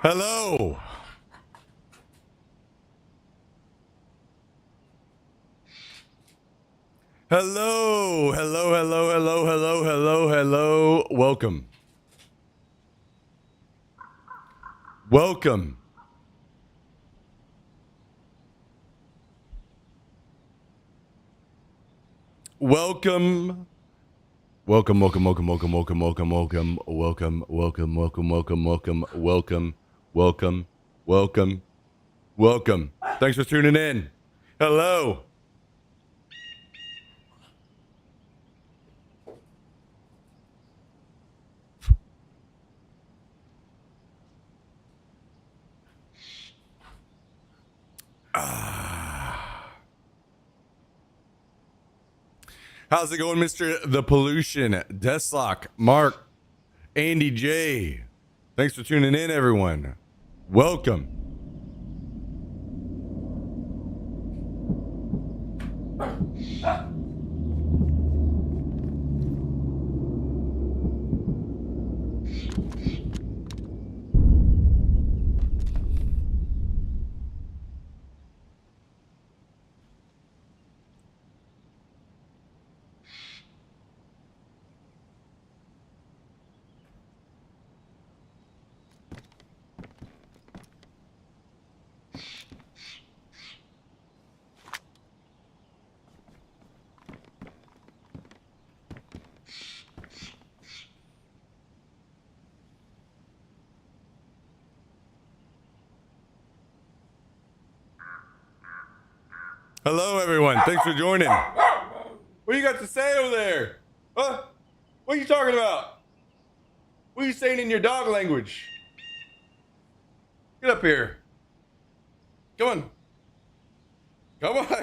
Hello. Hello. Hello. Hello. Hello. Hello. Hello. Hello. Welcome. Welcome. Welcome. Welcome, welcome, welcome, welcome, welcome, welcome, welcome, welcome, welcome, welcome, welcome, welcome, welcome, welcome, welcome, welcome. Thanks for tuning in. Hello. How's it going, Mr. The Pollution, Deslock, Mark, Andy J? Thanks for tuning in, everyone. Welcome. Hello, everyone. Thanks for joining. What you got to say over there? Huh? What are you talking about? What are you saying in your dog language? Get up here. Come on. Come on. What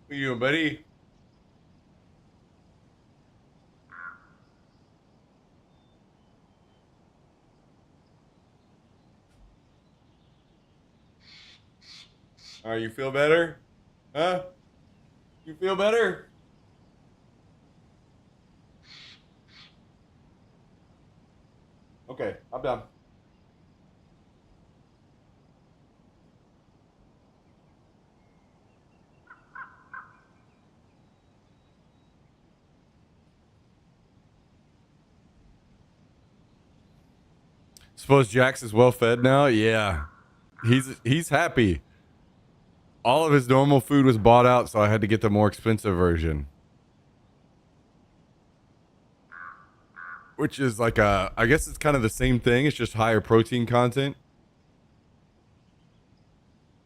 are you doing, buddy? All right, you feel better? Huh? You feel better? Okay, I'm done. Suppose Jax is well fed now? Yeah. He's happy. All of his normal food was bought out, so I had to get the more expensive version. Which is like I guess it's kind of the same thing, it's just higher protein content.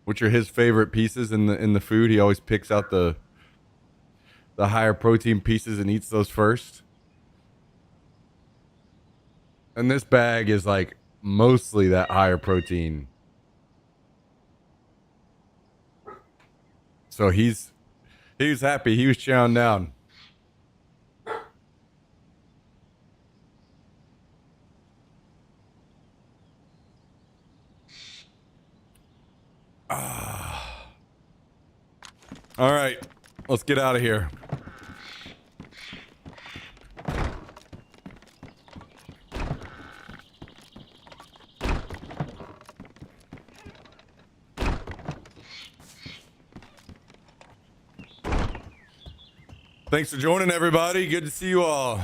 Which are his favorite pieces in the food. He always picks out the higher protein pieces and eats those first. And this bag is like mostly that higher protein. So he was happy. He was chowing down. All right, let's get out of here. Thanks for joining, everybody. Good to see you all.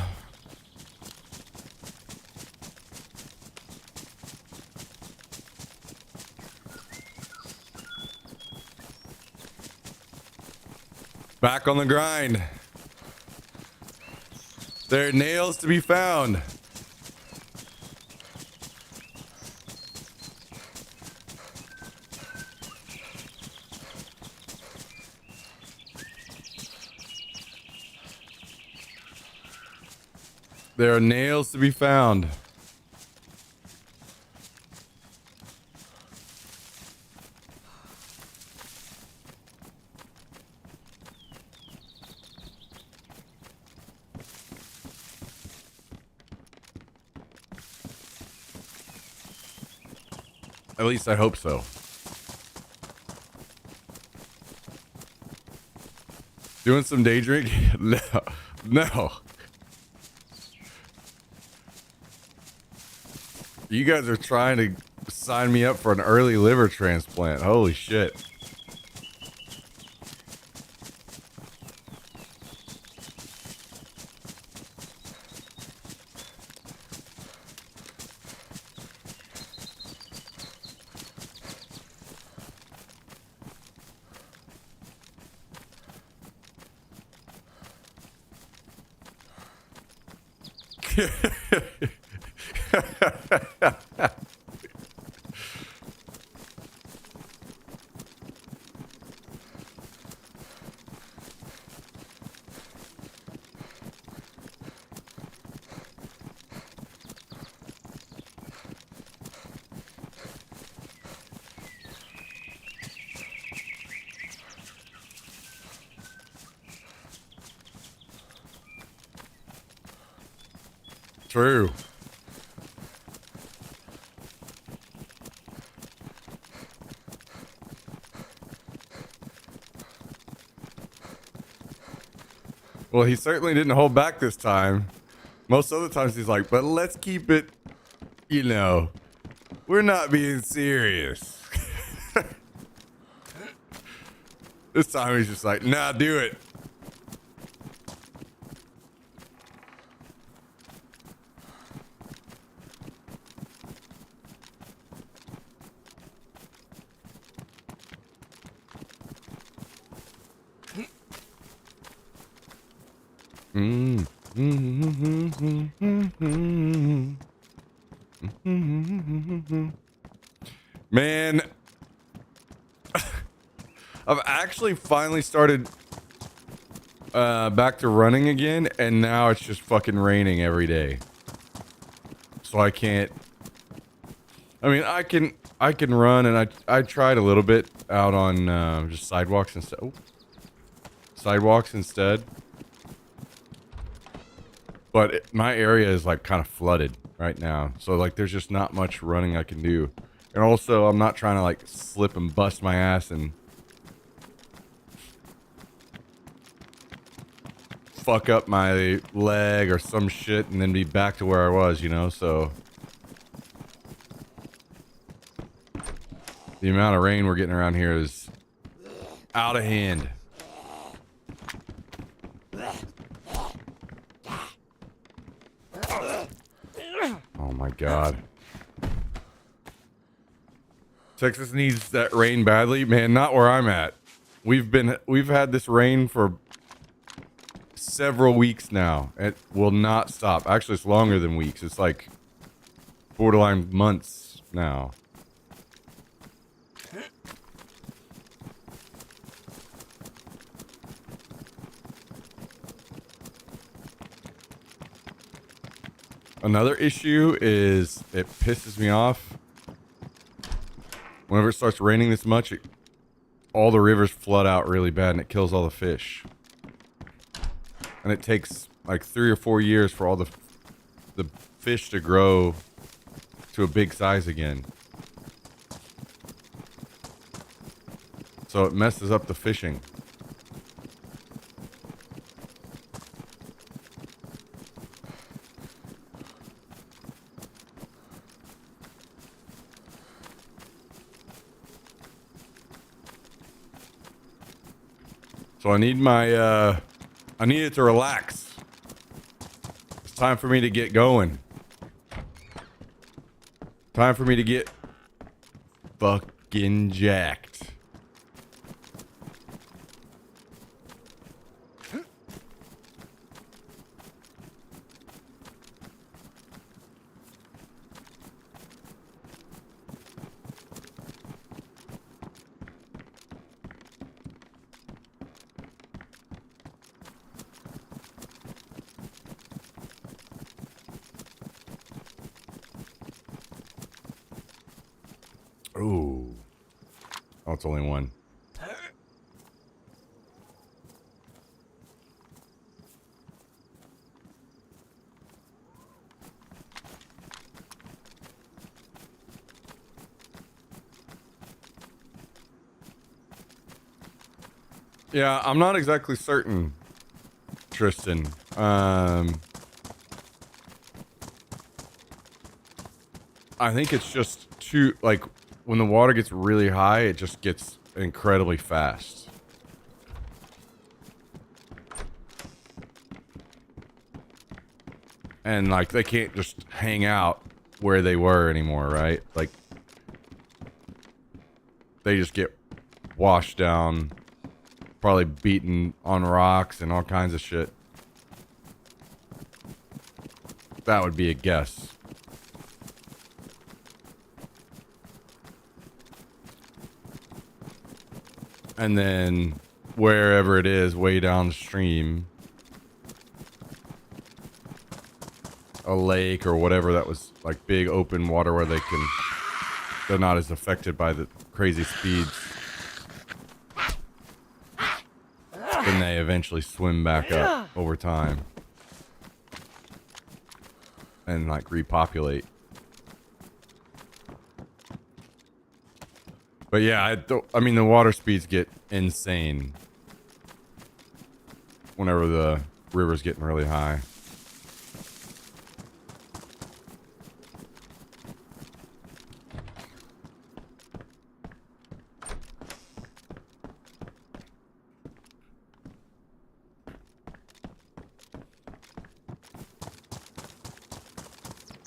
Back on the grind. There are nails to be found. There are nails to be found. At least I hope so. Doing some day drinking? No, no. You guys are trying to sign me up for an early liver transplant. Holy shit. True. Well, he certainly didn't hold back this time. Most other times he's like, but let's keep it, you know, we're not being serious. This time he's just like, nah, do it. Man, I've actually finally started back to running again, and now it's just fucking raining every day. So I can't. I mean, I can run, and I tried a little bit out on just sidewalks instead. Oh, sidewalks instead. But my area is like kind of flooded right now, so like there's just not much running I can do. And also, I'm not trying to like slip and bust my ass and fuck up my leg or some shit and then be back to where I was, you know, so. The amount of rain we're getting around here is out of hand. Oh my God. Texas needs that rain badly. Man, not where I'm at. We've had this rain for several weeks now. It will not stop. Actually, it's longer than weeks. It's like borderline months now. Another issue is it pisses me off. Whenever it starts raining this much, all the rivers flood out really bad and it kills all the fish. And it takes like 3 or 4 years for all the fish to grow to a big size again. So it messes up the fishing. So I need my, I need it to relax. It's time for me to get going. Time for me to get fucking jacked. Ooh. Oh, it's only one. Yeah, I'm not exactly certain, Tristan. I think it's just too, like, when the water gets really high, it just gets incredibly fast. And, like, they can't just hang out where they were anymore, right? Like, they just get washed down, probably beaten on rocks and all kinds of shit. That would be a guess. And then wherever it is, way downstream, a lake or whatever that was like big open water where they're not as affected by the crazy speeds. Then they eventually swim back up over time and like repopulate. But yeah, I mean, the water speeds get insane whenever the river's getting really high.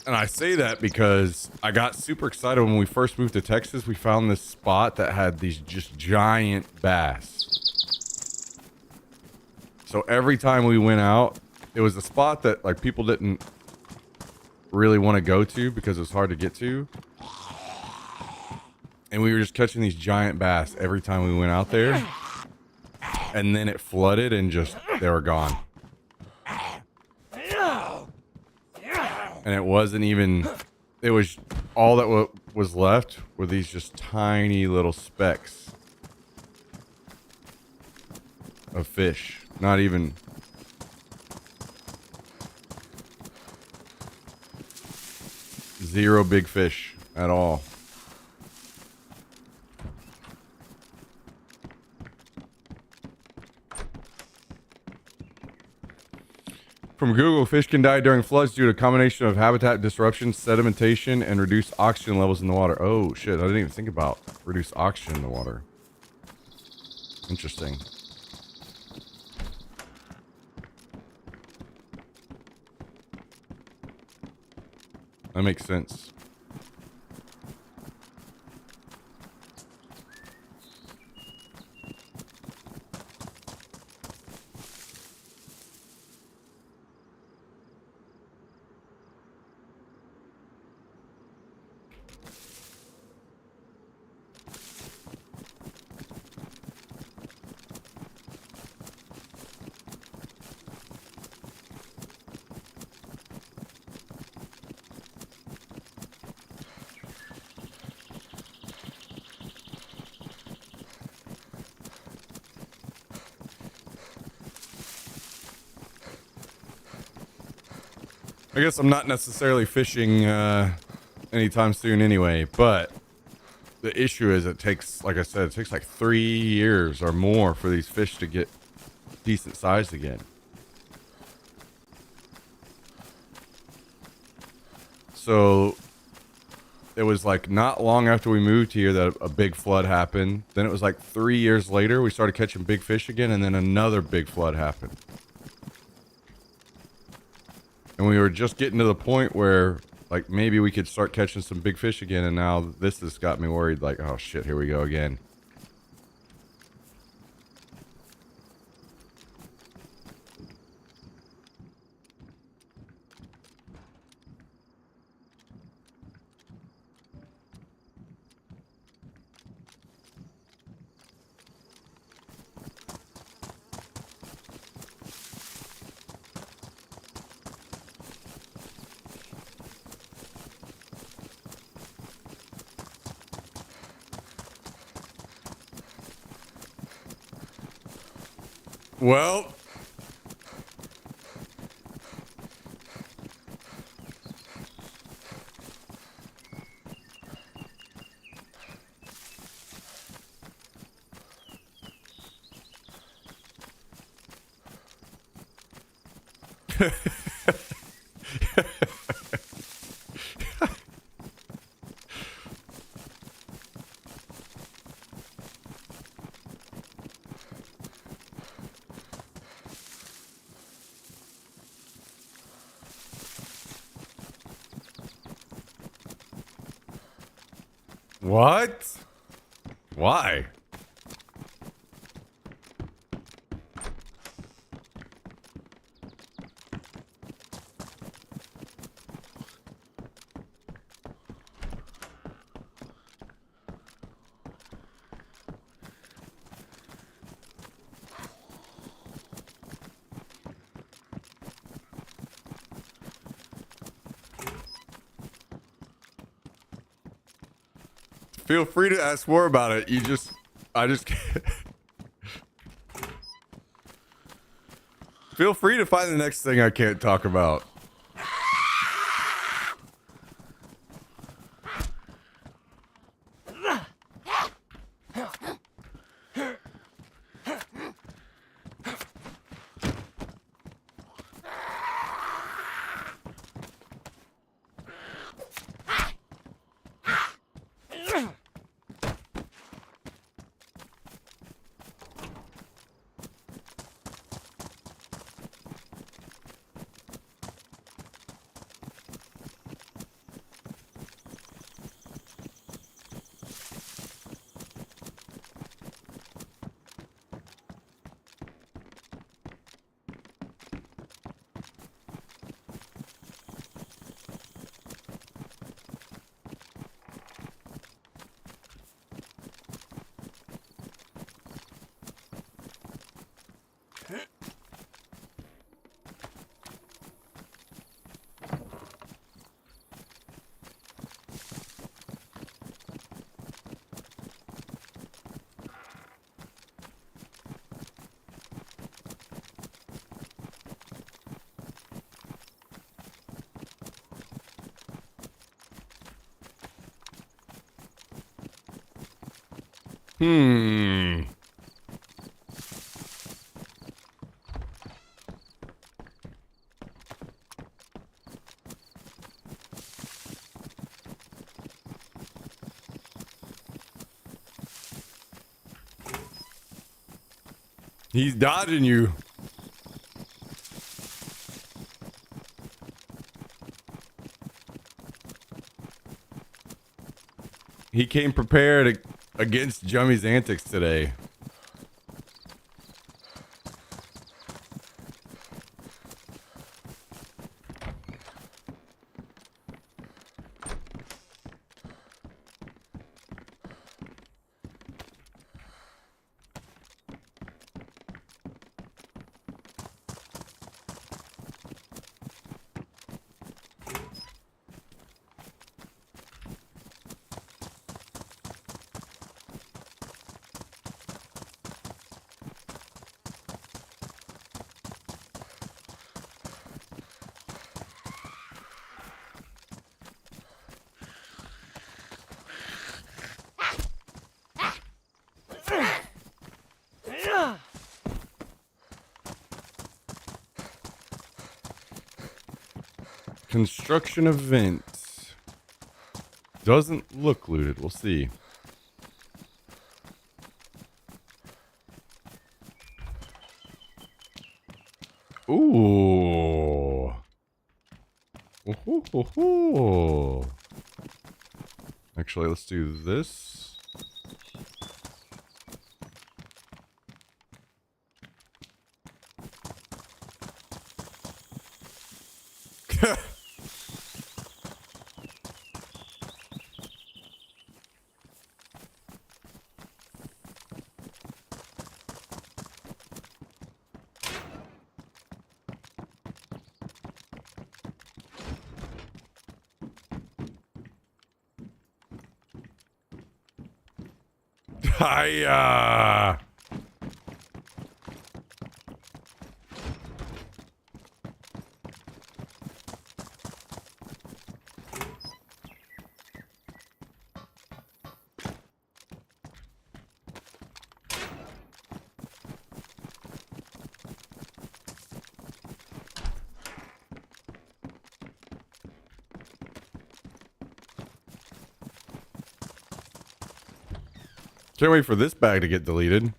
And I say that because I got super excited when we first moved to Texas. We found this spot that had these just giant bass. So every time we went out, it was a spot that like people didn't really want to go to because it was hard to get to. And we were just catching these giant bass every time we went out there. And then it flooded and just, they were gone. And it wasn't even, it was all that was left were these just tiny little specks of fish. Not even, zero big fish at all. From Google, fish can die during floods due to a combination of habitat disruption, sedimentation, and reduced oxygen levels in the water. Oh, shit. I didn't even think about reduced oxygen in the water. Interesting. That makes sense. I guess I'm not necessarily fishing anytime soon anyway, but the issue is it takes, like I said, it takes like 3 years or more for these fish to get decent sized again. So it was like not long after we moved here that a big flood happened. Then it was like 3 years later we started catching big fish again, and then another big flood happened. And we were just getting to the point where, like, maybe we could start catching some big fish again, and now this has got me worried, like, oh shit, here we go again. Well, What? Why? Feel free to ask more about it. I just can't. Feel free to find the next thing I can't talk about. Hmm. He's dodging you. He came prepared against Jummy's antics today. Construction event. Doesn't look looted. We'll see. Ooh. Ooh. Actually, let's do this. Hiya! Can't wait for this bag to get deleted.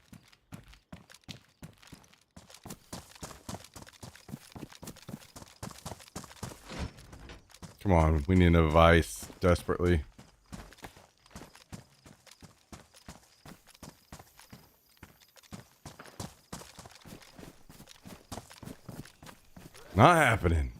Come on, we need a device desperately. Not happening.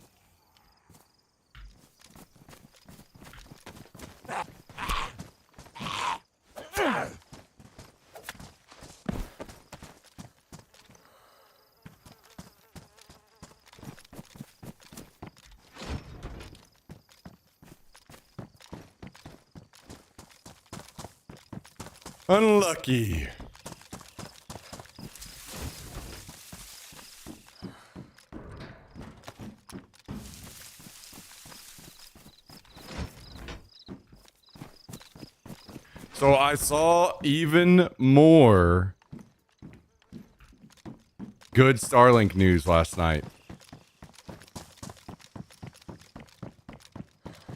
Unlucky. So I saw even more good Starlink news last night.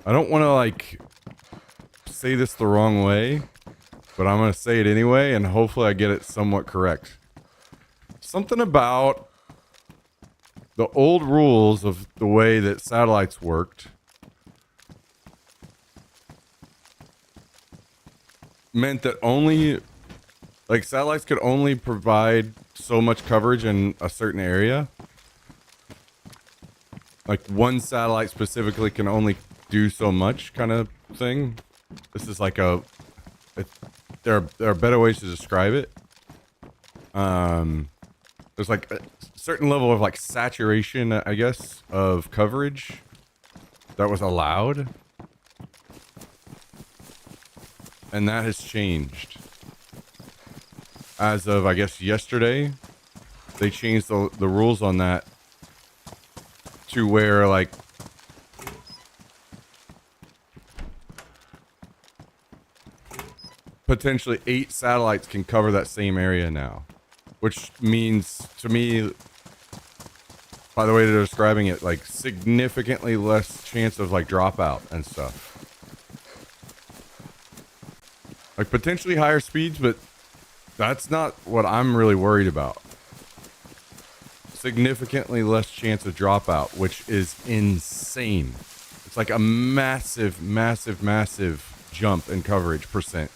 I don't want to like say this the wrong way, but I'm going to say it anyway, and hopefully I get it somewhat correct. Something about the old rules of the way that satellites worked meant that only, like, satellites could only provide so much coverage in a certain area. Like, one satellite specifically can only do so much kind of thing. This is like there are better ways to describe it. There's like a certain level of like saturation, I guess, of coverage that was allowed. And that has changed. As of, I guess, yesterday, they changed the rules on that to where, like, potentially 8 satellites can cover that same area now. Which means, to me, by the way they're describing it, like, significantly less chance of, like, dropout and stuff. Like, potentially higher speeds, but that's not what I'm really worried about. Significantly less chance of dropout, which is insane. It's like a massive, massive, massive jump in coverage percent.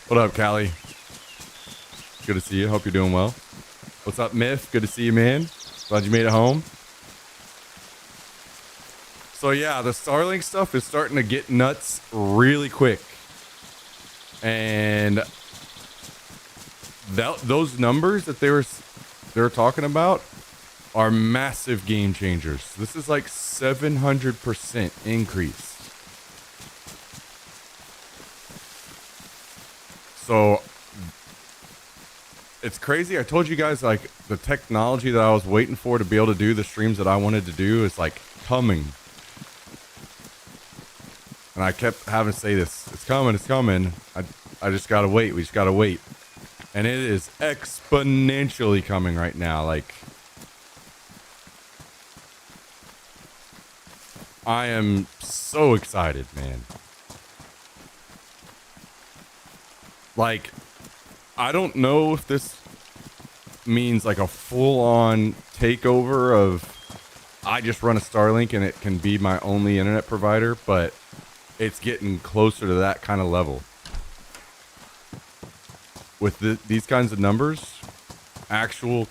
What up, Callie? Good to see you. Hope you're doing well. What's up, Myth? Good to see you, man. Glad you made it home. So yeah, the Starlink stuff is starting to get nuts really quick. And those numbers that they were talking about are massive game changers. This is like 700% increase. So it's crazy. I told you guys, like, the technology that I was waiting for to be able to do the streams that I wanted to do is like coming. And I kept having to say this. It's coming. It's coming. I just gotta wait. We just gotta wait. And it is exponentially coming right now. Like, I am so excited, man. Like, I don't know if this means like a full-on takeover of I just run a Starlink and it can be my only internet provider, but it's getting closer to that kind of level. With these kinds of numbers, actual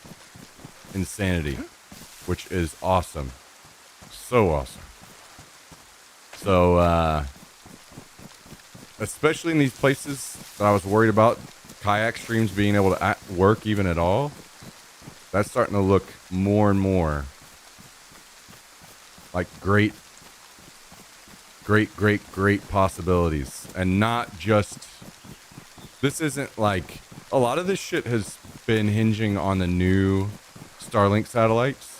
insanity, which is awesome. So awesome. So, especially in these places that I was worried about, kayak streams being able to work even at all, that's starting to look more and more like great possibilities. And not just, this isn't like, a lot of this shit has been hinging on the new Starlink satellites,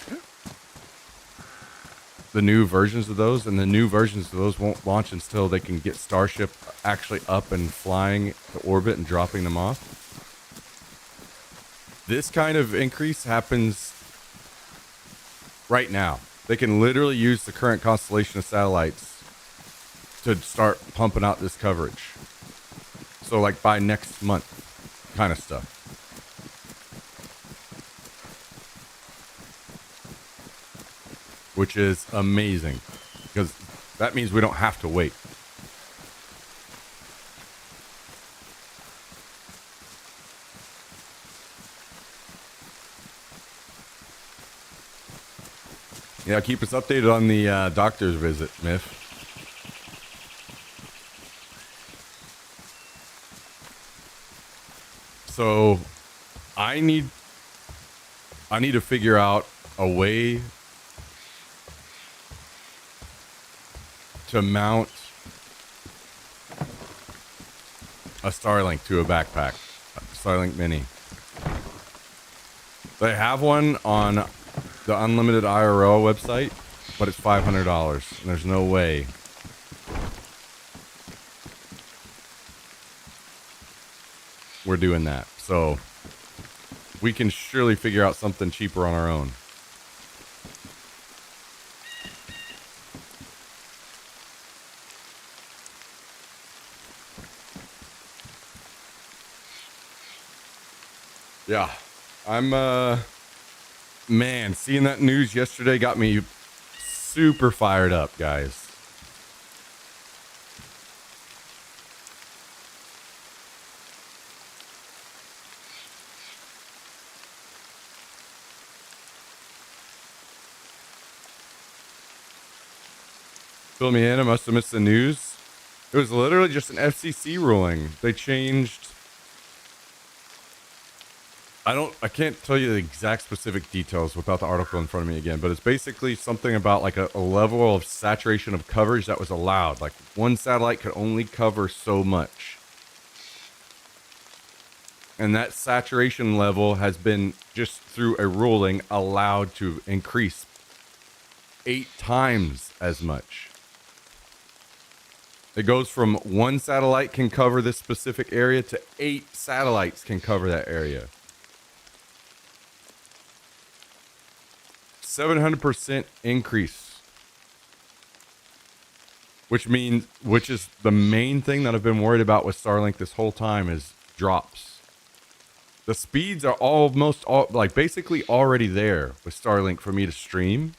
the new versions of those, and the new versions of those won't launch until they can get Starship actually up and flying to orbit and dropping them off. This kind of increase happens right now. They can literally use the current constellation of satellites to start pumping out this coverage. So like by next month kind of stuff. Which is amazing, because that means we don't have to wait. Yeah, keep us updated on the doctor's visit, Miff. So, I need to figure out a way to mount a Starlink to a backpack, a Starlink Mini. They have one on the Unlimited IRL website, but it's $500, and there's no way we're doing that. So we can surely figure out something cheaper on our own. Yeah, I'm, man, seeing that news yesterday got me super fired up, guys. Fill me in, I must have missed the news. It was literally just an FCC ruling. They changed, I can't tell you the exact specific details without the article in front of me again, but it's basically something about like a level of saturation of coverage that was allowed. Like one satellite could only cover so much. And that saturation level has been, just through a ruling, allowed to increase 8 times as much. It goes from 1 satellite can cover this specific area to 8 satellites can cover that area. 700% increase. Which is the main thing that I've been worried about with Starlink this whole time, is drops. The speeds are almost like basically already there with Starlink for me to stream.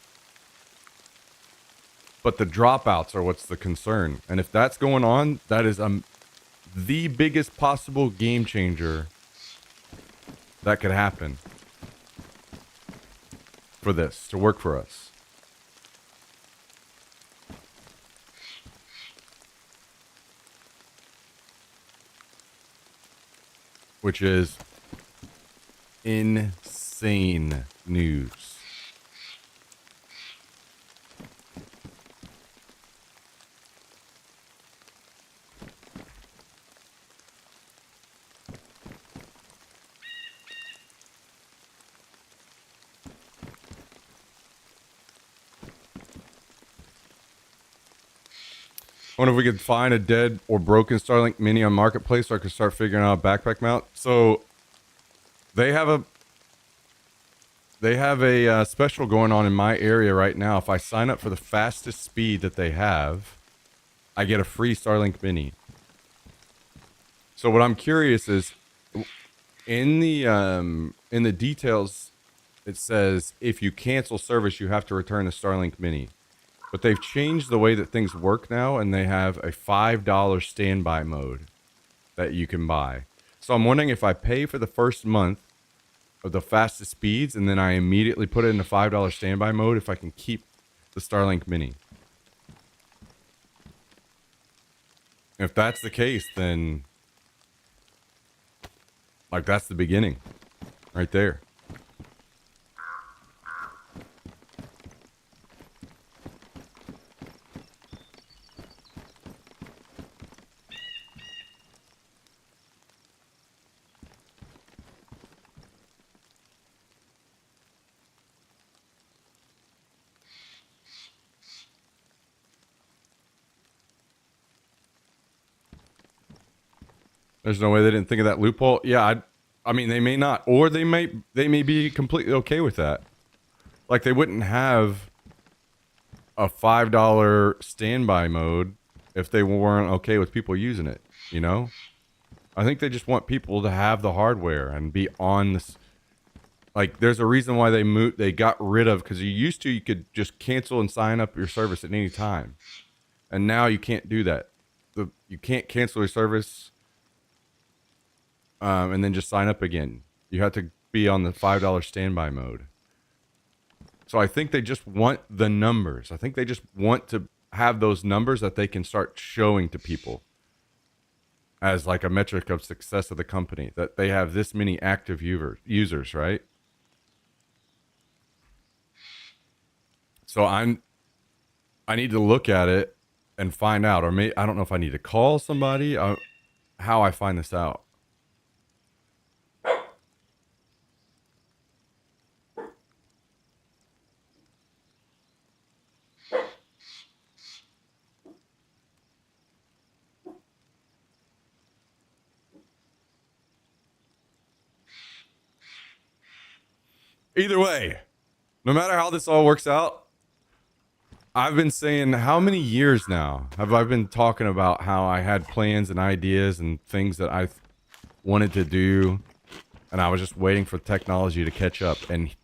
But the dropouts are what's the concern. And if that's going on, that is the biggest possible game changer that could happen for this to work for us. Which is insane news. I wonder if we could find a dead or broken Starlink Mini on Marketplace so I could start figuring out a backpack mount. So they have a special going on in my area right now. If I sign up for the fastest speed that they have, I get a free Starlink Mini. So what I'm curious is, in the details, it says if you cancel service, you have to return the Starlink Mini. But they've changed the way that things work now, and they have a $5 standby mode that you can buy. So I'm wondering if I pay for the first month of the fastest speeds, and then I immediately put it in the $5 standby mode, if I can keep the Starlink Mini. If that's the case, then like that's the beginning. Right there. There's no way they didn't think of that loophole. Yeah, I mean, they may not, or they may be completely okay with that. Like they wouldn't have a $5 standby mode if they weren't okay with people using it. You know, I think they just want people to have the hardware and be on this. Like, there's a reason why they got rid of, because you could just cancel and sign up your service at any time, and now you can't do that. You can't cancel your service and then just sign up again. You have to be on the $5 standby mode. So I think they just want the numbers. I think they just want to have those numbers that they can start showing to people as like a metric of success of the company, that they have this many active users, right? So I need to look at it and find out, or I don't know if I need to call somebody, how I find this out. Either way, no matter how this all works out, I've been saying, how many years now have I been talking about how I had plans and ideas and things that I wanted to do, and I was just waiting for technology to catch up, and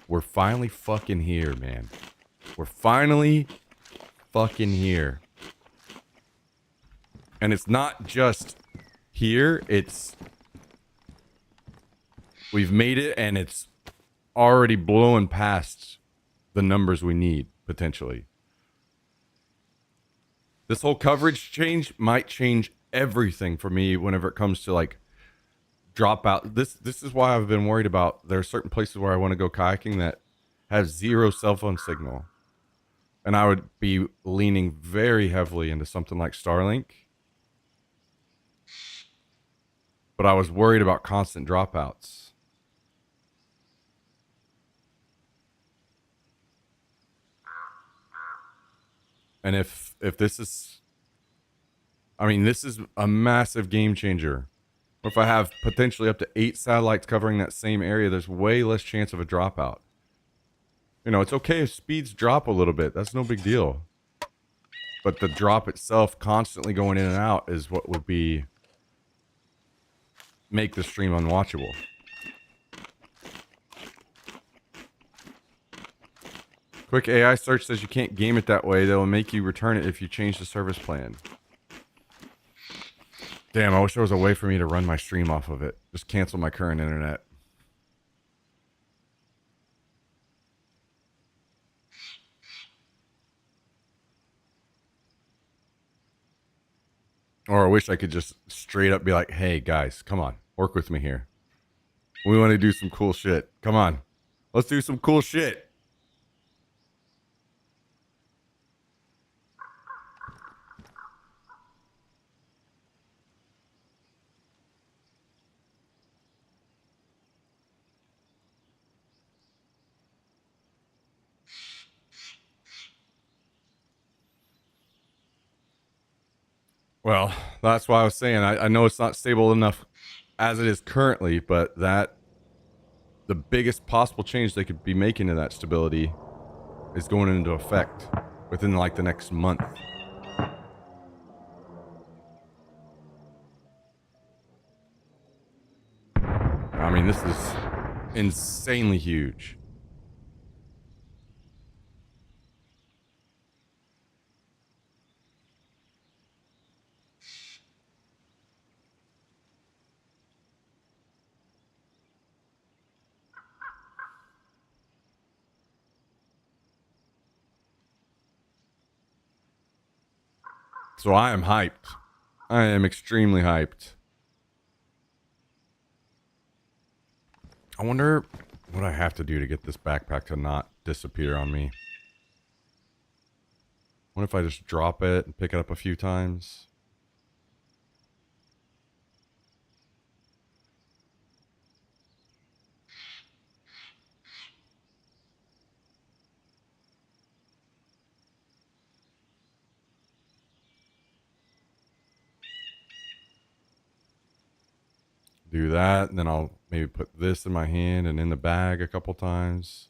we're finally fucking here, man. We're finally fucking here. And it's not just here, we've made it, and it's already blowing past the numbers we need, potentially. This whole coverage change might change everything for me whenever it comes to like dropout. This is why I've been worried about, there are certain places where I want to go kayaking that have zero cell phone signal. And I would be leaning very heavily into something like Starlink. But I was worried about constant dropouts. And if this is, I mean, this is a massive game changer. If I have potentially up to 8 satellites covering that same area, there's way less chance of a dropout. You know, it's okay if speeds drop a little bit. That's no big deal. But the drop itself, constantly going in and out, is what would make the stream unwatchable. Quick AI search says you can't game it that way. They'll make you return it if you change the service plan. Damn, I wish there was a way for me to run my stream off of it. Just cancel my current internet. Or I wish I could just straight up be like, hey guys, come on, work with me here. We want to do some cool shit. Come on, let's do some cool shit. Well, that's why I was saying, I know it's not stable enough as it is currently, but that the biggest possible change they could be making to that stability is going into effect within like the next month. I mean, this is insanely huge. So I am hyped. I am extremely hyped. I wonder what I have to do to get this backpack to not disappear on me. What if I just drop it and pick it up a few times? Do that, and then I'll maybe put this in my hand and in the bag a couple times.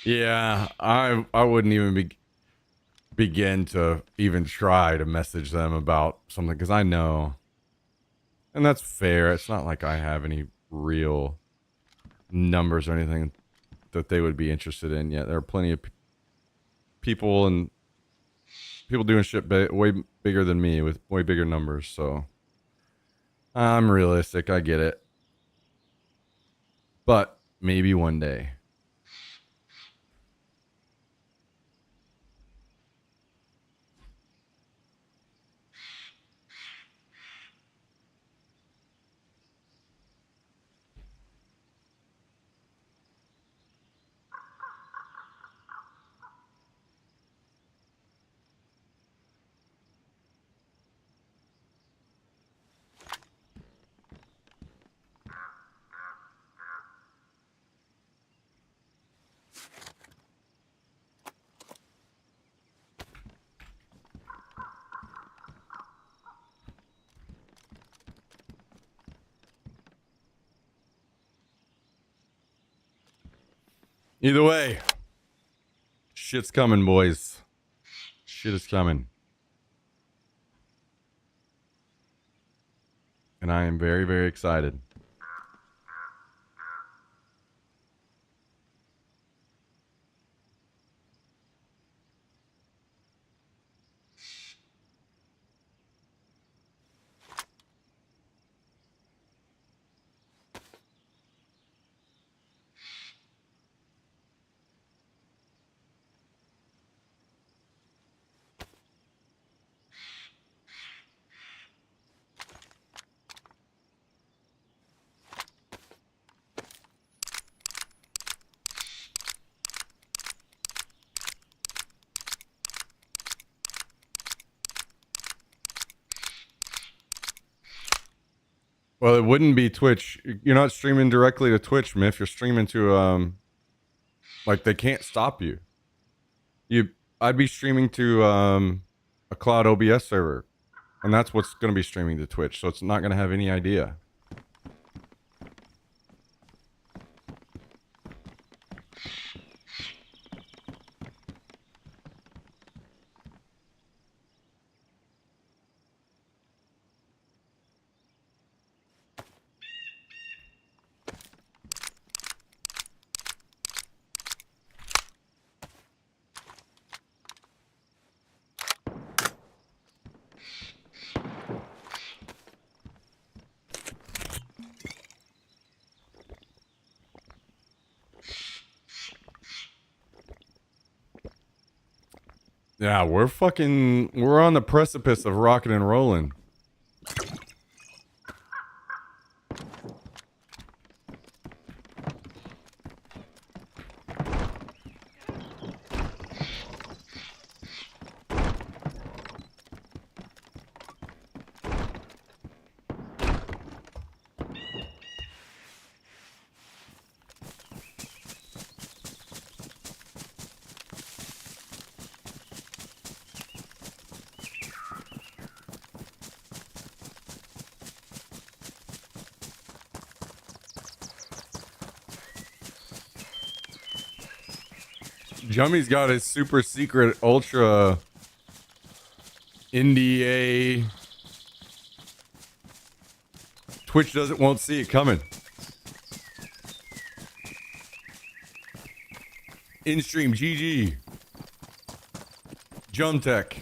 Yeah, I wouldn't even begin to even try to message them about something because I know, and that's fair. It's not like I have any real numbers or anything that they would be interested in yet. There are plenty of people and people doing shit way bigger than me with way bigger numbers. So I'm realistic. I get it, but maybe one day. Either way, shit's coming, boys. Shit is coming. And I am very, very excited. Well, it wouldn't be Twitch. You're not streaming directly to Twitch, Miff. You're streaming to like they can't stop you. I'd be streaming to a cloud OBS server, and that's what's going to be streaming to Twitch. So it's not going to have any idea. Yeah, we're on the precipice of rocking and rolling. Jummy's got his super secret ultra NDA. Twitch won't see it coming. In-stream GG. Jumtech.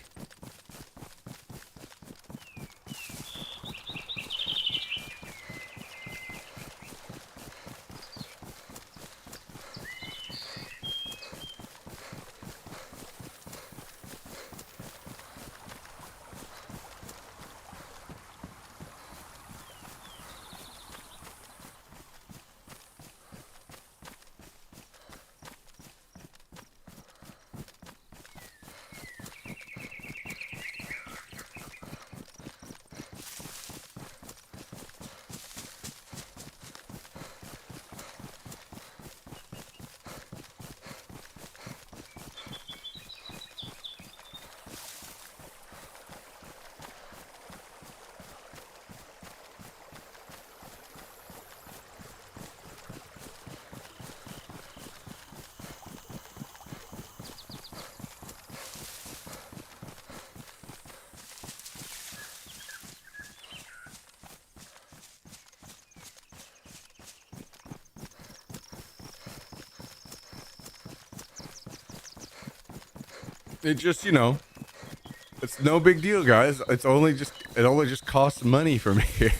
It just, it's no big deal, guys. It only just costs money from here.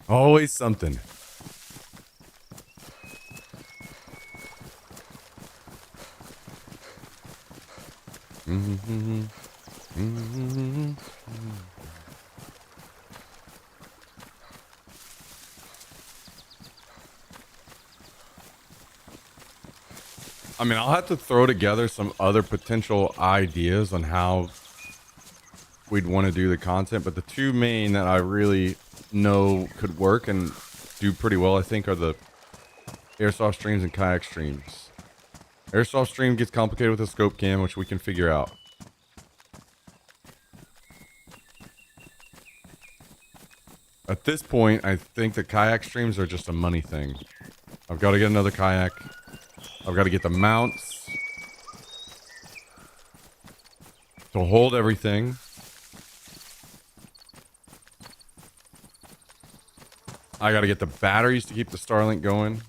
Always something. I mean, I'll have to throw together some other potential ideas on how we'd want to do the content, but the two main that I really know could work and do pretty well, I think, are the airsoft streams and kayak streams. Airsoft stream gets complicated with a scope cam, which we can figure out. At this point, I think the kayak streams are just a money thing. I've got to get another kayak. I've got to get the mounts to hold everything. I got to get the batteries to keep the Starlink going.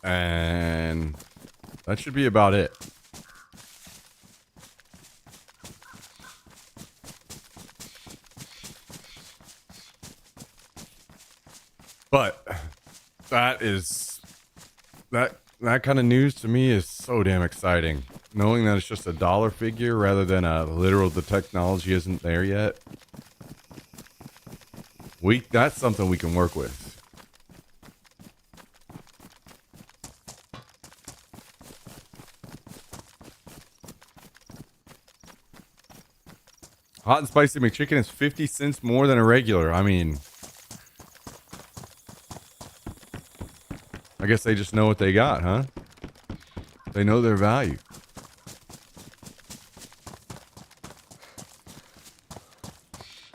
And that should be about it. But that kind of news to me is so damn exciting. Knowing that it's just a dollar figure rather than a literal, the technology isn't there yet. That's something we can work with. Hot and spicy McChicken is 50 cents more than a regular. I mean, I guess they just know what they got, huh? They know their value.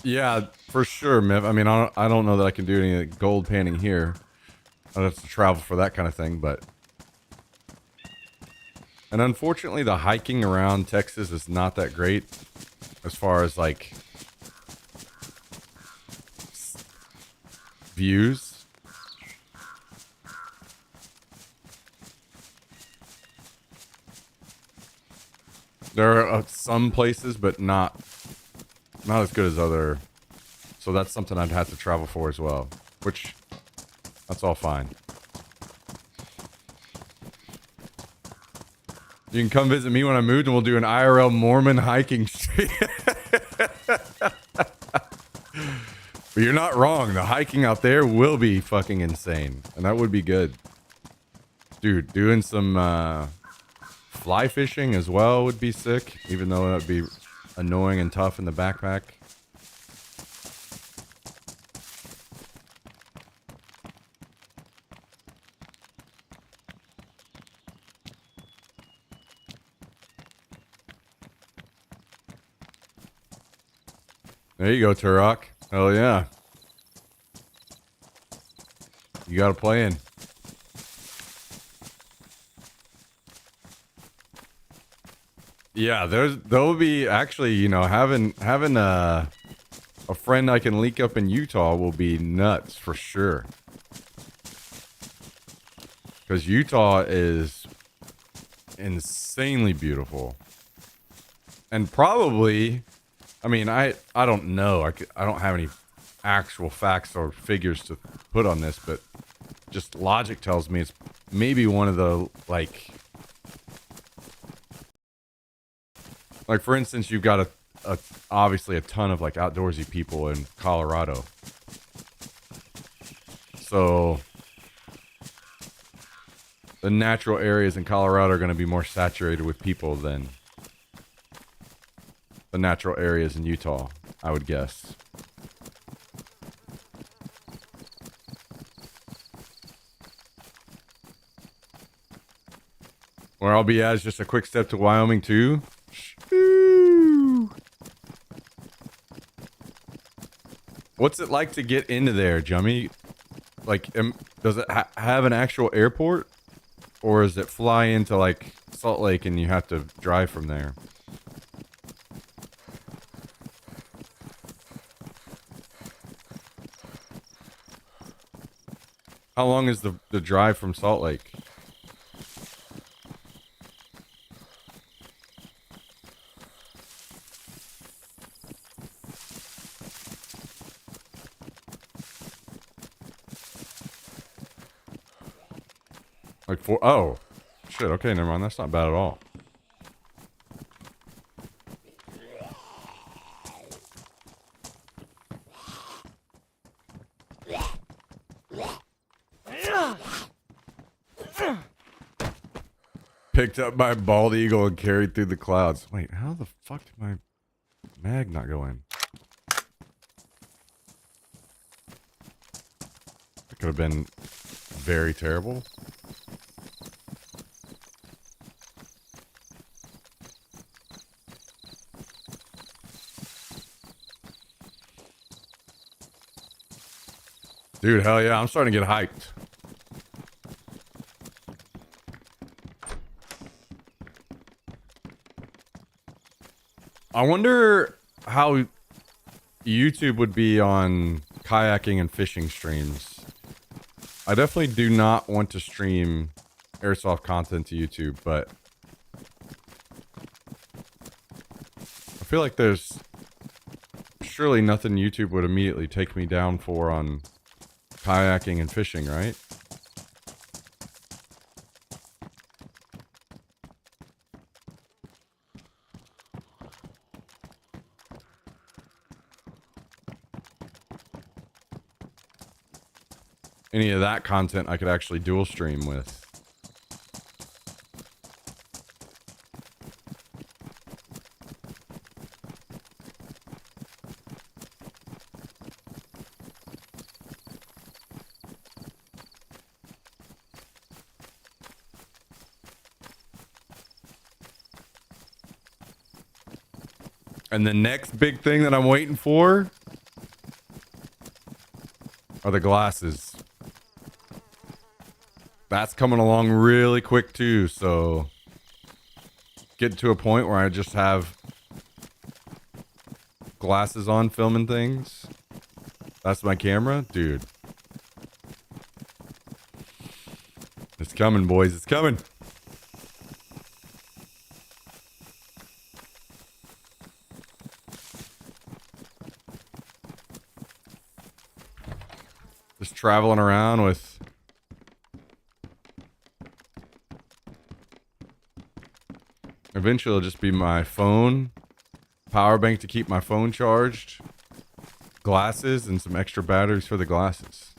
Yeah, for sure, Miv. I mean, I don't know that I can do any gold panning here. I'd have to travel for that kind of thing, but... And unfortunately, the hiking around Texas is not that great. As far as, like... views. There are some places, but not as good as other. So that's something I'd have to travel for as well. Which, that's all fine. You can come visit me when I moved and we'll do an IRL Mormon hiking stream. But you're not wrong. The hiking out there will be fucking insane. And that would be good. Dude, doing some fly fishing as well would be sick. Even though that would be annoying and tough in the backpack. There you go, Turok. Hell yeah. You got a plan. Yeah, there'll be actually, you know, having a friend I can link up in Utah will be nuts for sure. Because Utah is insanely beautiful. And probably, I mean, I don't know. I don't have any actual facts or figures to put on this, but just logic tells me it's maybe one of the, like for instance, you've got obviously a ton of like outdoorsy people in Colorado. So the natural areas in Colorado are going to be more saturated with people than the natural areas in Utah, I would guess. Where I'll be at is just a quick step to Wyoming too. What's it like to get into there, Jummy? Like, does it have an actual airport? Or is it fly into like Salt Lake and you have to drive from there? How long is the drive from Salt Lake? Like four, oh. Shit, okay, never mind. That's not bad at all. Picked up by a bald eagle and carried through the clouds. Wait, how the fuck did my mag not go in? It could have been very terrible. Dude, hell yeah, I'm starting to get hyped. I wonder how YouTube would be on kayaking and fishing streams. I definitely do not want to stream airsoft content to YouTube, but I feel like there's surely nothing YouTube would immediately take me down for on kayaking and fishing, right? Any of that content I could actually dual stream with. And the next big thing that I'm waiting for are the glasses. That's coming along really quick too, so get to a point where I just have glasses on filming things. That's my camera, dude. It's coming, boys. It's coming. Just traveling around with eventually it'll just be my phone, power bank to keep my phone charged, glasses, and some extra batteries for the glasses.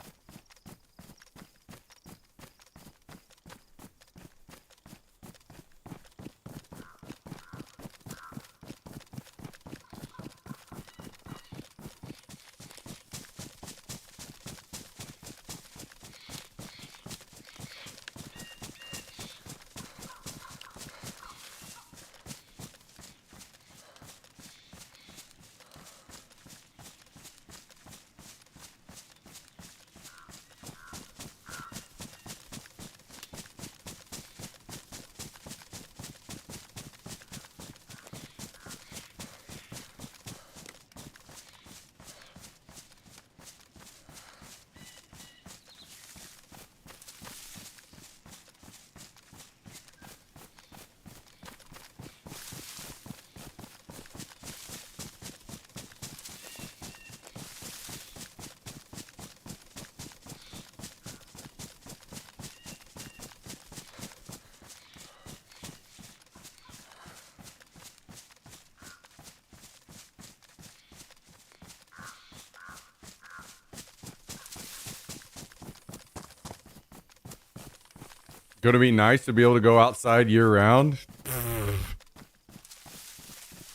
Gonna be nice to be able to go outside year round.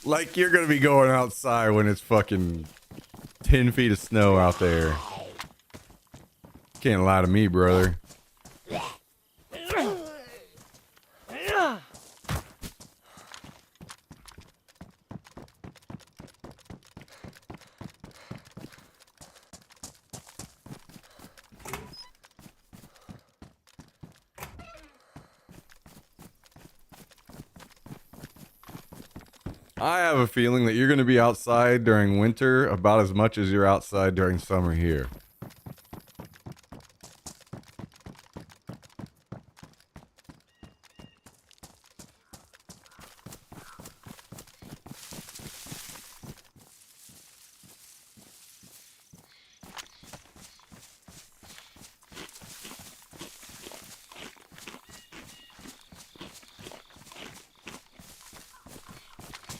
Like you're gonna be going outside when it's fucking 10 feet of snow out there. Can't lie to me, brother. I have a feeling that you're going to be outside during winter about as much as you're outside during summer here.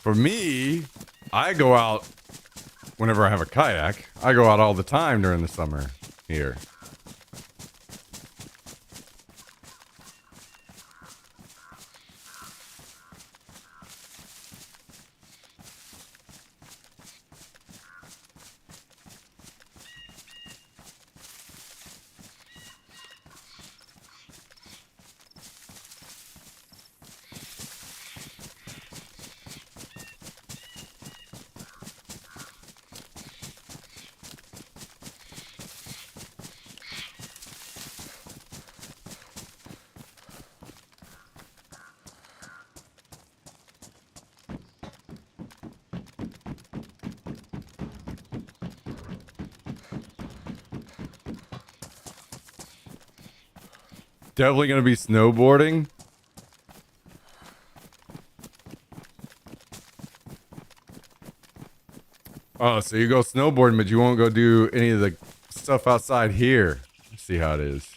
For me, I go out whenever I have a kayak. I go out all the time during the summer here. Definitely going to be snowboarding. Oh, so you go snowboarding, but you won't go do any of the stuff outside here. Let's see how it is.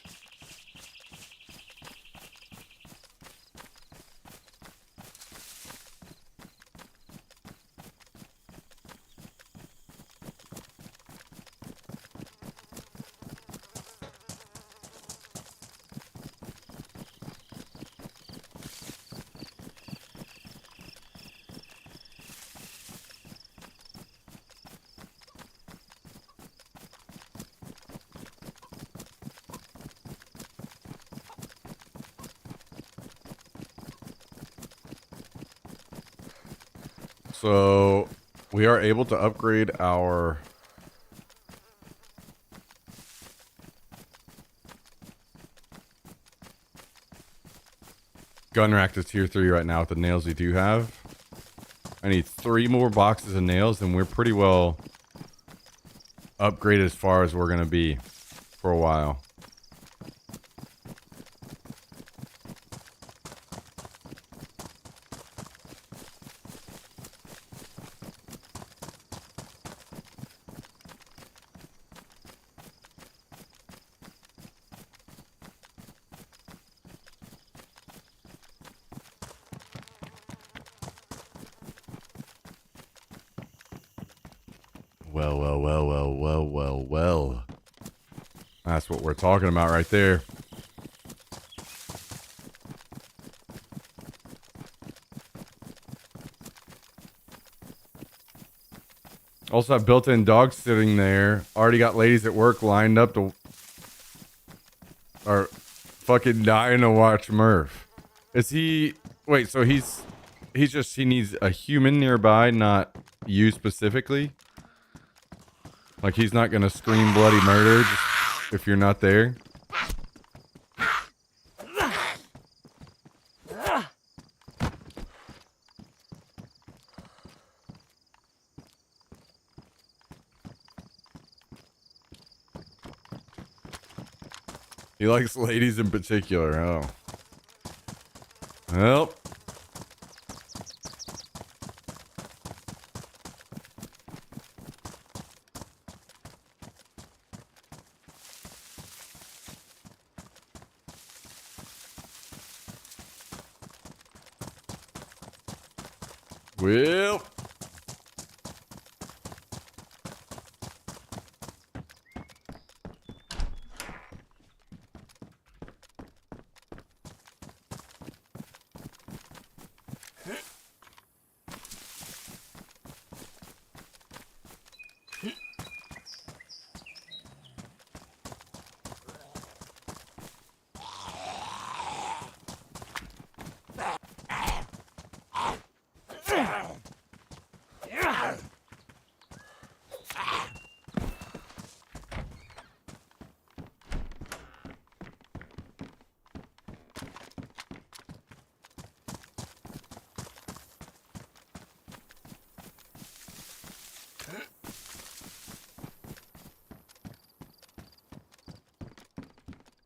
So we are able to upgrade our gun rack to tier 3 right now with the nails we do have. I need 3 more boxes of nails and we're pretty well upgraded as far as we're going to be for a while. Well. That's what we're talking about right there. Also have built-in dogs sitting there. Already got ladies at work lined up to are fucking dying to watch Murph. Is he wait, so he needs a human nearby, not you specifically? Like he's not gonna scream bloody murder just if you're not there? He likes ladies in particular, oh. Well. Well.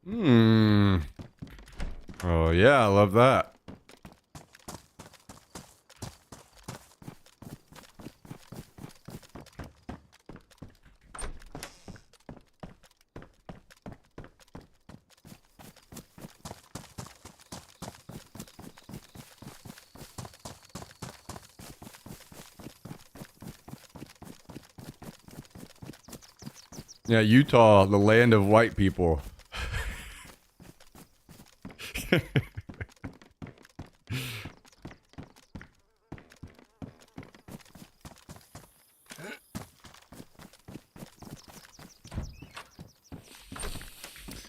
Hmm. Oh, yeah, I love that. Yeah, Utah, the land of white people.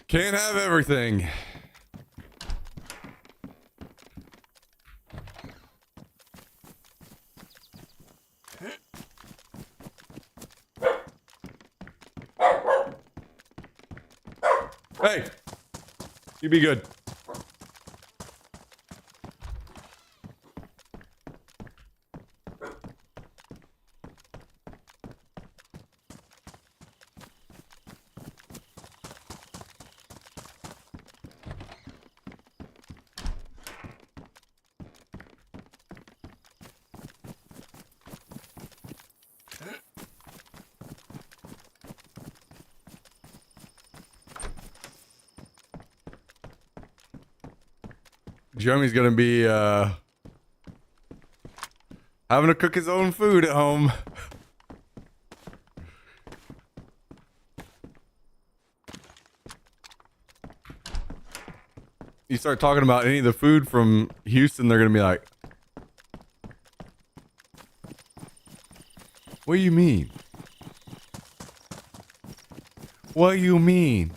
Can't have everything. Hey, you be good. Jeremy's gonna be having to cook his own food at home. You start talking about any of the food from Houston, they're gonna be like, what do you mean? What do you mean?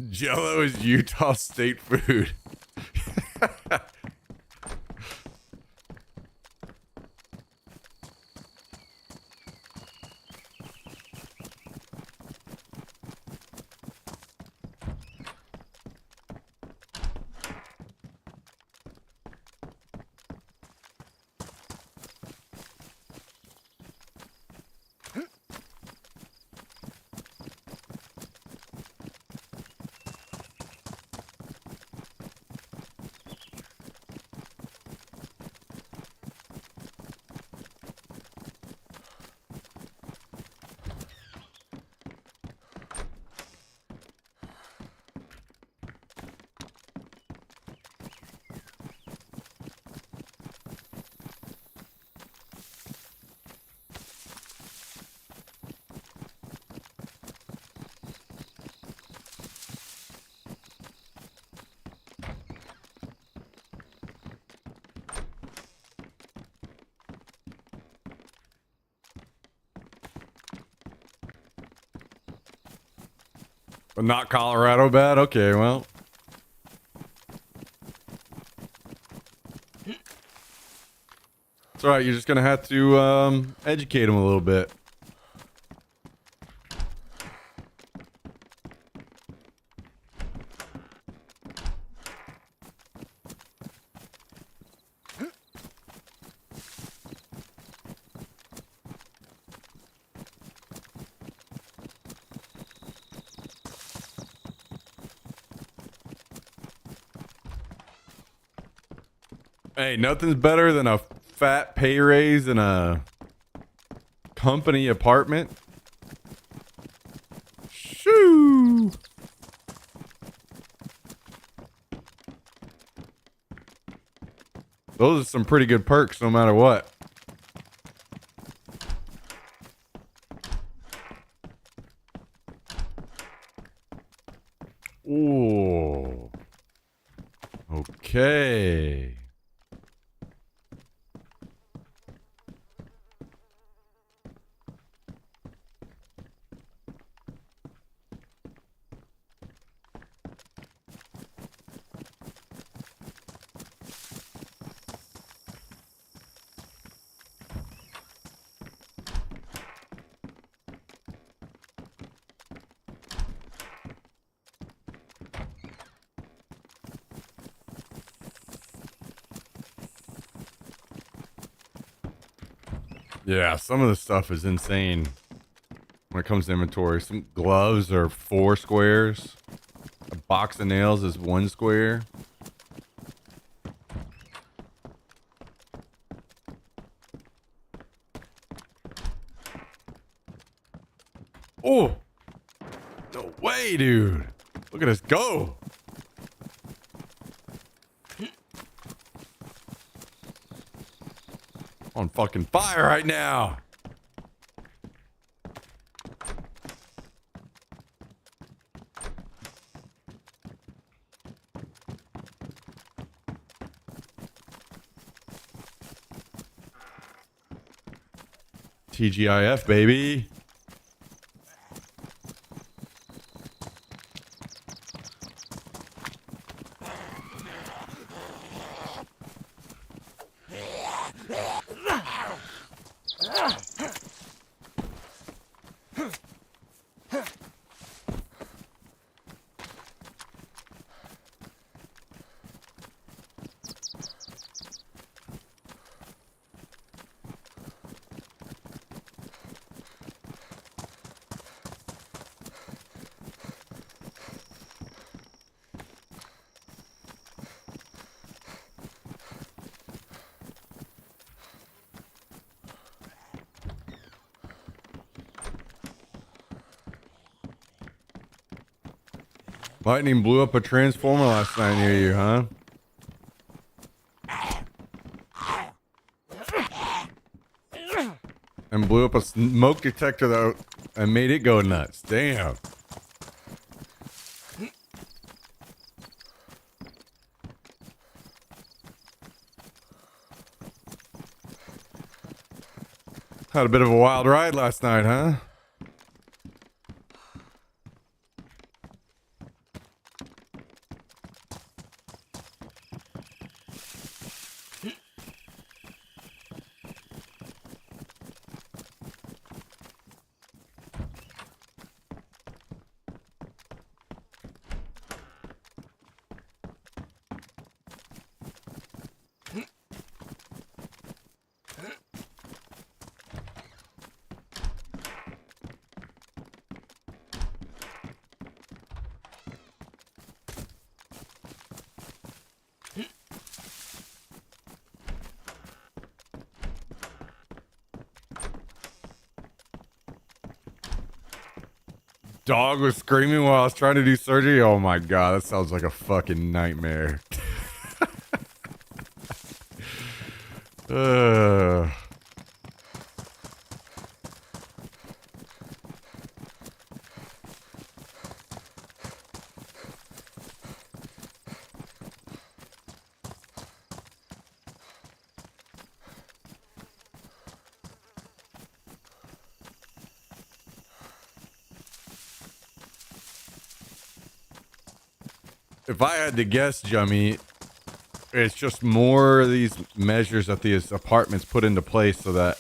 Jello is Utah state food. But not Colorado bad? Okay, well. It's alright, you're just gonna have to educate him a little bit. Hey, nothing's better than a fat pay raise in a company apartment. Shoo! Those are some pretty good perks no matter what. Ooh. Okay. Yeah, some of the stuff is insane when it comes to inventory. Some gloves are 4 squares. A box of nails is 1 square. Oh! No way, dude! Look at us go! On fucking fire right now! TGIF, baby! Lightning blew up a transformer last night near you, huh? And blew up a smoke detector though, and made it go nuts. Damn. Had a bit of a wild ride last night, huh? Dog was screaming while I was trying to do surgery. Oh my god, that sounds like a fucking nightmare. If I had to guess, Jummy, it's just more of these measures that these apartments put into place so that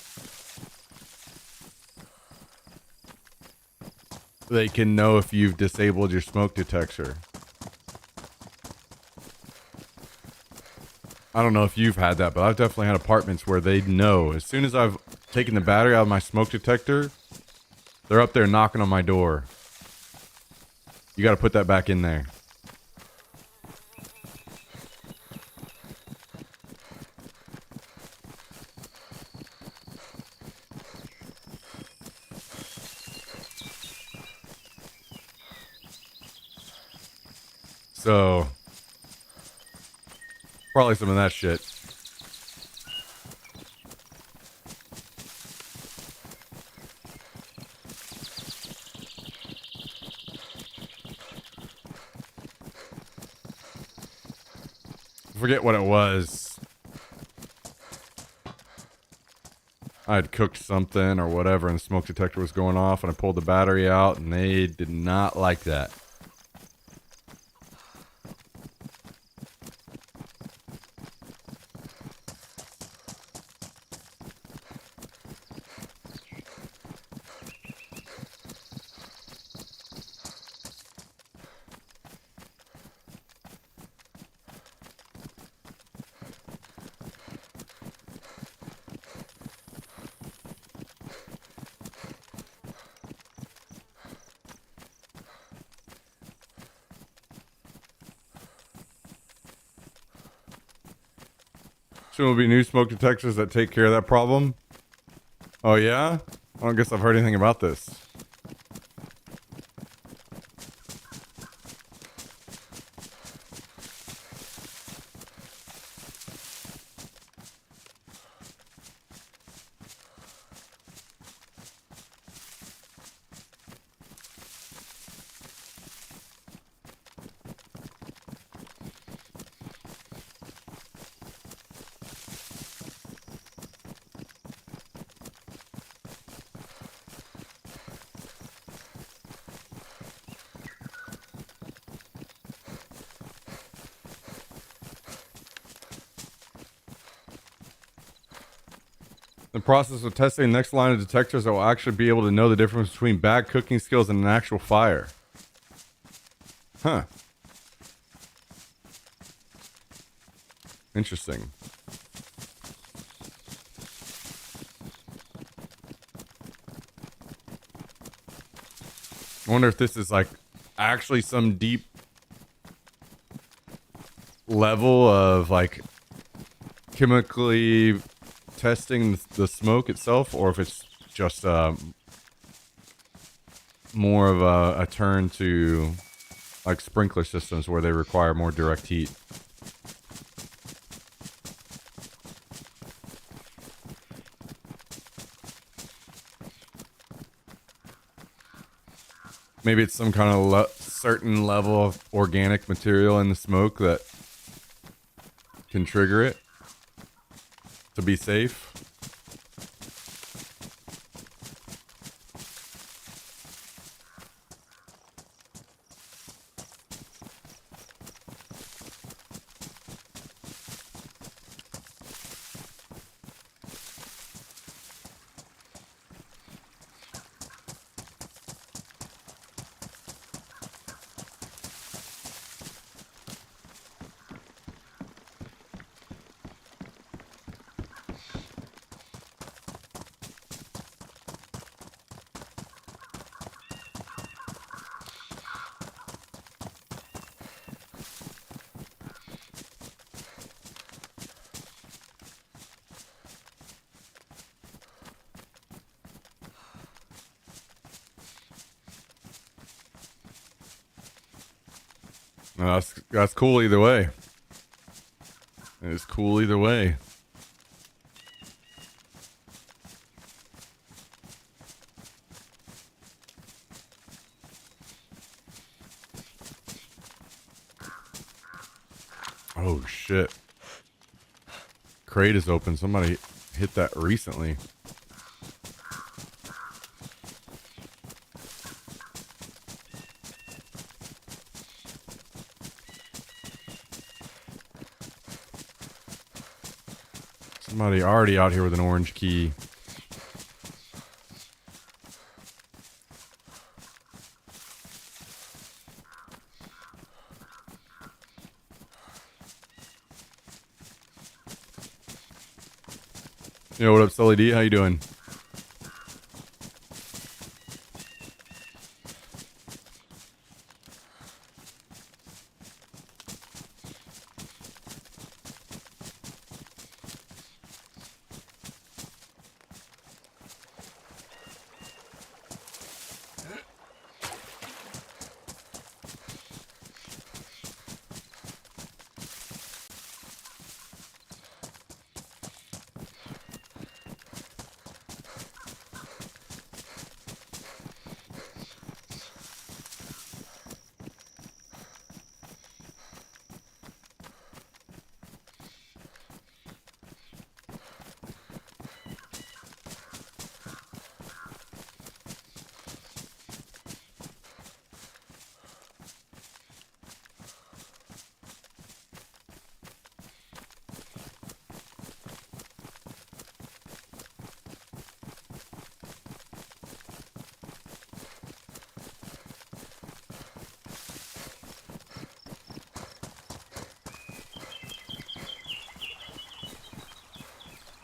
they can know if you've disabled your smoke detector. I don't know if you've had that, but I've definitely had apartments where they know as soon as I've taken the battery out of my smoke detector, they're up there knocking on my door. You got to put that back in there. So, probably some of that shit. Forget what it was. I had cooked something or whatever and the smoke detector was going off and I pulled the battery out and they did not like that. Soon will be new smoke detectors that take care of that problem. Oh yeah? I don't guess I've heard anything about this. The process of testing the next line of detectors that will actually be able to know the difference between bad cooking skills and an actual fire. Huh. Interesting. I wonder if this is like actually some deep level of like chemically testing the smoke itself, or if it's just more of a turn to like sprinkler systems where they require more direct heat. Maybe it's some kind of certain level of organic material in the smoke that can trigger it to be safe. That's cool either way. It's cool either way. Oh shit. Crate is open. Somebody hit that recently. Somebody already out here with an orange key. Yo, what up, Sully D? How you doing?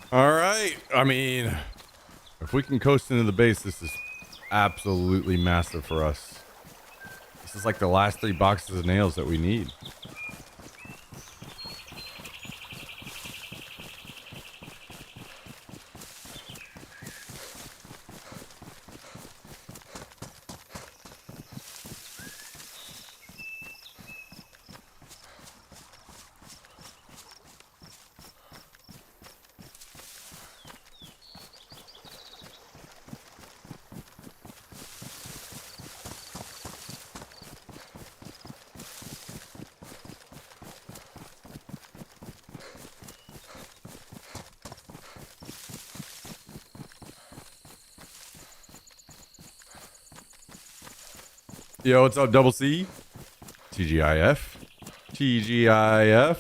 All right. I mean, if we can coast into the base, this is absolutely massive for us. This is like the last 3 boxes of nails that we need. Yo, what's up, Double C? TGIF. TGIF.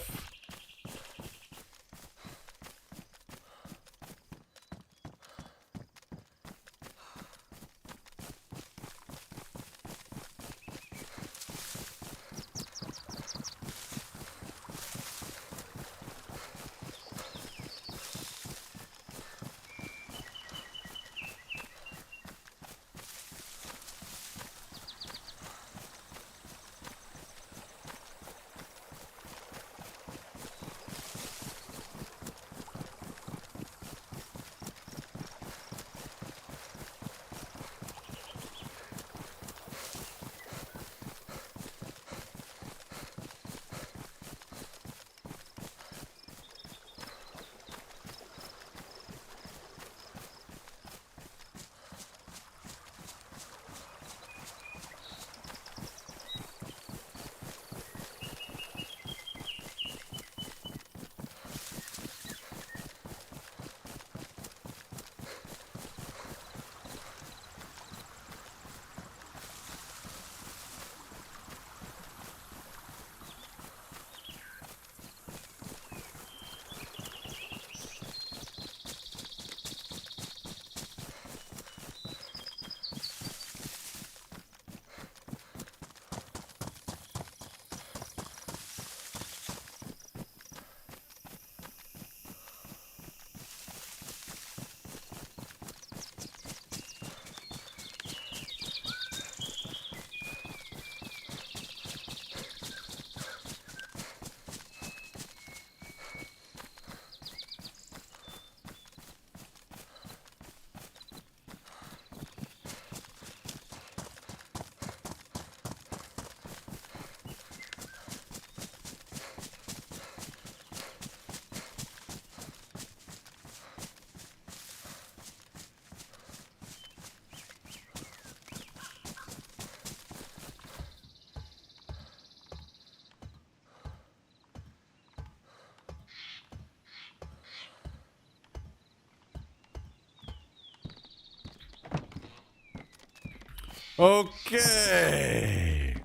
Okay.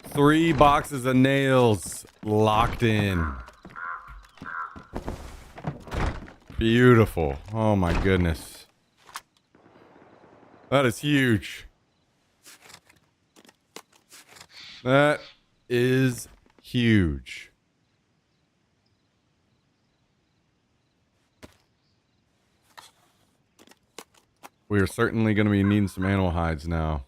3 boxes of nails locked in. Beautiful. Oh my goodness. That is huge. That is huge. We are certainly going to be needing some animal hides now.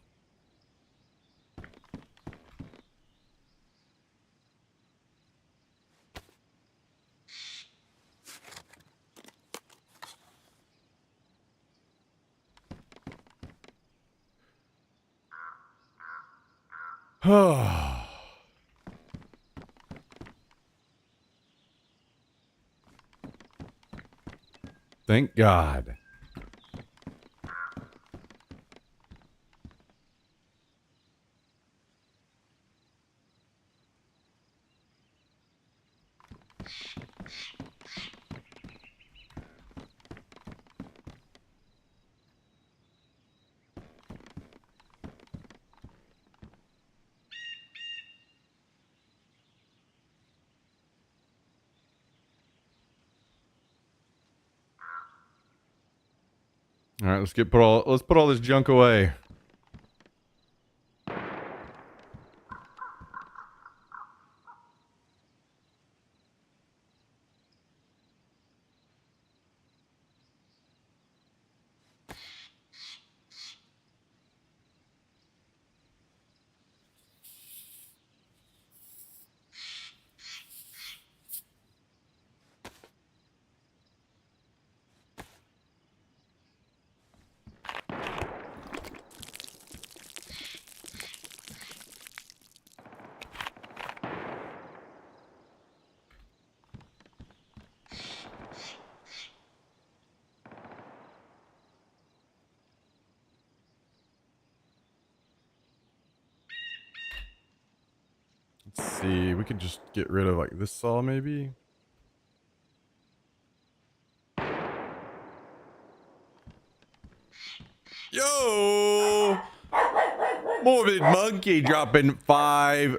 Thank God. All right, let's put all this junk away. Let's see. We could just get rid of like this saw maybe. Yo! Morbid Monkey dropping 5.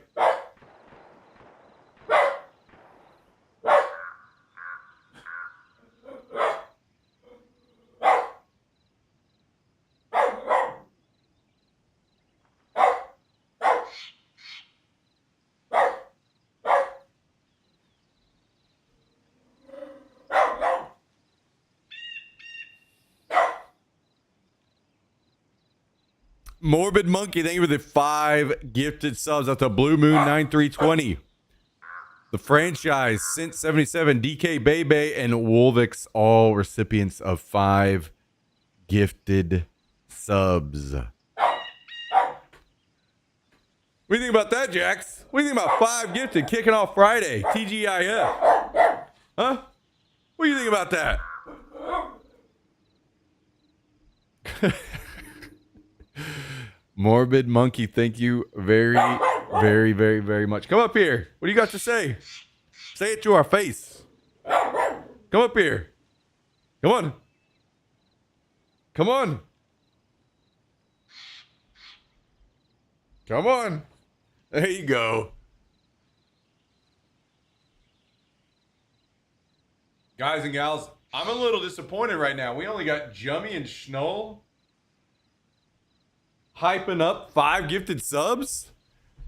Morbid Monkey, thank you for the 5 gifted subs at the Blue Moon 9320. The franchise, Sint 77, DK Bebe, and Wolvix, all recipients of 5 gifted subs. What do you think about that, Jax? What do you think about 5 gifted kicking off Friday? TGIF. Huh? What do you think about that? Morbid Monkey, thank you very, very, very, very much. Come up here. What do you got to say? Say it to our face. Come up here. Come on. Come on. Come on. There you go. Guys and gals, I'm a little disappointed right now. We only got Jummy and Schnull hyping up 5 gifted subs.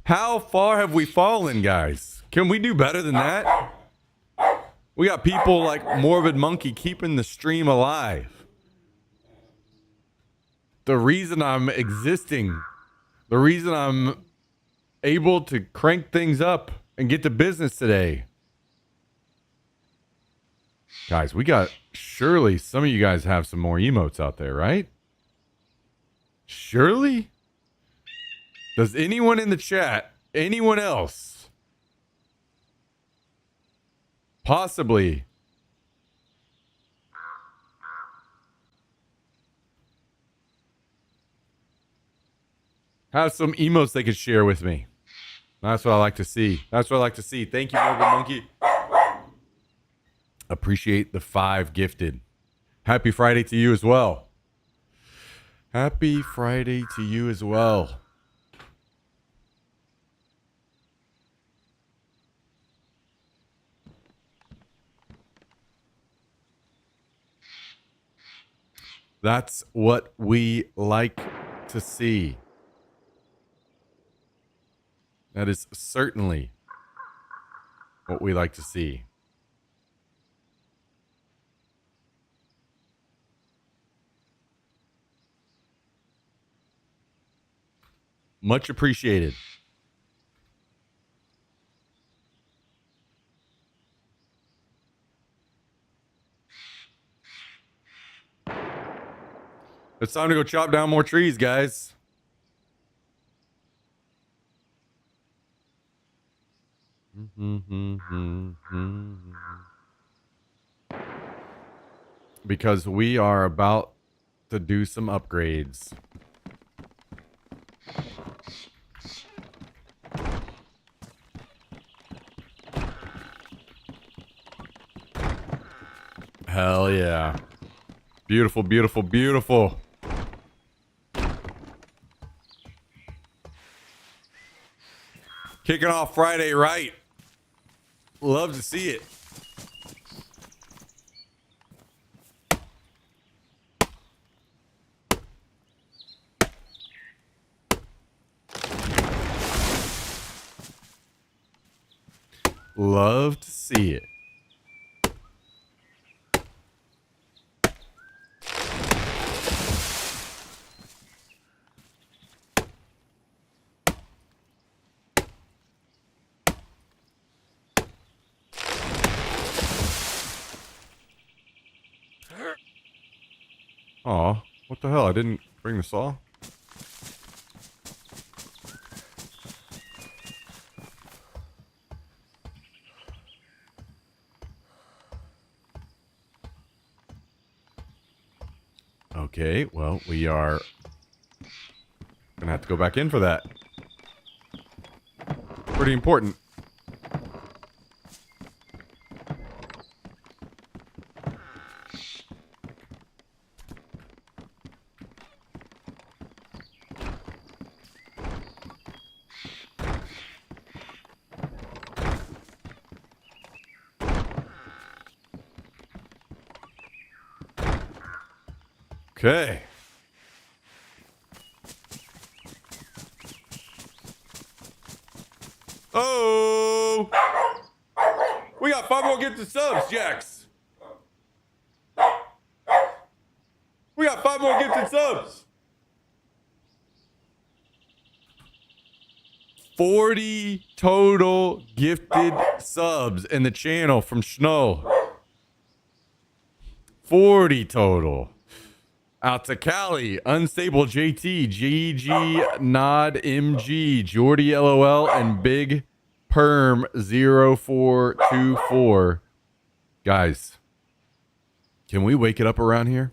How far have we fallen, guys? Can we do better than that? We got people like Morbid Monkey keeping the stream alive. The reason I'm existing, the reason I'm able to crank things up and get to business today. Guys, we got, surely some of you guys have some more emotes out there, right? Surely? Does anyone in the chat, anyone else, possibly have some emotes they could share with me? That's what I like to see. That's what I like to see. Thank you, Morbid Monkey. Appreciate the 5 gifted. Happy Friday to you as well. Happy Friday to you as well. That's what we like to see. That is certainly what we like to see. Much appreciated. It's time to go chop down more trees, guys. Because we are about to do some upgrades. Hell yeah. Beautiful, beautiful, beautiful. Kicking off Friday right. Love to see it. Love to see it. Aw, what the hell? I didn't bring the saw? Okay, well, we are gonna have to go back in for that. Pretty important. Okay. Oh, we got 5 more gifted subs, Jax. We got 5 more gifted subs. 40 total gifted subs in the channel from Snow. 40 total. Out to Cali, Unstable JT, GG, Nod MG, Jordy LOL, and Big Perm 0424. Guys, can we wake it up around here?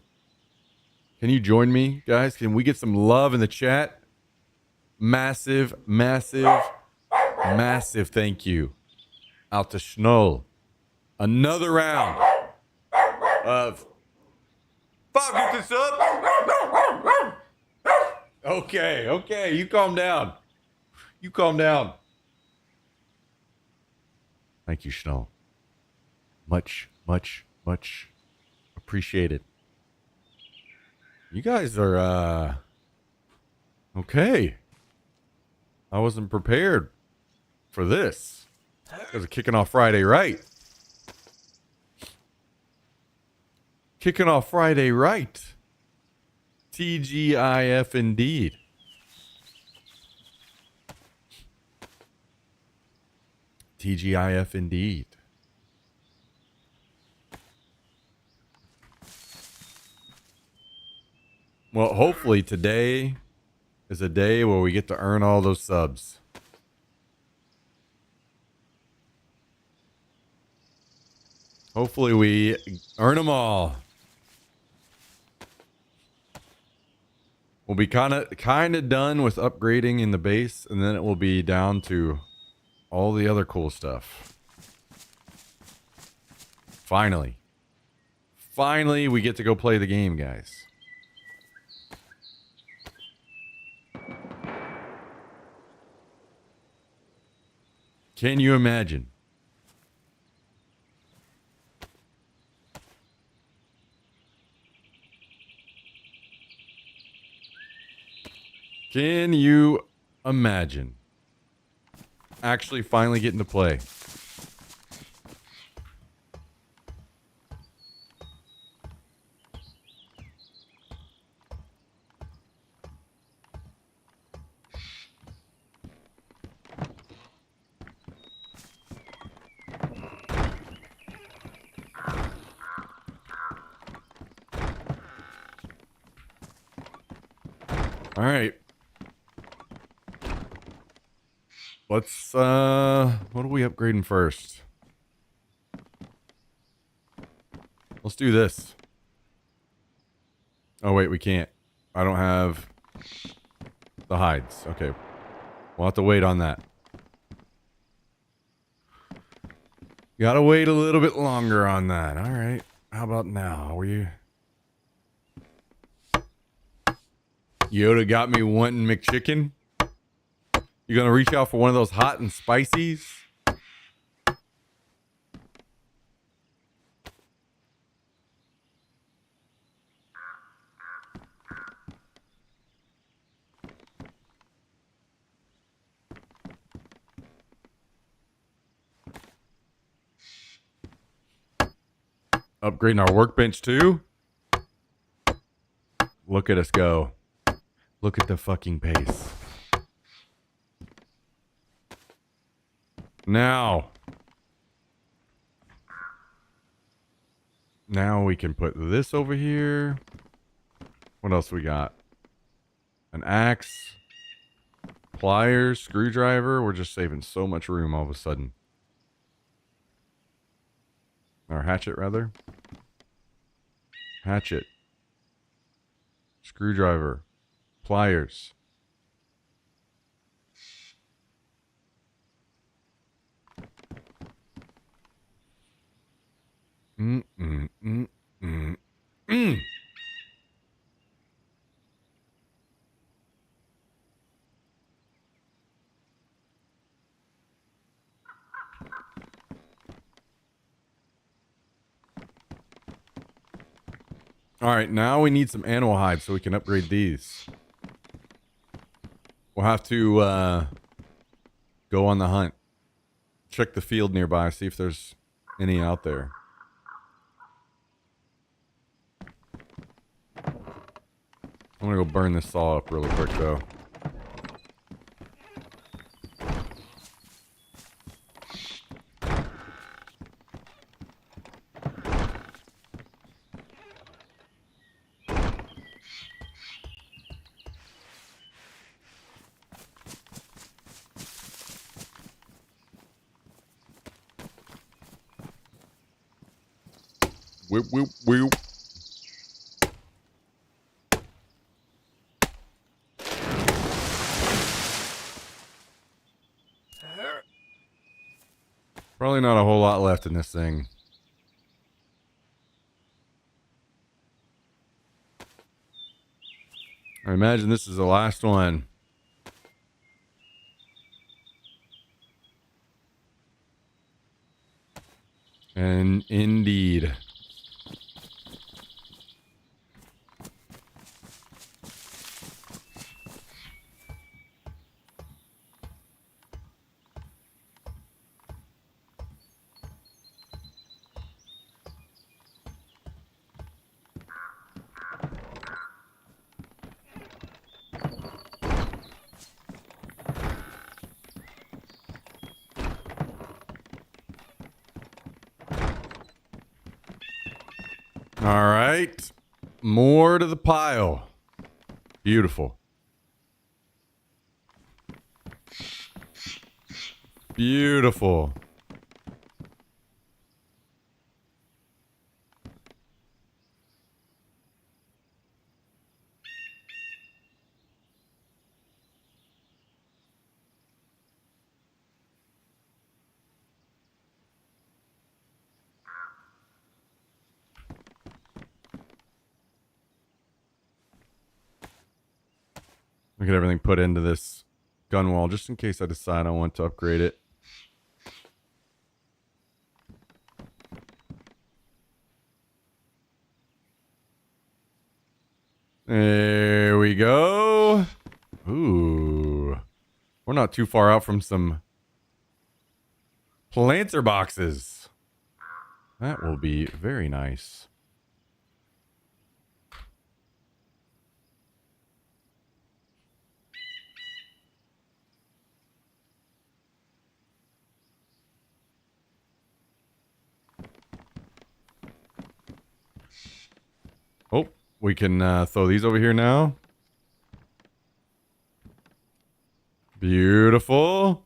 Can you join me, guys? Can we get some love in the chat? Massive, massive, massive thank you. Out to Schnoll. Another round of 5 gifted subs. Okay. You calm down. You calm down. Thank you, Schnoll. Much, much, much appreciated. You guys are, okay. I wasn't prepared for this. Because of kicking off Friday right. Kicking off Friday right. TGIF indeed. TGIF indeed. Well, hopefully today is a day where we get to earn all those subs. Hopefully we earn them all. We'll be kind of done with upgrading in the base, and then it will be down to all the other cool stuff. Finally. Finally, we get to go play the game, guys. Can you imagine? Can you imagine actually finally getting to play? All right. Let's, what are we upgrading first? Let's do this. Oh, wait, we can't. I don't have the hides. Okay. We'll have to wait on that. Gotta wait a little bit longer on that. All right. How about now? Were you... Yoda got me wanting McChicken. You gonna reach out for one of those hot and spicies? Upgrading our workbench too? Look at us go. Look at the fucking pace. Now we can put this over here. What else we got? An axe, pliers, screwdriver. We're just saving so much room all of a sudden. Or hatchet, rather. Hatchet. Screwdriver. Pliers. All right, now we need some animal hides so we can upgrade these. We'll have to go on the hunt. Check the field nearby, see if there's any out there. I'm gonna go burn this saw up really quick though. Whoop, whoop, whoop. Probably not a whole lot left in this thing. I imagine this is the last one. And indeed. All right. More to the pile. Beautiful. Beautiful. Look at everything put into this gun wall just in case I decide I want to upgrade it. There we go. Ooh. We're not too far out from some planter boxes. That will be very nice. Oh, we can throw these over here now. Beautiful.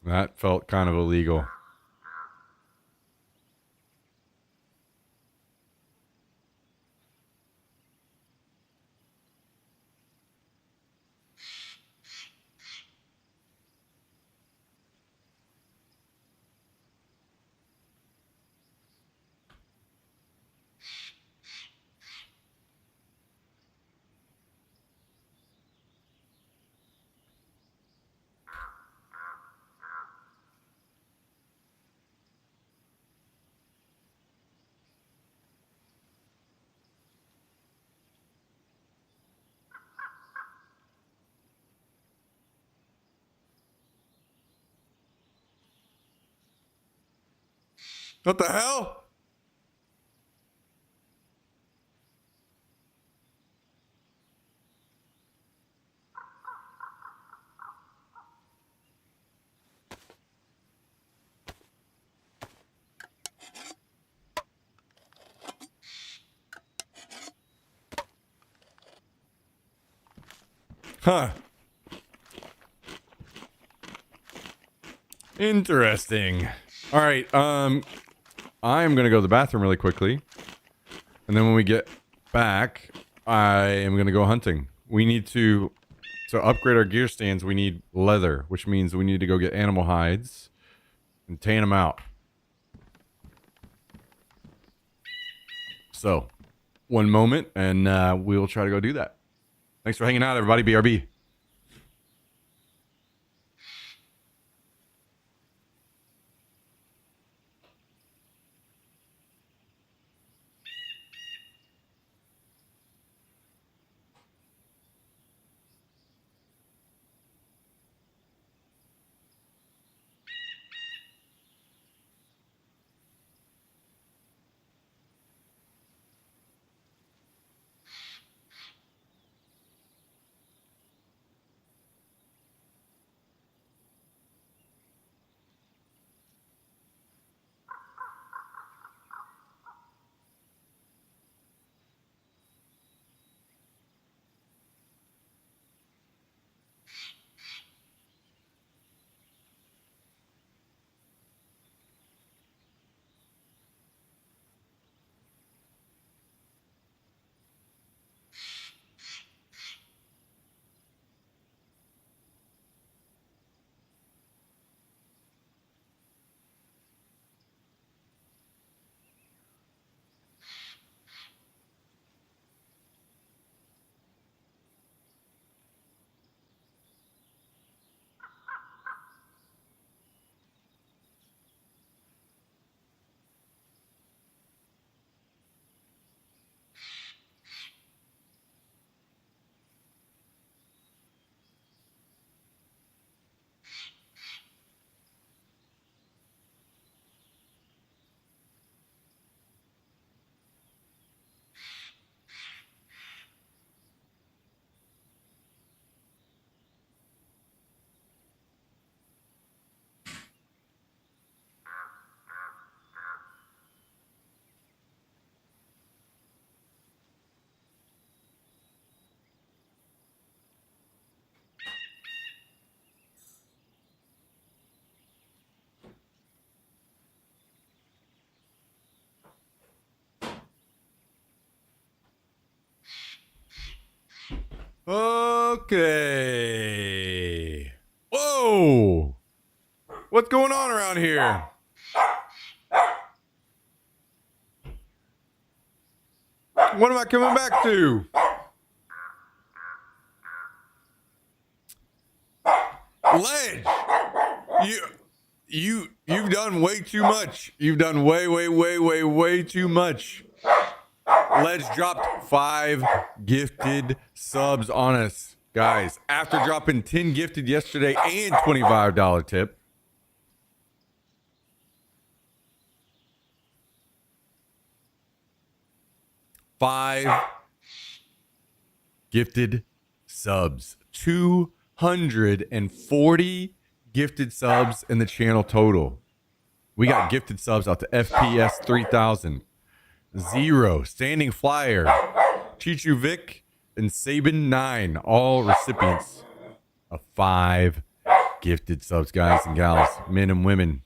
That felt kind of illegal. What the hell? Huh. Interesting. All right. I'm gonna go to the bathroom really quickly, and then when we get back, I am gonna go hunting. We need to upgrade our gear stands. We need leather, which means we need to go get animal hides and tan them out. So, one moment, and we will try to go do that. Thanks for hanging out, everybody. BRB. Okay. Whoa. What's going on around here? What am I coming back to? Ledge. You've done way too much. You've done way too much. Ledge dropped 5 gifted subs on us, guys. After dropping 10 gifted yesterday and $25 tip. Five gifted subs. 240 gifted subs in the channel total. We got gifted subs out to FPS 3000. 0, Standing Flyer, Chichu Vic, and Sabin 9, all recipients of 5 gifted subs, guys and gals, men and women,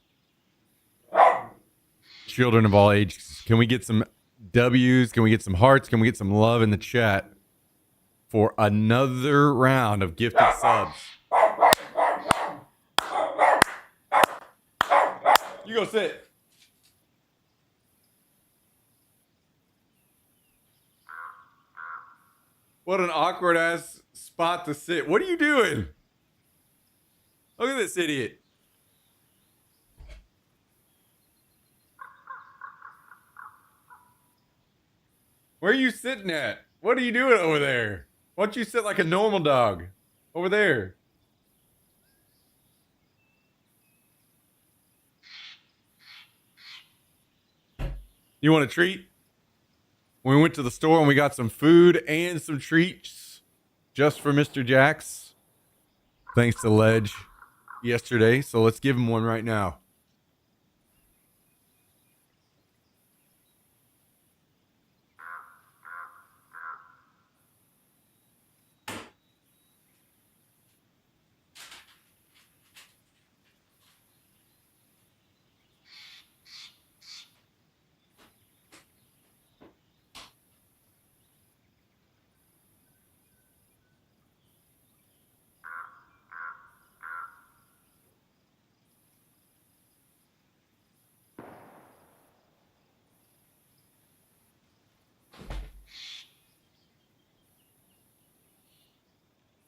children of all ages. Can we get some W's? Can we get some hearts? Can we get some love in the chat for another round of gifted subs? You go sit. What an awkward ass spot to sit. What are you doing? Look at this idiot. Where are you sitting at? What are you doing over there? Why don't you sit like a normal dog? Over there. You want a treat? We went to the store and we got some food and some treats just for Mr. Jax. Thanks to Ledge yesterday. So let's give him one right now.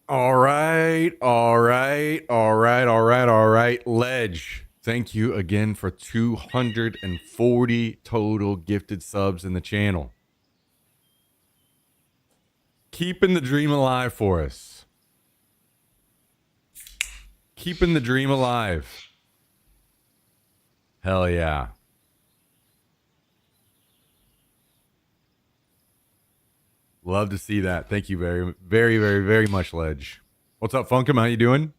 All right, all right, all right, all right, all right. Ledge, thank you again for 240 total gifted subs in the channel. Keeping the dream alive for us. Keeping the dream alive. Hell yeah. Love to see that. Thank you very, very, very, very much, Ledge. What's up, Funkum? How you doing?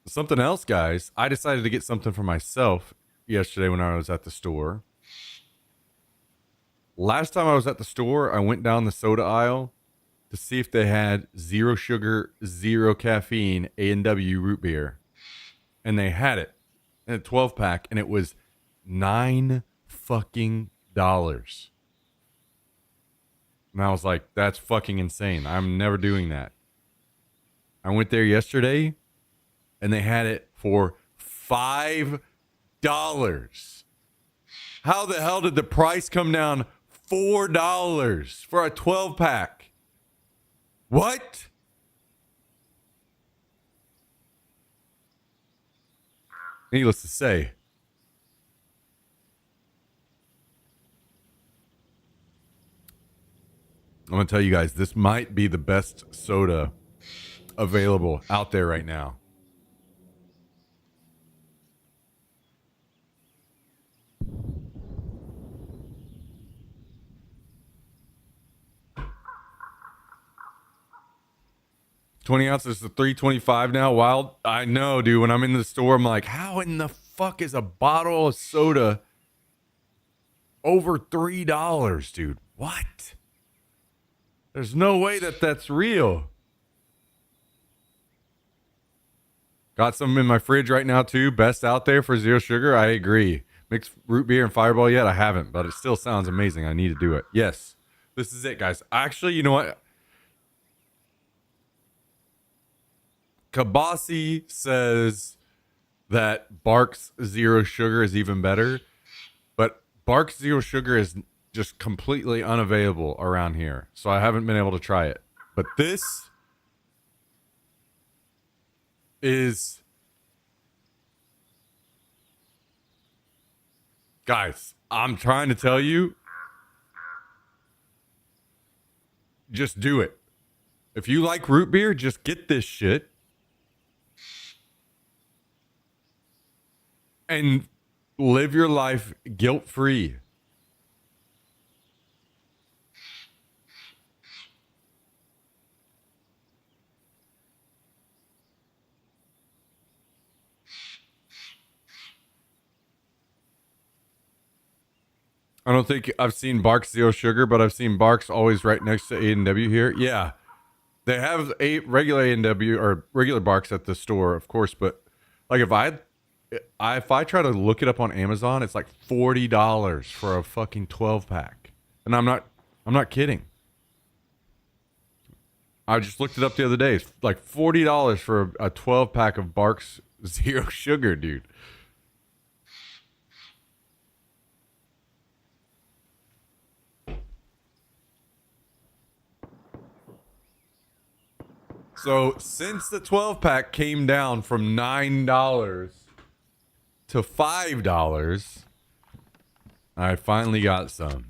Something else, guys. I decided to get something for myself yesterday when I was at the store. Last time I was at the store, I went down the soda aisle to see if they had zero sugar, zero caffeine A&W root beer. And they had it in a 12 pack, and it was $9 fucking dollars. And I was like, that's fucking insane. I'm never doing that. I went there yesterday and they had it for $5. How the hell did the price come down $4 for a 12 pack? What? Needless to say, I'm going to tell you guys, this might be the best soda available out there right now. $20 ounces to $3.25 now. Wild. I know, dude. When I'm in the store, I'm like, how in the fuck is a bottle of soda over $3, dude? What? There's no way that that's real. Got some in my fridge right now, too. Best out there for zero sugar. I agree. Mixed root beer and Fireball yet? I haven't, but it still sounds amazing. I need to do it. Yes. This is it, guys. Actually, you know what? Kabasi says that Barks Zero Sugar is even better, but Barks Zero Sugar is just completely unavailable around here, so I haven't been able to try it. But this is, guys, I'm trying to tell you, just do it. If you like root beer, just get this shit and live your life guilt-free. I don't think I've seen Barks Zero Sugar, but I've seen Barks always right next to A&W here. Yeah, they have a regular A&W or regular Barks at the store, of course. But like if I try to look it up on Amazon, it's like $40 for a fucking 12 pack, and I'm not kidding. I just looked it up the other day. It's like $40 for a 12 pack of Barks Zero Sugar, dude. So since the 12 pack came down from $9 to $5, I finally got some.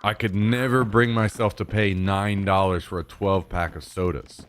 I could never bring myself to pay $9 for a 12 pack of sodas.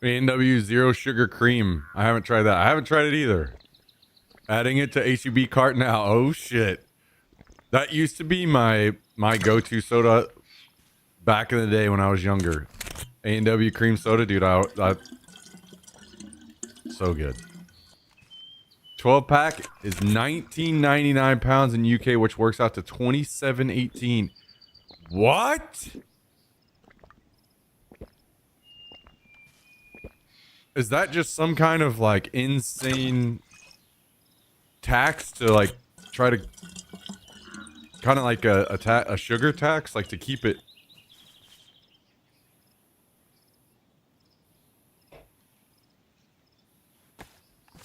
A&W Zero Sugar Cream. I haven't tried that. I haven't tried it either. Adding it to HEB cart now. Oh shit. That used to be my go-to soda back in the day when I was younger. A&W cream soda, dude. I so good. 12 pack is 19.99 pounds in UK, which works out to 27.18. What? is that just some kind of like insane tax to like try to kind of like a sugar tax, like to keep it?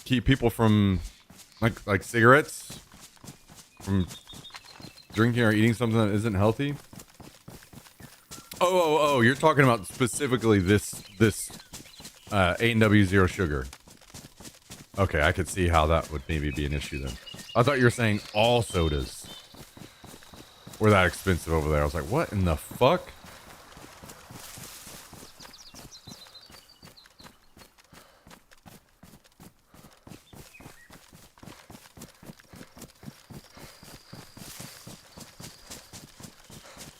Keep people from like cigarettes from drinking or eating something that isn't healthy. Oh, you're talking about specifically this A&W Zero Sugar. Okay, I could see how that would maybe be an issue then. I thought you were saying all sodas were that expensive over there. I was like, what in the fuck?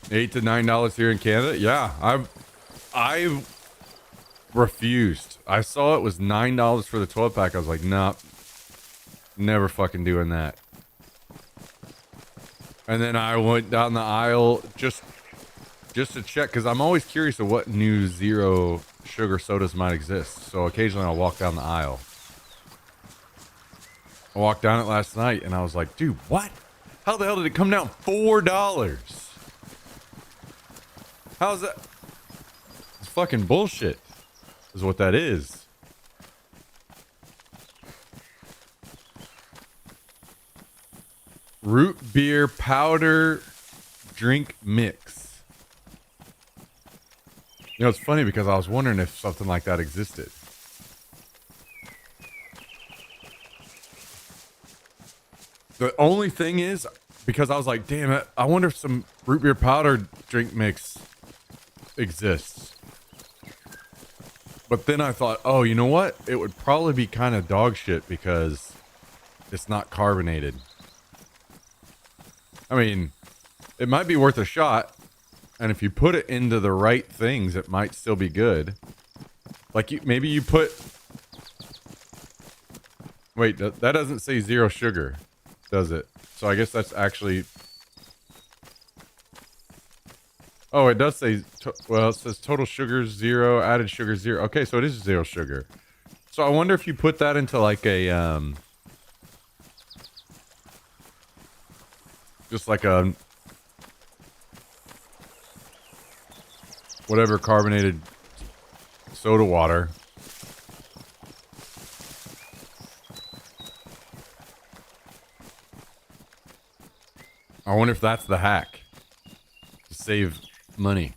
$8 to $9 here in Canada. Yeah, I refused. I saw it was $9 for the 12 pack. I was like, nah, never fucking doing that. And then I went down the aisle just to check, because I'm always curious of what new zero sugar sodas might exist. So occasionally I'll walk down the aisle. I walked down it last night and I was like, dude, what? How the hell did it come down $4? How's that? It's fucking bullshit, is what that is. Root beer powder drink mix. You know, it's funny because I was wondering if something like that existed. The only thing is, because I was like, damn it, I wonder if some root beer powder drink mix exists. But then I thought, oh, you know what? It would probably be kind of dog shit because it's not carbonated. I mean, it might be worth a shot. And if you put it into the right things, it might still be good. Like maybe you put... Wait, that doesn't say zero sugar, does it? So I guess that's actually... Oh, it does say... Well, it says total sugar 0, added sugar 0. Okay, so it is 0 sugar. So I wonder if you put that into like a... just like a... whatever carbonated soda water. I wonder if that's the hack to save money.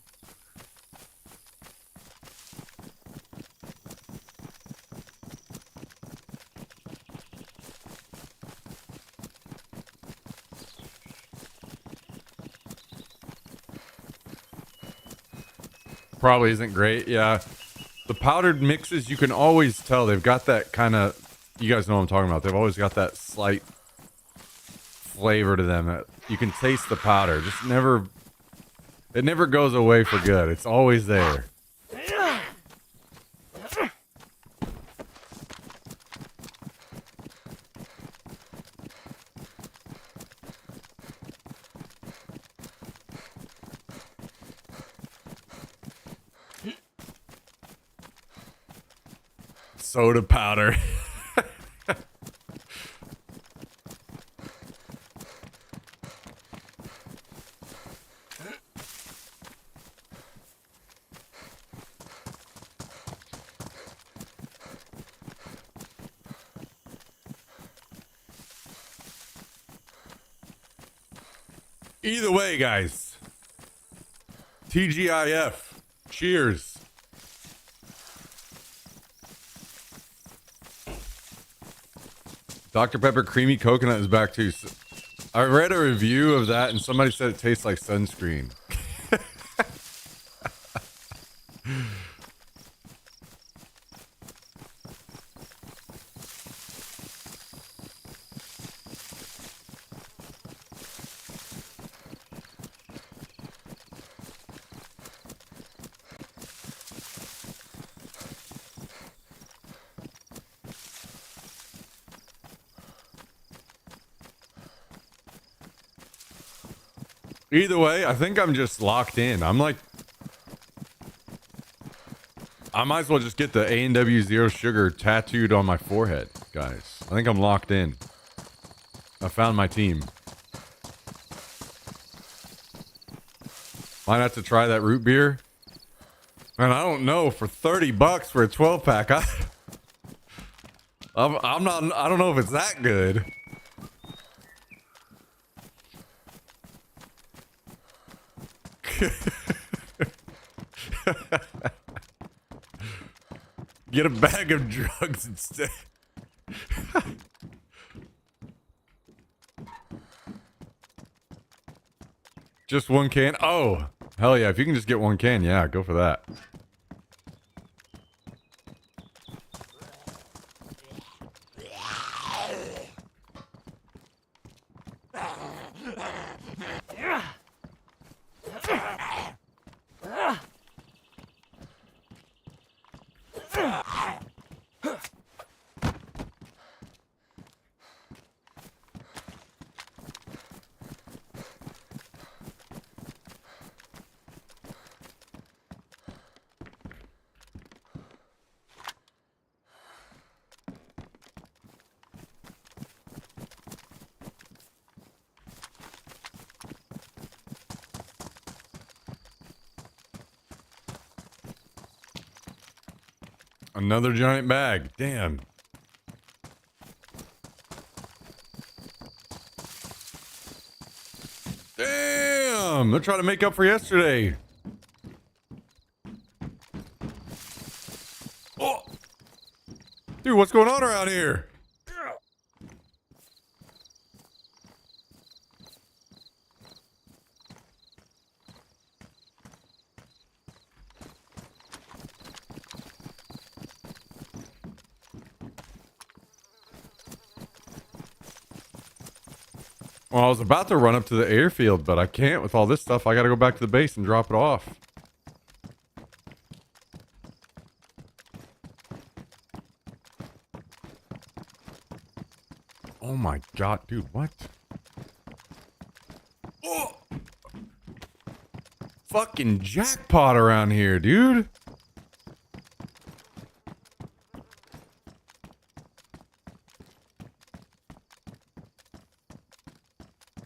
Probably isn't great. Yeah. The powdered mixes, you can always tell they've got that kind of, you guys know what I'm talking about. They've always got that slight flavor to them that you can taste the powder. Just never, it never goes away for good. It's always there. Soda powder. Either way, guys. TGIF. Cheers. Dr. Pepper Creamy Coconut is back too. So I read a review of that and somebody said it tastes like sunscreen. Either way, I think I'm just locked in. I'm like, I might as well just get the A&W Zero Sugar tattooed on my forehead, guys. I think I'm locked in. I found my team. Might have to try that root beer. Man, I don't know. For $30 for a 12-pack, I'm not. I don't know if it's that good. Get a bag of drugs instead. Just one can? Oh, hell yeah. If you can just get one can, yeah, go for that. Another giant bag. Damn. Damn. They're trying to make up for yesterday. Oh. Dude, what's going on around here? Well, I was about to run up to the airfield, but I can't with all this stuff. I gotta go back to the base and drop it off. Oh my god, dude, what? Oh! Fucking jackpot around here, dude.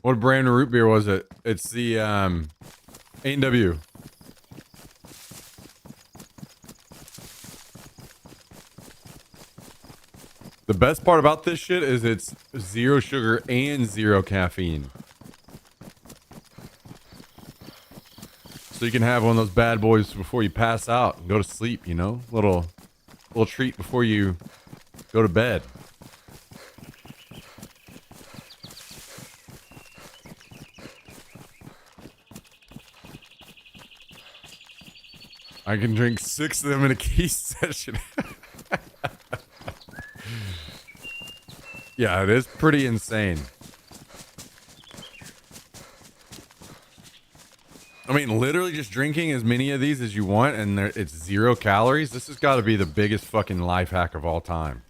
What brand of root beer was it? It's the A&W. The best part about this shit is it's zero sugar and zero caffeine. So you can have one of those bad boys before you pass out and go to sleep, you know? Little treat before you go to bed. I can drink 6 of them in a key session. Yeah, it is pretty insane. I mean, literally just drinking as many of these as you want and it's 0 calories. This has got to be the biggest fucking life hack of all time.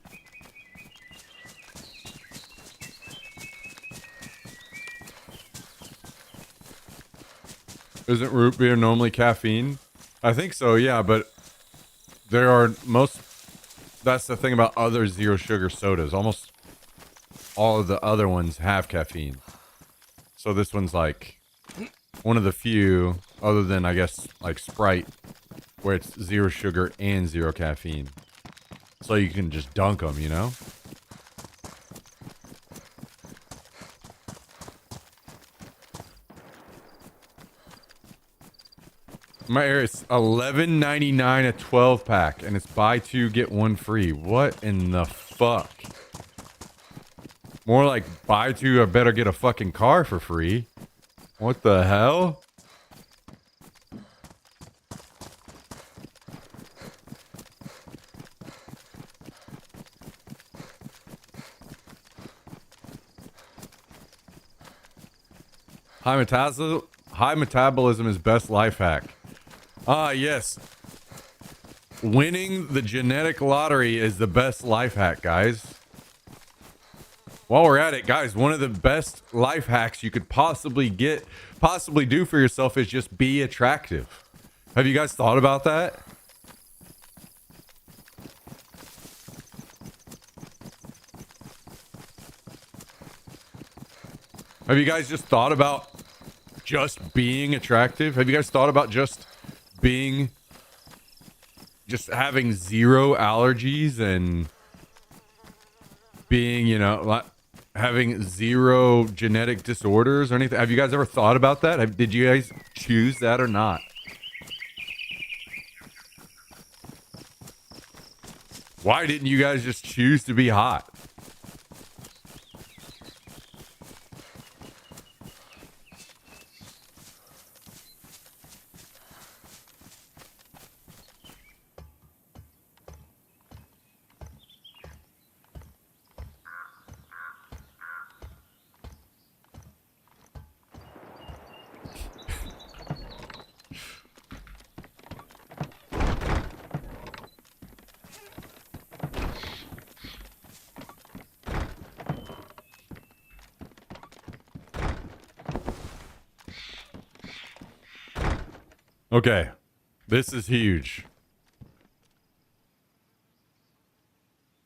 Isn't root beer normally caffeine? I think so, yeah, but there are that's the thing about other zero sugar sodas. Almost all of the other ones have caffeine. So this one's like one of the few, other than I guess like Sprite, where it's 0 sugar and 0 caffeine. So you can just dunk them, you know? My area is $11.99 a 12-pack, and it's buy 2 get 1 free. What in the fuck? More like buy 2, I better get a fucking car for free. What the hell? High metabolism is best life hack. Ah, yes. Winning the genetic lottery is the best life hack, guys. While we're at it, guys, one of the best life hacks you could possibly do for yourself is just be attractive. Have you guys thought about that? Have you guys just thought about just being attractive? Have you guys thought about just having zero allergies and being, you know, like having zero genetic disorders or anything? Have you guys ever thought about that? Did you guys choose that or not? Why didn't you guys just choose to be hot? Okay, this is huge.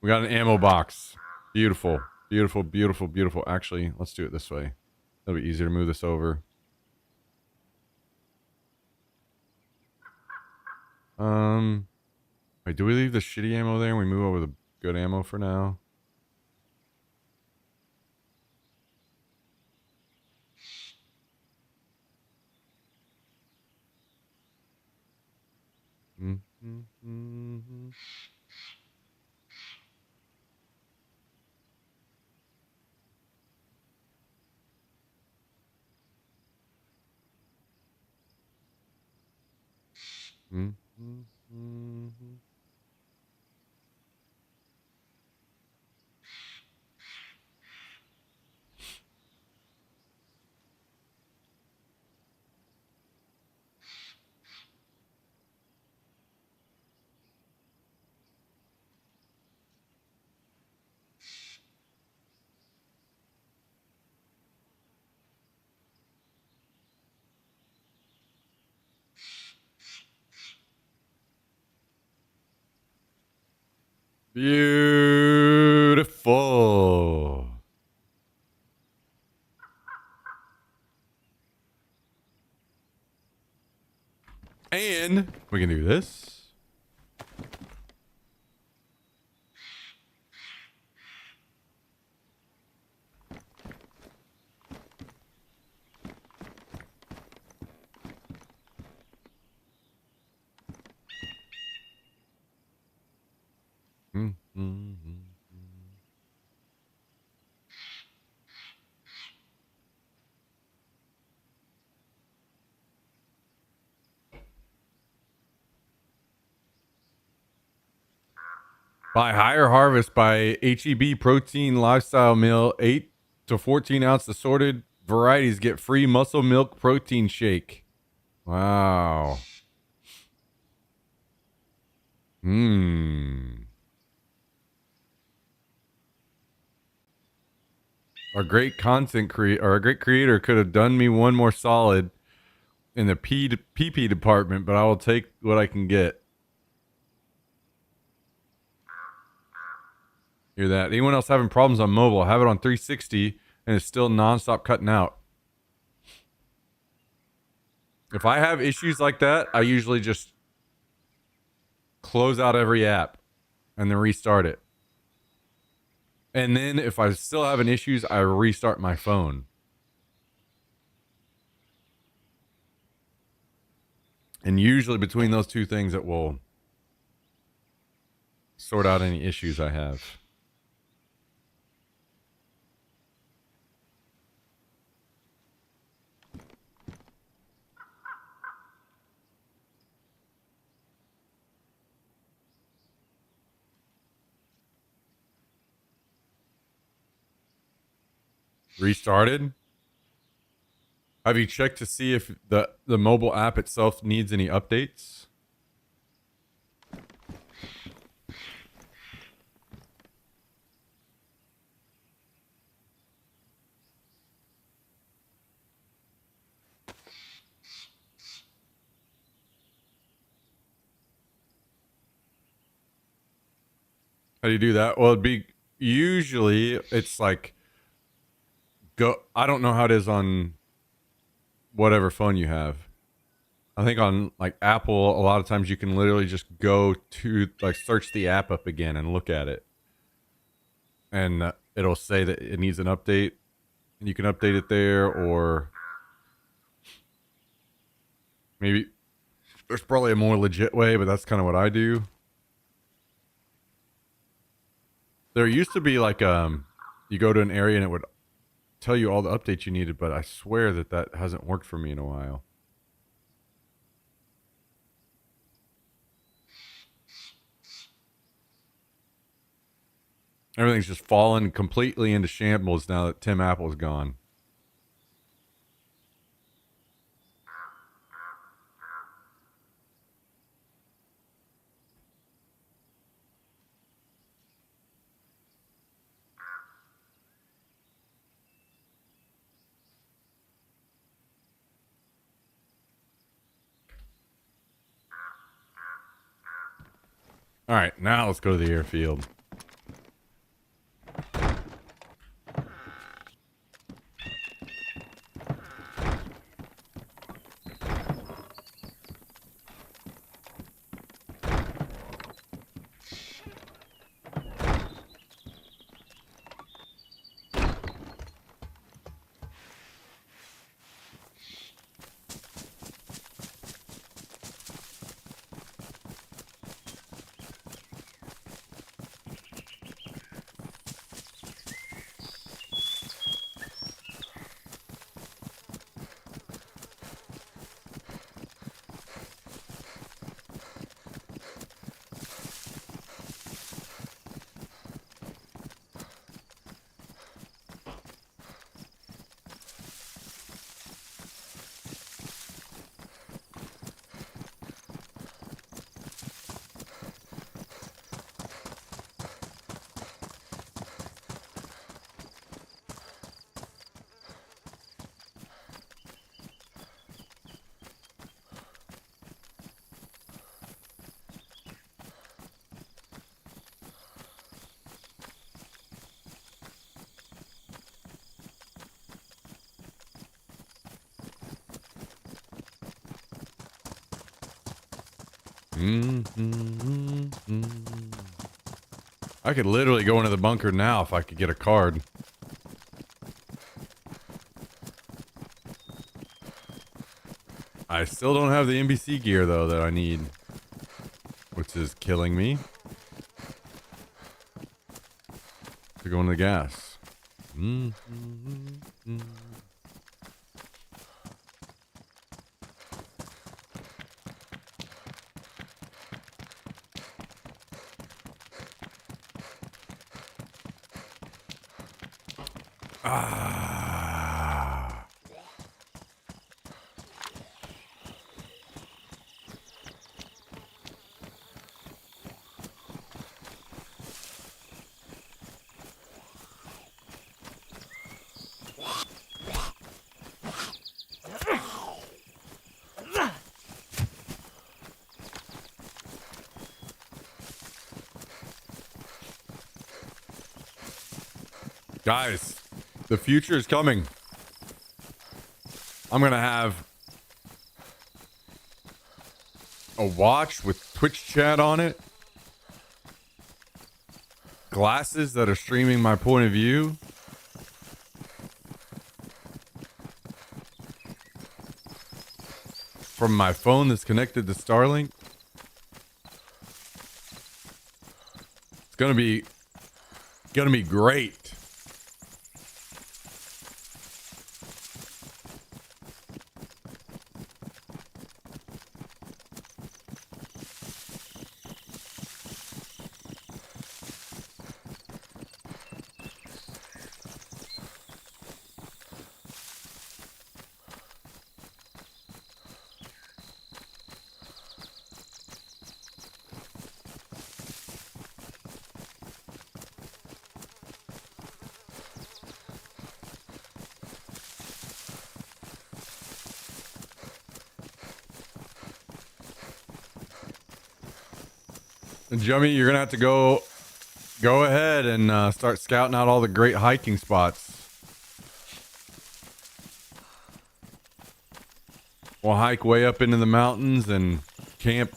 We got an ammo box. Beautiful, beautiful, beautiful, beautiful. Actually, let's do it this way. That'll be easier to move this over. Wait, do we leave the shitty ammo there and we move over the good ammo for now? Mm-hmm. Mm-hmm. Beautiful. And we can do this. Mm-hmm. Buy Higher Harvest by HEB Protein Lifestyle Meal, 8 to 14 ounce assorted varieties. Get free muscle milk protein shake. Wow. Our great content creator, or a great creator, could have done me one more solid in the PP department, but I will take what I can get. Hear that? Anyone else having problems on mobile? I have it on 360 and it's still nonstop cutting out. If I have issues like that, I usually just close out every app and then restart it. And then if I still having issues, I restart my phone. And usually between those two things, it will sort out any issues I have. Restarted? Have you checked to see if the mobile app itself needs any updates? How do you do that? Well, it'd be usually it's like go. I don't know how it is on whatever phone you have. I think on like Apple, a lot of times you can literally just go to like search the app up again and look at it, and it'll say that it needs an update, and you can update it there, or maybe there's probably a more legit way, but that's kind of what I do. There used to be like you go to an area and it would tell you all the updates you needed, but I swear that hasn't worked for me in a while. Everything's just fallen completely into shambles now that Tim Apple's gone. All right, now let's go to the airfield. I could literally go into the bunker now if I could get a card. I still don't have the NBC gear though that I need, which is killing me. To go into the gas. Guys, the future is coming. I'm gonna have a watch with Twitch chat on it, glasses that are streaming my point of view, from my phone that's connected to Starlink. It's gonna be great. Jummy, you're gonna have to go ahead and start scouting out all the great hiking spots. We'll hike way up into the mountains and camp.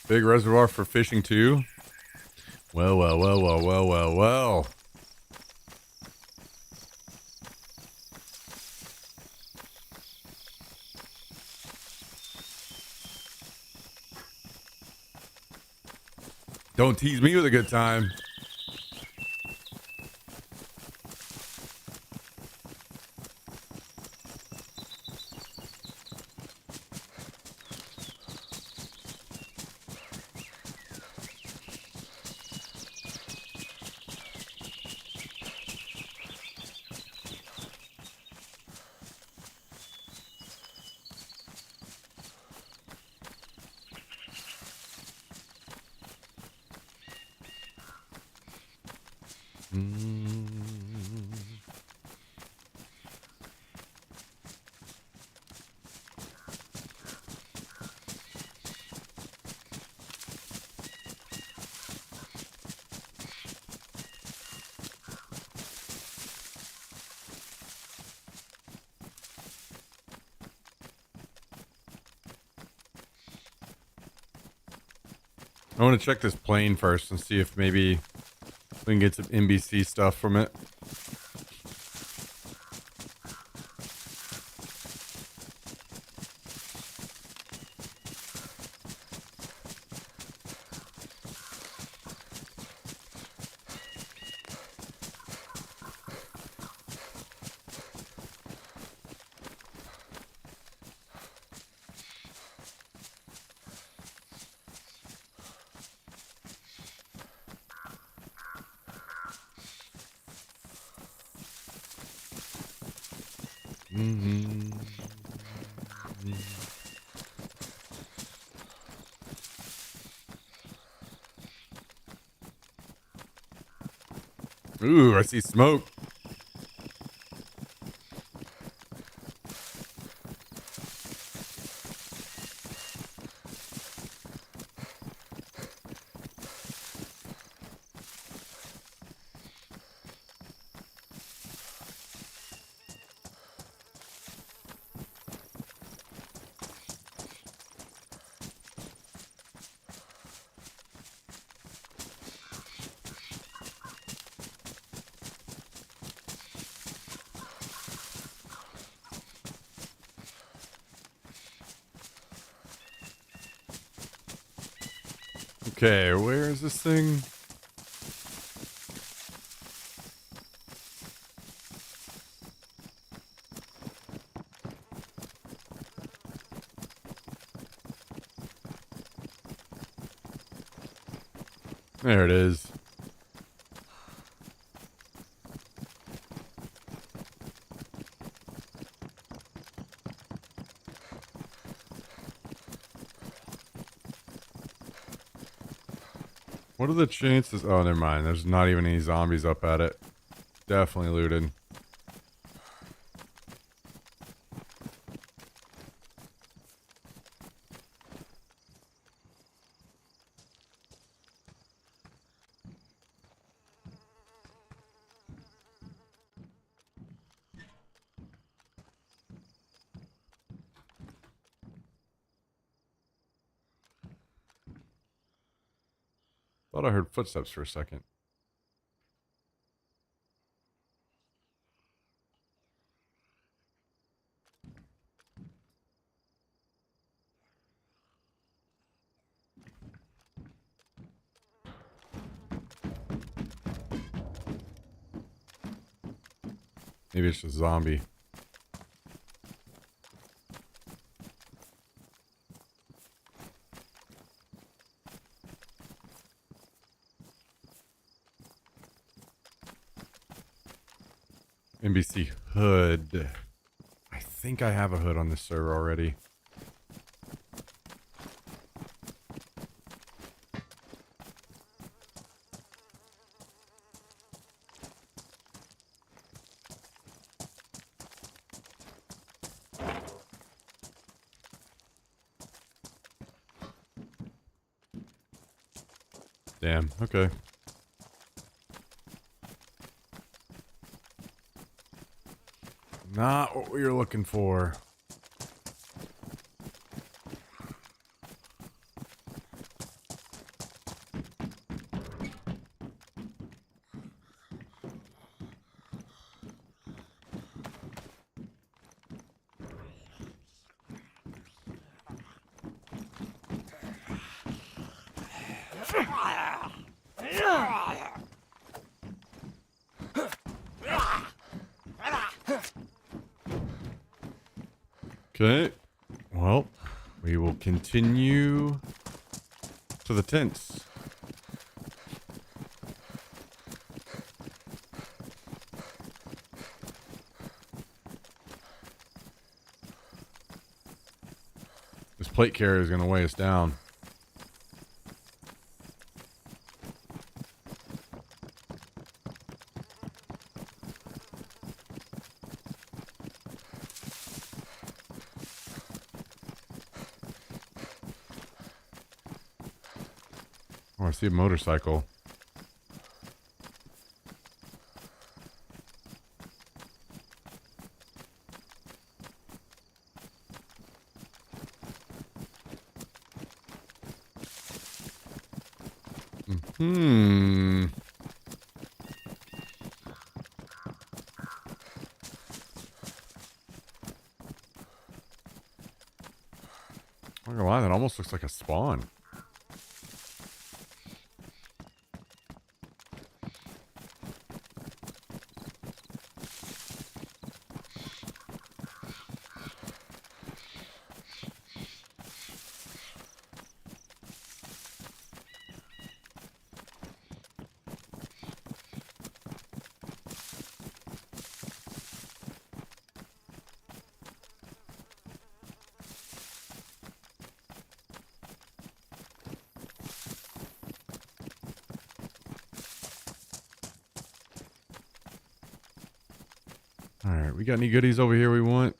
Big reservoir for fishing too. Well, well, well, well, well, well, well. Don't tease me with a good time. I want to check this plane first and see if maybe we can get some NBC stuff from it. Ooh, I see smoke. Okay, where is this thing? There it is. What are the chances? Oh, never mind. There's not even any zombies up at it. Definitely looted. Thought I heard footsteps for a second. Maybe it's a zombie. NBC hood. I think I have a hood on this server already. Damn, okay. Not what we were looking for. Okay. Well, we will continue to the tents. This plate carrier is going to weigh us down. Oh, I see a motorcycle. Hmm. I'm not gonna lie, that almost looks like a spawn. Alright, we got any goodies over here we want?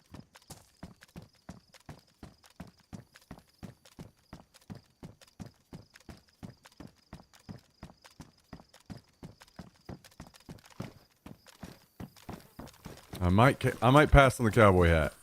I might pass on the cowboy hat.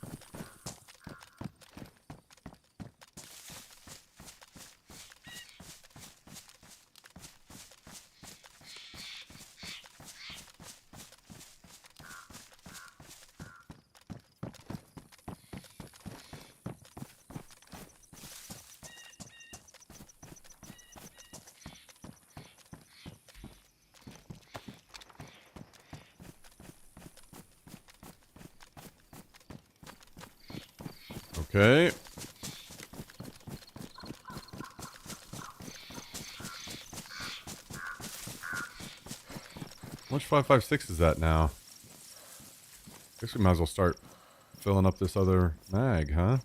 Okay. How much 5.56 is that now? Guess we might as well start filling up this other mag, huh?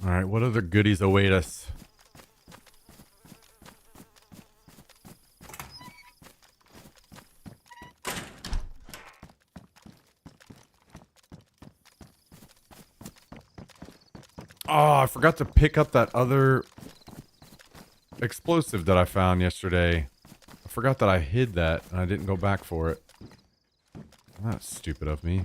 Alright, what other goodies await us? Oh, I forgot to pick up that other explosive that I found yesterday. I forgot that I hid that and I didn't go back for it. That's stupid of me.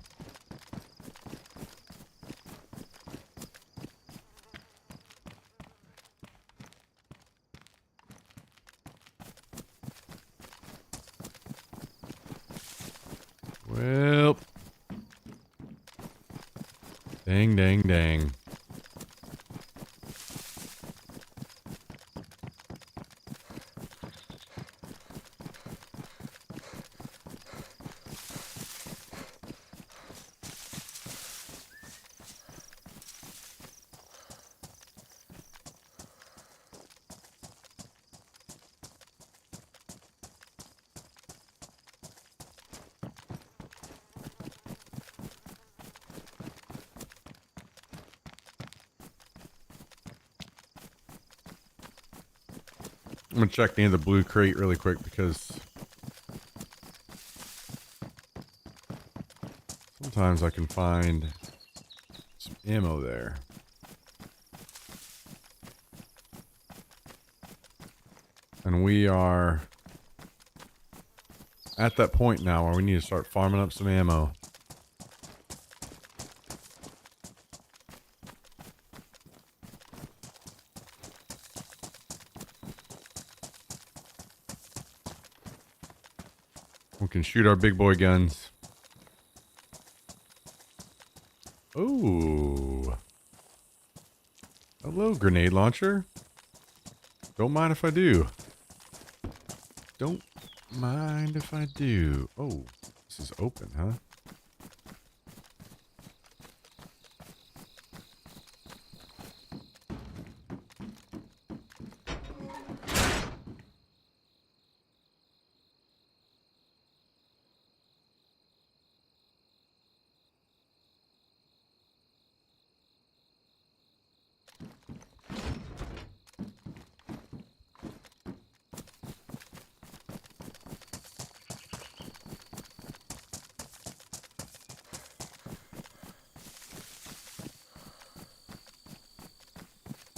Well, dang, dang, dang. I'm gonna check the blue crate really quick because sometimes I can find some ammo there. And we are at that point now where we need to start farming up some ammo. We can shoot our big boy guns. Ooh. Hello, grenade launcher. Don't mind if I do. Don't mind if I do. Oh, this is open, huh?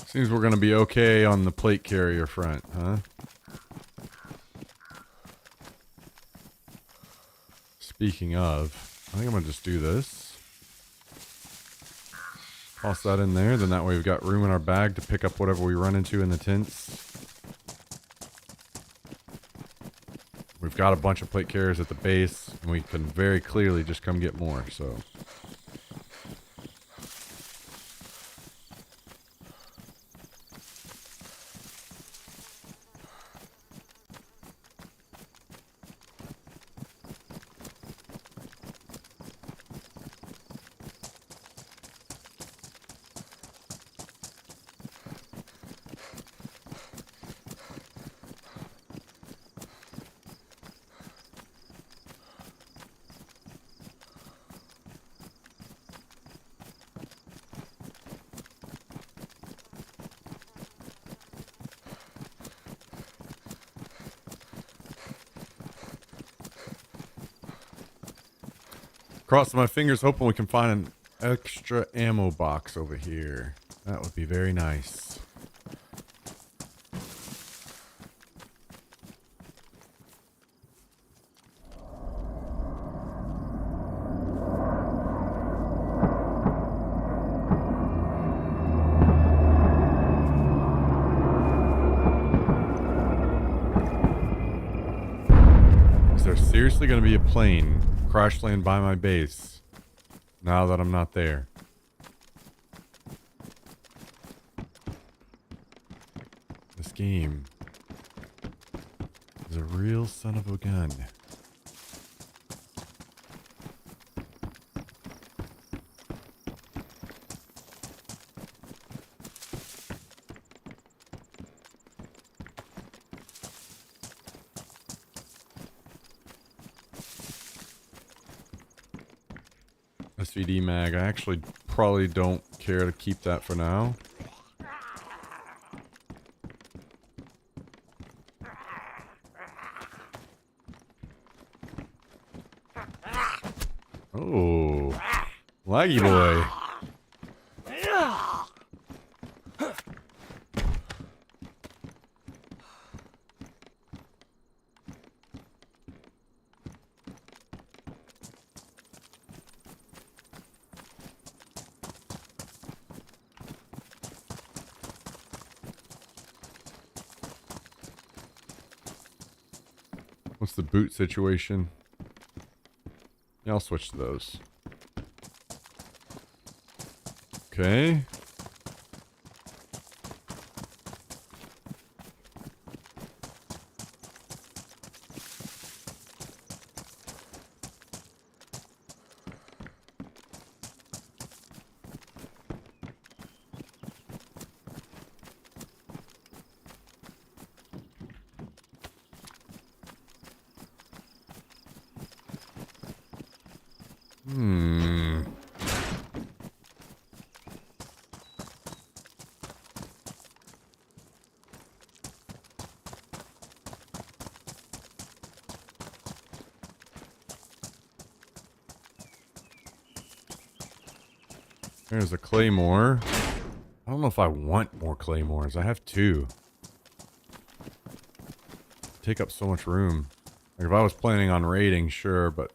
Seems we're going to be okay on the plate carrier front, huh? Speaking of, I think I'm going to just do this. Toss that in there, then that way we've got room in our bag to pick up whatever we run into in the tents. We've got a bunch of plate carriers at the base, and we can very clearly just come get more, so... Crossing my fingers, hoping we can find an extra ammo box over here. That would be very nice. Is there seriously going to be a plane crash land by my base now that I'm not there? This game is a real son of a gun. SVD mag. I actually probably don't care to keep that for now. Oh, laggy boy. What's the boot situation? Yeah, I'll switch to those. Okay. There's a claymore. I don't know if I want more claymores. I have 2. Take up so much room. Like if I was planning on raiding, sure, but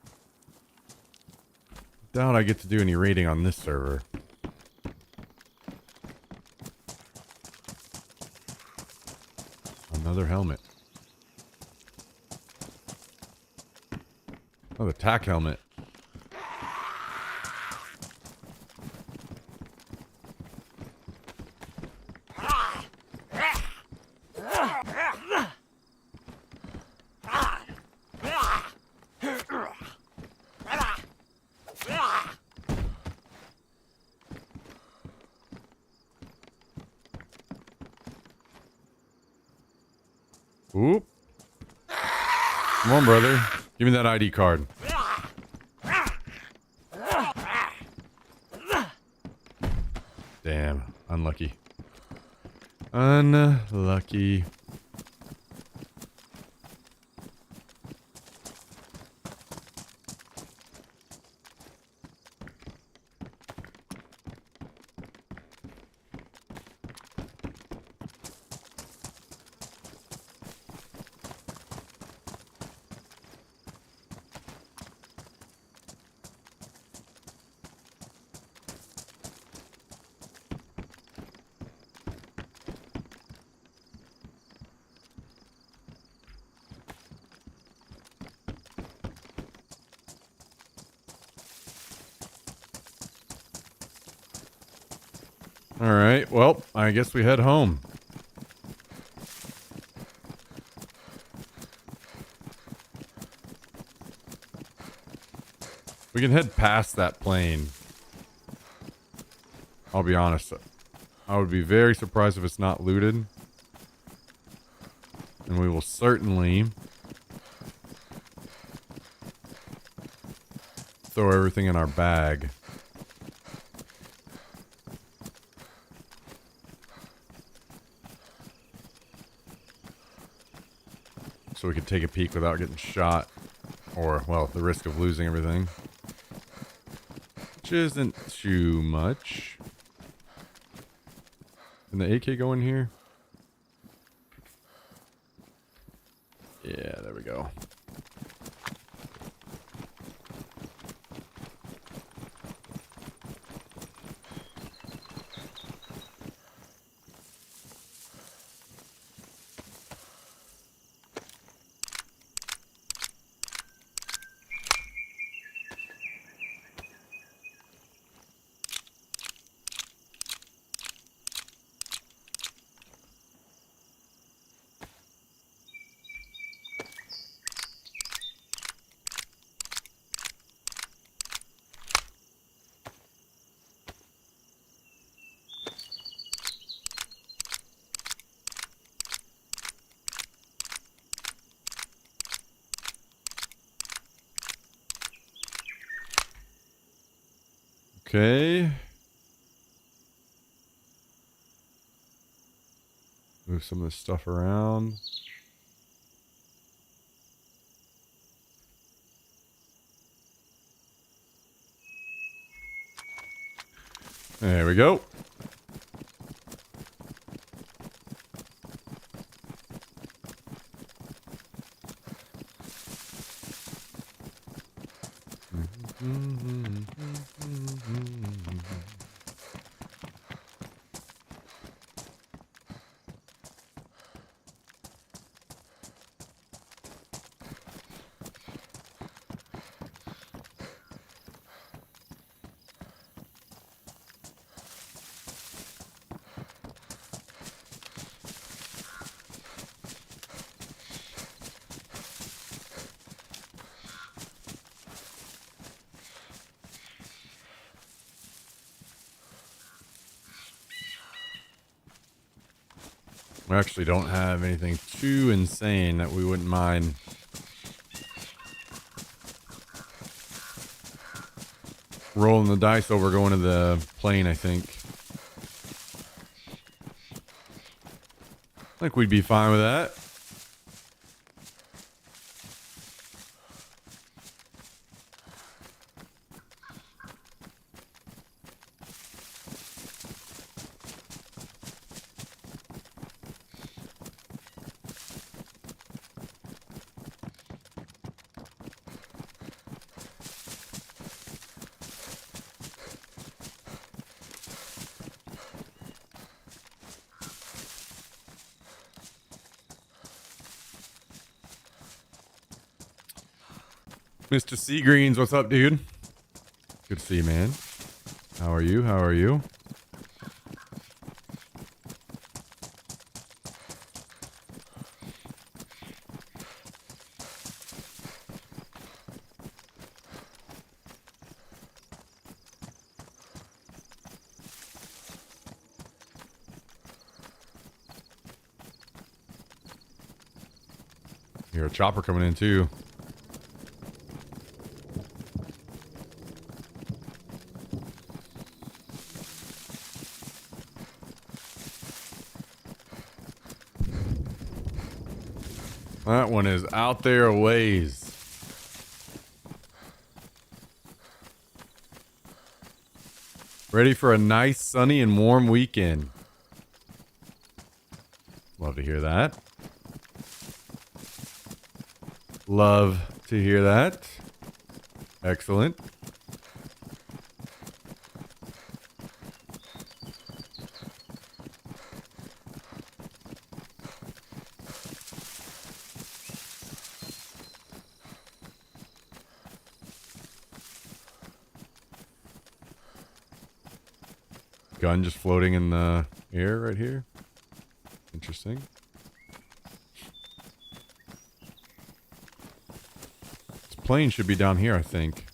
doubt I get to do any raiding on this server. Another helmet. Oh, the tack helmet. Oop. Come on, brother. Give me that ID card. Damn. Unlucky. Unlucky. Alright, well, I guess we head home. We can head past that plane. I'll be honest. I would be very surprised if it's not looted. And we will certainly throw everything in our bag. So we could take a peek without getting shot. Or, well, the risk of losing everything. Which isn't too much. Can the AK go in here? Yeah, there we go. Okay. Move some of this stuff around. There we go. We actually don't have anything too insane that we wouldn't mind. Rolling the dice over going to the plane, I think. I think we'd be fine with that. Mr. Seagreens, what's up, dude? Good to see you, man. How are you? How are you? Hear a chopper coming in, too. That one is out there a ways. Ready for a nice, sunny, and warm weekend. Love to hear that. Love to hear that. Excellent. Gun just floating in the air right here. Interesting. This plane should be down here, I think.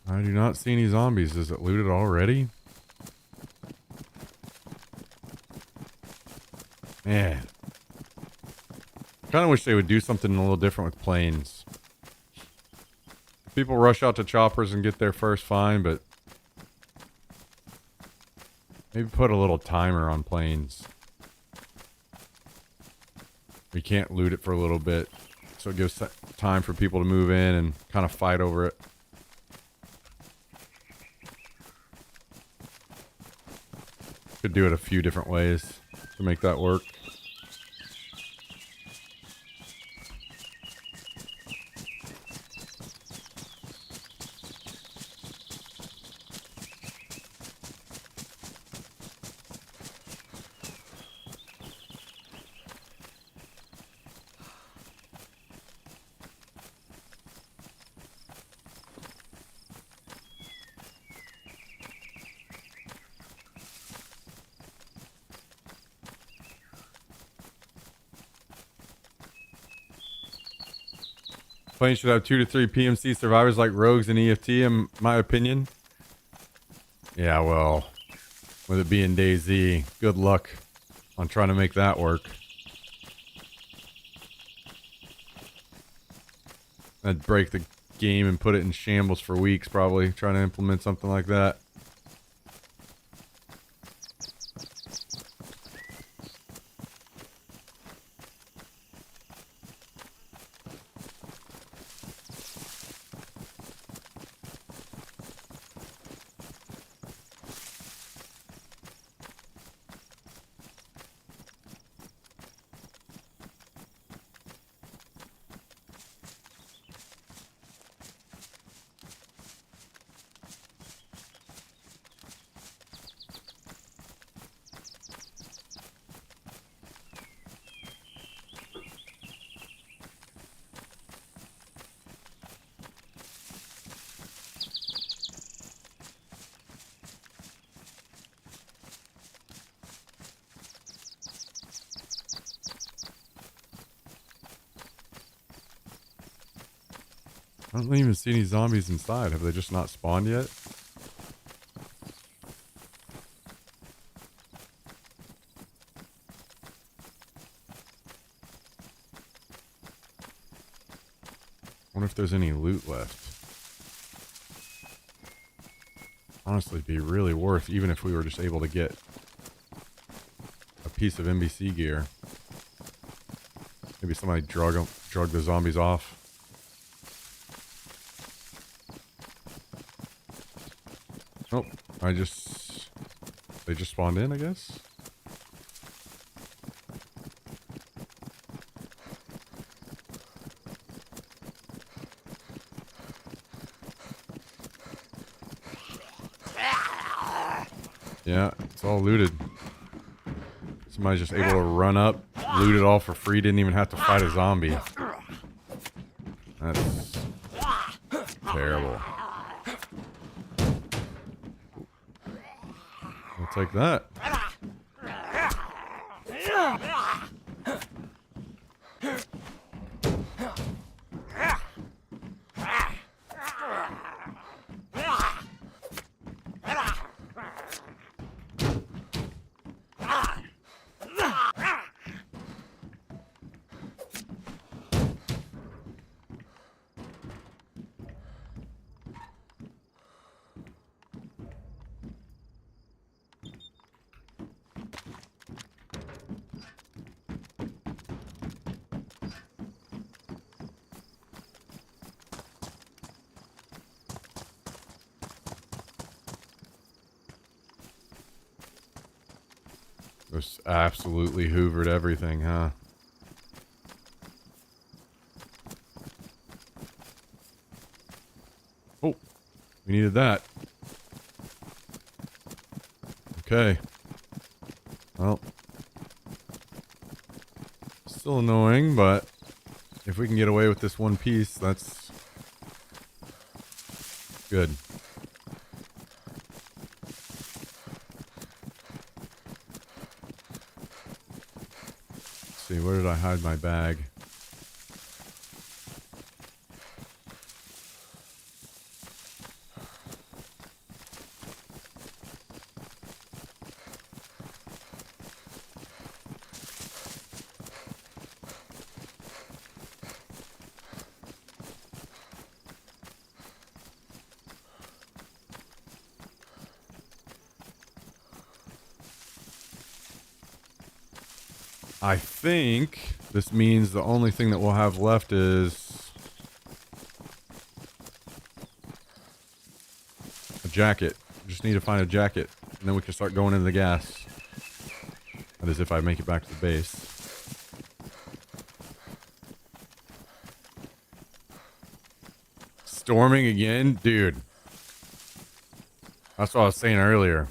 I do not see any zombies. Is it looted already? Man. Kind of wish they would do something a little different with planes. People rush out to choppers and get there first, fine, but maybe put a little timer on planes. We can't loot it for a little bit, so it gives time for people to move in and kind of fight over it. Could do it a few different ways to make that work. Plane should have 2 to 3 PMC survivors like rogues and EFT, in my opinion. Yeah, well, with it being DayZ, good luck on trying to make that work. I'd break the game and put it in shambles for weeks, probably, trying to implement something like that. I don't even see any zombies inside. Have they just not spawned yet? I wonder if there's any loot left. Honestly, it'd be really worth, even if we were just able to get a piece of NBC gear. Maybe somebody drug the zombies off. Nope. They just spawned in, I guess. Yeah, it's all looted. Somebody's just able to run up, loot it all for free, didn't even have to fight a zombie. That's terrible. I'll take that. Just absolutely hoovered everything, huh? Oh, we needed that. Okay. Well, still annoying, but if we can get away with this one piece, that's good. Let's see, where did I hide my bag? I think this means the only thing that we'll have left is a jacket. Just need to find a jacket, and then we can start going into the gas. That is if I make it back to the base. Storming again? Dude. That's what I was saying earlier.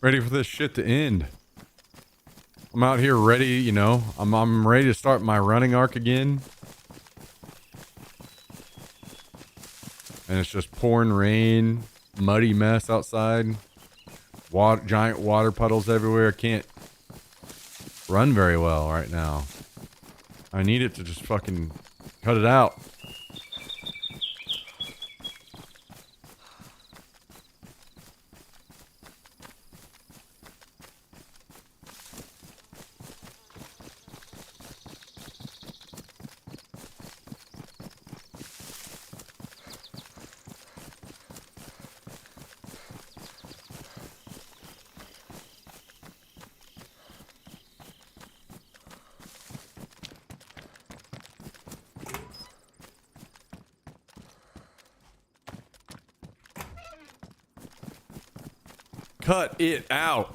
Ready for this shit to end. I'm out here ready, you know. I'm ready to start my running arc again. And it's just pouring rain, muddy mess outside. Giant water puddles everywhere. I can't run very well right now. I need it to just fucking cut it out. Cut it out.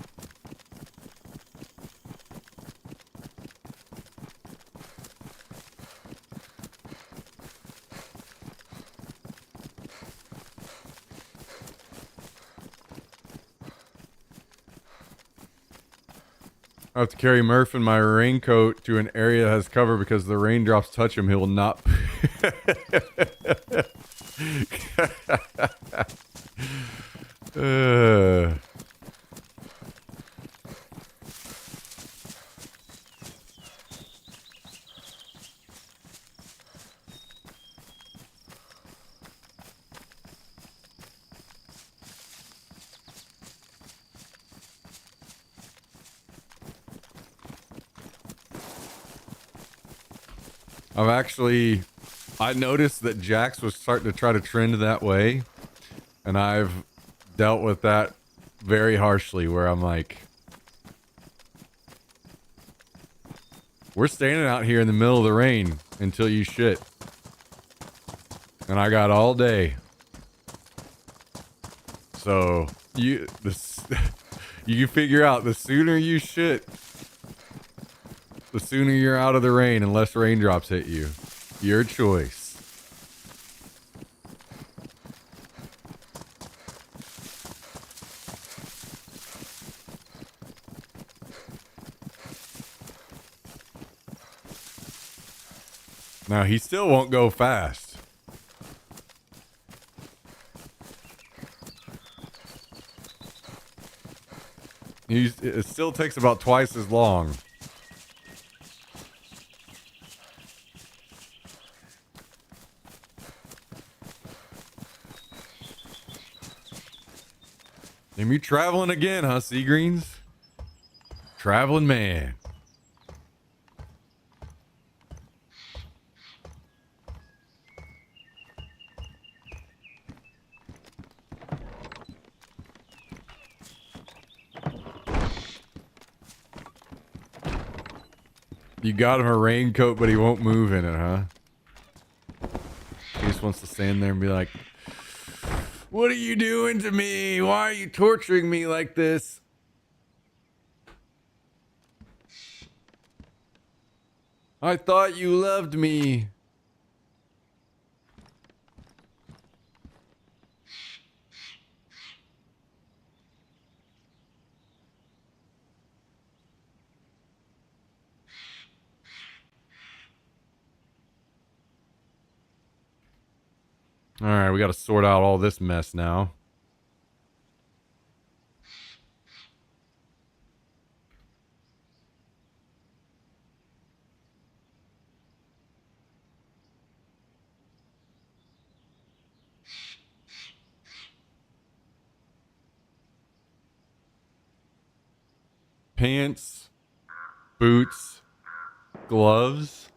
I have to carry Murph in my raincoat to an area that has cover because the raindrops touch him. He will not. I noticed that Jax was starting to try to trend that way, and I've dealt with that very harshly, where I'm like, we're standing out here in the middle of the rain until you shit. And I got all day. So you can figure out the sooner you shit, the sooner you're out of the rain and less raindrops hit you. Your choice. Now, he still won't go fast. It still takes about twice as long. Damn, you traveling again, huh, Seagreens? Traveling man. You got him a raincoat, but he won't move in it, huh? He just wants to stand there and be like, what are you doing to me? Why are you torturing me like this? I thought you loved me. All right, we got to sort out all this mess now. Pants, boots, gloves,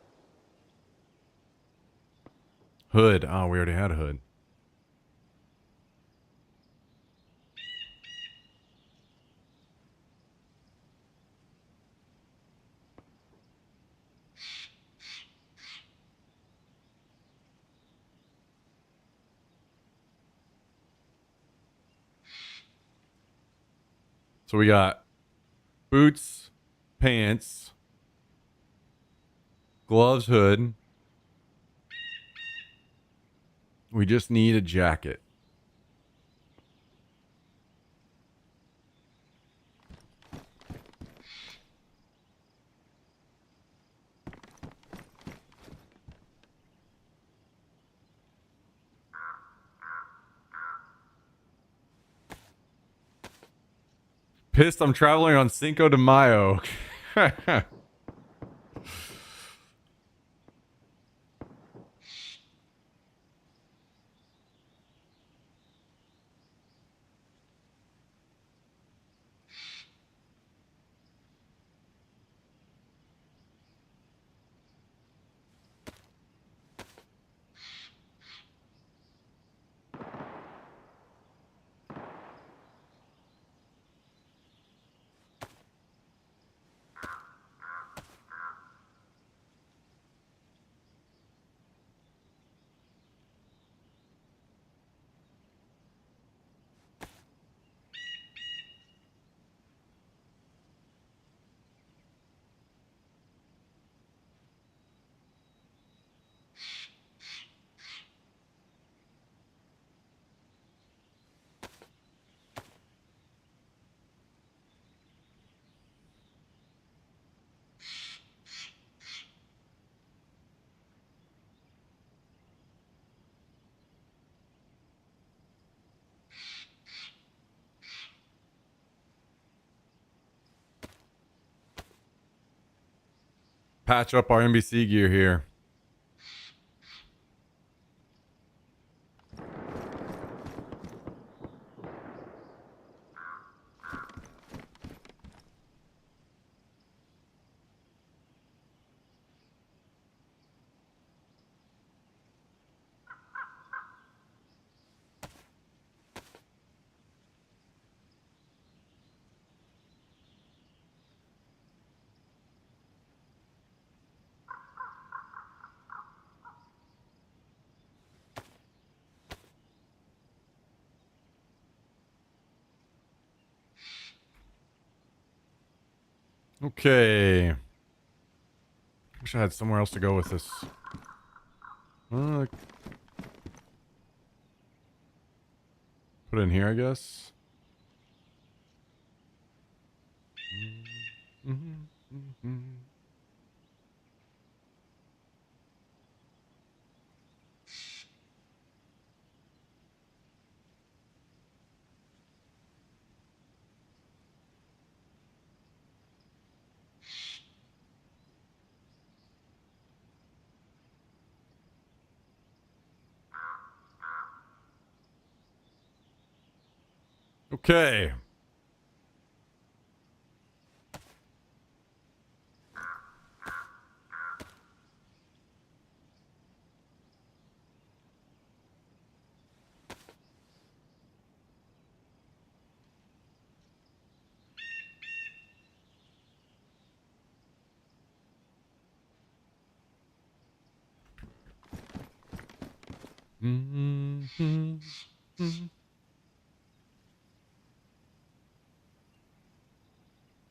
hood. Oh, we already had a hood. So we got boots, pants, gloves, hood. We just need a jacket. Pissed I'm traveling on Cinco de Mayo. Patch up our NBC gear here. Okay. Wish I had somewhere else to go with this. Put it in here, I guess. Okay.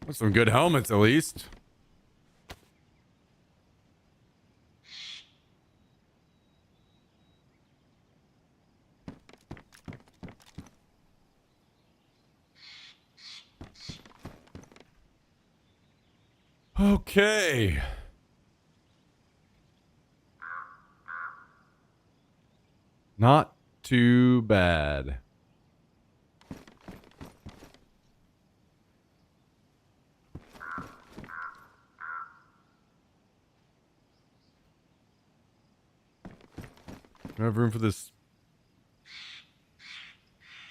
That's some good helmets, at least. Okay. Not too bad. Do I have room for this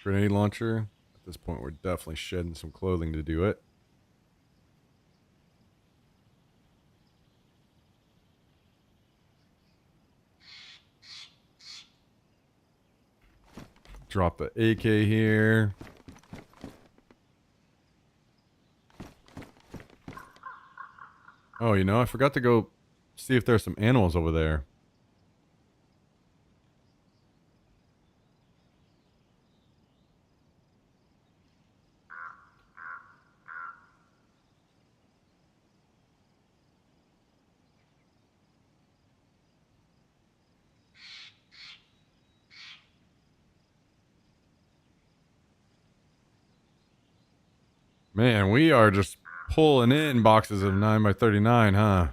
grenade launcher? At this point, we're definitely shedding some clothing to do it. Drop the AK here. Oh, you know, I forgot to go see if there's some animals over there. Man, we are just pulling in boxes of 9x39, huh?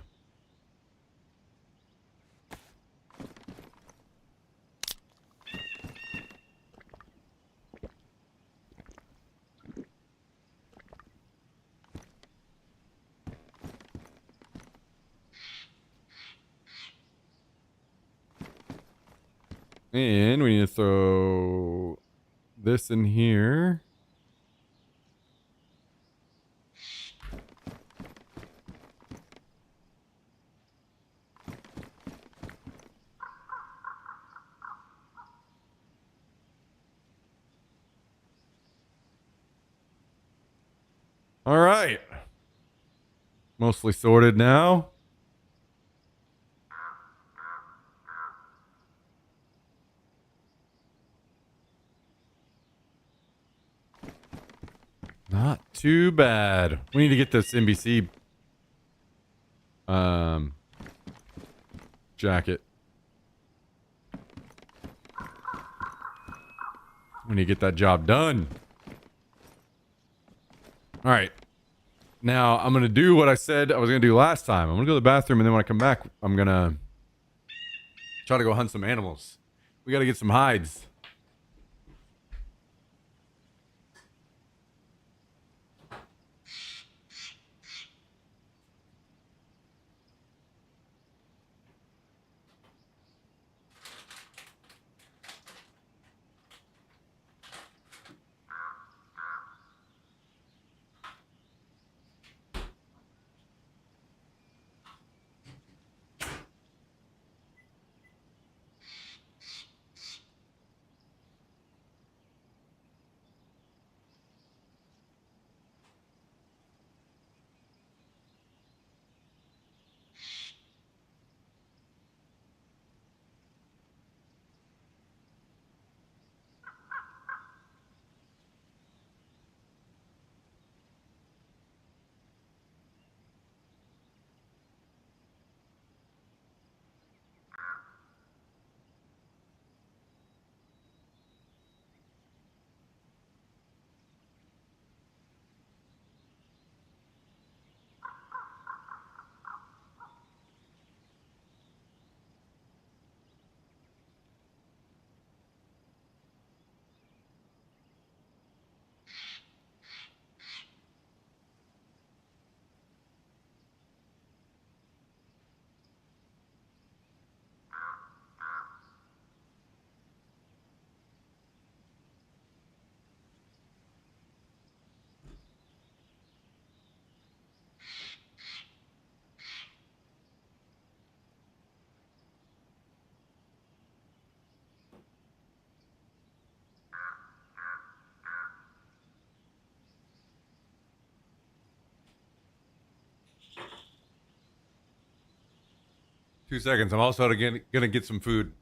And we need to throw this in here. All right. Mostly sorted now. Not too bad. We need to get this NBC jacket. We need to get that job done. All right. Now, I'm going to do what I said I was going to do last time. I'm going to go to the bathroom, and then when I come back, I'm going to try to go hunt some animals. We got to get some hides. 2 seconds. I'm also gonna get some food.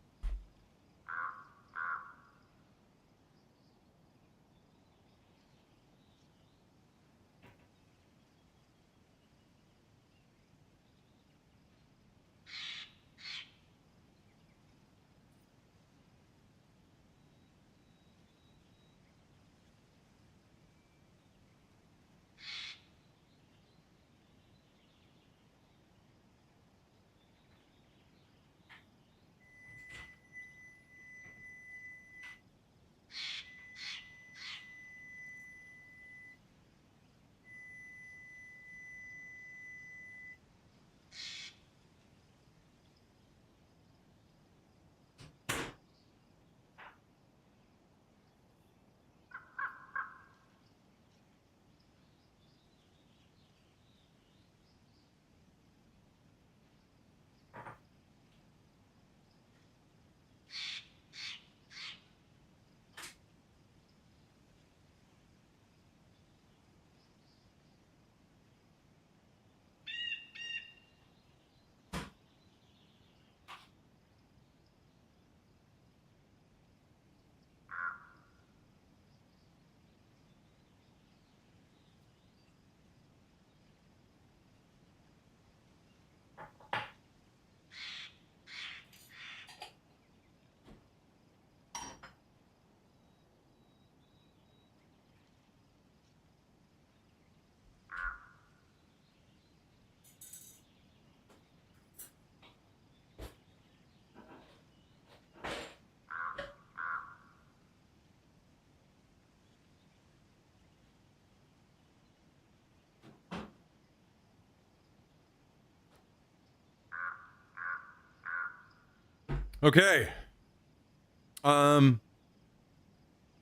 Okay.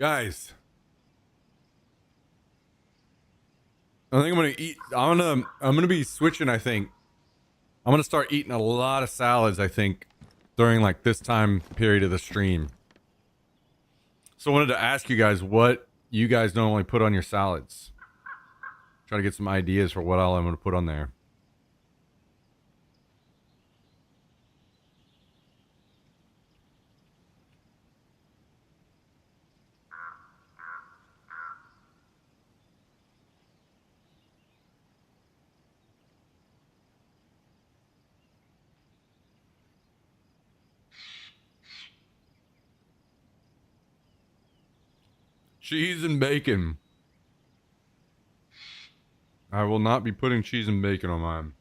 Guys, I think I'm gonna eat. I'm gonna be switching. I think I'm gonna start eating a lot of salads. I think during like this time period of the stream. So I wanted to ask you guys what you guys normally put on your salads. Try to get some ideas for what all I'm gonna put on there. Cheese and bacon. I will not be putting cheese and bacon on mine.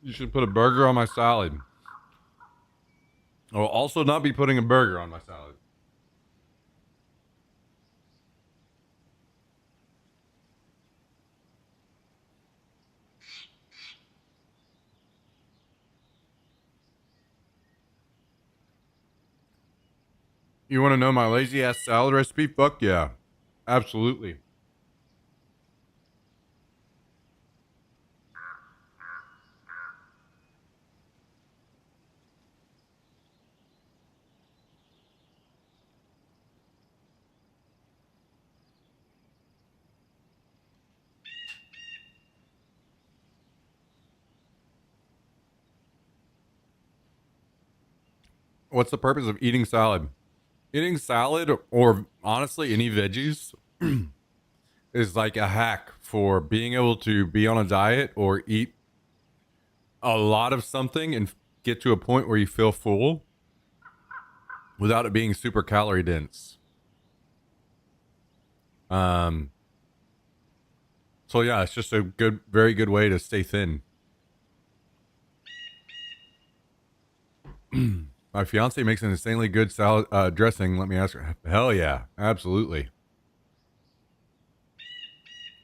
You should put a burger on my salad. I will also not be putting a burger on my salad. You want to know my lazy ass salad recipe? Fuck yeah. Absolutely. What's the purpose of eating salad? Eating salad or honestly any veggies is like a hack for being able to be on a diet or eat a lot of something and get to a point where you feel full without it being super calorie dense. Um so yeah, it's just a good very good way to stay thin. My fiance makes an insanely good salad dressing. Let me ask her. Hell yeah, absolutely.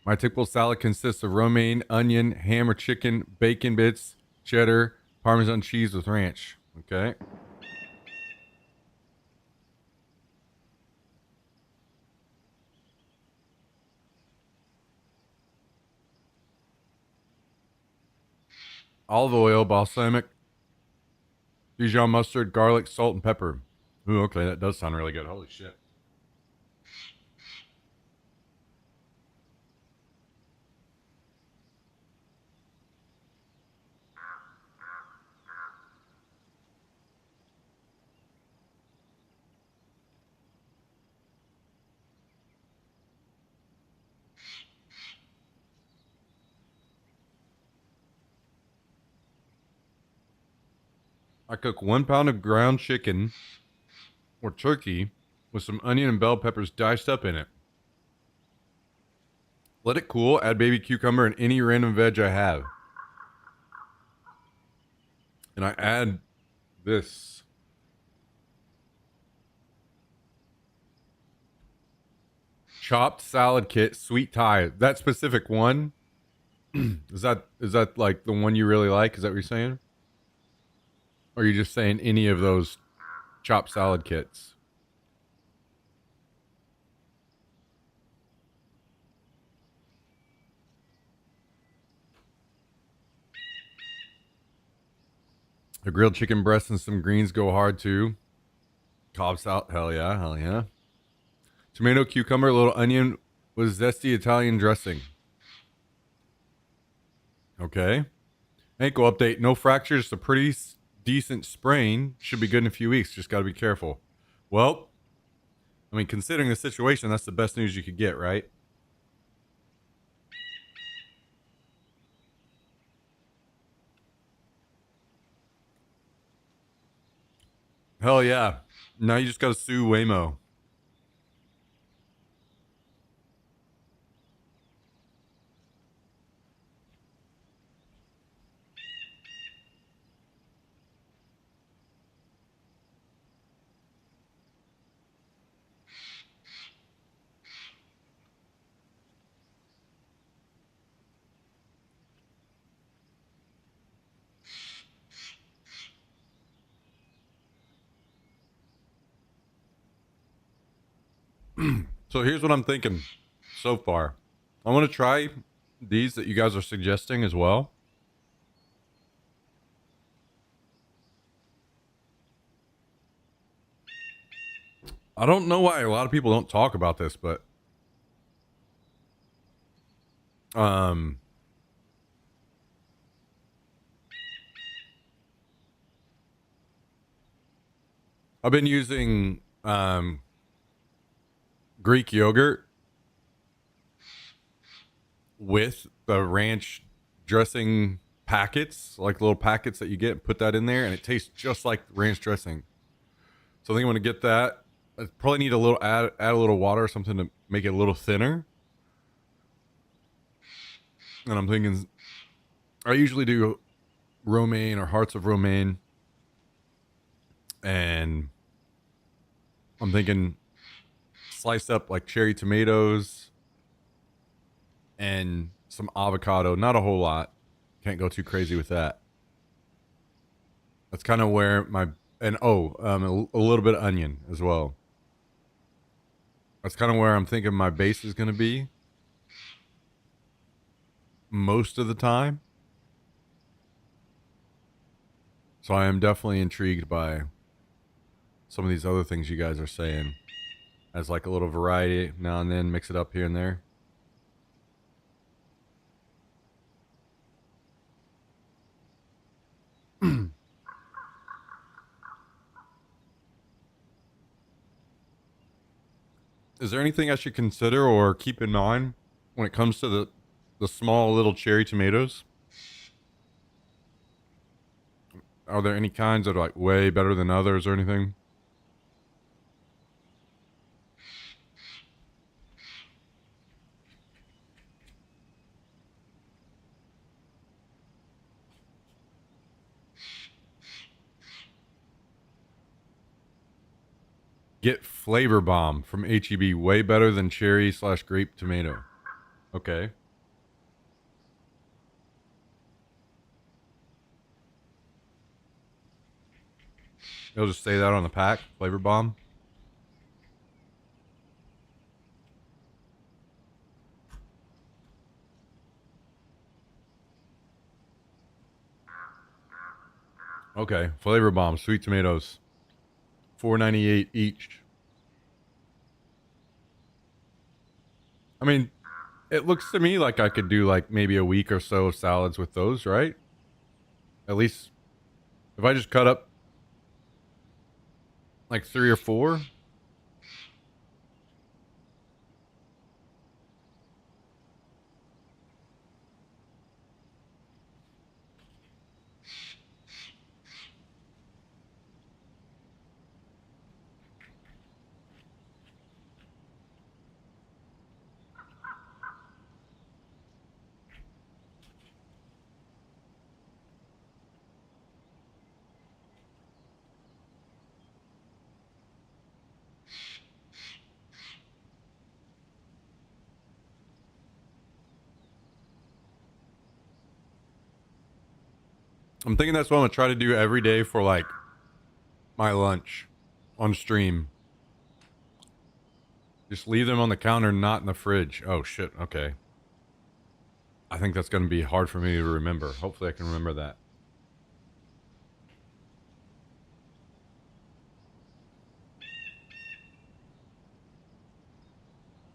My typical salad consists of romaine, onion, ham or chicken, bacon bits, cheddar, Parmesan cheese with ranch. Okay. Olive oil, balsamic. Dijon mustard, garlic, salt, and pepper. Ooh, okay, that does sound really good. Holy shit. I cook 1 pound of ground chicken or turkey with some onion and bell peppers diced up in it. Let it cool, add baby cucumber and any random veg I have. And I add this. Chopped salad kit, sweet Thai. That specific one, is that like the one you really like? Is that what you're saying? Or are you just saying any of those chopped salad kits? The grilled chicken breast and some greens go hard too. Cobb salad, hell yeah, hell yeah. Tomato, cucumber, a little onion with zesty Italian dressing. Okay. Ankle update. No fractures. A pretty decent sprain. Should be good in a few weeks. Just got to be careful. Well, I mean, considering the situation, that's the best news you could get, right? Hell yeah. Now you just got to sue Waymo. So here's what I'm thinking so far. I want to try these that you guys are suggesting as well. I don't know why a lot of people don't talk about this, but um I've been using Greek yogurt with the ranch dressing packets, like little packets that you get, put that in there, and it tastes just like ranch dressing. So I think I'm gonna get that. I probably need a little add a little water or something to make it a little thinner. And I'm thinking I usually do romaine or hearts of romaine, and I'm thinking slice up like cherry tomatoes and some avocado. Not a whole lot. Can't go too crazy with that. That's kind of where my and a little bit of onion as well. That's kind of where I'm thinking my base is going to be most of the time. So I am definitely intrigued by some of these other things you guys are saying as like a little variety now and then, mix it up here and there. Is there anything I should consider or keep in mind when it comes to the small little cherry tomatoes? Are there any kinds that are like way better than others or anything? Get Flavor Bomb from HEB. Way better than cherry slash grape tomato. Okay. They'll just say that on the pack. Flavor Bomb. Okay, flavor bomb, sweet tomatoes, $4.98 each. I mean, it looks to me like I could do like maybe a week or so of salads with those, right? At least if I just cut up like 3 or 4. I'm thinking that's what I'm gonna try to do every day for like my lunch on stream. Just leave them on the counter, not in the fridge. Oh shit, okay. I think that's gonna be hard for me to remember. Hopefully I can remember that.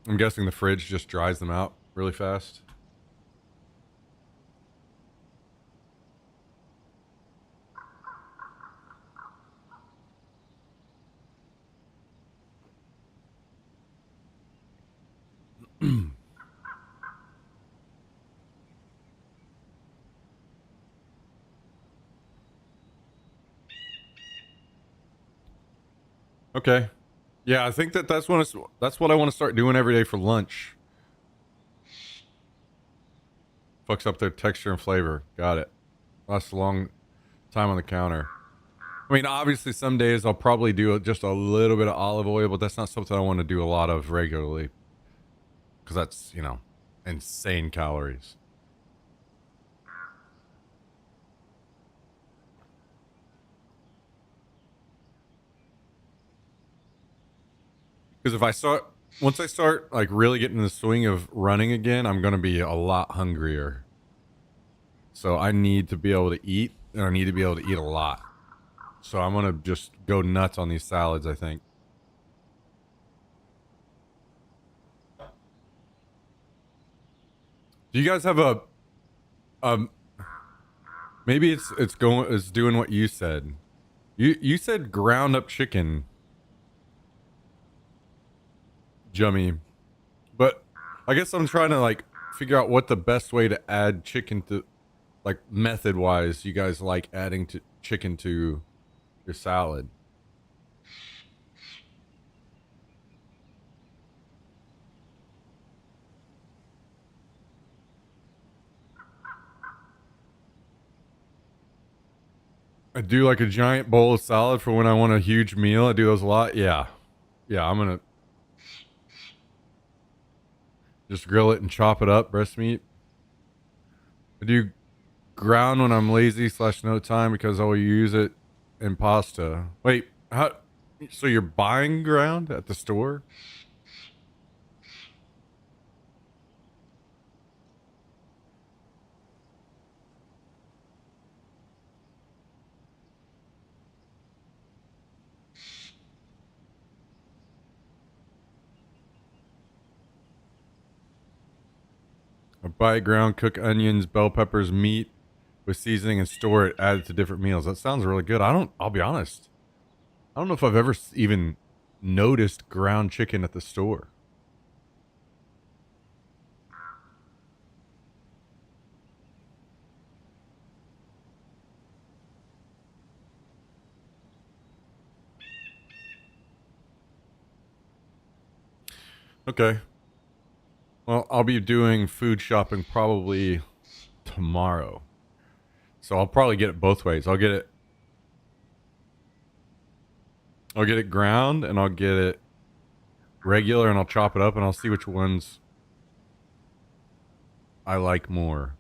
I'm guessing the fridge just dries them out really fast. Okay. Yeah, I think that's what I want to start doing every day for lunch. Fucks up the texture and flavor. Got it. Lasts a long time on the counter. I mean, obviously, some days I'll probably do just a little bit of olive oil, but that's not something I want to do a lot of regularly. Because that's, insane calories. Because once I start, like, really getting in the swing of running again, I'm going to be a lot hungrier. So I need to be able to eat, and I need to be able to eat a lot. So I'm going to just go nuts on these salads, I think. Do you guys have um maybe it's doing what you said. You said ground up chicken, Jummy. But I guess I'm trying to like figure out what the best way to add chicken to, like, method wise, you guys like adding to chicken to your salad. I do like a giant bowl of salad for when I want a huge meal. I do those a lot. Yeah. Yeah, I'm gonna just grill it and chop it up, breast meat. I do ground when I'm lazy / no time because I will use it in pasta. Wait, how? So you're buying ground at the store? I buy ground, cook onions, bell peppers, meat with seasoning, and store it. Add it to different meals. That sounds really good. I'll be honest. I don't know if I've ever even noticed ground chicken at the store. Okay. Well, I'll be doing food shopping probably tomorrow. So I'll probably get it both ways. I'll get it ground and I'll get it regular and I'll chop it up and I'll see which ones I like more.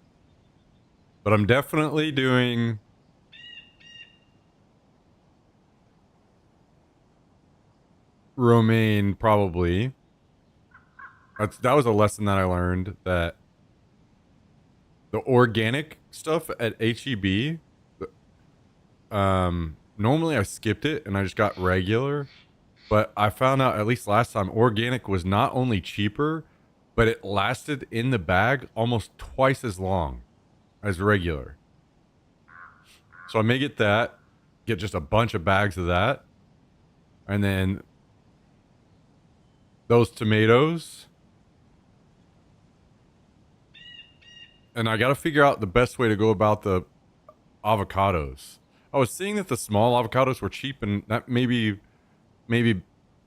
But I'm definitely doing romaine probably. That was a lesson that I learned, that the organic stuff at HEB, normally I skipped it and I just got regular. But I found out, at least last time, organic was not only cheaper, but it lasted in the bag almost twice as long as regular. So I may get that, get just a bunch of bags of that. And then those tomatoes. And I got to figure out the best way to go about the avocados. I was seeing that the small avocados were cheap, and that maybe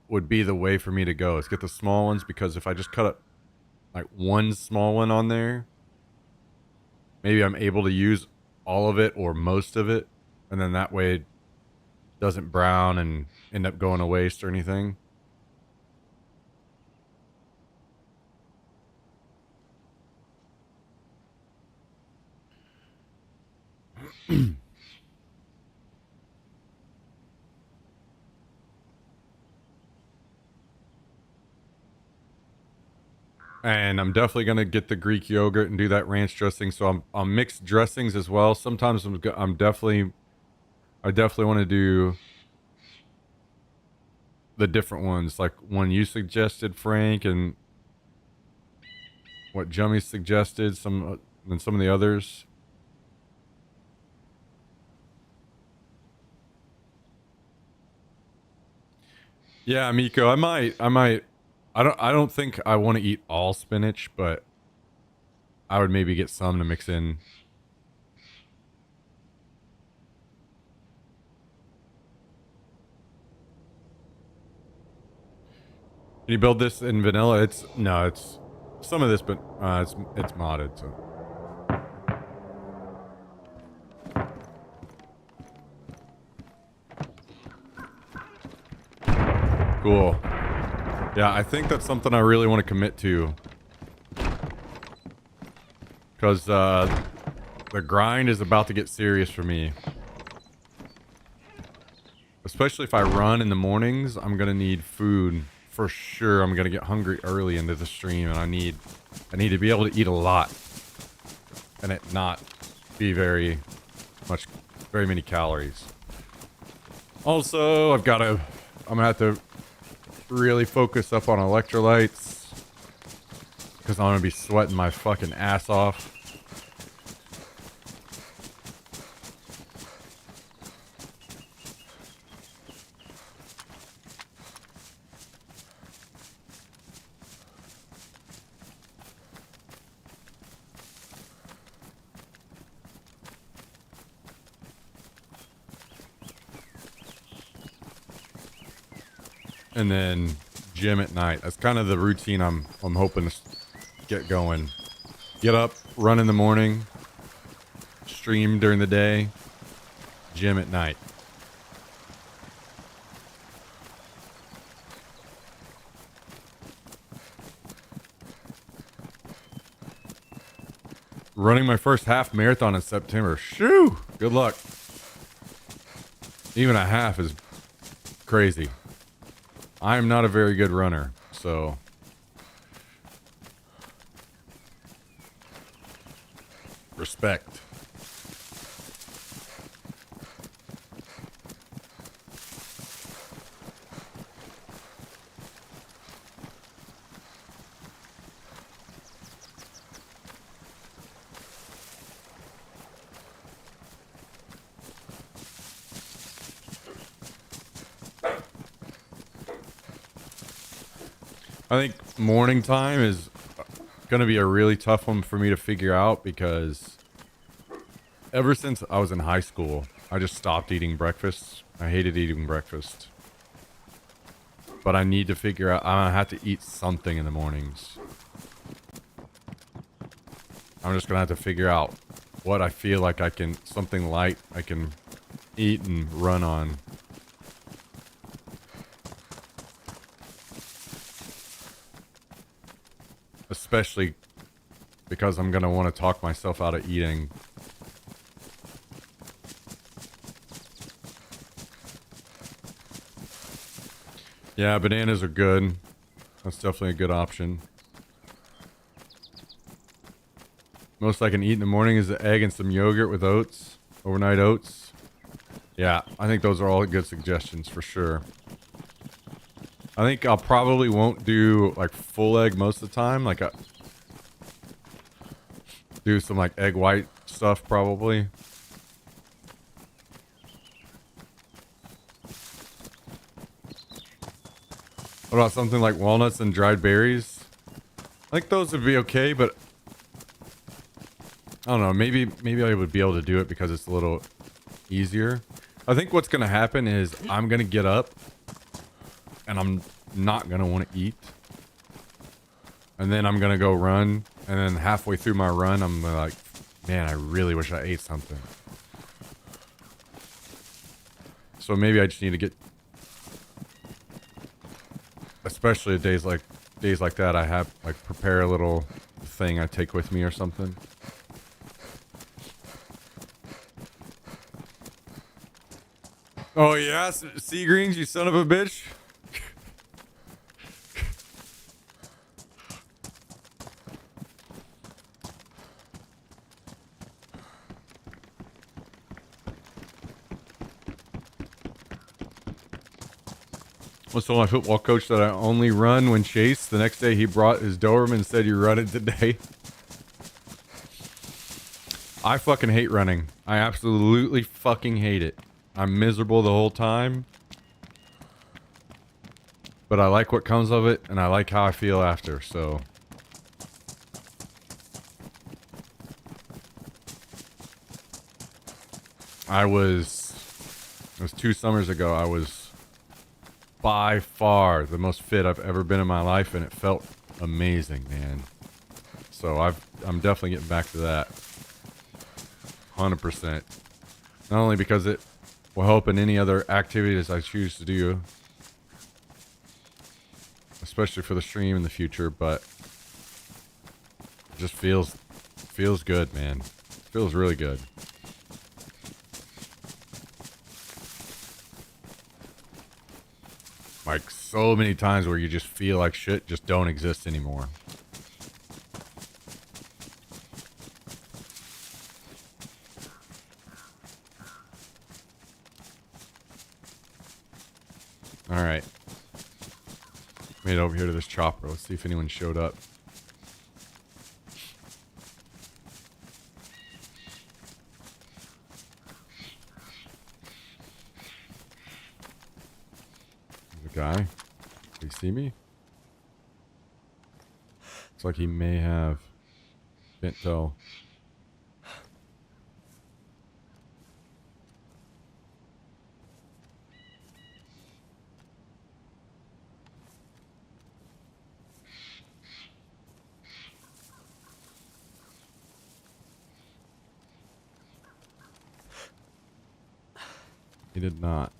would be the way for me to go, is get the small ones, because if I just cut like one small one on there, maybe I'm able to use all of it or most of it, and then that way it doesn't brown and end up going to waste or anything. And I'm definitely gonna get the Greek yogurt and do that ranch dressing. So I'll mix dressings as well. Sometimes I definitely want to do the different ones, like one you suggested, Frank, and what Jummy suggested. And some of the others. Yeah, Miko, I might. I don't think I want to eat all spinach, but I would maybe get some to mix in. Can you build this in vanilla? It's some of this, but it's modded, so. Cool. Yeah, I think that's something I really want to commit to. Because the grind is about to get serious for me. Especially if I run in the mornings, I'm going to need food. For sure, I'm going to get hungry early into the stream, and I need to be able to eat a lot. And it not be very many calories. Also, I'm going to have to really focus up on electrolytes, because I'm going to be sweating my fucking ass off. And then gym at night. That's kind of the routine I'm hoping to get going. Get up, run in the morning, stream during the day, gym at night. Running my first half marathon in September. Shoo! Good luck. Even a half is crazy. I am not a very good runner, so respect. I think morning time is going to be a really tough one for me to figure out, because ever since I was in high school, I just stopped eating breakfast. I hated eating breakfast. But I need to figure out, I'm going to have to eat something in the mornings. I'm just going to have to figure out what I feel like something light I can eat and run on. Especially because I'm going to want to talk myself out of eating. Yeah, bananas are good. That's definitely a good option. Most I can eat in the morning is an egg and some yogurt with oats. Overnight oats. Yeah, I think those are all good suggestions for sure. I think I'll probably won't do like full egg most of the time. Like do some like egg white stuff probably. What about something like walnuts and dried berries? I think those would be okay, but I don't know. Maybe I would be able to do it because it's a little easier. I think what's gonna happen is I'm gonna get up and I'm not gonna want to eat, and then I'm gonna go run, and then halfway through my run, I'm like, man, I really wish I ate something. So maybe I just need to get, especially days like that, I have like prepare a little thing I take with me or something. Oh yeah, sea greens, you son of a bitch. I told my football coach that I only run when chased. The next day he brought his Doberman and said, "You're running today." I fucking hate running. I absolutely fucking hate it. I'm miserable the whole time. But I like what comes of it, and I like how I feel after, so. It was 2 summers ago, I was by far the most fit I've ever been in my life, and it felt amazing, man. So I'm definitely getting back to that. 100%. Not only because it will help in any other activities I choose to do, especially for the stream in the future, but it just feels good, man. Feels really good. Like so many times where you just feel like shit just don't exist anymore. All right. Made it over here to this chopper. Let's see if anyone showed up. There's a guy. Did he see me? Looks like he may have. Can't tell. He did not.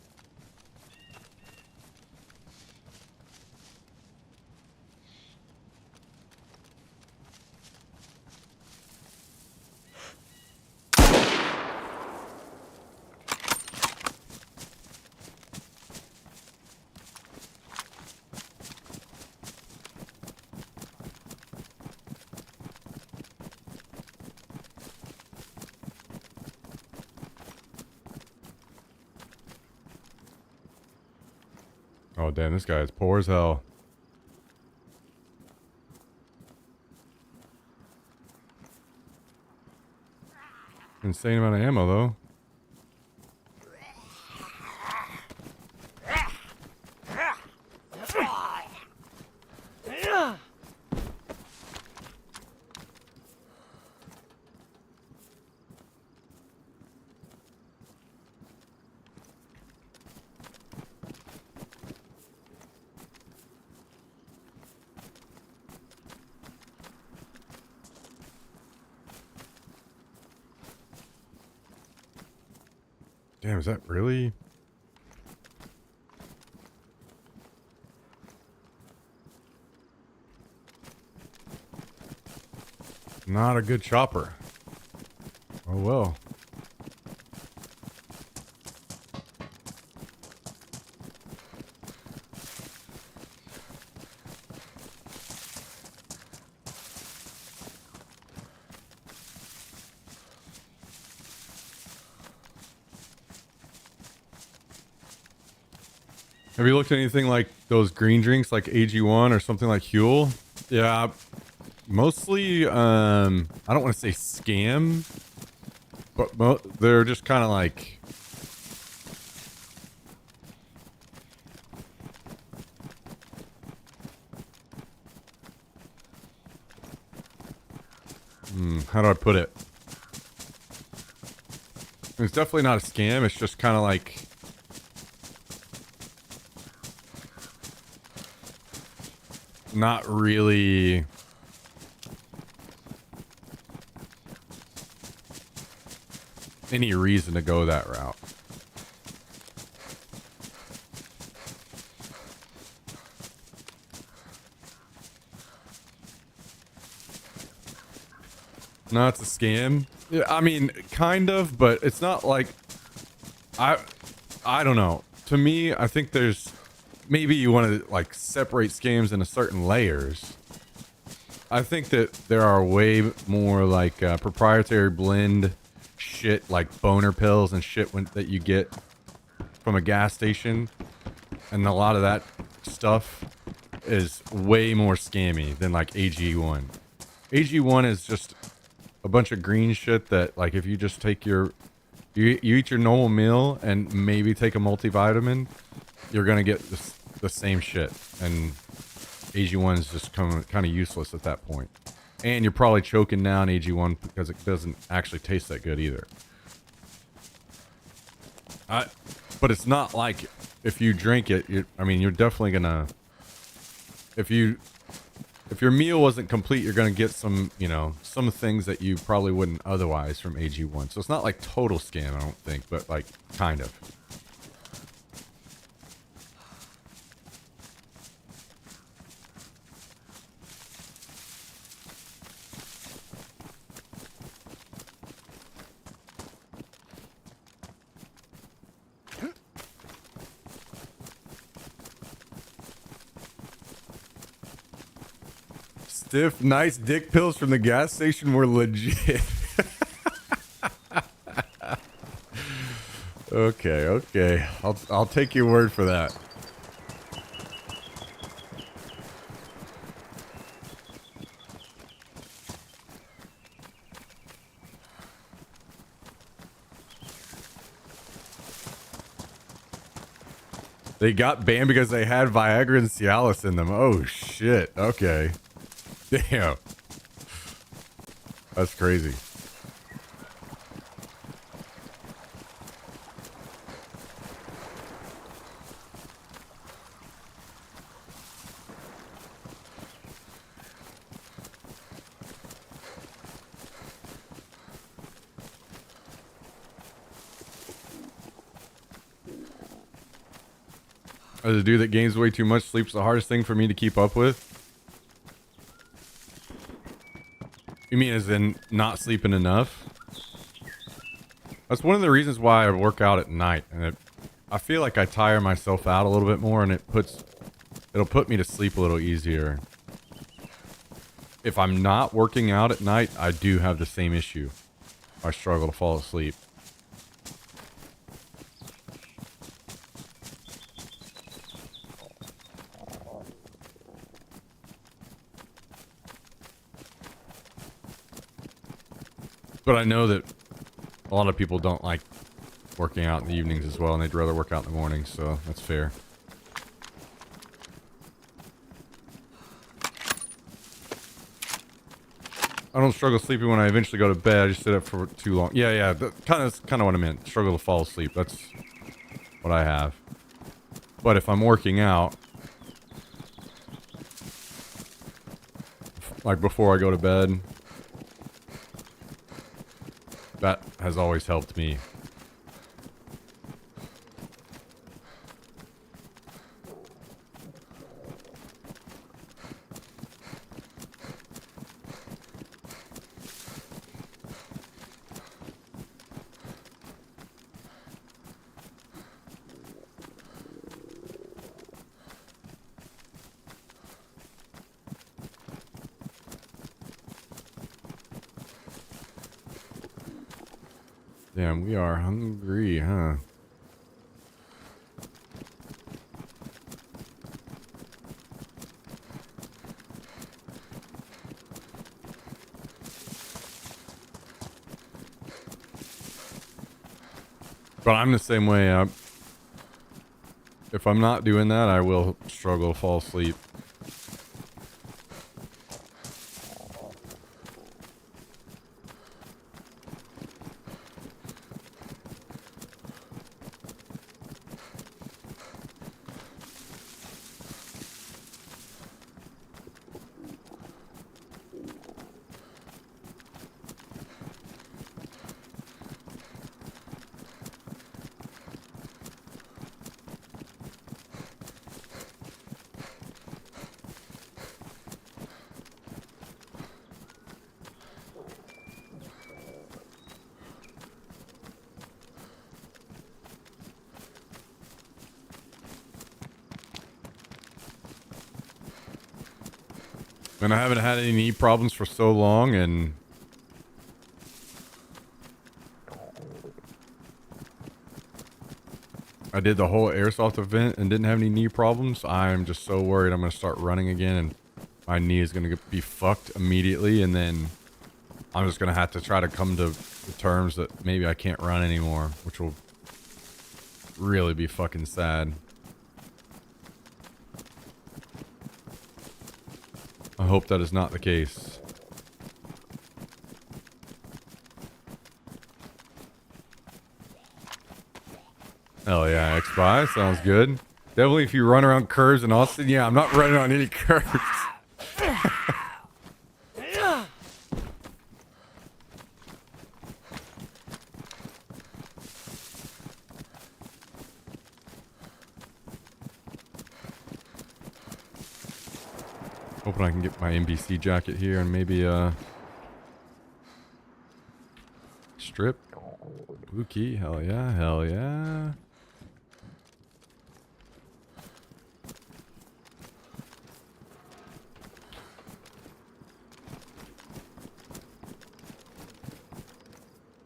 Oh, damn, this guy is poor as hell. Insane amount of ammo, though. Damn, is that really? Not a good chopper. Oh well. Have you looked at anything like those green drinks like AG1 or something like Huel? Yeah, mostly, I don't want to say scam, but they're just kind of like... how do I put it? It's definitely not a scam. It's just kind of like... not really... any reason to go that route. No, it's a scam. Yeah, I mean, kind of, but it's not like... I don't know. To me, I think there's... maybe you want to, like, separate scams into certain layers. I think that there are way more, like, proprietary blend shit, like boner pills and shit that you get from a gas station. And a lot of that stuff is way more scammy than, like, AG1. AG1 is just a bunch of green shit that, like, if you just take your... you eat your normal meal and maybe take a multivitamin, you're gonna get the same shit. And AG1 is just kind of useless at that point. And you're probably choking down AG1 because it doesn't actually taste that good either. But it's not like if you drink it, I mean, you're definitely gonna... if your meal wasn't complete, you're gonna get some, you know, some things that you probably wouldn't otherwise from AG1. So it's not like total scam, I don't think, but like kind of. Stiff, nice dick pills from the gas station were legit. Okay. I'll take your word for that. They got banned because they had Viagra and Cialis in them. Oh shit. Okay. Damn. That's crazy. As a dude that gains way too much, sleep's the hardest thing for me to keep up with. You mean as in not sleeping enough? That's one of the reasons why I work out at night, and I feel like I tire myself out a little bit more, and it'll put me to sleep a little easier. If I'm not working out at night, I do have the same issue. I struggle to fall asleep. But I know that a lot of people don't like working out in the evenings as well, and they'd rather work out in the mornings, so that's fair. I don't struggle sleeping when I eventually go to bed. I just sit up for too long. Yeah, that's kind of what I meant. Struggle to fall asleep. That's what I have. But if I'm working out, like before I go to bed, that has always helped me. Damn, we are hungry, huh? But I'm the same way. If I'm not doing that, I will struggle to fall asleep. And I haven't had any knee problems for so long, and I did the whole airsoft event and didn't have any knee problems. I'm just so worried I'm going to start running again and my knee is going to be fucked immediately, and then I'm just going to have to try to come to the terms that maybe I can't run anymore, which will really be fucking sad. I hope that is not the case. Hell yeah, X-Buy, sounds good. Definitely if you run around curves in Austin, yeah, I'm not running on any curves. Hoping I can get my NBC jacket here and maybe strip. Blue key, hell yeah, hell yeah.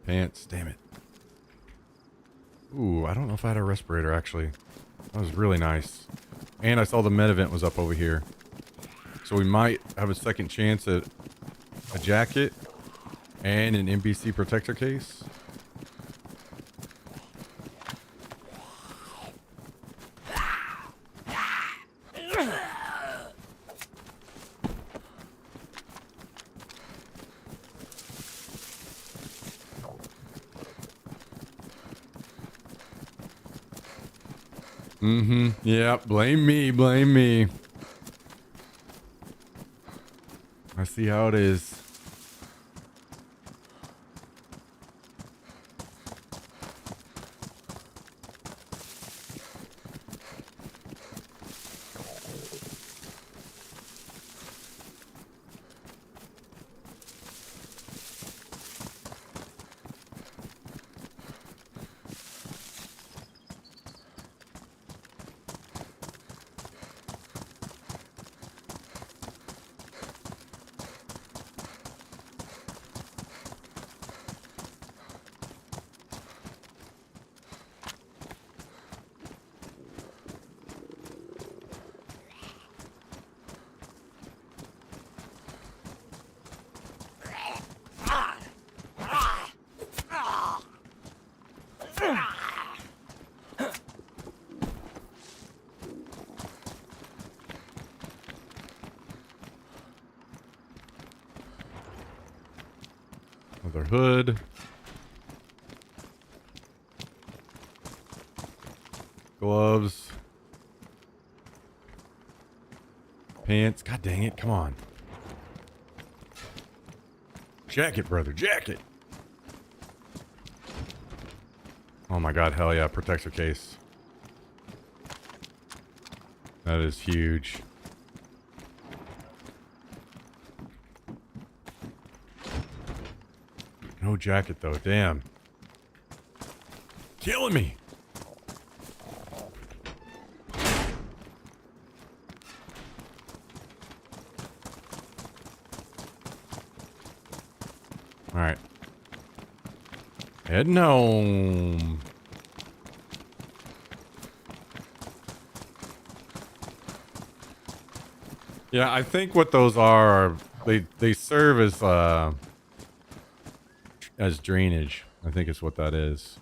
Pants, damn it. Ooh, I don't know if I had a respirator actually. That was really nice. And I saw the med event was up over here. So we might have a second chance at a jacket and an NBC protector case. Mm-hmm. Yeah, blame me, blame me. I see how it is. Another hood. Gloves. Pants. God dang it, come on. Jacket, brother, jacket. Oh my god, hell yeah, protector case. That is huge. No jacket though, damn. Killing me. Alright. Heading home. Yeah, I think what those are they serve as drainage. I think is what that is.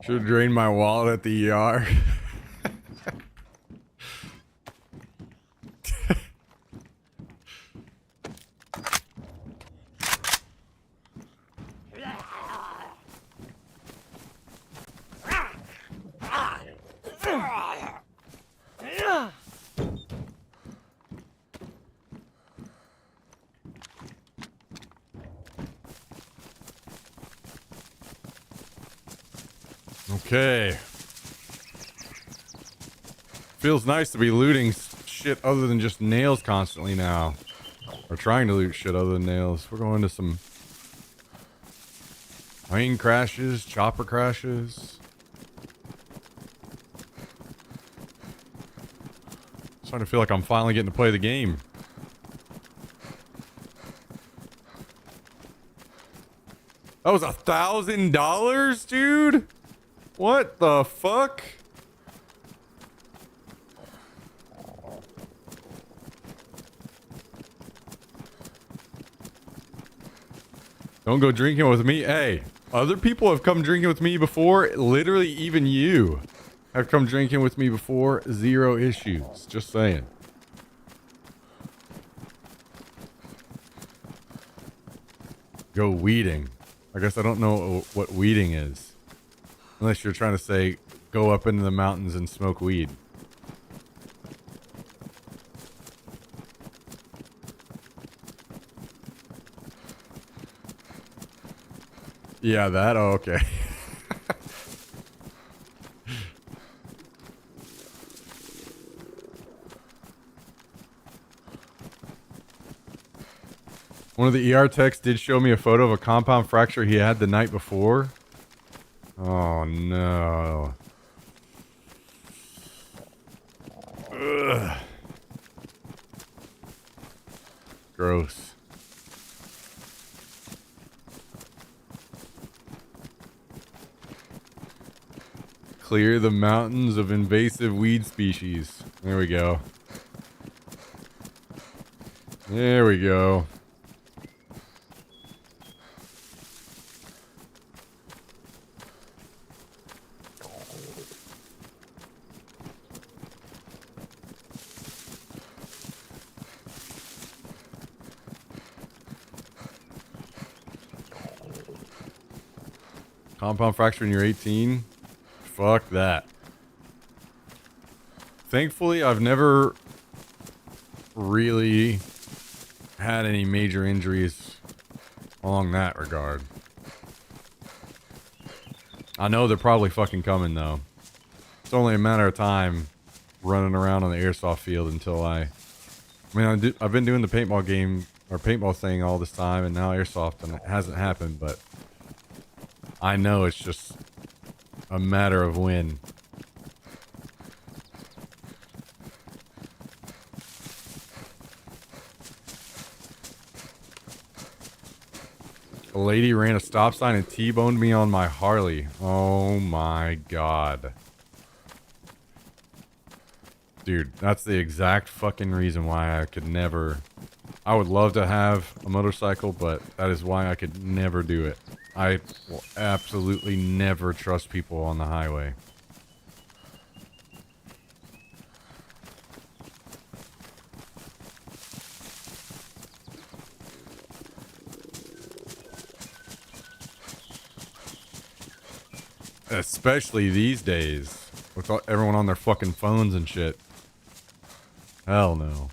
Should have drained my wallet at the ER. Okay. Feels nice to be looting shit other than just nails constantly now. Or trying to loot shit other than nails. We're going to some plane crashes, chopper crashes. Starting to feel like I'm finally getting to play the game. That was $1,000, dude? What the fuck? Don't go drinking with me. Hey, other people have come drinking with me before. Literally, even you have come drinking with me before. Zero issues. Just saying. Go weeding. I guess I don't know what weeding is. Unless you're trying to say, go up into the mountains and smoke weed. Yeah, that? Oh, okay. One of the ER techs did show me a photo of a compound fracture he had the night before. Oh, no. Ugh. Gross. Clear the mountains of invasive weed species. There we go. There we go. Compound fracture when you're 18? Fuck that. Thankfully, I've never really had any major injuries along that regard. I know they're probably fucking coming though. It's only a matter of time running around on the airsoft field until I've been doing the paintball game or paintball thing all this time and now airsoft and it hasn't happened, but I know it's just a matter of when. A lady ran a stop sign and T-boned me on my Harley. Oh my god. Dude, that's the exact fucking reason why I could never... I would love to have a motorcycle, but that is why I could never do it. I will absolutely never trust people on the highway. Especially these days, with everyone on their fucking phones and shit. Hell no.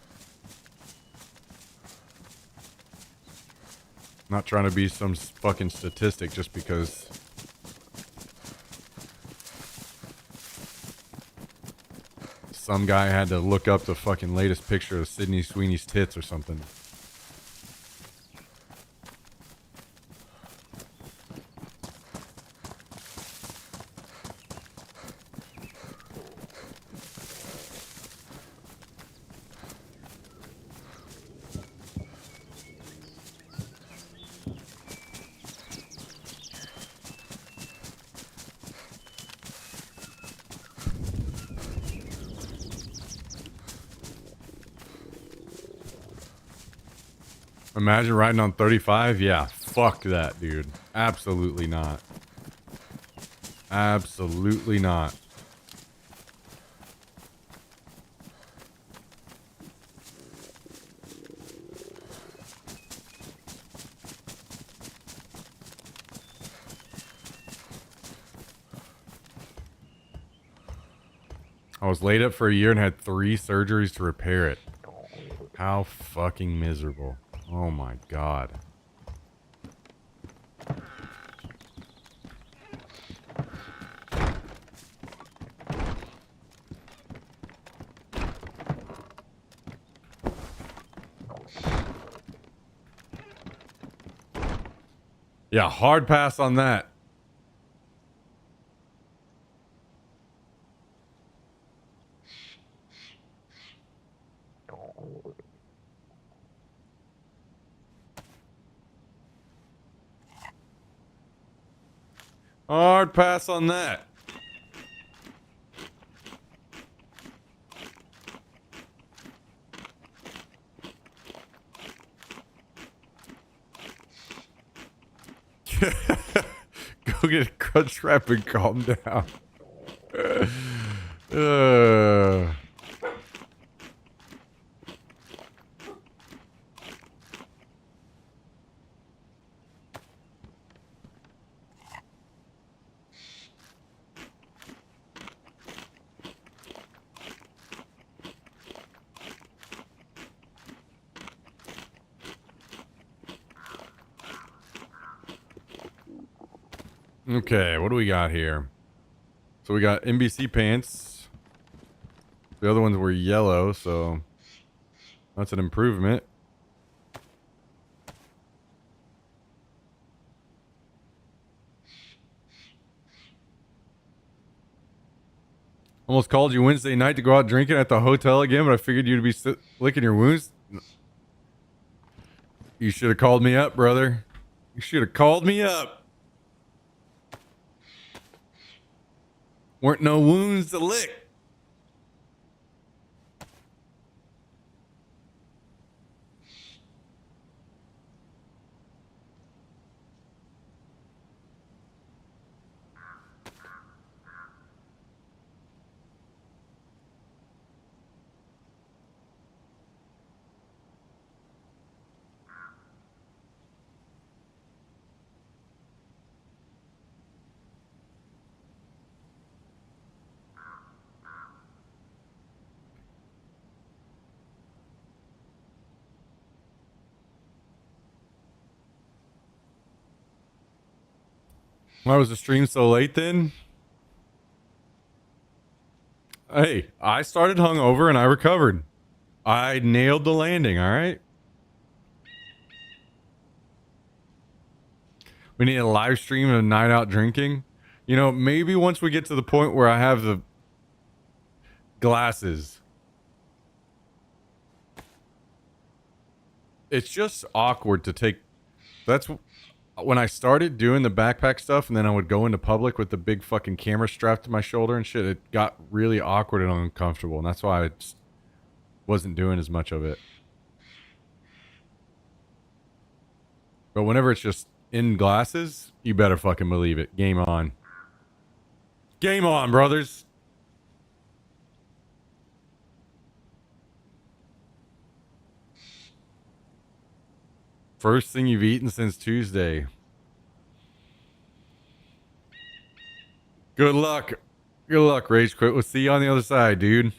Not trying to be some fucking statistic just because some guy had to look up the fucking latest picture of Sydney Sweeney's tits or something. Imagine riding on 35? Yeah, fuck that, dude. Absolutely not. Absolutely not. I was laid up for a year and had 3 surgeries to repair it. How fucking miserable. Oh my god. Yeah, hard pass on that. Hard pass on that. Go get a crunch wrap and calm down. uh. Okay, what do we got here? So we got NBC pants. The other ones were yellow, so that's an improvement. Almost called you Wednesday night to go out drinking at the hotel again, but I figured you'd be licking your wounds. You should have called me up, brother. You should have called me up. Weren't no wounds to lick. Why was the stream so late then? Hey, I started hungover and I recovered. I nailed the landing, all right? We need a live stream of a night out drinking. You know, maybe once we get to the point where I have the glasses. It's just awkward to take. That's when I started doing the backpack stuff, and then I would go into public with the big fucking camera strapped to my shoulder and shit. It got really awkward and uncomfortable, and that's why I just wasn't doing as much of it. But whenever it's just in glasses, you better fucking believe it. Game on. Game on, brothers. First thing you've eaten since Tuesday. Good luck. Good luck, Rage Quit. We'll see you on the other side, dude.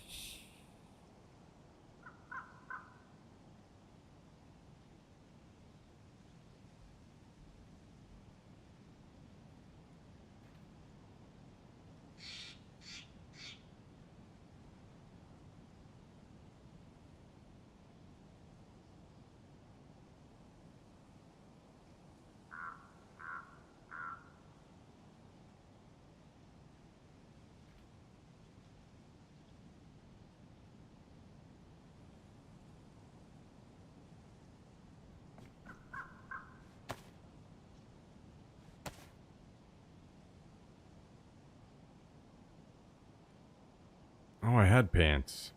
Oh, I had pants.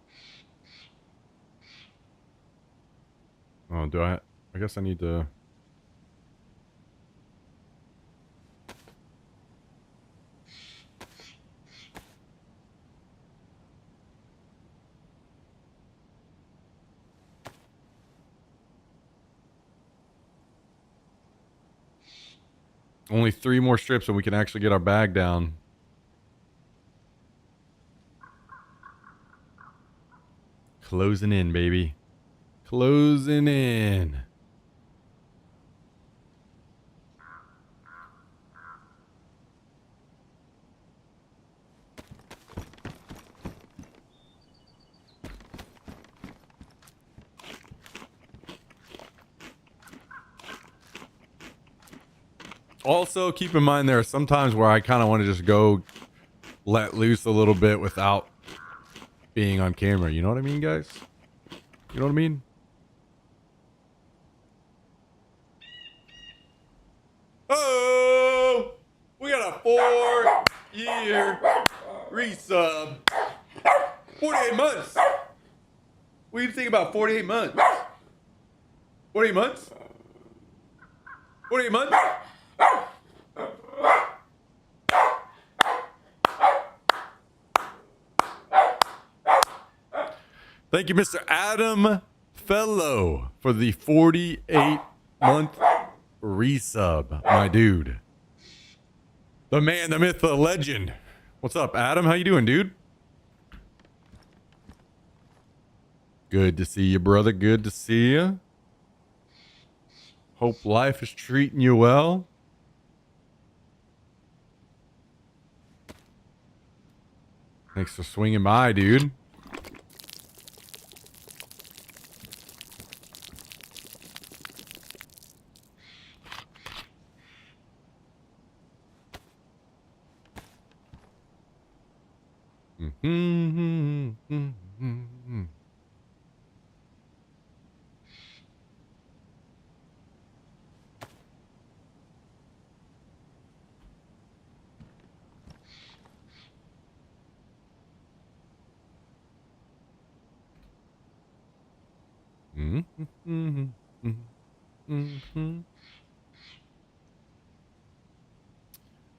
Oh, do I? I guess I need to. Only 3 more strips and we can actually get our bag down. Closing in, baby. Closing in. Also, keep in mind there are some times where I kind of want to just go let loose a little bit without being on camera. You know what I mean, guys? You know what I mean? Oh, we got a 4-year resub. 48 months. What do you think about 48 months? 48 months? 48 months? Thank you, Mr. Adam Fellow, for the 48-month resub, my dude. The man, the myth, the legend. What's up, Adam? How you doing, dude? Good to see you, brother. Good to see you. Hope life is treating you well. Thanks for swinging by, dude.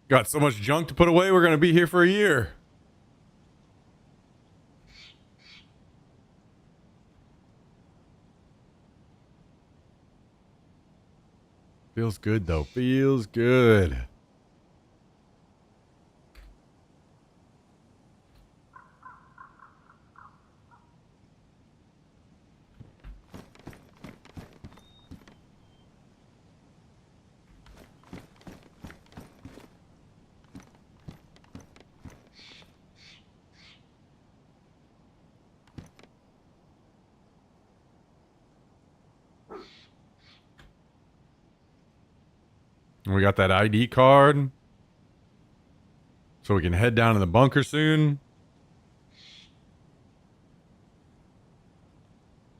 Got so much junk to put away, we're going to be here for a year. Feels good, though. Feels good. We got that ID card. So we can head down to the bunker soon.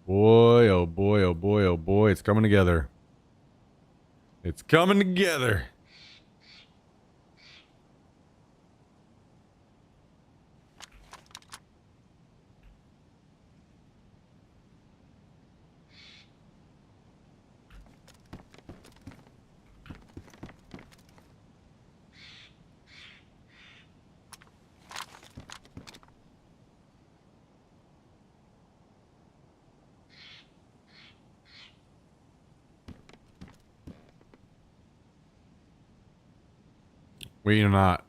Boy, oh boy, oh boy, oh boy. It's coming together. It's coming together. We are not.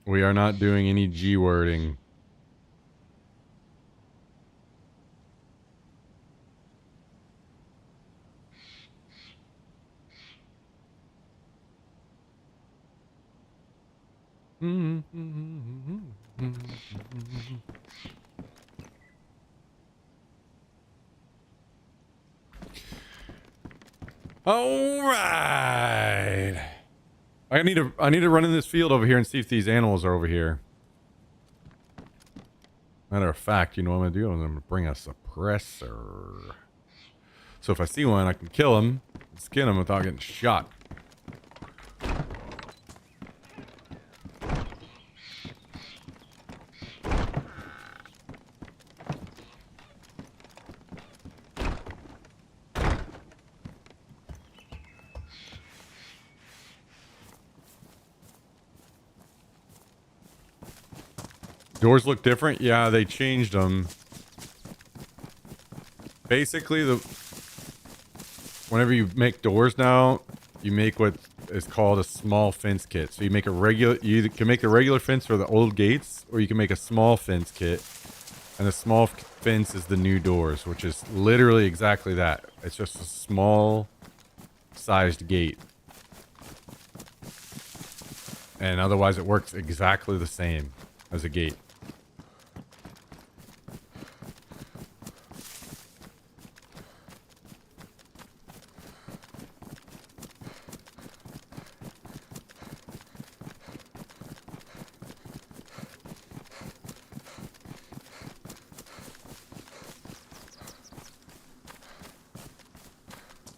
We are not doing any G wording. All right. I need to run in this field over here and see if these animals are over here. Matter of fact, you know what I'm gonna do? I'm gonna bring a suppressor. So if I see one, I can kill him, skin him without getting shot. Doors look different. Yeah, they changed them. Basically, whenever you make doors now, you make what is called a small fence kit. So you make a regular, you can make the regular fence for the old gates, or you can make a small fence kit. And the small fence is the new doors, which is literally exactly that. It's just a small sized gate. And otherwise it works exactly the same as a gate.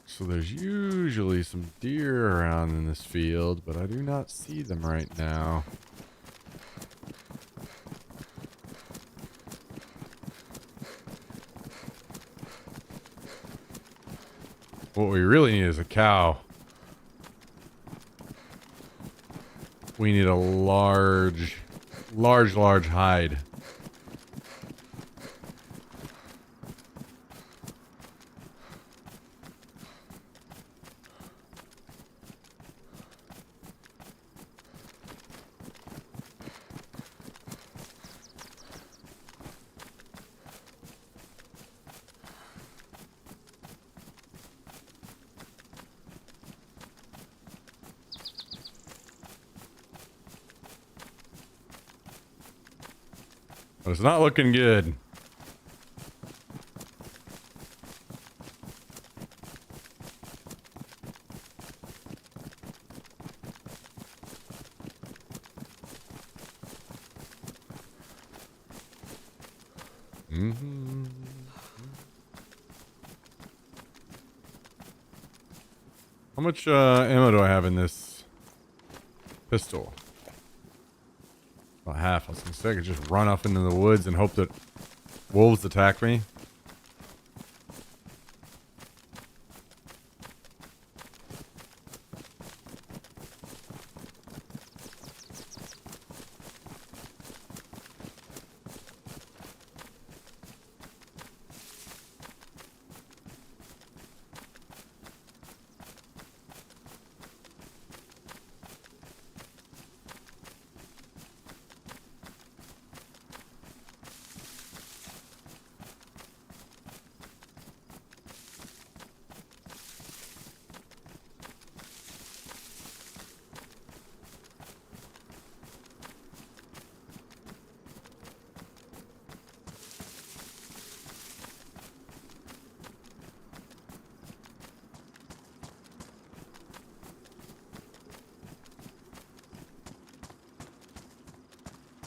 So there's usually some deer around in this field, but I do not see them right now. What we really need is a cow. We need a large hide. But it's not looking good. How much ammo do I have in this pistol? About half. I was gonna say I could just run off into the woods and hope that wolves attack me.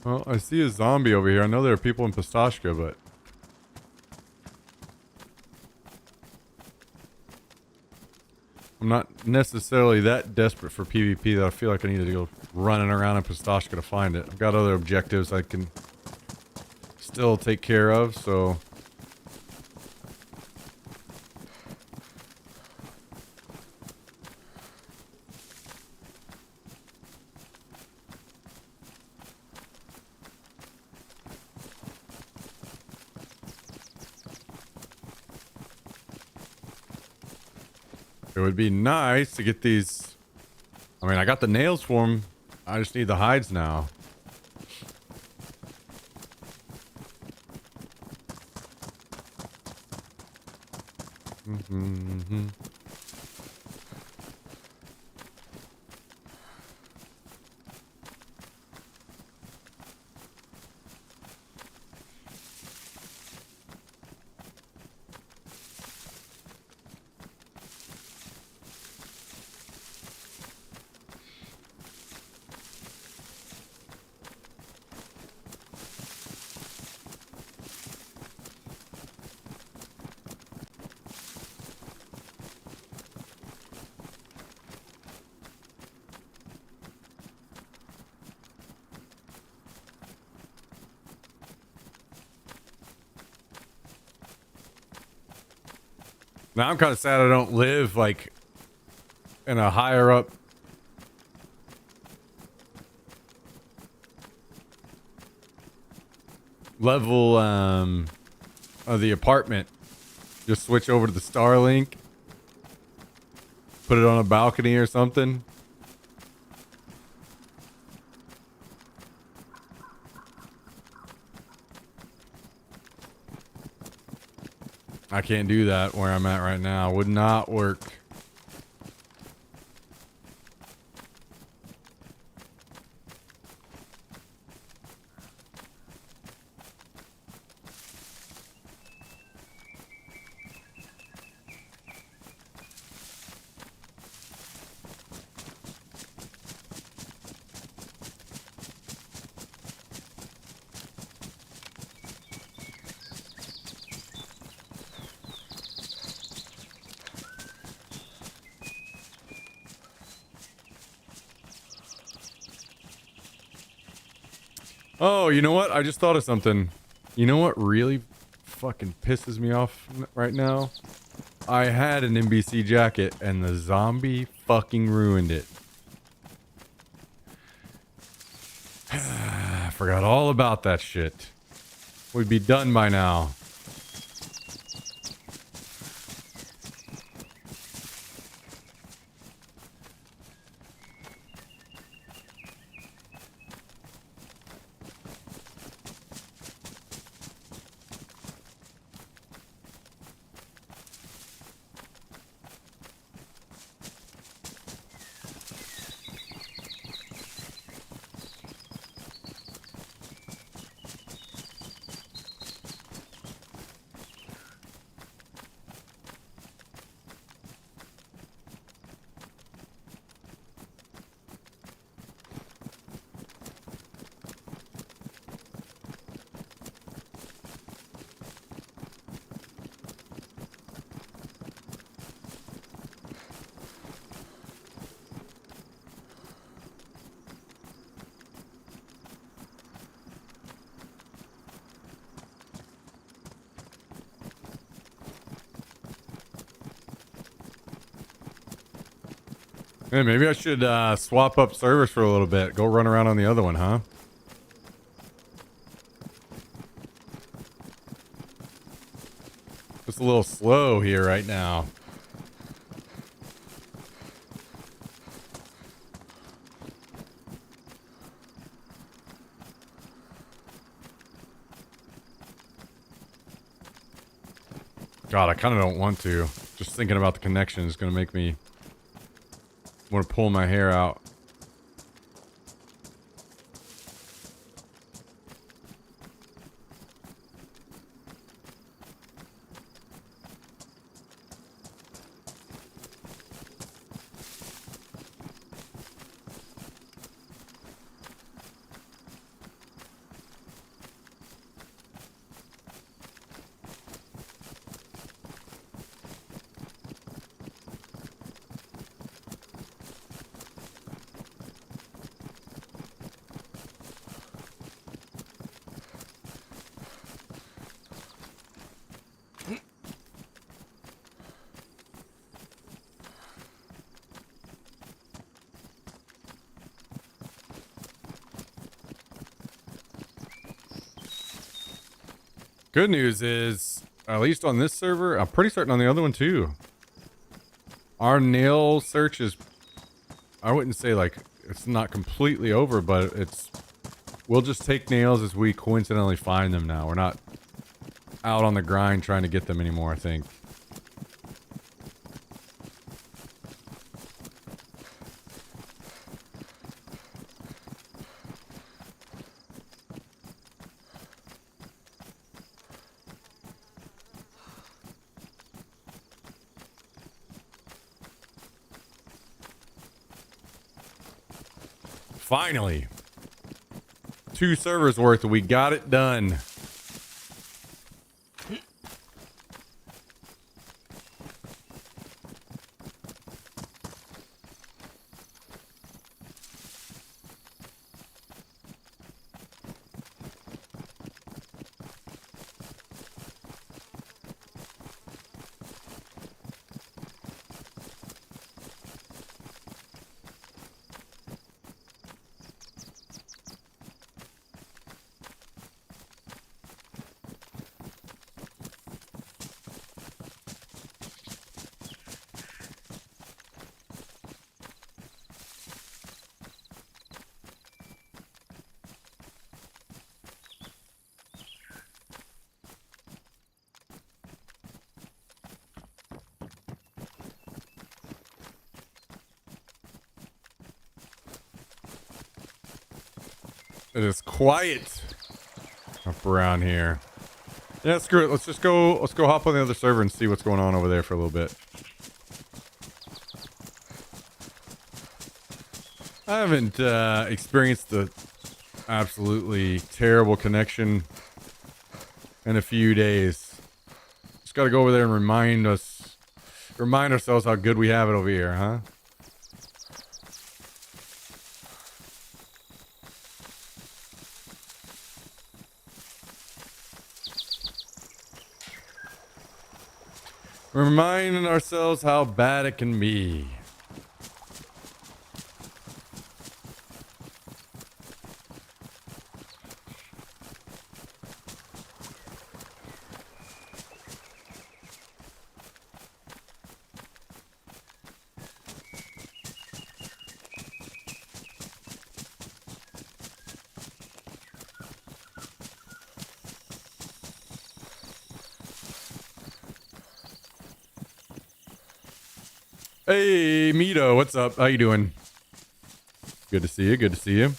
Well, I see a zombie over here. I know there are people in Pistachka, but I'm not necessarily that desperate for PvP that I feel like I need to go running around in Pistachka to find it. I've got other objectives I can still take care of, so... It would be nice to get these... I mean, I got the nails for them. I just need the hides now. Now I'm kind of sad I don't live, like, in a higher up... level of the apartment. Just switch over to the Starlink. Put it on a balcony or something. I can't do that where I'm at right now. Would not work. Oh, you know what? I just thought of something. You know what really fucking pisses me off right now? I had an NBC jacket and the zombie fucking ruined it. I forgot all about that shit. We'd be done by now. Hey, maybe I should swap up servers for a little bit. Go run around on the other one, huh? Just a little slow here right now. God, I kind of don't want to. Just thinking about the connection is going to make me want to pull my hair out. Good news is, at least on this server, I'm pretty certain on the other one too. Our nail search is, I wouldn't say like, it's not completely over, but it's, we'll just take nails as we coincidentally find them now. We're not out on the grind trying to get them anymore, I think. Finally, 2 servers worth. We got it done. It is quiet up around here. Yeah, screw it. Let's just go. Let's go hop on the other server and see what's going on over there for a little bit. I haven't experienced the absolutely terrible connection in a few days. Just got to go over there and remind ourselves how good we have it over here, huh? Reminding ourselves how bad it can be. Hey, Mito, what's up? How you doing? Good to see you. Good to see you.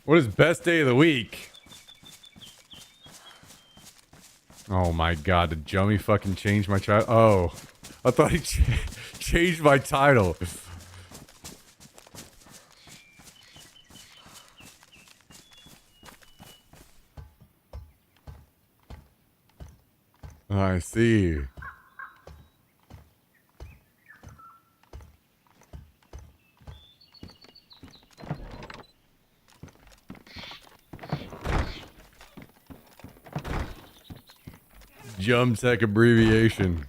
What is best day of the week? Oh my god, did Jummy fucking change my title? Oh, I thought he changed my title. I see. Jump tech abbreviation.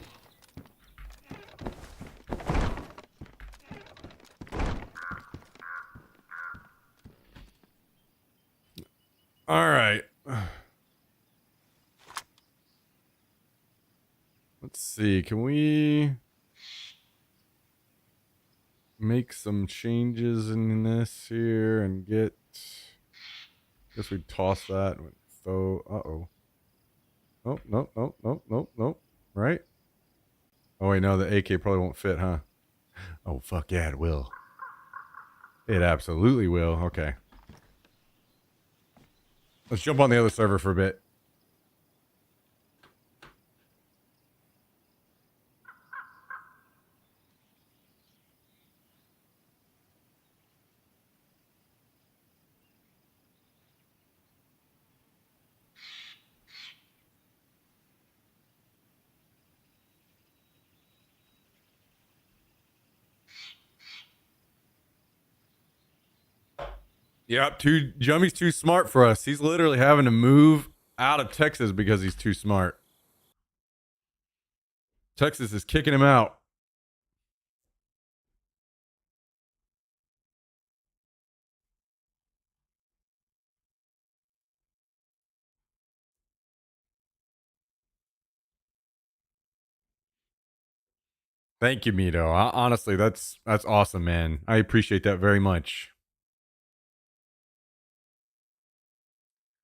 All right. Let's see. Can we make some changes in this here and get... Guess we toss that. So, uh-oh. Oh, nope, nope, nope, nope, nope. Right? Oh, wait, no, the AK probably won't fit, huh? Oh, fuck yeah, it will. It absolutely will. Okay. Let's jump on the other server for a bit. Yep, Jummy's too smart for us. He's literally having to move out of Texas because he's too smart. Texas is kicking him out. Thank you, Mito. Honestly, that's awesome, man. I appreciate that very much.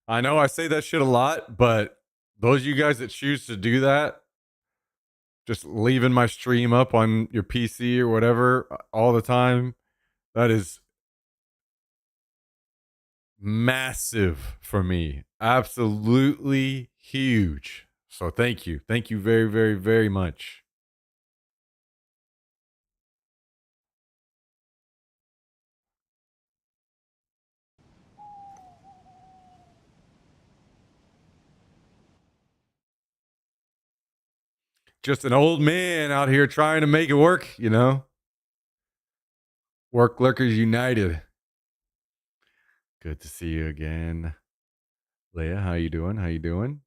I know I say that shit a lot, but those of you guys that choose to do that, just leaving my stream up on your PC or whatever all the time, that is massive for me. Absolutely huge. So thank you. Thank you very, very, very much. Just an old man out here trying to make it work, you know? Work Lurkers United. Good to see you again. Leia, how you doing? How you doing?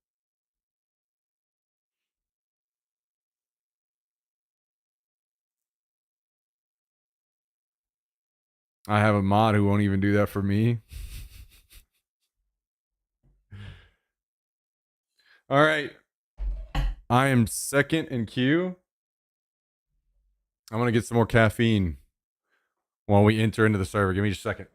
I have a mod who won't even do that for me. All right. I am second in queue. I'm going to get some more caffeine while we enter into the server. Give me just a second.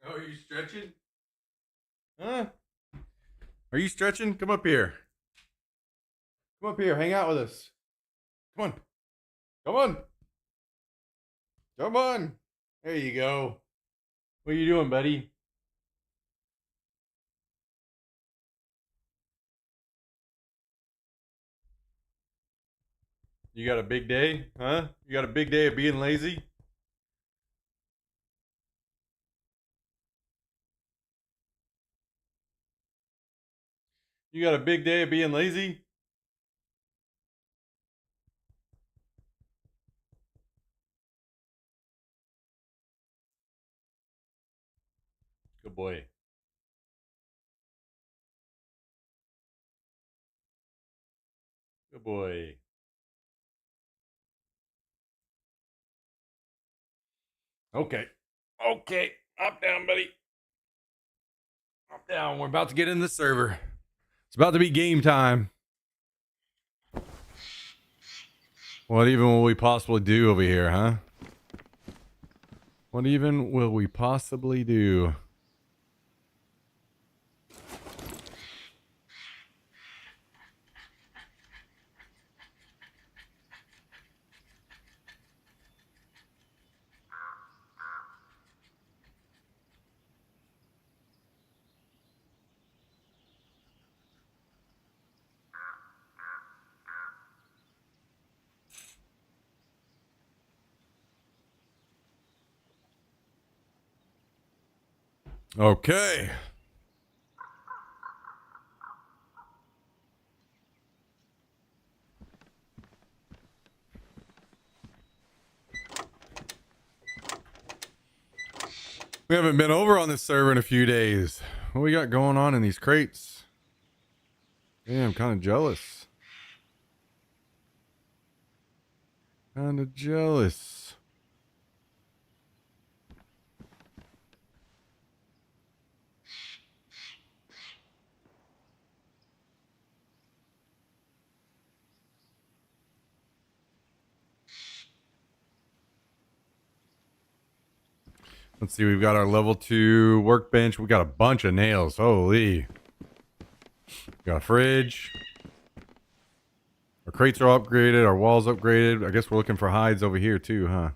Oh, are you stretching? Huh? Are you stretching? Come up here. Come up here. Hang out with us. Come on. Come on. Come on. There you go. What are you doing, buddy? You got a big day? Huh? You got a big day of being lazy? You got a big day of being lazy? Good boy. Good boy. Okay. Okay. Up down, buddy. Up down. We're about to get in the server. It's about to be game time. What even will we possibly do over here, huh? What even will we possibly do? Okay. We haven't been over on this server in a few days. What we got going on in these crates? Yeah, I'm kind of jealous. Kind of jealous. Let's see, we've got our level 2 workbench. We got a bunch of nails. Holy. Got a fridge. Our crates are upgraded. Our walls upgraded. I guess we're looking for hides over here too, huh?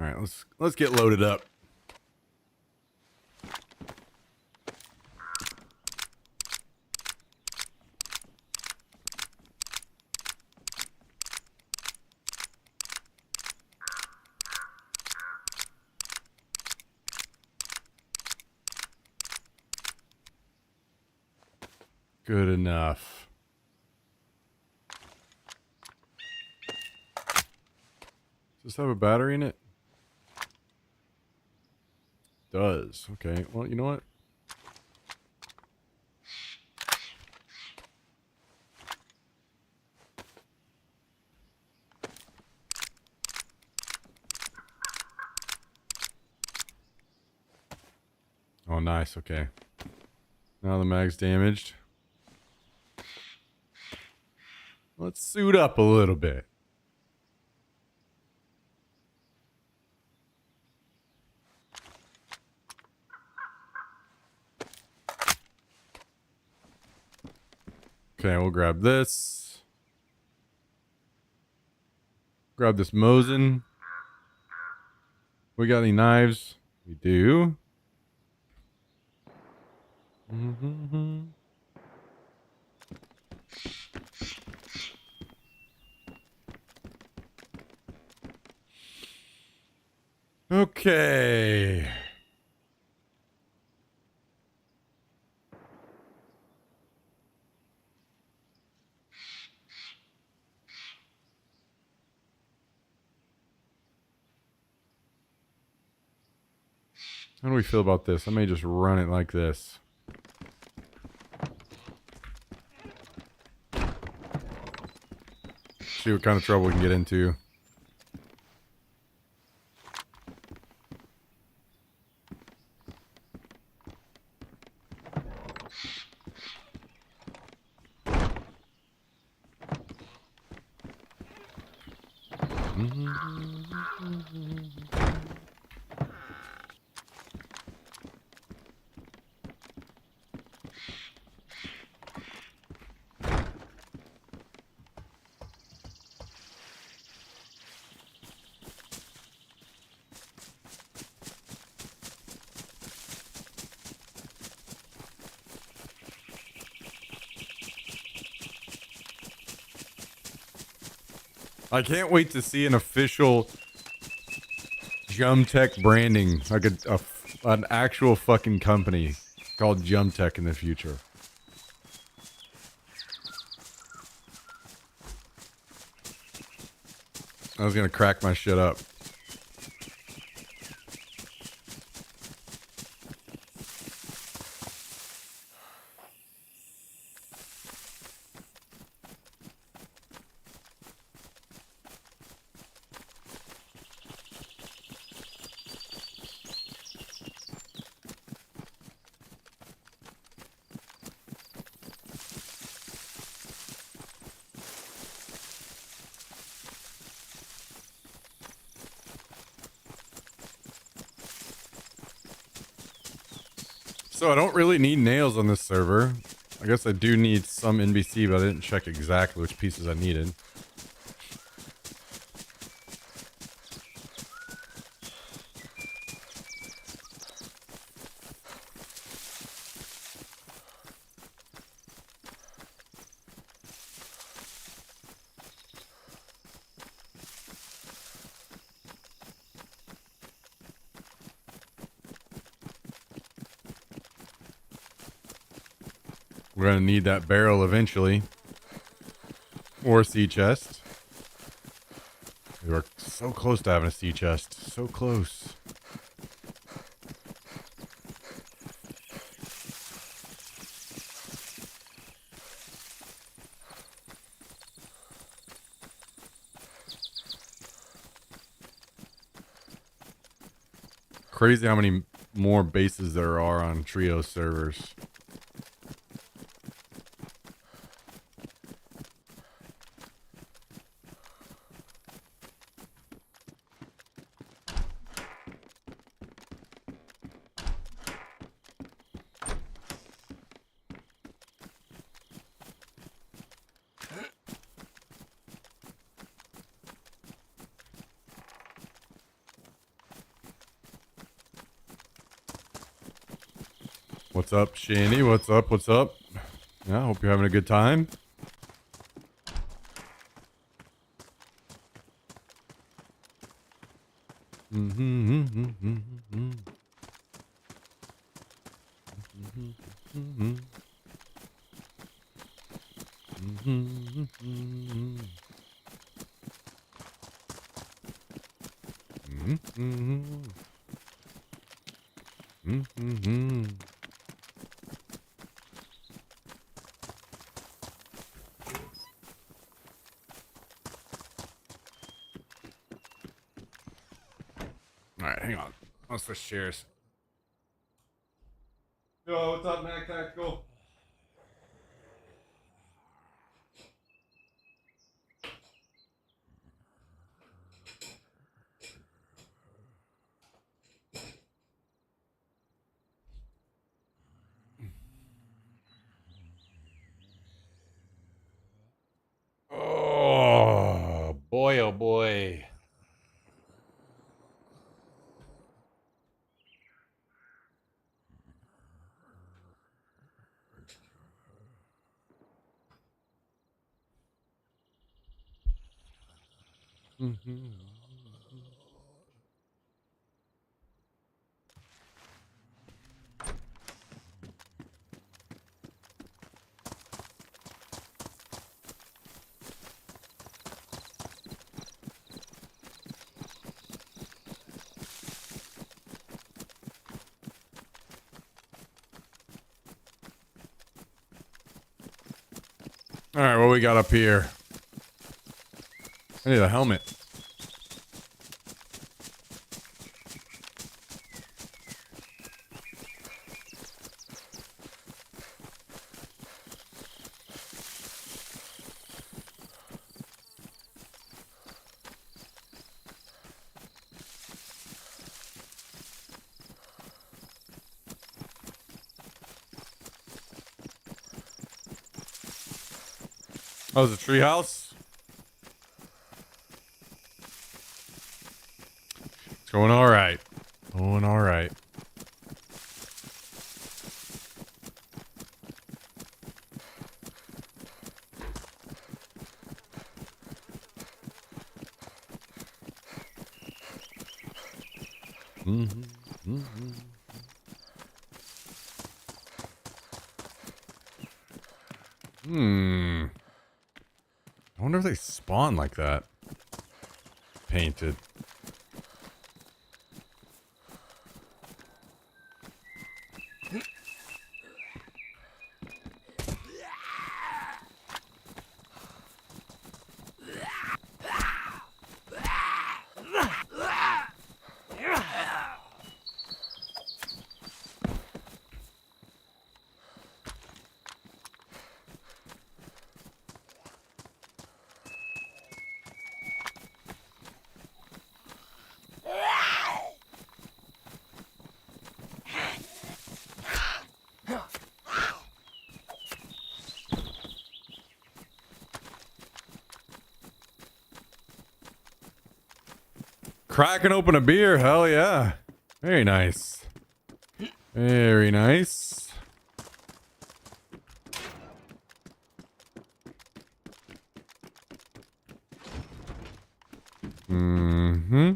All right, let's get loaded up. Good enough. Does this have a battery in it? Does. Okay. Well, you know what? Oh, nice. Okay. Now the mag's damaged. Let's suit up a little bit. Okay, we'll grab this. Grab this Mosin. We got any knives? We do. Mm-hmm. Okay. How do we feel about this? I may just run it like this. See what kind of trouble we can get into. I can't wait to see an official Jumtech branding, like an actual fucking company called Jumtech in the future. I was gonna crack my shit up. So I don't really need nails on this server. I guess I do need some NBC, but I didn't check exactly which pieces I needed. We're gonna need that barrel eventually. Or a sea chest. We were so close to having a sea chest. So close. Crazy how many more bases there are on Treehouse servers. What's up, Shanny? What's up? What's up? Yeah, hope you're having a good time. Alright, hang on. Let's switch chairs. Yo, what's up, Mac Tactical? boy. Mm-hmm. All right, what we got up here? I need a helmet. Oh, it's a treehouse? It's going all right. Going all right. Mm-hmm. Mm-hmm. I wonder if they spawn like that. Painted. Cracking open a beer, hell yeah. Very nice. Very nice. Mm-hmm.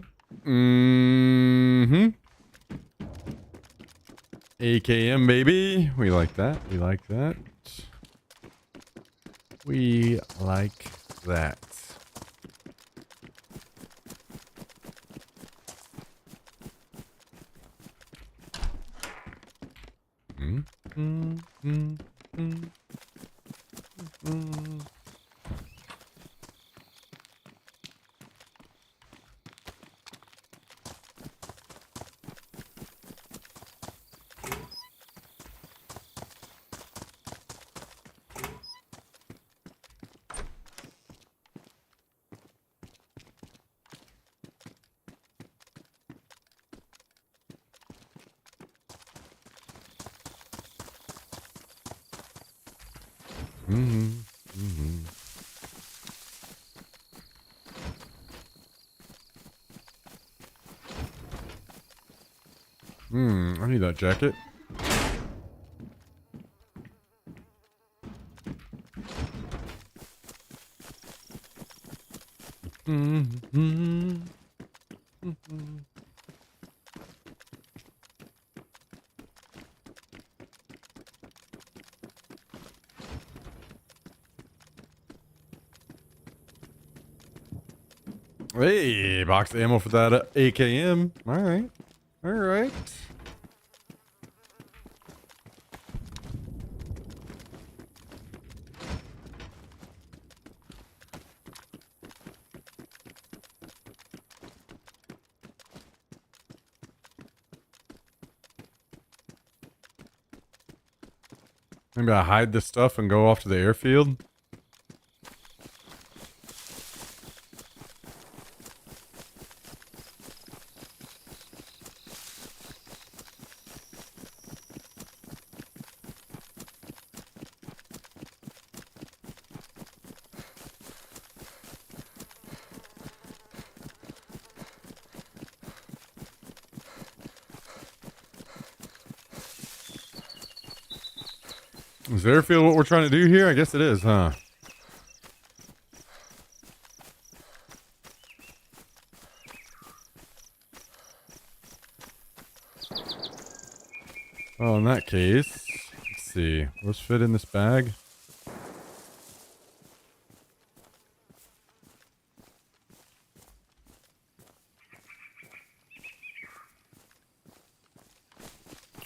Mm-hmm. AKM, baby. We like that. We like that. We like that. I need that jacket. Hey, box of ammo for that AKM. All right. All right. Maybe I hide this stuff and go off to the airfield. Is airfield what we're trying to do here? I guess it is, huh? Well, in that case, let's see. What's fit in this bag?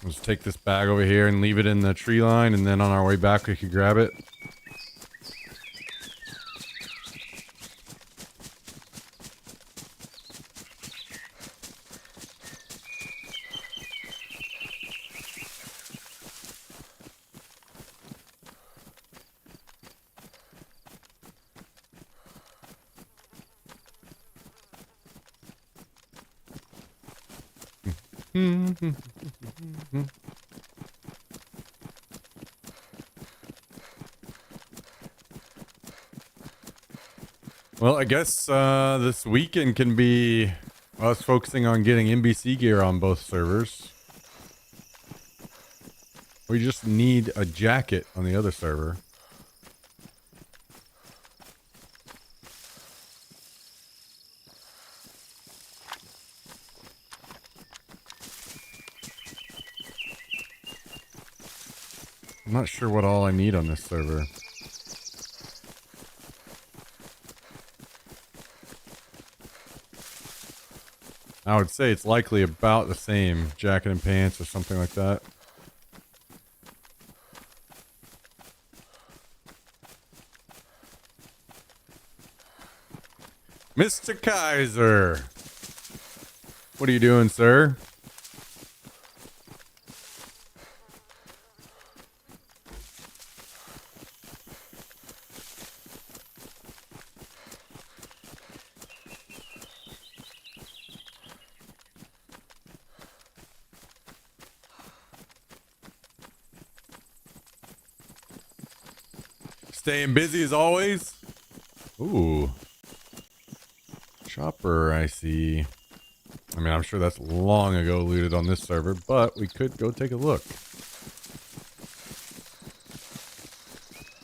Let's take this bag over here and leave it in the tree line, and then on our way back we could grab it. Well, I guess this weekend can be us focusing on getting NBC gear on both servers. We just need a jacket on the other server. I'm not sure what all I need on this server. I would say it's likely about the same, jacket and pants or something like that. Mr. Kaiser. What are you doing, sir? Staying busy as always. Ooh. Chopper, I see. I mean, I'm sure that's long ago looted on this server, but we could go take a look.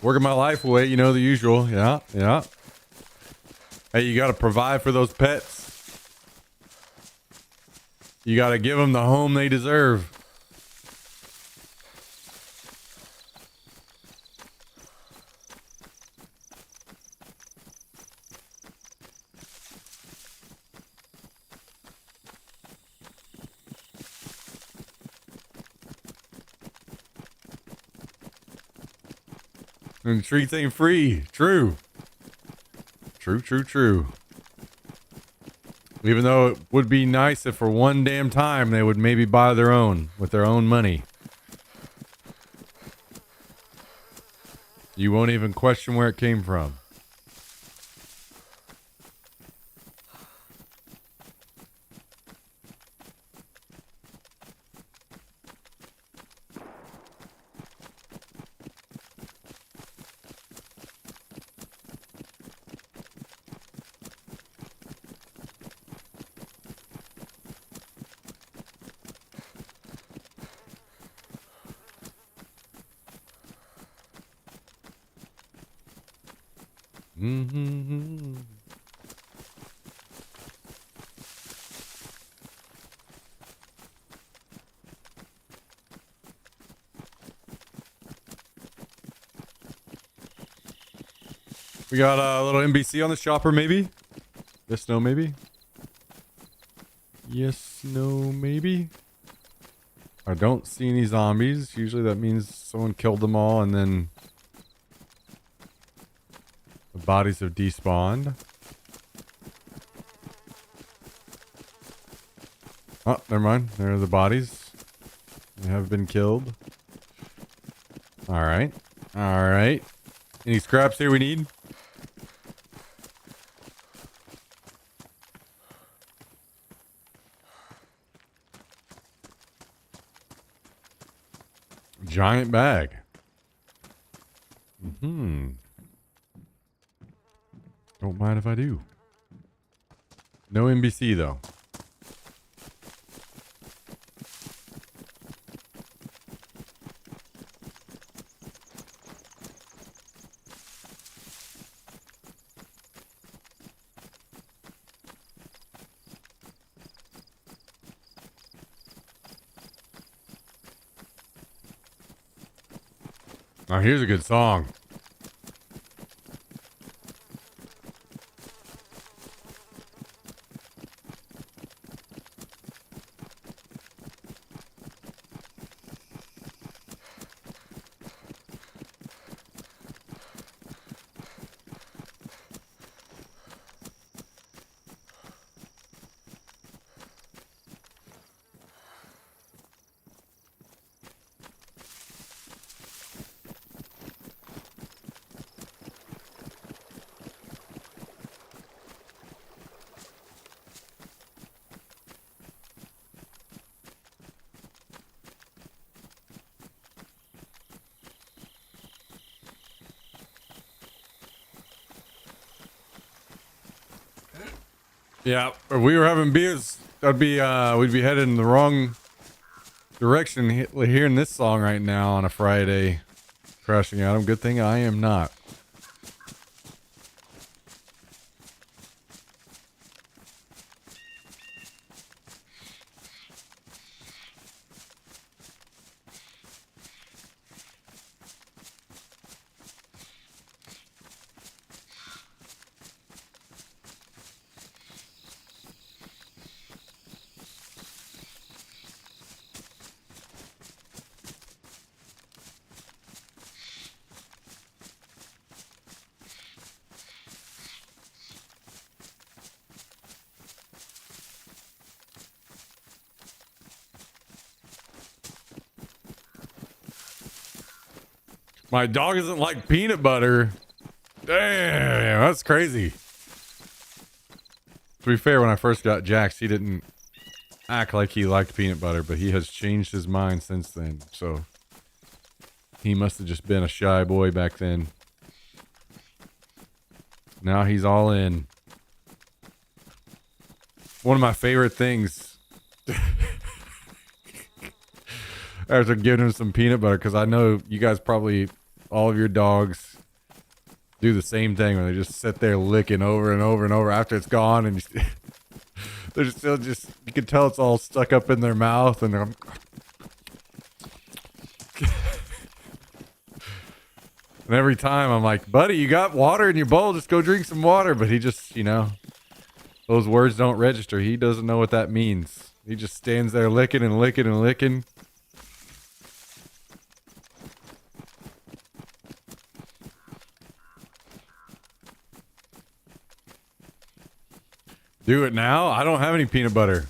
Working my life away, you know, the usual. Yeah, yeah. Hey, you got to provide for those pets. You got to give them the home they deserve. And treats ain't free. True. True, true, true. Even though it would be nice if for one damn time they would maybe buy their own with their own money. You won't even question where it came from. Mm-hmm. We got a little NBC on the shopper, maybe? Yes, no, maybe? Yes, no, maybe? I don't see any zombies. Usually that means someone killed them all and then the bodies have despawned. Oh, never mind. There are the bodies. They have been killed. Alright. Alright. Any scraps here we need? Giant bag. Mm-hmm. Don't mind if I do. No NBC though. Oh, here's a good song. Yeah, if we were having beers, we'd be headed in the wrong direction hearing this song right now on a Friday. Crashing Adam. Good thing I am not. My dog doesn't like peanut butter. Damn, that's crazy. To be fair, when I first got Jax, he didn't act like he liked peanut butter, but he has changed his mind since then. So he must have just been a shy boy back then. Now he's all in. One of my favorite things after giving him some peanut butter, because I know you guys probably, all of your dogs do the same thing when they just sit there licking over and over and over after it's gone, and they're still just, you can tell it's all stuck up in their mouth, and they're and every time I'm like, buddy, you got water in your bowl, just go drink some water. But he just, those words don't register. He doesn't know what that means. He just stands there licking and licking and licking. Do it now? I don't have any peanut butter.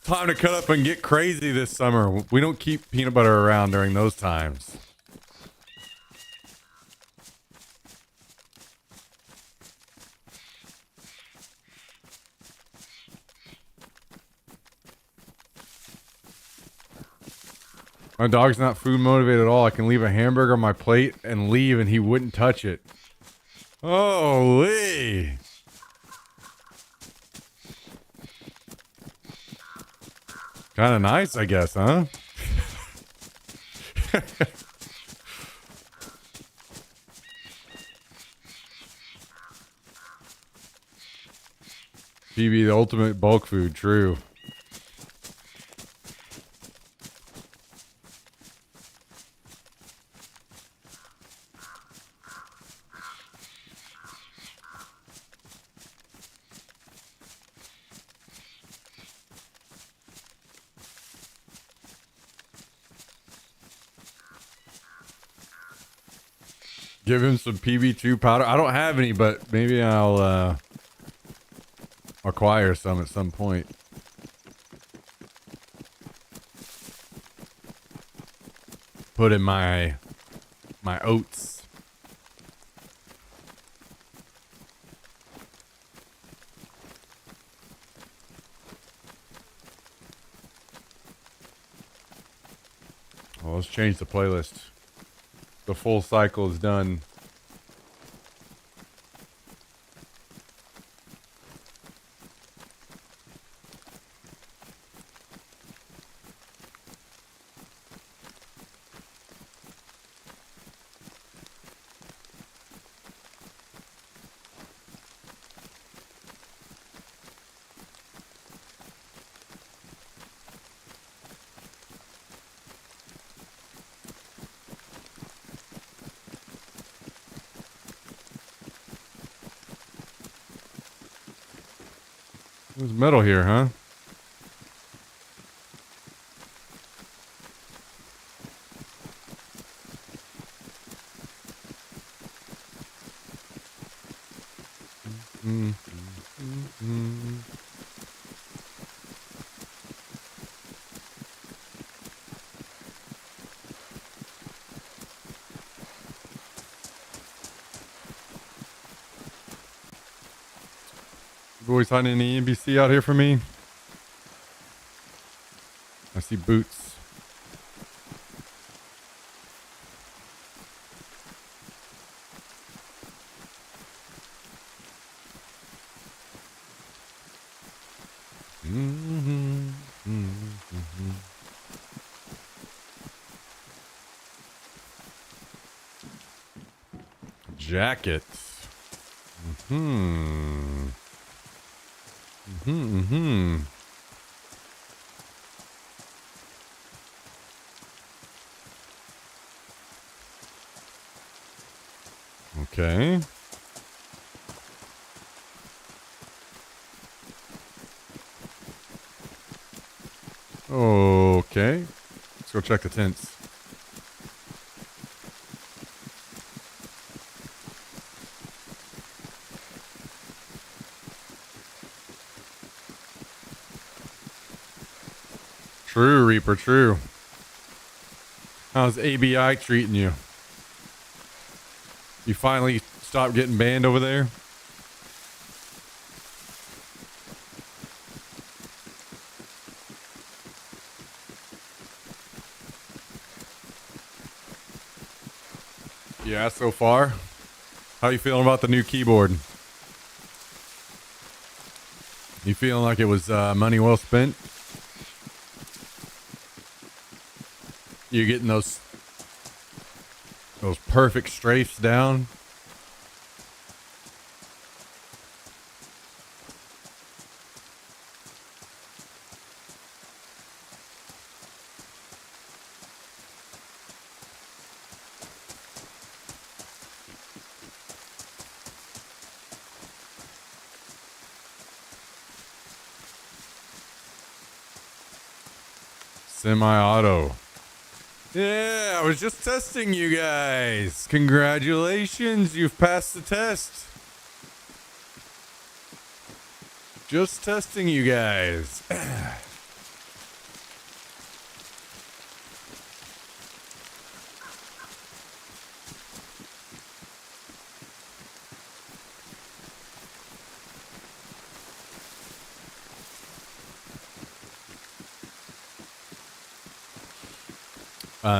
Time to cut up and get crazy this summer. We don't keep peanut butter around during those times. My dog's not food motivated at all. I can leave a hamburger on my plate and leave and he wouldn't touch it. Holy. Kind of nice, I guess, huh? PB, the ultimate bulk food, true. Give him some PB2 powder. I don't have any, but maybe I'll acquire some at some point. Put in my oats. Well, let's change the playlist. The full cycle is done. There's metal here, huh? Boys hiding any NBC out here for me? I see boots. Jackets. Okay. Okay. Let's go check the tents. True, Reaper, true. How's ABI treating you? You finally stopped getting banned over there? Yeah, so far. How you feeling about the new keyboard? You feeling like it was money well spent? You getting those perfect strafes down? Semi-auto. Yeah, I was just testing you guys. Congratulations, you've passed the test. Just testing you guys.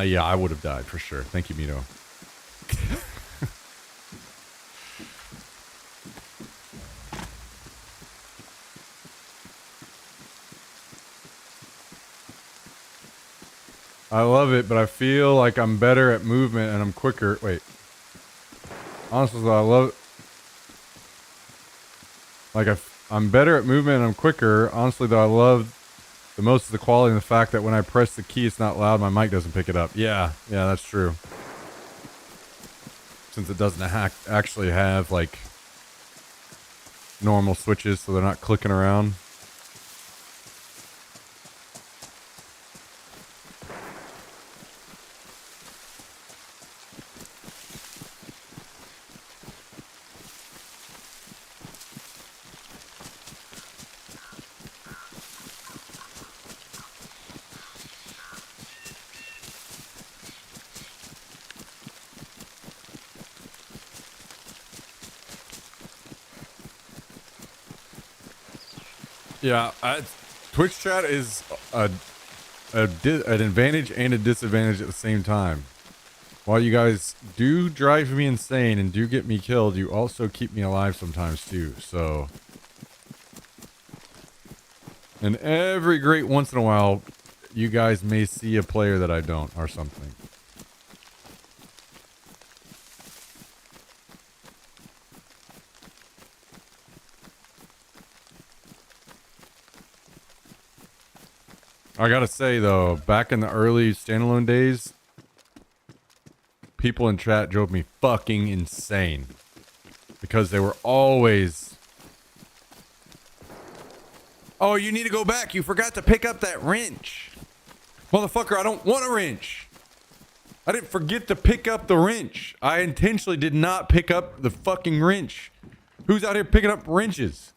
Yeah, I would have died for sure. Thank you, Mito. I love it, but I feel like I'm better at movement and I'm quicker. Wait. Honestly, though, I love it. Like, I'm better at movement and I'm quicker. Honestly, though, I love the most of the quality and the fact that when I press the key, it's not loud. My mic doesn't pick it up. Yeah, that's true. Since it doesn't actually have, like, normal switches, so they're not clicking around. Yeah, Twitch chat is an advantage and a disadvantage at the same time. While you guys do drive me insane and do get me killed, you also keep me alive sometimes too, so... And every great once in a while, you guys may see a player that I don't, or something. I gotta say, though, back in the early standalone days, people in chat drove me fucking insane. Because they were always Oh, you need to go back. You forgot to pick up that wrench. Motherfucker, I don't want a wrench. I didn't forget to pick up the wrench. I intentionally did not pick up the fucking wrench. Who's out here picking up wrenches?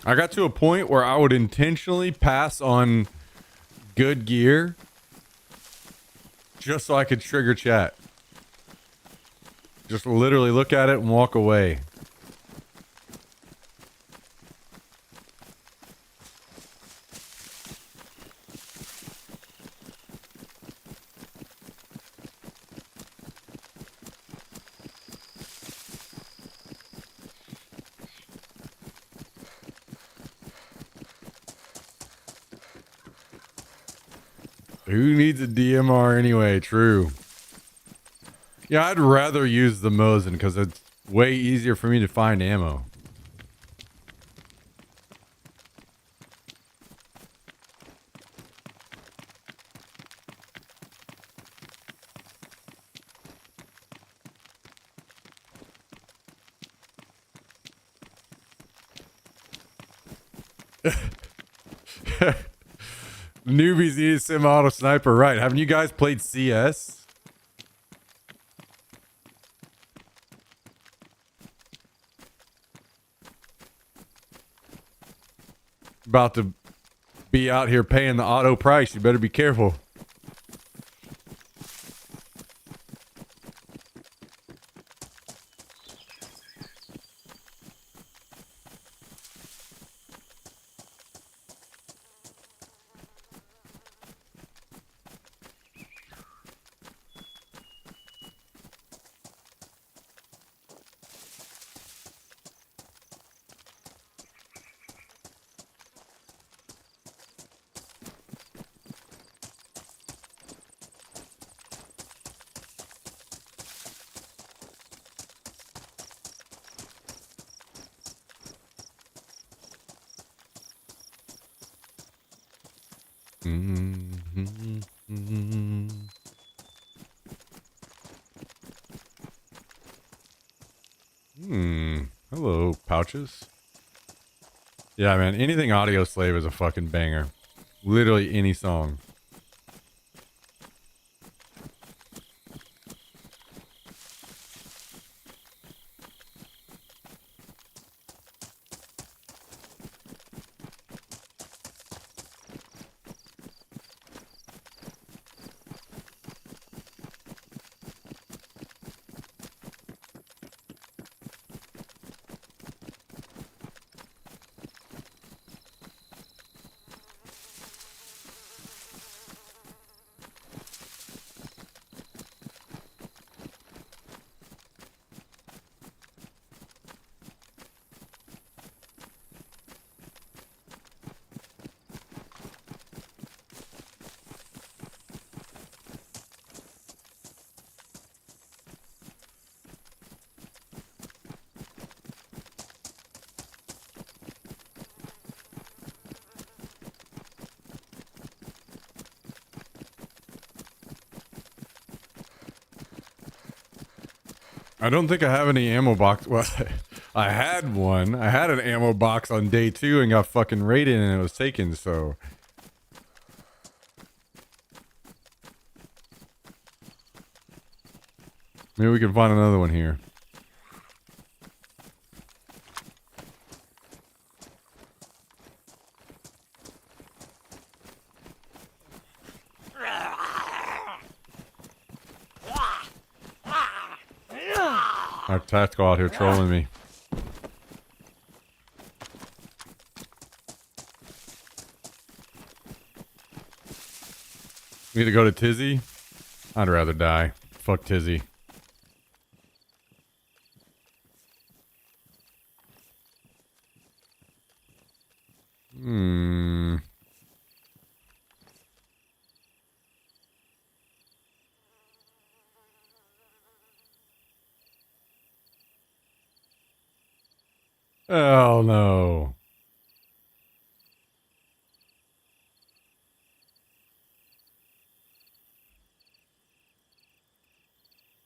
I got to a point where I would intentionally pass on good gear just so I could trigger chat. Just literally look at it and walk away. Who needs a DMR anyway? True. Yeah, I'd rather use the Mosin because it's way easier for me to find ammo. Newbies need a semi-auto sniper, right? Haven't you guys played CS? About to be out here paying the auto price. You better be careful. Hello, pouches. Yeah, man. Anything Audio Slave is a fucking banger. Literally any song. I don't think I have any ammo box. Well, I had one. I had an ammo box on day 2 and got fucking raided and it was taken, so. Maybe we can find another one here. Our tactical out here trolling me. Need to go to Tizzy? I'd rather die. Fuck Tizzy. Oh no.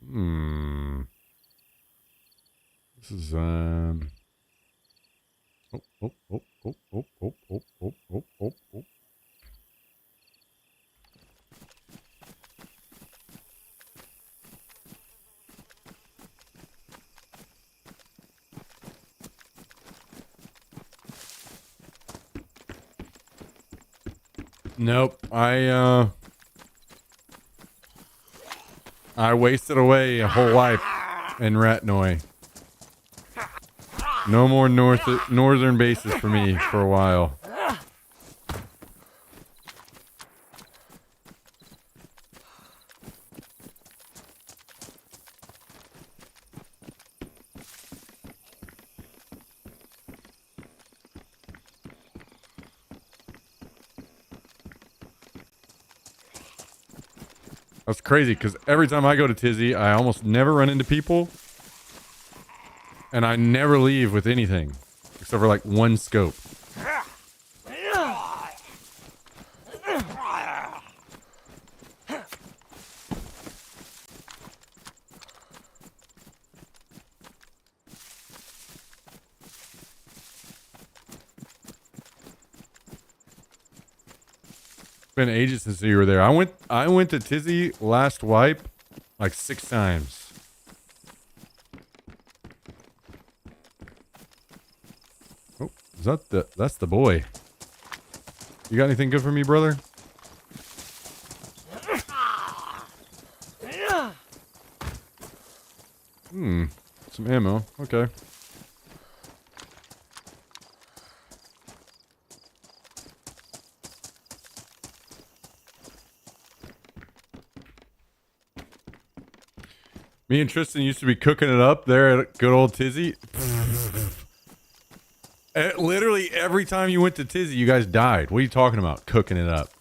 Hmm. This is Oh, oh, oh, oh, oh, oh, oh, oh, oh, oh, oh. Nope. I wasted away a whole life in Ratnoy. No more northern bases for me for a while. That's crazy because every time I go to Tizzy, I almost never run into people. And I never leave with anything. Except for like one scope. Been ages since you were there. I went to Tizzy last wipe like 6 times. Oh, that's the boy. You got anything good for me, brother? Some ammo. Okay. Me and Tristan used to be cooking it up there at good old Tizzy. Literally every time you went to Tizzy, you guys died. What are you talking about? Cooking it up.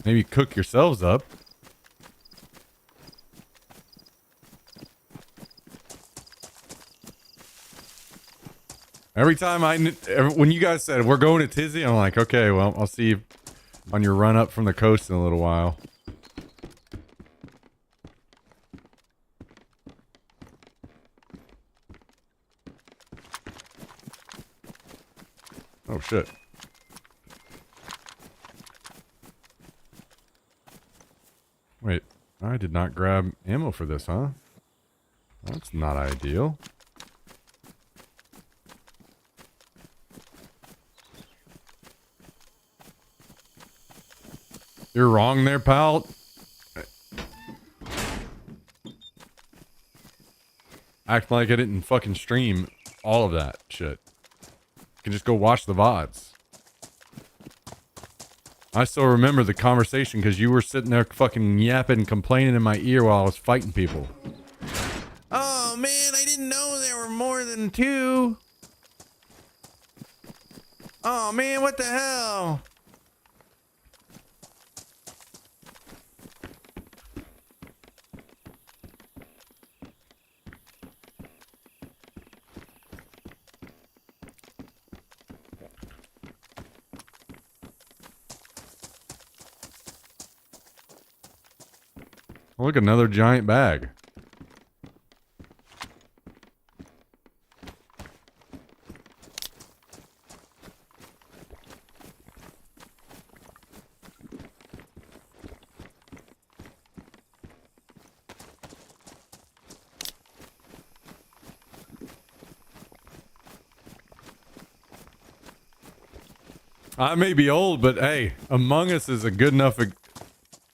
Maybe cook yourselves up. Every time when you guys said we're going to Tizzy, I'm like, okay, well, I'll see you on your run up from the coast in a little while. Oh shit. Wait, I did not grab ammo for this, huh? That's not ideal. You're wrong there, pal. Act like I didn't fucking stream all of that shit. You can just go watch the VODs. I still remember the conversation because you were sitting there fucking yapping, complaining in my ear while I was fighting people. Oh man, I didn't know there were more than 2. Oh man, what the hell? Look, another giant bag. I may be old, but hey, Among Us is a good enough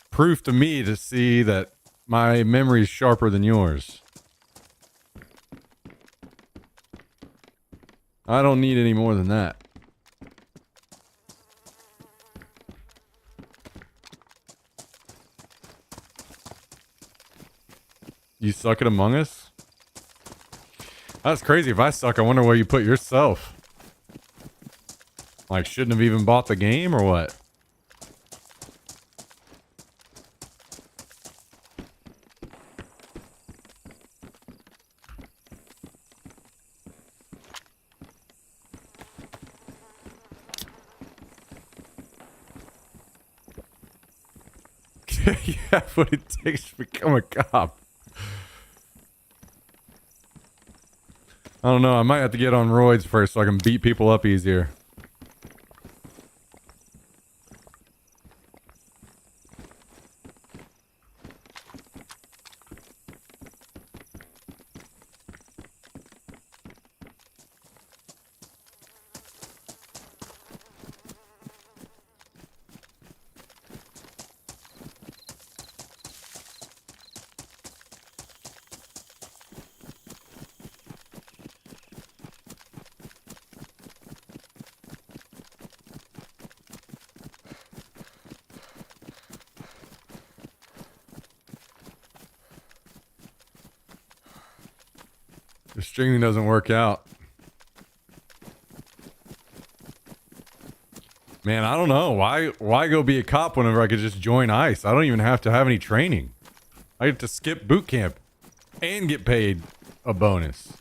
proof to me to see that my memory is sharper than yours. I don't need any more than that. You suck at Among Us? That's crazy. If I suck, I wonder where you put yourself. Like, shouldn't have even bought the game or what? You have what it takes to become a cop. I don't know. I might have to get on roids first so I can beat people up easier. The streaming doesn't work out. Man, I don't know. Why go be a cop whenever I could just join ICE? I don't even have to have any training. I get to skip boot camp and get paid a bonus.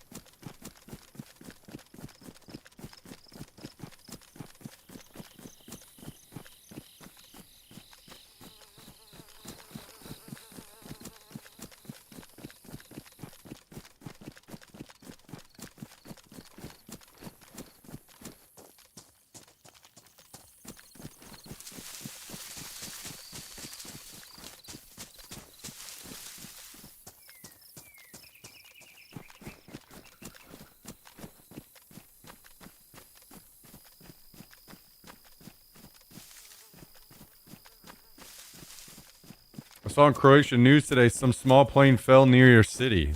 I saw in Croatian news today some small plane fell near your city.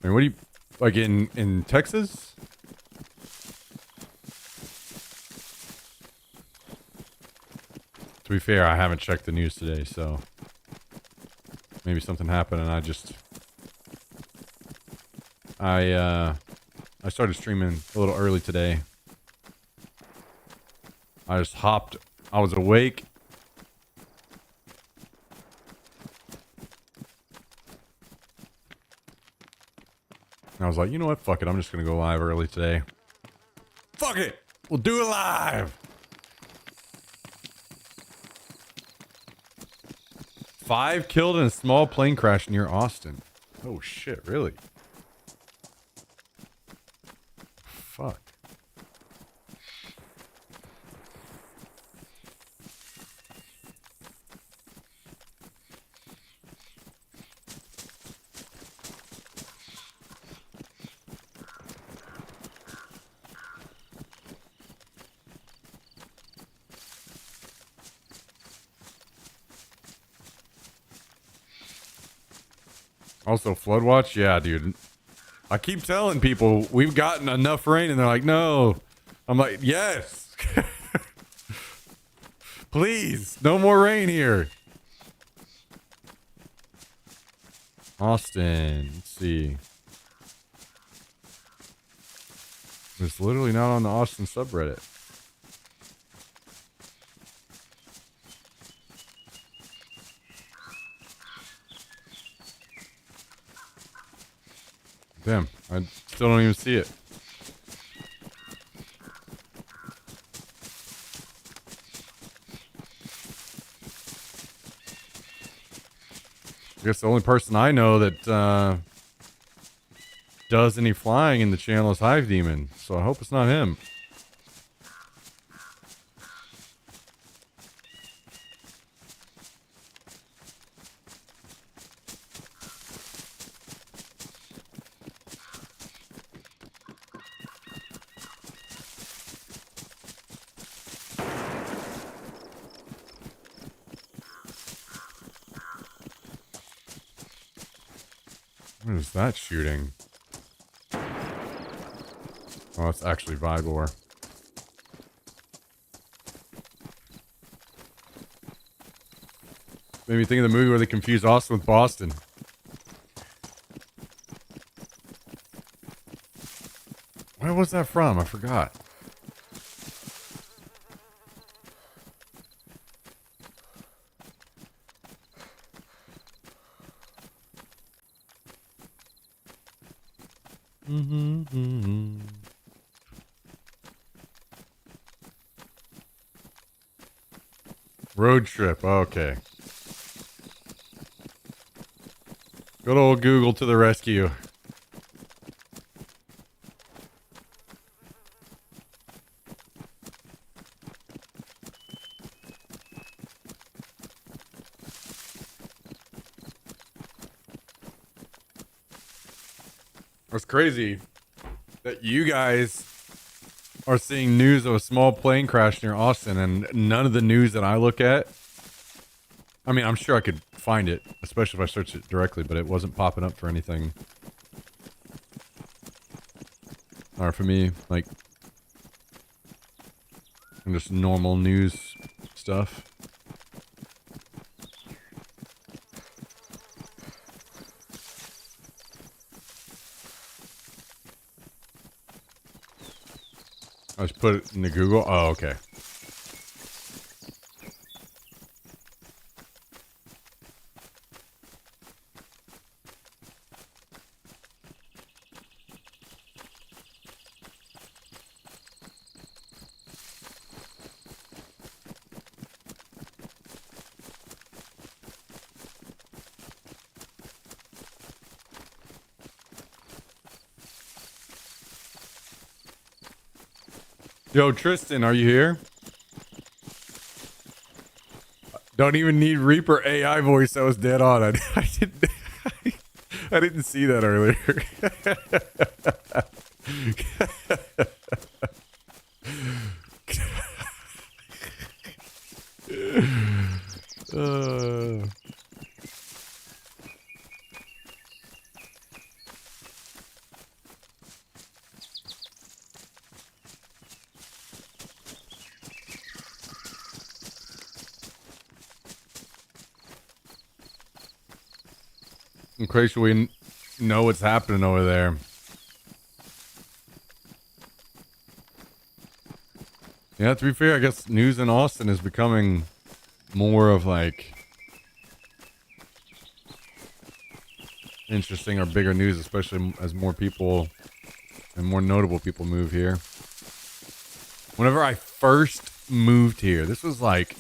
I mean, what do you... Like in Texas? To be fair, I haven't checked the news today, so... Maybe something happened and I just... I started streaming a little early today. I just hopped... I was awake... I was like, you know what? Fuck it. I'm just going to go live early today. Fuck it. We'll do it live. 5 killed in a small plane crash near Austin. Oh, shit. Really? Fuck. Also, flood watch? Yeah, dude. I keep telling people we've gotten enough rain, and they're like, no. I'm like, yes. Please, no more rain here. Austin, let's see. It's literally not on the Austin subreddit. Damn, I still don't even see it. I guess the only person I know that does any flying in the channel is Hive Demon, so I hope it's not him. What is that shooting? Oh, it's actually Vigor. Made me think of the movie where they confused Austin with Boston. Where was that from? I forgot. Road trip. Okay. Good old Google to the rescue. It's crazy that you guys are seeing news of a small plane crash near Austin, and none of the news that I look at. I mean, I'm sure I could find it, especially if I search it directly, but it wasn't popping up for anything. Or for me, like, just normal news stuff. I just put it in the Google. Oh, okay. Yo, Tristan, are you here? Don't even need Reaper AI voice. That was dead on. I didn't see that earlier. I'm pretty sure we know what's happening over there. Yeah, to be fair, I guess news in Austin is becoming more of like interesting or bigger news, especially as more people and more notable people move here. Whenever I first moved here, this was like,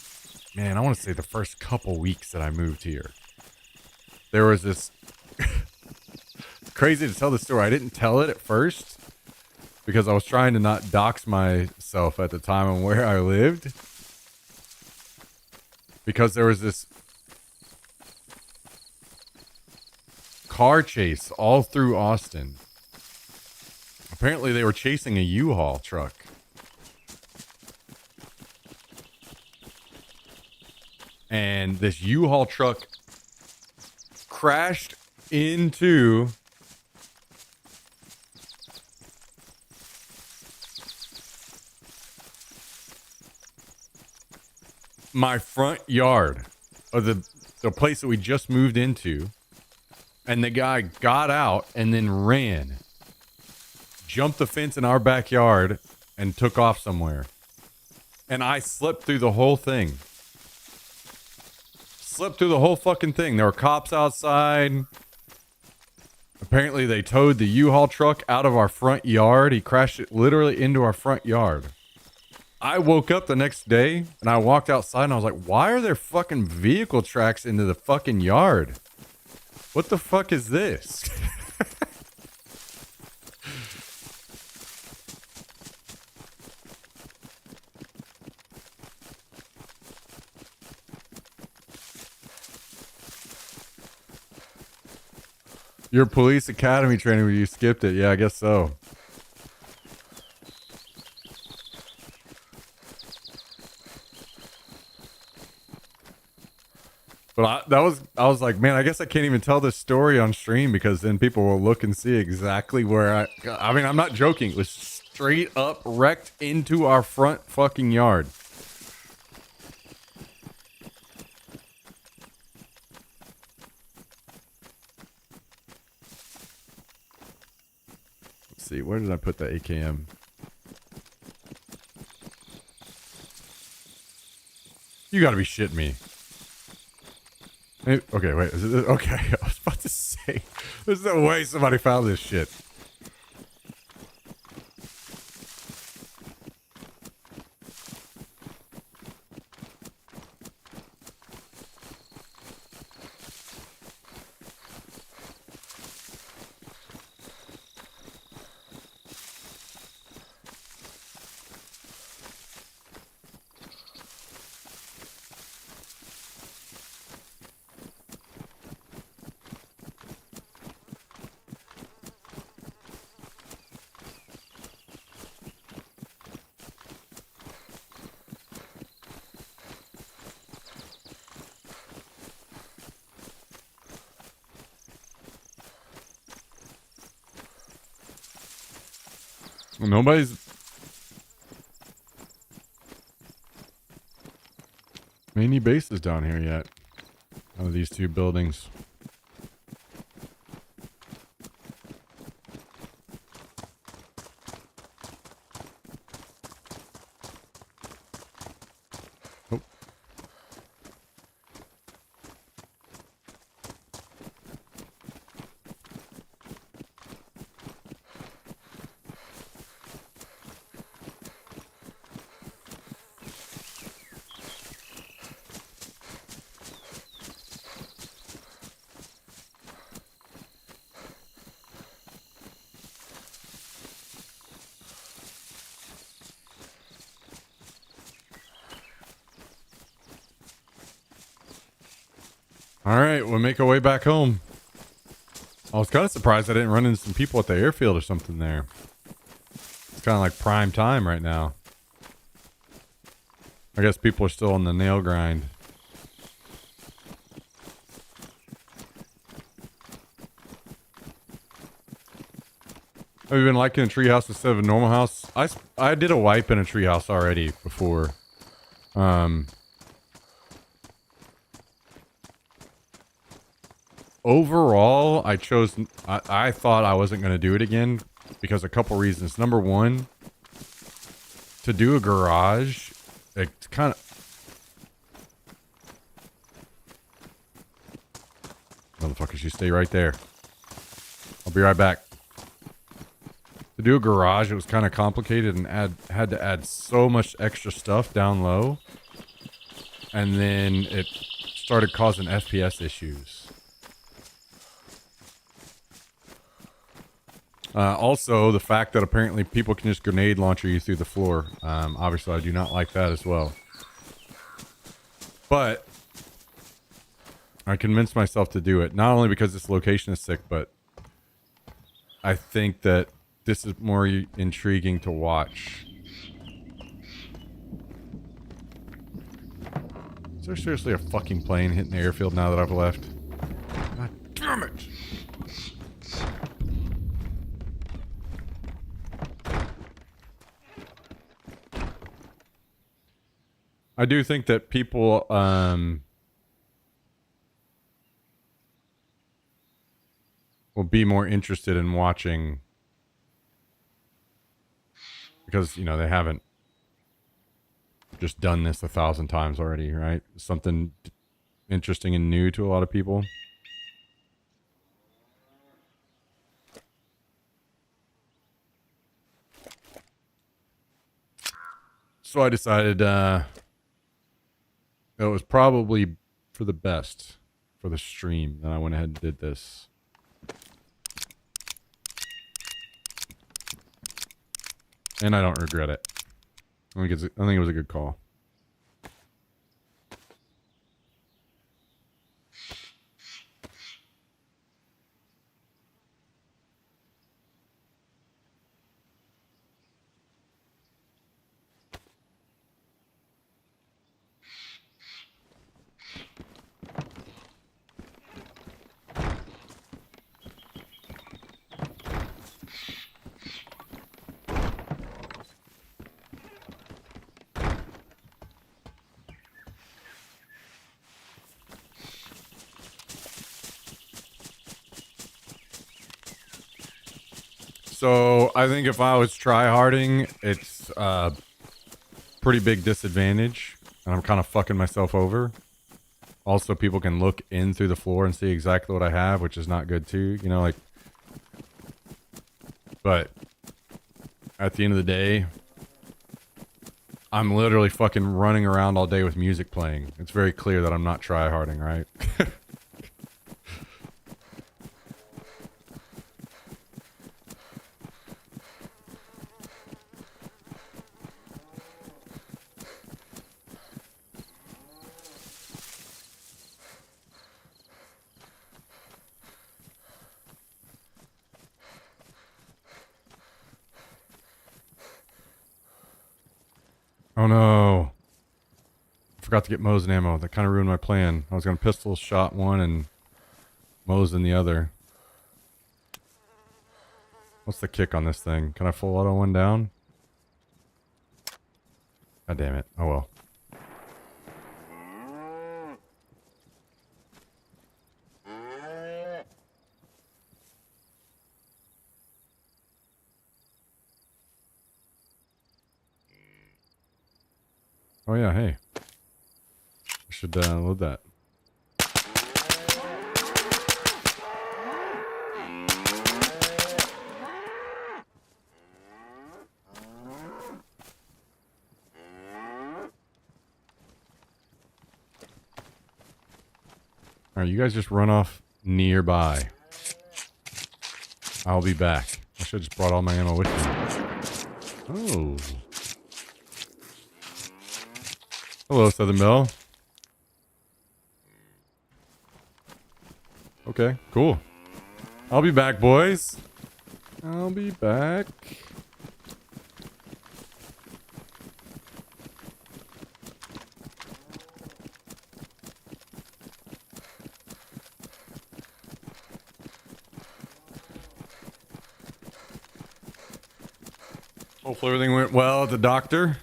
man, I want to say the first couple weeks that I moved here. There was this crazy to tell the story. I didn't tell it at first because I was trying to not dox myself at the time and where I lived. Because there was this car chase all through Austin. Apparently they were chasing a U-Haul truck. And this U-Haul truck crashed into my front yard of the place that we just moved into. And the guy got out and then ran, jumped the fence in our backyard, and took off somewhere. And I slept through the whole thing. Slept through the whole fucking thing. There were cops outside. Apparently they towed the U-Haul truck out of our front yard. He crashed it literally into our front yard. I woke up the next day and I walked outside and I was like, why are there fucking vehicle tracks into the fucking yard? What the fuck is this? Your police academy training, you skipped it. Yeah, I guess so. But I was like, man, I guess I can't even tell this story on stream because then people will look and see exactly where I mean, I'm not joking. It was straight up wrecked into our front fucking yard. Let's see, where did I put the AKM? You gotta be shitting me. Okay, wait. Is it, okay, I was about to say, there's no way somebody found this shit. Nobody's made any bases down here yet. Out of these two buildings. Oh. All right, we'll make our way back home. I was kind of surprised I didn't run into some people at the airfield or something there. It's kind of like prime time right now. I guess people are still on the nail grind. Have you been liking a treehouse instead of a normal house? I did a wipe in a treehouse already before. Overall, I thought I wasn't going to do it again because a couple reasons. Number one, to do a garage, it's kind of... Motherfuckers, you stay right there. I'll be right back. To do a garage, it was kind of complicated and had to add so much extra stuff down low. And then it started causing FPS issues. Also, the fact that apparently people can just grenade launcher you through the floor. Obviously, I do not like that as well. But I convinced myself to do it. Not only because this location is sick, but I think that this is more intriguing to watch. Is there seriously a fucking plane hitting the airfield now that I've left? God damn it! I do think that people will be more interested in watching because, you know, they haven't just done this 1,000 times already, right? Something interesting and new to a lot of people. So I decided it was probably for the best for the stream that I went ahead and did this. And I don't regret it. I think it was a good call. So I think if I was tryharding, it's a pretty big disadvantage, and I'm kind of fucking myself over. Also, people can look in through the floor and see exactly what I have, which is not good too, you know, like... But at the end of the day, I'm literally fucking running around all day with music playing. It's very clear that I'm not tryharding, right? Oh no. I forgot to get Mosin ammo. That kind of ruined my plan. I was going to pistol shot one and Mosin the other. What's the kick on this thing? Can I full auto one down? God damn it. Oh well. Oh yeah, hey. I should load that. Alright, you guys just run off nearby. I'll be back. I should have just brought all my ammo with me. Oh. Hello, Southern Belle. Okay, cool. I'll be back, boys. I'll be back. Hopefully everything went well at the doctor.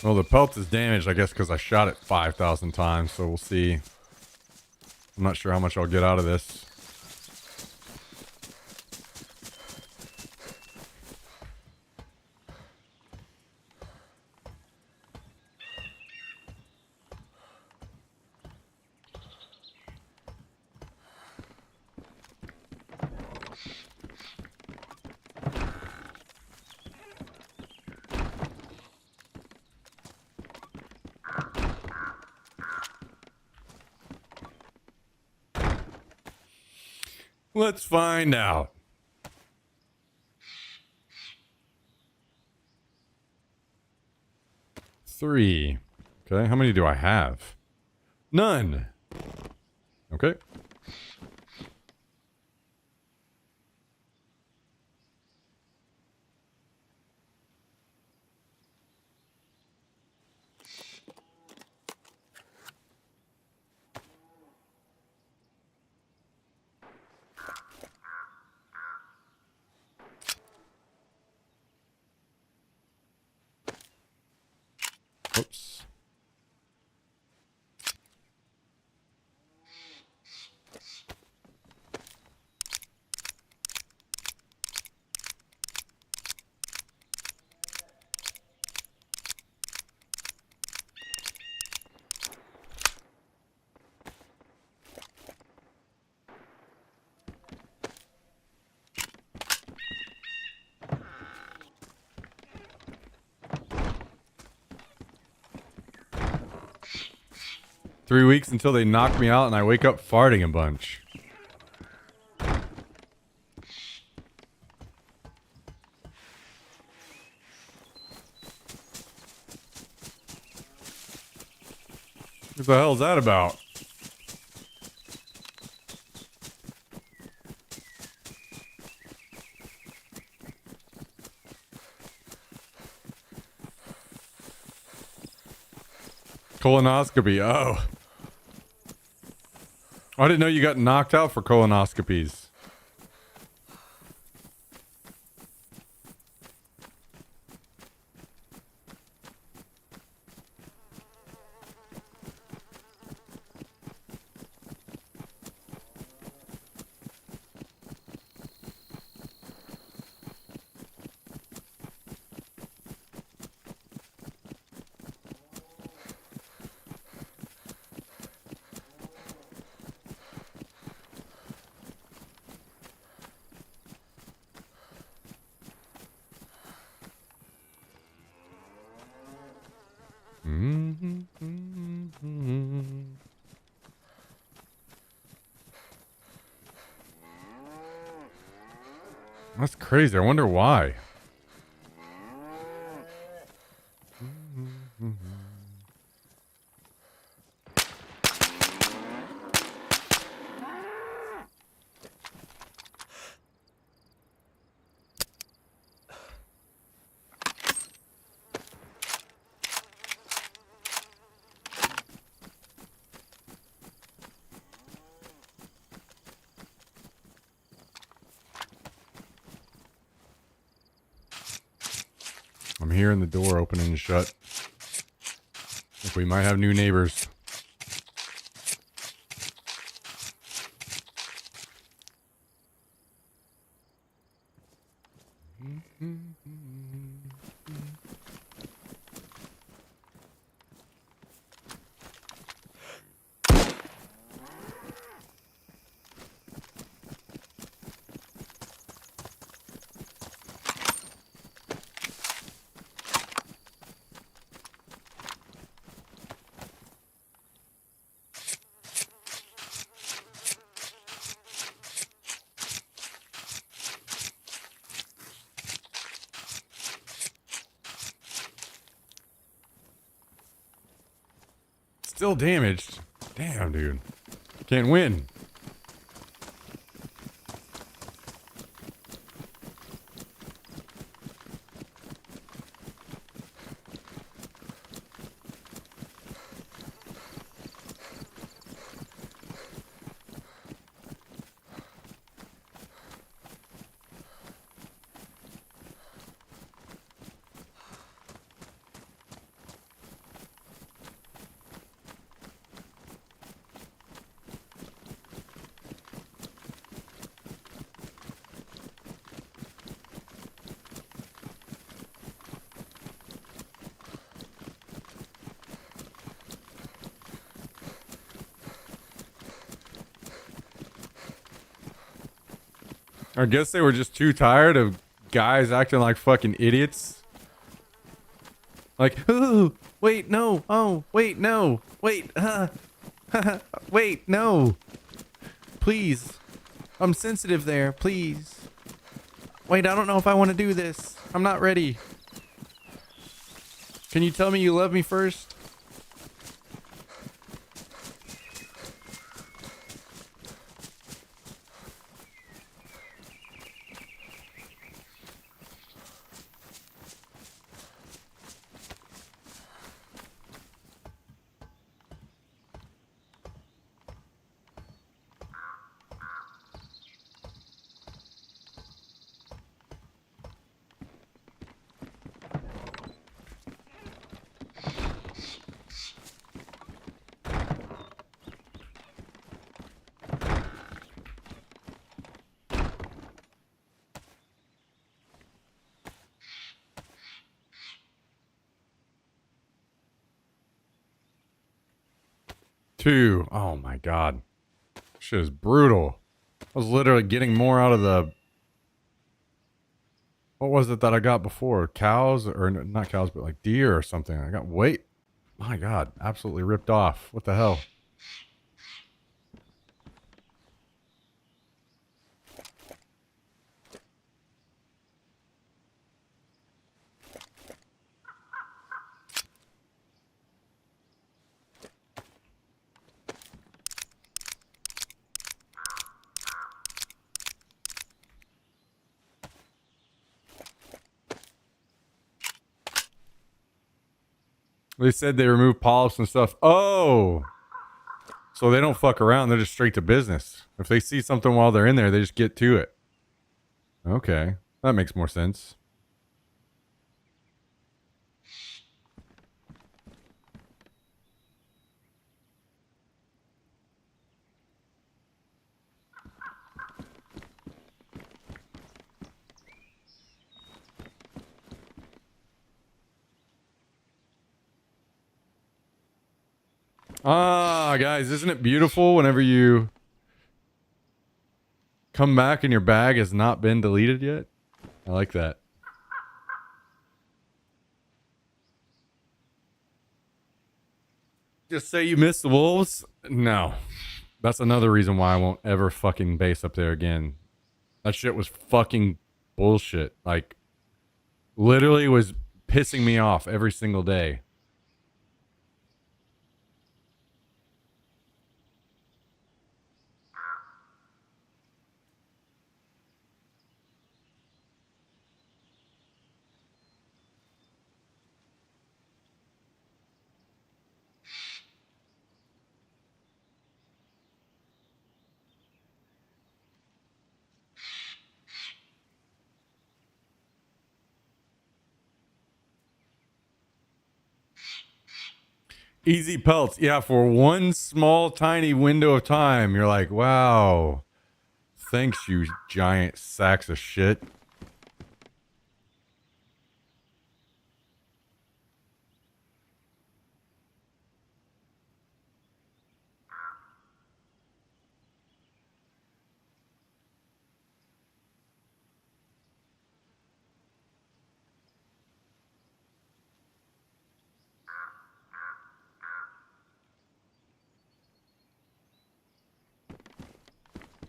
Well, the pelt is damaged, I guess, because I shot it 5,000 times, so we'll see. I'm not sure how much I'll get out of this. Let's find out. Three. Okay, how many do I have? None. Okay. Oops. Three weeks until they knock me out and I wake up farting a bunch. What the hell is that about? Colonoscopy, oh. I didn't know you got knocked out for colonoscopies. That's crazy. I wonder why. I'm hearing the door opening and shut. If we might have new neighbors. Still damaged. Damn, dude. Can't win. I guess they were just too tired of guys acting like fucking idiots. Like, ooh, wait, no, oh, wait, no, wait, wait, no. Please. I'm sensitive there, please. Wait, I don't know if I want to do this. I'm not ready. Can you tell me you love me first? Two. Oh my god. Shit is brutal. I was literally getting more out of the... What was it that I got before? Cows? Or not cows, but like deer or something. I got weight. My god. Absolutely ripped off. What the hell? They said they remove polyps and stuff. Oh! So they don't fuck around. They're just straight to business. If they see something while they're in there, they just get to it. Okay. That makes more sense. Ah, guys, isn't it beautiful whenever you come back and your bag has not been deleted yet? I like that. Just say you miss the wolves? No. That's another reason why I won't ever fucking base up there again. That shit was fucking bullshit. Like, literally was pissing me off every single day. Easy pelts. Yeah, for one small tiny window of time, you're like, wow. Thanks, you giant sacks of shit.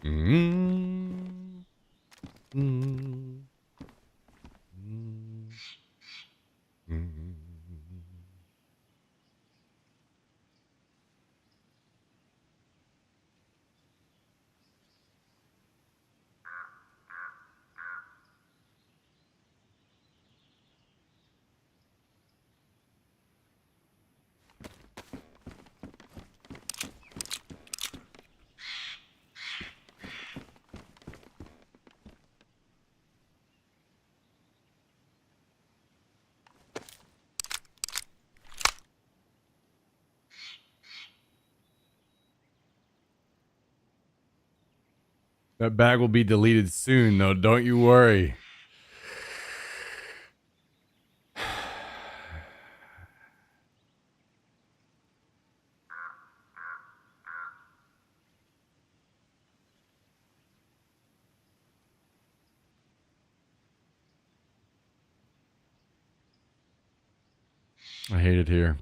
Mm-hmm. Mm-hmm. Mm-hmm. That bag will be deleted soon, though. Don't you worry. I hate it here.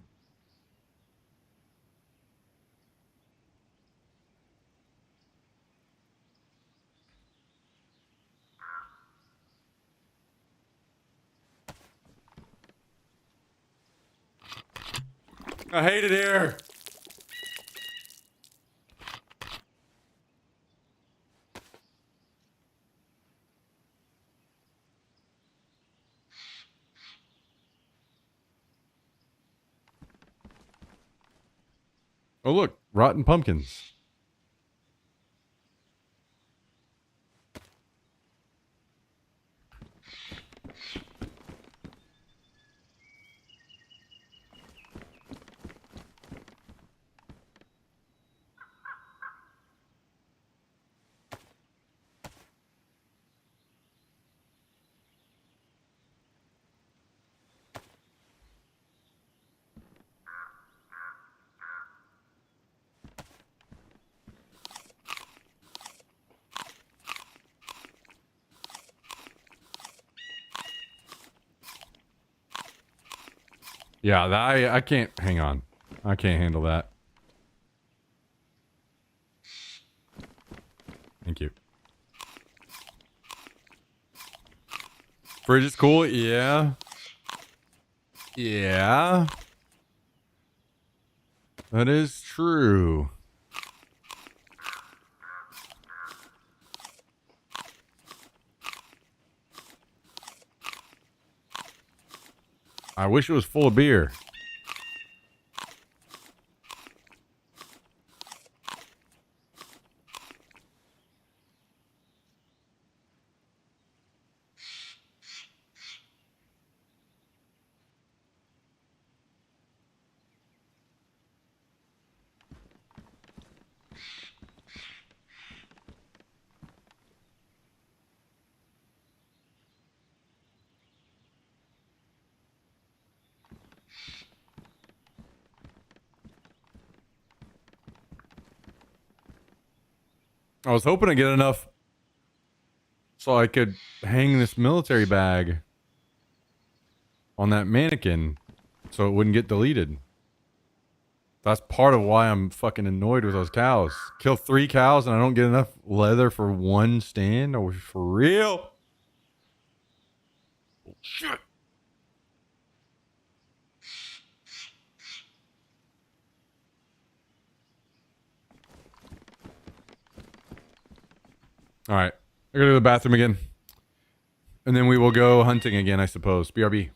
I hate it here. Oh, look. Rotten pumpkins. Yeah, I can't. Hang on. I can't handle that. Thank you. Fridge is cool. Yeah. Yeah. That is true. I wish it was full of beer. I was hoping to get enough so I could hang this military bag on that mannequin so it wouldn't get deleted. That's part of why I'm fucking annoyed with those cows. Kill 3 cows and I don't get enough leather for one stand? Are we for real? Shit. All right. I gotta go to the bathroom again. And then we will go hunting again, I suppose. BRB.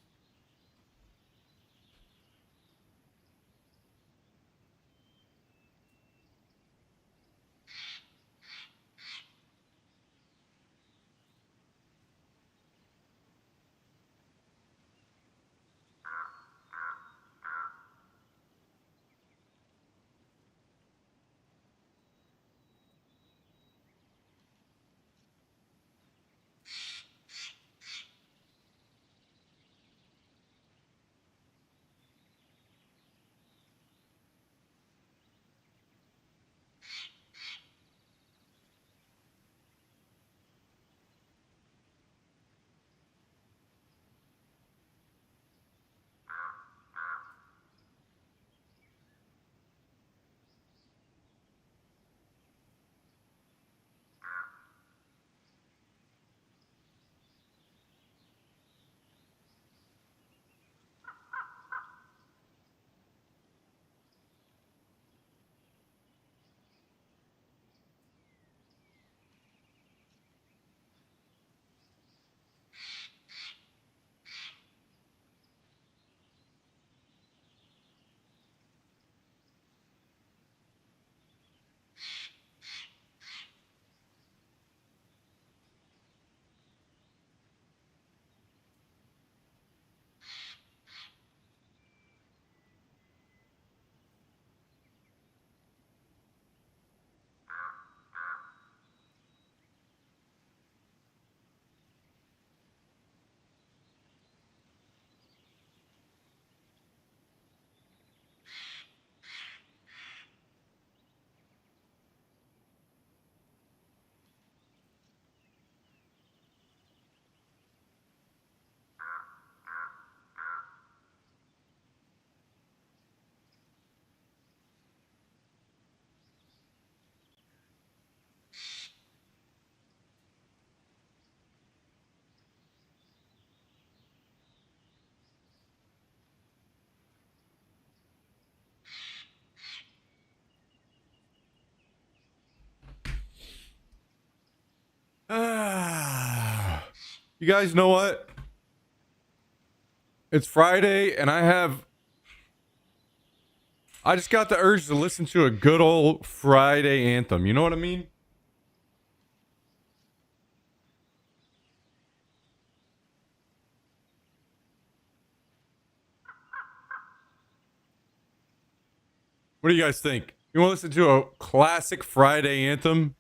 You guys know what? It's Friday, and I just got the urge to listen to a good old Friday anthem. You know what I mean? What do you guys think? You want to listen to a classic Friday anthem?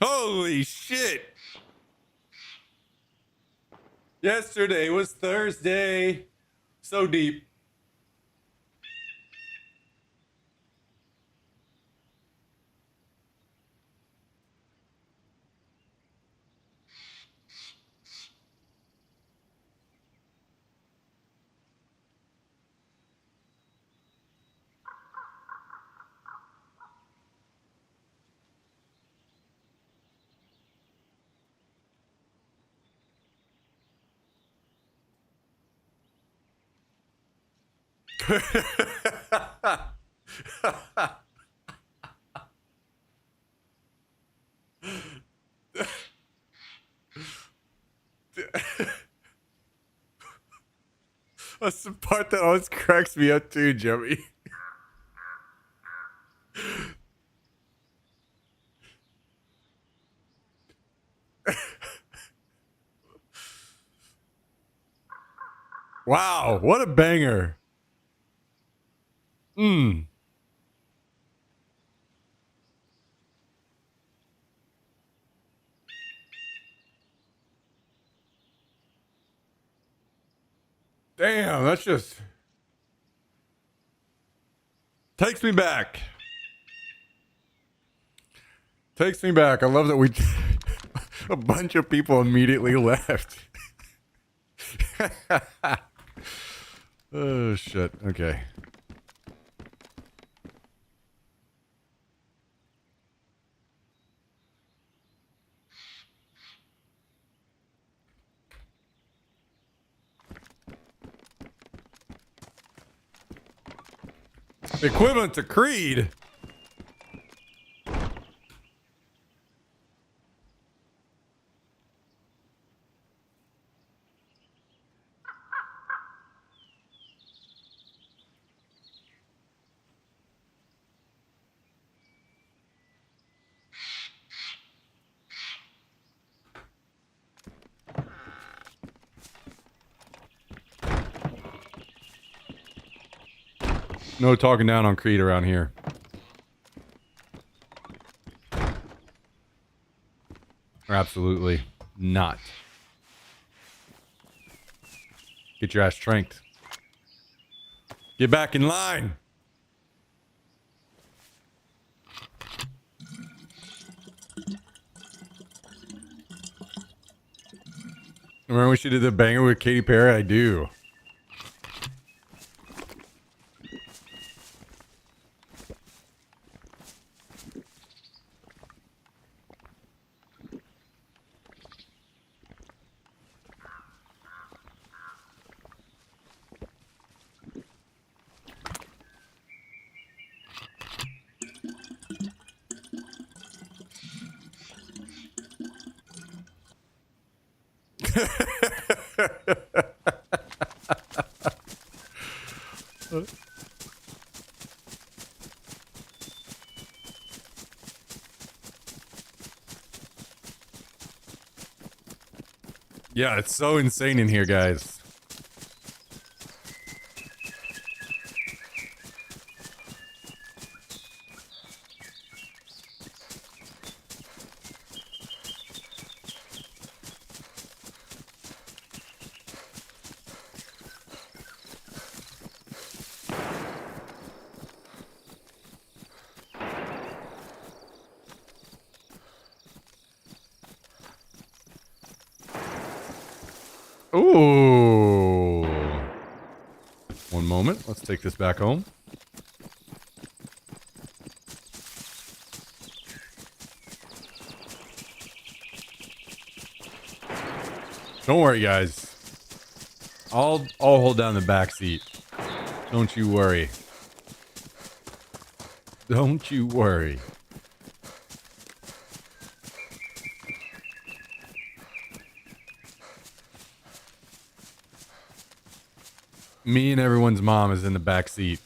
Holy shit. Yesterday was Thursday. So deep. That's the part that always cracks me up too, Joey. Wow, what a banger. Mmm. Damn, that's just takes me back. Takes me back. I love that we a bunch of people immediately left. Oh shit. Okay. Equivalent to Creed. No talking down on Creed around here. Absolutely not. Get your ass tranked. Get back in line. Remember when she did the banger with Katy Perry? I do. Yeah, it's so insane in here, guys. Ooh. One moment. Let's take this back home. Don't worry, guys. I'll hold down the back seat. Don't you worry. Don't you worry. Me and everyone's mom is in the back seat.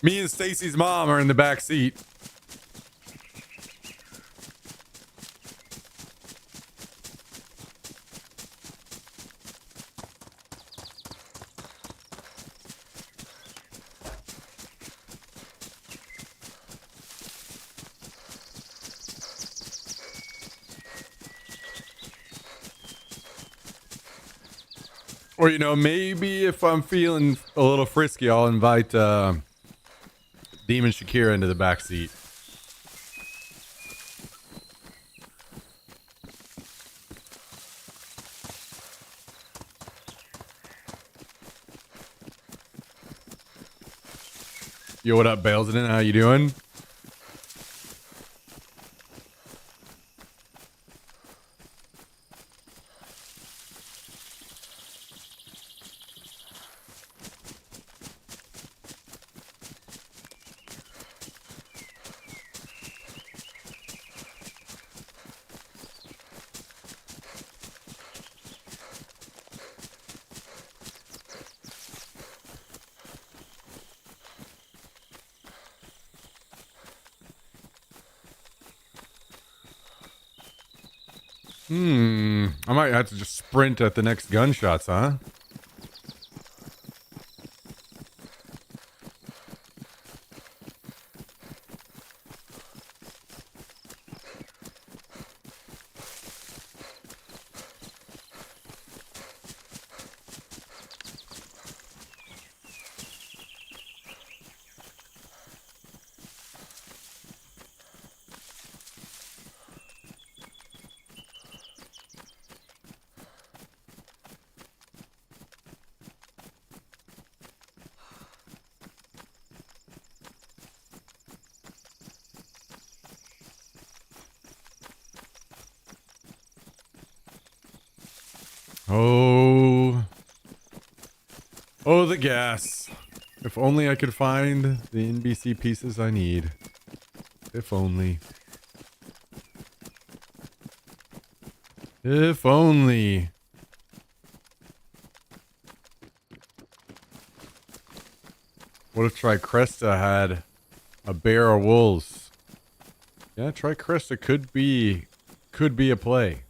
Me and Stacy's mom are in the back seat. Or, you know, maybe if I'm feeling a little frisky, I'll invite Demon Shakira into the back seat. Yo, what up, Balesden? How you doing? I might have to just sprint at the next gunshots, huh? Oh, the gas. If only I could find the NBC pieces I need. If only. If only. What if Tricresta had a bear or wolves? Yeah, Tricresta could be a play.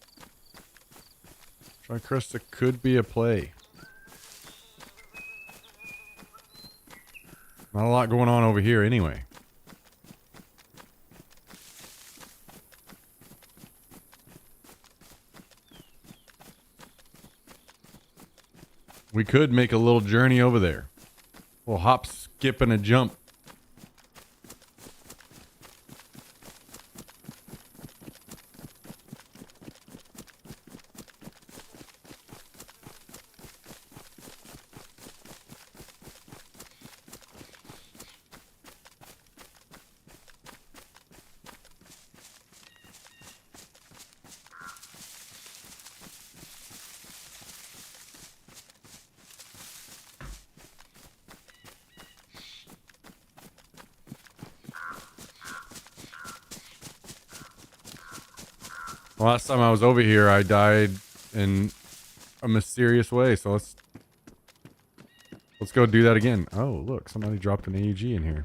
Tricresta could be a play. Not a lot going on over here anyway. We could make a little journey over there. A little hop, skip, and a jump. Last time I was over here, I died in a mysterious way. So let's go do that again. Oh, look, somebody dropped an AEG in here.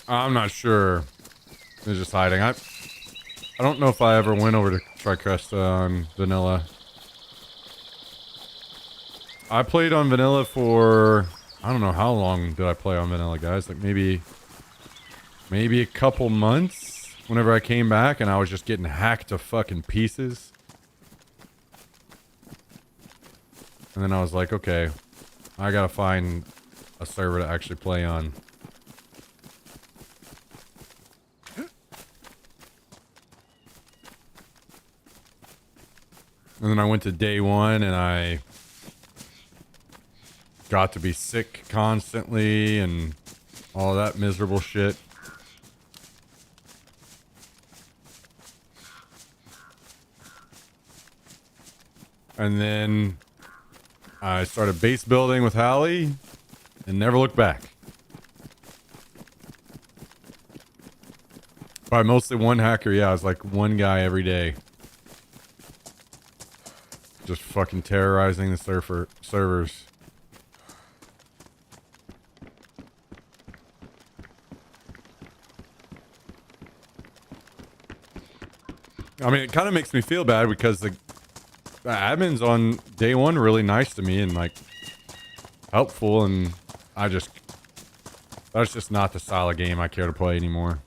I'm not sure. They're just hiding. I don't know if I ever went over to Tricresta on vanilla. I played on vanilla for, I don't know how long did I play on vanilla, guys. Like maybe a couple months whenever I came back and I was just getting hacked to fucking pieces. And then I was like, okay, I gotta find a server to actually play on. And then I went to day one and I got to be sick constantly and all that miserable shit. And then I started base building with Hallie and never looked back. By mostly one hacker, yeah, it's like one guy every day. Just fucking terrorizing the servers. I mean, it kind of makes me feel bad because the admins on day one were really nice to me and like helpful, and that's just not the style of game I care to play anymore.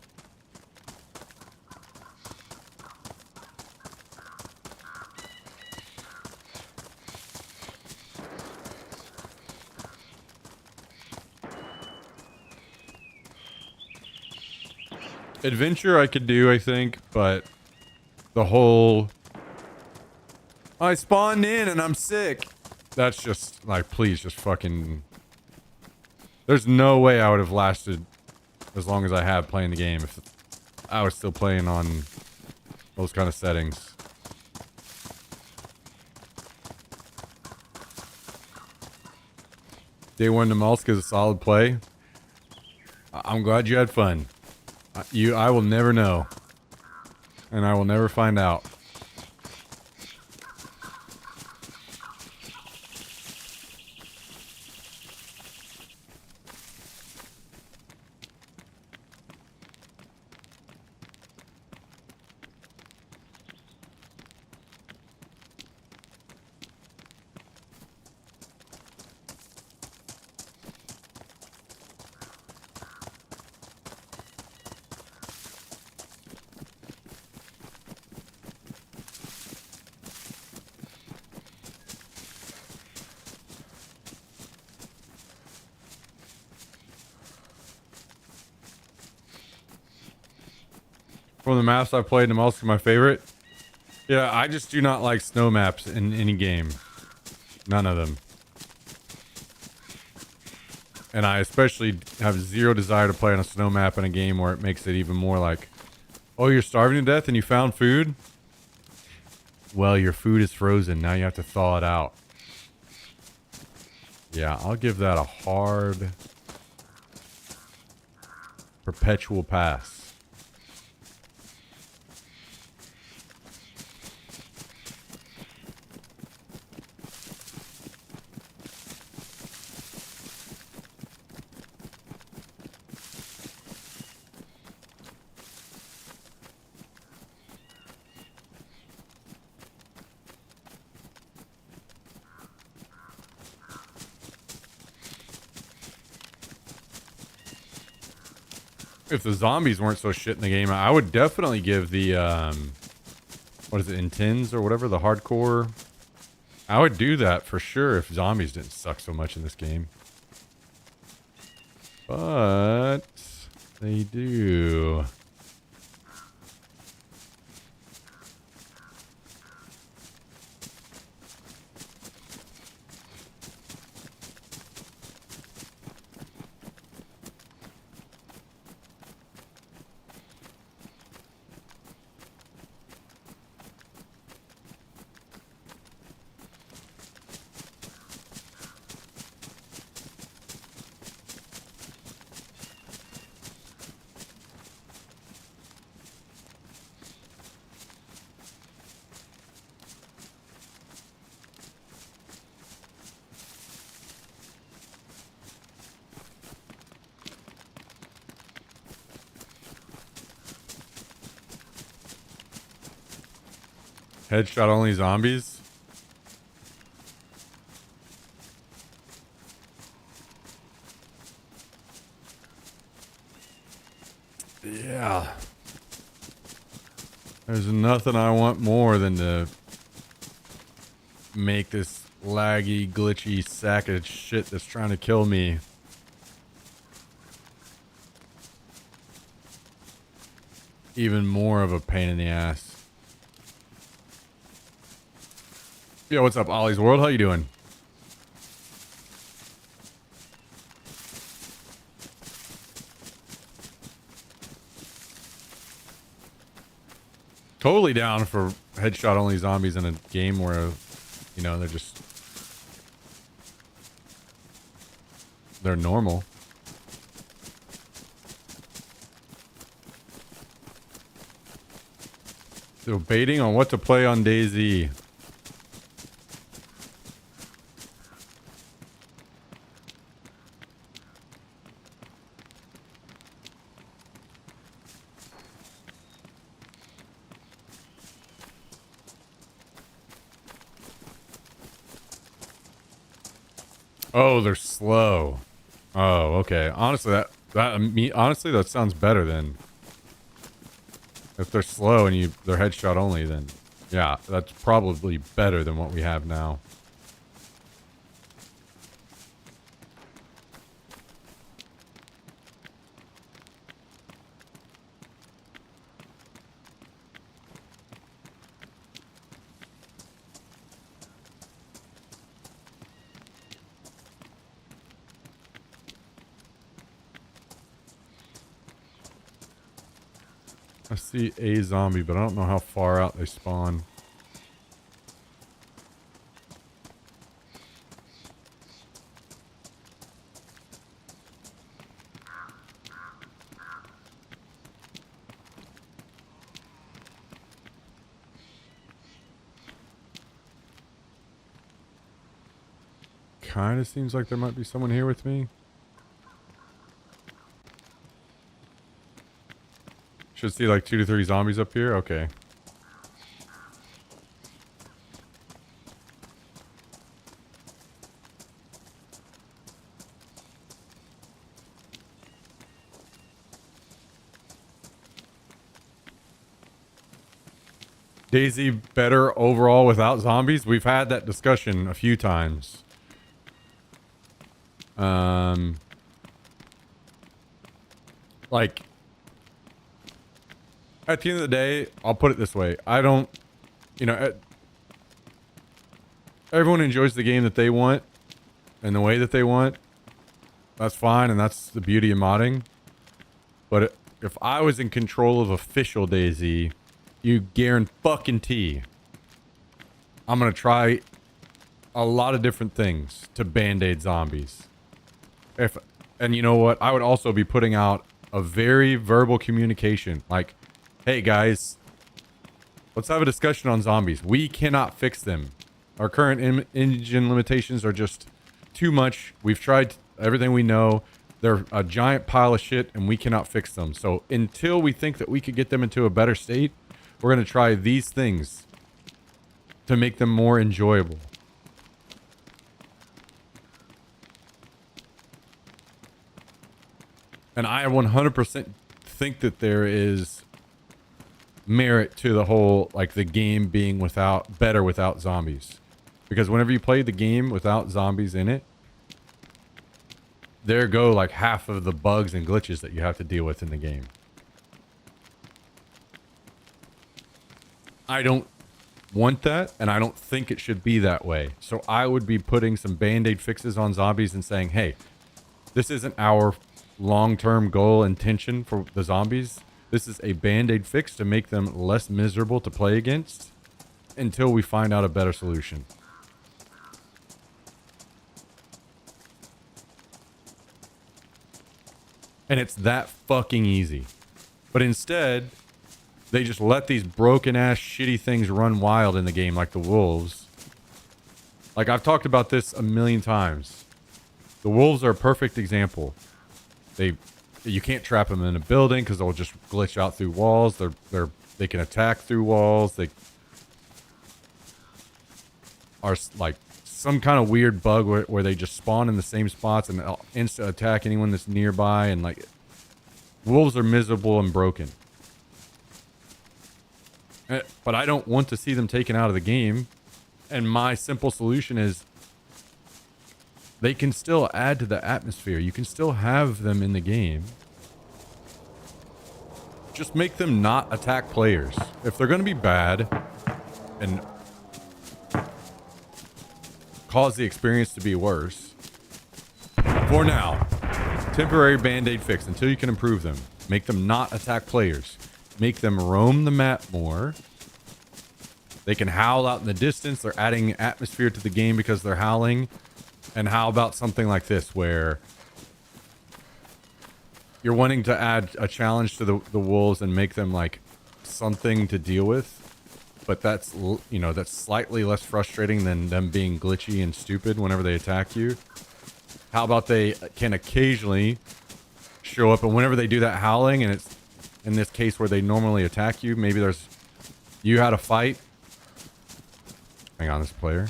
Adventure I could do, I think, but the whole I spawned in and I'm sick. That's just like, please just fucking. There's no way I would have lasted as long as I have playing the game if I was still playing on those kind of settings. Day one to Malsk is a solid play. I'm glad you had fun. I will never know. And I will never find out. From the maps I played, Namalsk is my favorite. Yeah, I just do not like snow maps in any game. None of them. And I especially have zero desire to play on a snow map in a game where it makes it even more like, oh, you're starving to death and you found food? Well, your food is frozen. Now you have to thaw it out. Yeah, I'll give that a hard perpetual pass. If the zombies weren't so shit in the game, I would definitely give the, what is it, Intens or whatever, the hardcore. I would do that for sure if zombies didn't suck so much in this game. But they do. Headshot only zombies? Yeah. There's nothing I want more than to make this laggy, glitchy sack of shit that's trying to kill me even more of a pain in the ass. Yo, what's up, Ollie's World? How you doing? Totally down for headshot only zombies in a game where, you know, they're normal. Debating on what to play on DayZ. Oh, they're slow. Oh, okay. Honestly, that sounds better than if they're slow and they're headshot only. Then, yeah, that's probably better than what we have now. I see a zombie, but I don't know how far out they spawn. Kind of seems like there might be someone here with me. Should see like 2 to 3 zombies up here. Okay. DayZ better overall without zombies? We've had that discussion a few times. Like, at the end of the day, I'll put it this way. I don't, everyone enjoys the game that they want and the way that they want. That's fine, and that's the beauty of modding. But if I was in control of official DayZ, you guarantee I'm going to try a lot of different things to band-aid zombies. And you know what? I would also be putting out a very verbal communication. Like, hey guys, let's have a discussion on zombies. We cannot fix them. Our current engine limitations are just too much. We've tried everything we know. They're a giant pile of shit and we cannot fix them. So until we think that we could get them into a better state, we're going to try these things to make them more enjoyable. And I 100% think that there is merit to the whole, like, the game being better without zombies. Because whenever you play the game without zombies in it, there go like half of the bugs and glitches that you have to deal with in the game. I don't want that, and I don't think it should be that way. So I would be putting some band-aid fixes on zombies and saying, hey, this isn't our long-term goal intention for the zombies. This is a band-aid fix to make them less miserable to play against until we find out a better solution. And it's that fucking easy. But instead, they just let these broken-ass shitty things run wild in the game, like the wolves. Like, I've talked about this a million times. The wolves are a perfect example. You can't trap them in a building because they'll just glitch out through walls. They can attack through walls. They are like some kind of weird bug where they just spawn in the same spots and insta attack anyone that's nearby. And like, wolves are miserable and broken. But I don't want to see them taken out of the game. And my simple solution is they can still add to the atmosphere. You can still have them in the game. Just make them not attack players. If they're going to be bad and cause the experience to be worse, for now, temporary band-aid fix until you can improve them. Make them not attack players. Make them roam the map more. They can howl out in the distance. They're adding atmosphere to the game because they're howling. And how about something like this where you're wanting to add a challenge to the wolves and make them like something to deal with? but that's, you know, that's slightly less frustrating than them being glitchy and stupid whenever they attack you. How about they can occasionally show up, and whenever they do that howling, and it's in this case where they normally attack you, maybe there's, you had a fight. Hang on, this player.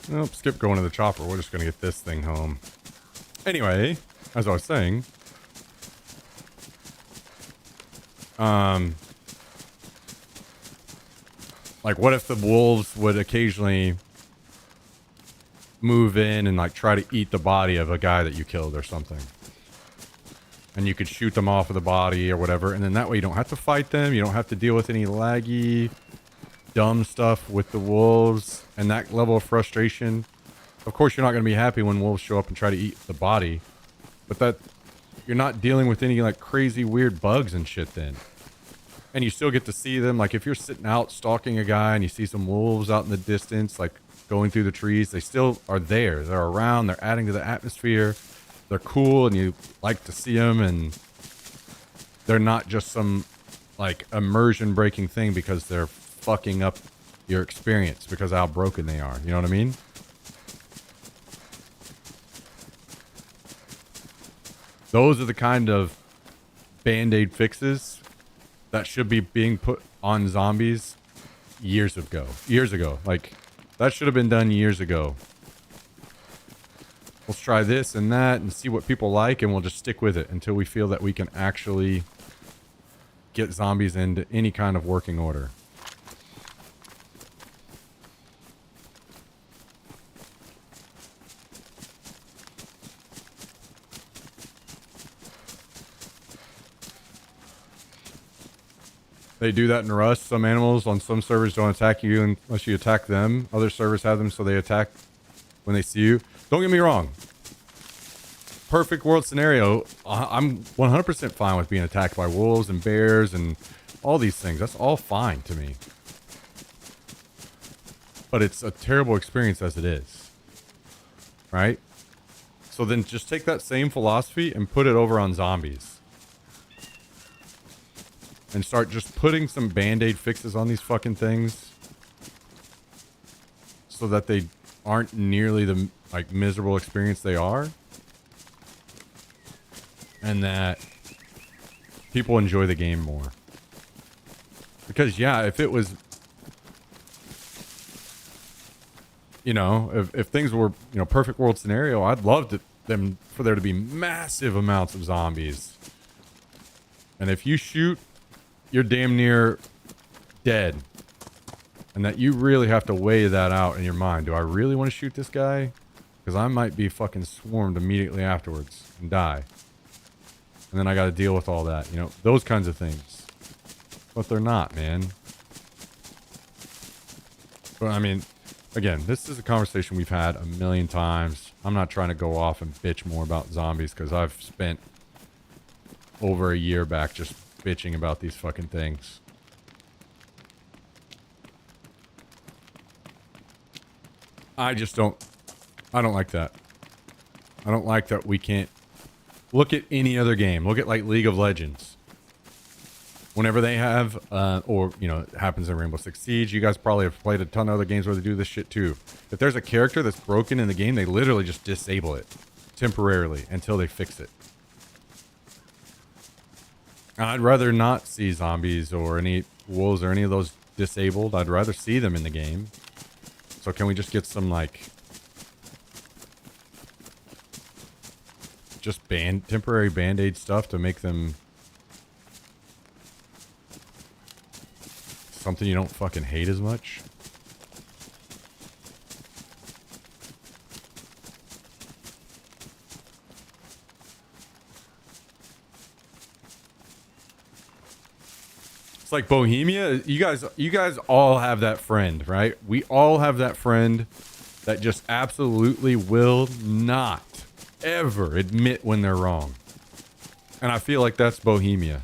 Nope, skip going to the chopper. We're just going to get this thing home. Anyway, as I was saying, like, what if the wolves would occasionally move in and, like, try to eat the body of a guy that you killed or something? And you could shoot them off of the body or whatever, and then that way you don't have to fight them. You don't have to deal with any laggy, dumb stuff with the wolves and that level of frustration. Of course, you're not going to be happy when wolves show up and try to eat the body, but that you're not dealing with any like crazy weird bugs and shit then. And you still get to see them. Like if you're sitting out stalking a guy and you see some wolves out in the distance, like going through the trees, they still are there. They're around. They're adding to the atmosphere. They're cool and you like to see them, and they're not just some like immersion breaking thing because they're fucking up your experience because of how broken they are. You know what I mean? Those are the kind of band-aid fixes that should be being put on zombies years ago. Years ago. Like, that should have been done years ago. Let's try this and that and see what people like, and we'll just stick with it until we feel that we can actually get zombies into any kind of working order. They do that in Rust. Some animals on some servers don't attack you unless you attack them. Other servers have them so they attack when they see you. Don't get me wrong. Perfect world scenario. I'm 100% fine with being attacked by wolves and bears and all these things. That's all fine to me. But it's a terrible experience as it is. Right? So then just take that same philosophy and put it over on zombies. And start just putting some band-aid fixes on these fucking things. So that they aren't nearly the like miserable experience they are. And that people enjoy the game more. Because yeah, if it was, you know, if things were, you know, perfect world scenario, I'd love them for there to be massive amounts of zombies. And if you shoot, you're damn near dead. And that you really have to weigh that out in your mind. Do I really want to shoot this guy? Because I might be fucking swarmed immediately afterwards and die. And then I got to deal with all that. You know, those kinds of things. But they're not, man. But I mean, again, this is a conversation we've had a million times. I'm not trying to go off and bitch more about zombies because I've spent over a year back just bitching about these fucking things. I don't like that. I don't like that we can't look at any other game. Look at like League of Legends. Whenever they have, or, you know, it happens in Rainbow Six Siege. You guys probably have played a ton of other games where they do this shit too. If there's a character that's broken in the game, they literally just disable it. temporarily until they fix it. I'd rather not see zombies or any wolves or any of those disabled. I'd rather see them in the game. So can we just get some, like, just temporary band-aid stuff to make them something you don't fucking hate as much? It's like Bohemia. You guys all have that friend, right? We all have that friend that just absolutely will not ever admit when they're wrong. And I feel like that's Bohemia.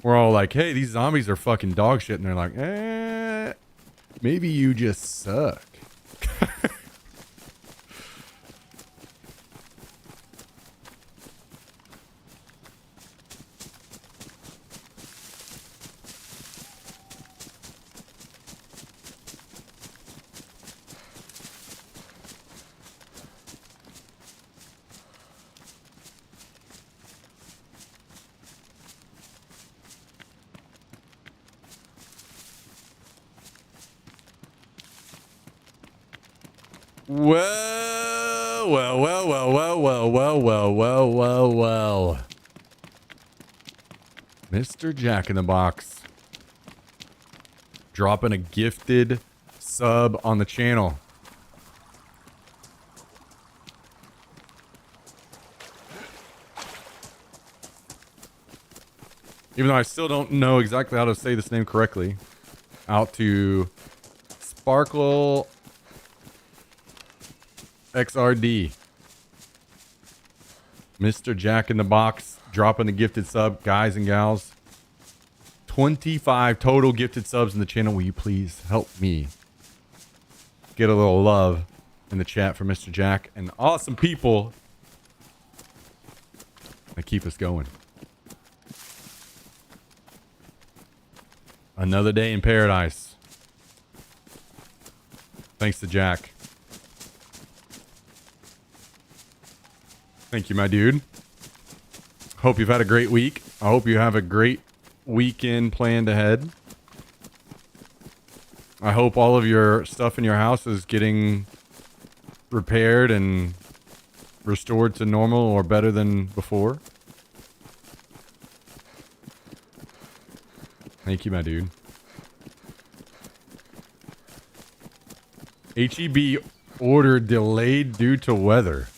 We're all like, hey, these zombies are fucking dog shit. And they're like, maybe you just suck. Well. Mr. Jack in the Box dropping a gifted sub on the channel. Even though I still don't know exactly how to say this name correctly. Out to Sparkle XRD. Mr. Jack in the Box dropping the gifted sub. Guys and gals, 25 total gifted subs in the channel. Will you please help me get a little love in the chat for Mr. Jack and the awesome people that keep us going. Another day in paradise. Thanks to Jack. Thank you, my dude. Hope you've had a great week. I hope you have a great weekend planned ahead. I hope all of your stuff in your house is getting repaired and restored to normal or better than before. Thank you, my dude. HEB order delayed due to weather.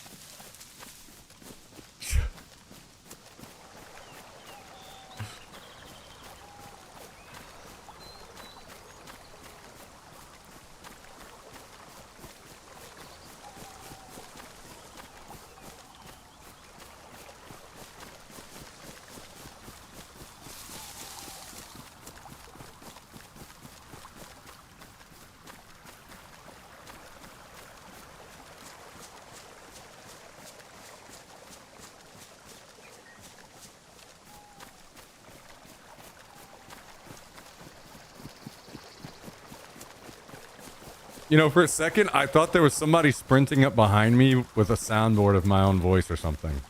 You know, for a second, I thought there was somebody sprinting up behind me with a soundboard of my own voice or something.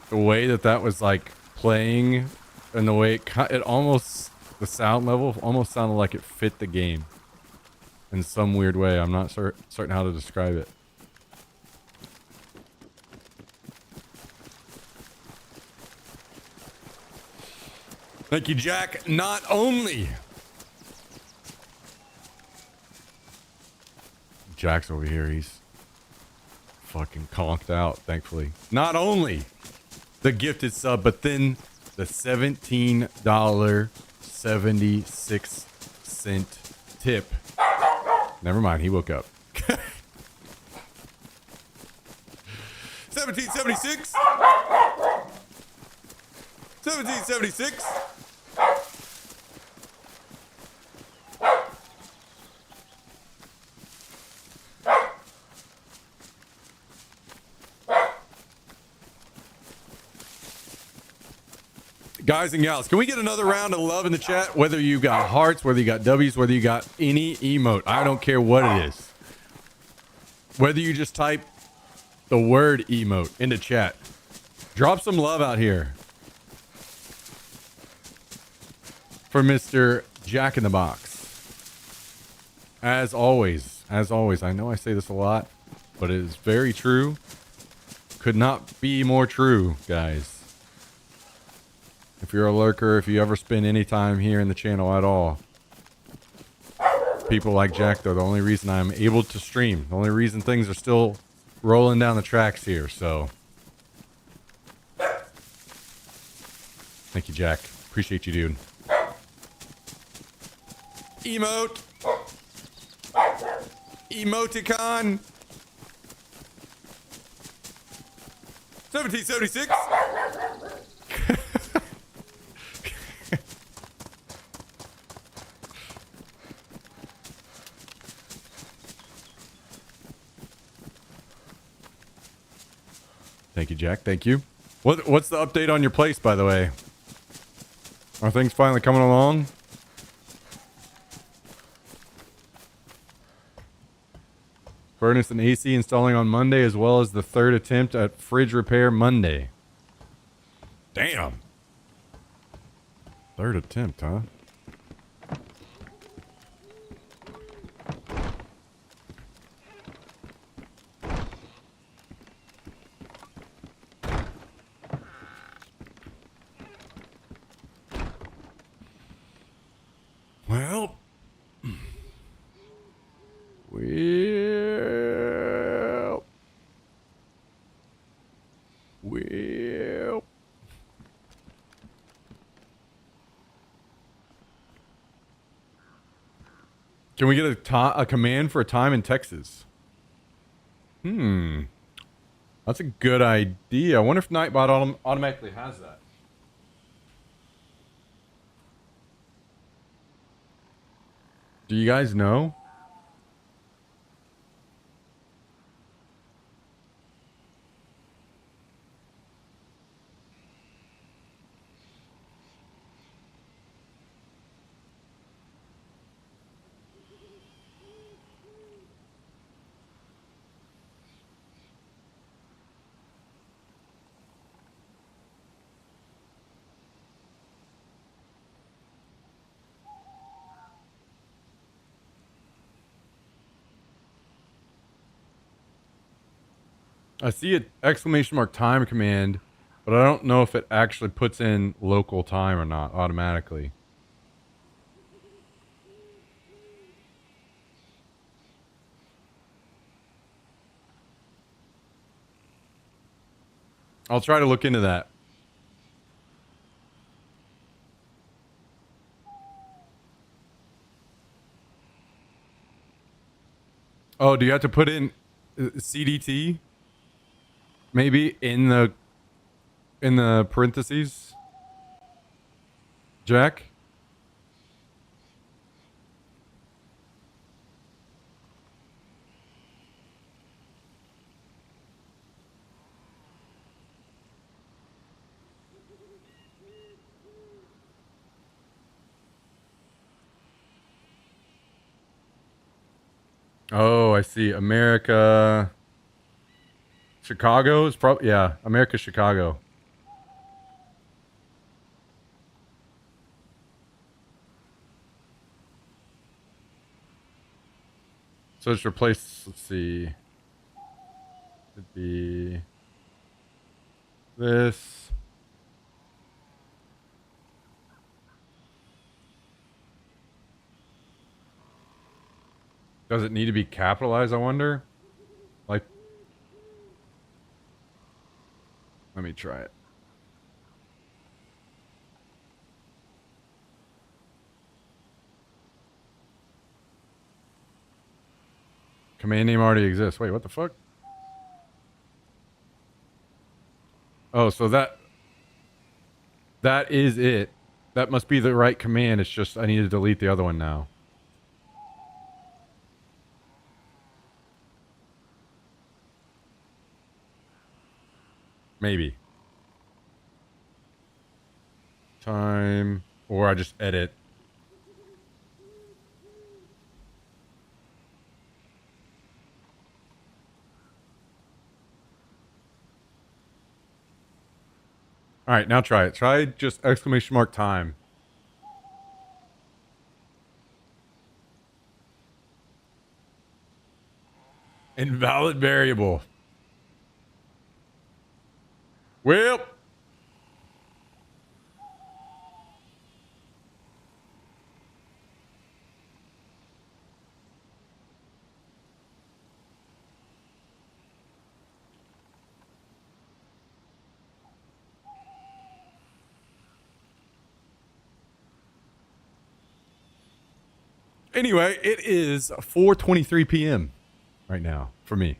The way that was like playing and the way it almost, the sound level almost sounded like it fit the game in some weird way. I'm not certain how to describe it. Thank you, Jack. Not only... Jack's over here. He's fucking conked out, thankfully. Not only the gifted sub, but then the $17.76 tip. Never mind, he woke up. 1776. 1776. Guys and gals, can we get another round of love in the chat? Whether you got hearts, whether you got W's, whether you got any emote. I don't care what it is. Whether you just type the word emote into chat. Drop some love out here. For Mr. Jack in the Box. As always, I know I say this a lot, but it is very true. Could not be more true, guys. If you're a lurker, if you ever spend any time here in the channel at all, people like Jack, they're the only reason I'm able to stream. The only reason things are still rolling down the tracks here, so. Thank you, Jack. Appreciate you, dude. Emote. Emoticon. 1776. Thank you, Jack. Thank you. What's the update on your place, by the way? Are things finally coming along? Furnace and AC installing on Monday, as well as the third attempt at fridge repair Monday. Damn. Third attempt, huh? Well, can we get a command for a time in Texas? That's a good idea. I wonder if Nightbot automatically has that. Do you guys know? I see an exclamation mark time command, but I don't know if it actually puts in local time or not automatically. I'll try to look into that. Oh, do you have to put in CDT? Maybe in the parentheses? Jack? Oh, I see. America. Chicago is probably, yeah, America, Chicago. So it's replaced, let's see. Could be this. Does it need to be capitalized, I wonder? Like, let me try it. Command name already exists. Wait, what the fuck? Oh, so that is it. That must be the right command. It's just I need to delete the other one now. Maybe. time, or I just edit. All right, now try it. Try just exclamation mark time. Invalid variable. Well, anyway, it is 4:23 p.m. right now for me.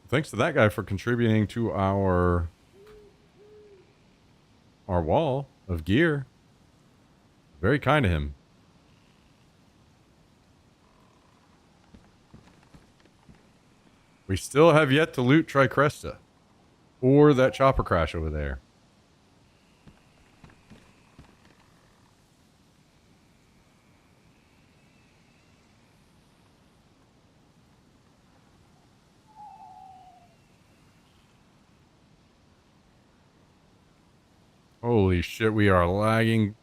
Thanks to that guy for contributing to our wall of gear. Very kind of him. We still have yet to loot Tricresta or that chopper crash over there. Holy shit, we are lagging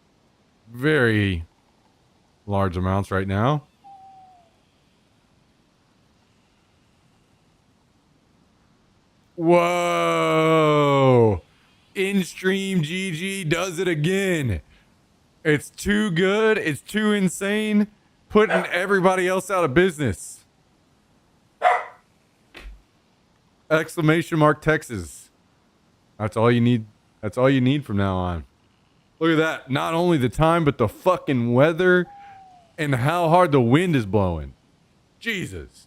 very large amounts right now. Whoa! In-stream GG does it again. It's too good. It's too insane. Putting everybody else out of business. Exclamation mark Texas. That's all you need. That's all you need from now on. Look at that. Not only the time, but the fucking weather and how hard the wind is blowing. Jesus.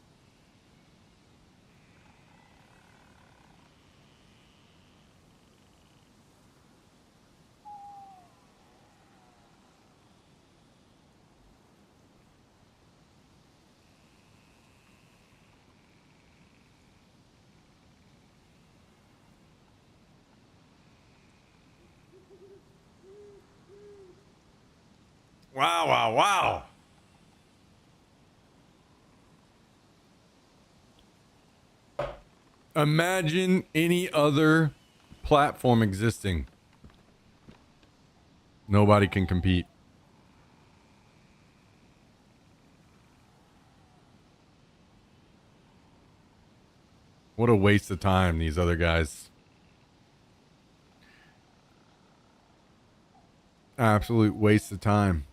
Wow, wow, wow. Imagine any other platform existing. Nobody can compete. What a waste of time, these other guys. Absolute waste of time.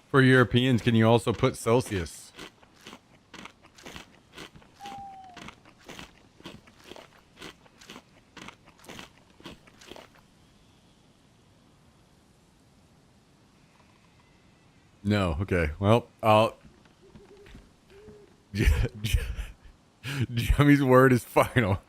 For Europeans, can you also put Celsius? No. Okay. Well, I'll. Jimmy's word is final.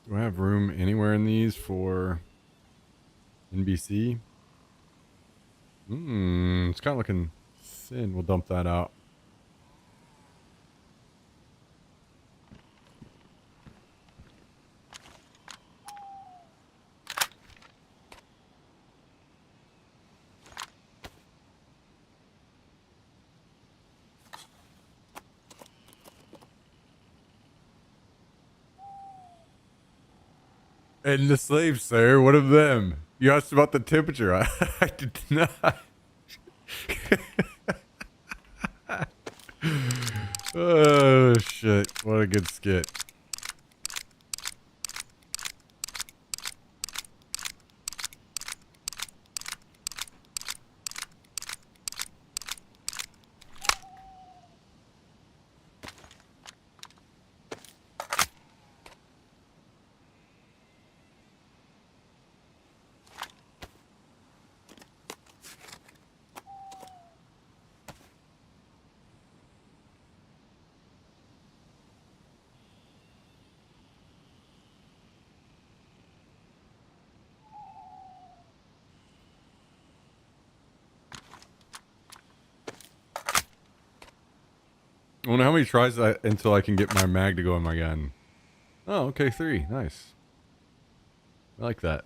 Do I have room anywhere in these for NBC? It's kind of looking thin. We'll dump that out. And the slaves, sir. What of them? You asked about the temperature. I did not. Oh, shit. What a good skit. I wonder how many tries until I can get my mag to go in my gun. Oh, okay, 3. Nice. I like that.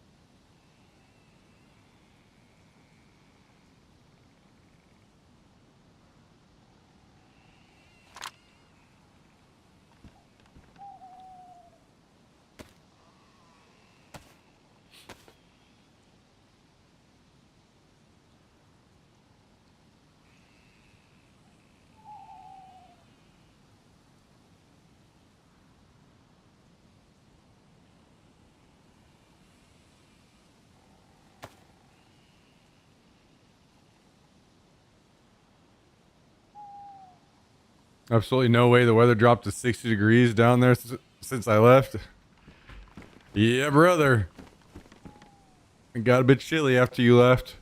Absolutely no way the weather dropped to 60 degrees down there since I left. Yeah, brother. It got a bit chilly after you left.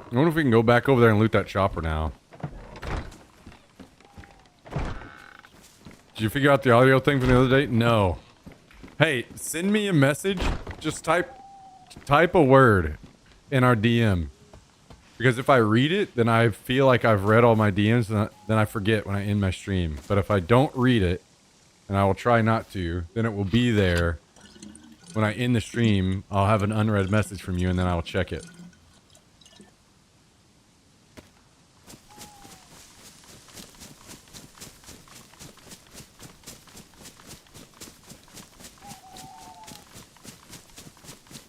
I wonder if we can go back over there and loot that chopper now. Did you figure out the audio thing from the other day? No. Hey, send me a message. Just type a word in our DM. Because if I read it, then I feel like I've read all my DMs, and then I forget when I end my stream. But if I don't read it, and I will try not to, then it will be there. When I end the stream, I'll have an unread message from you, and then I will check it.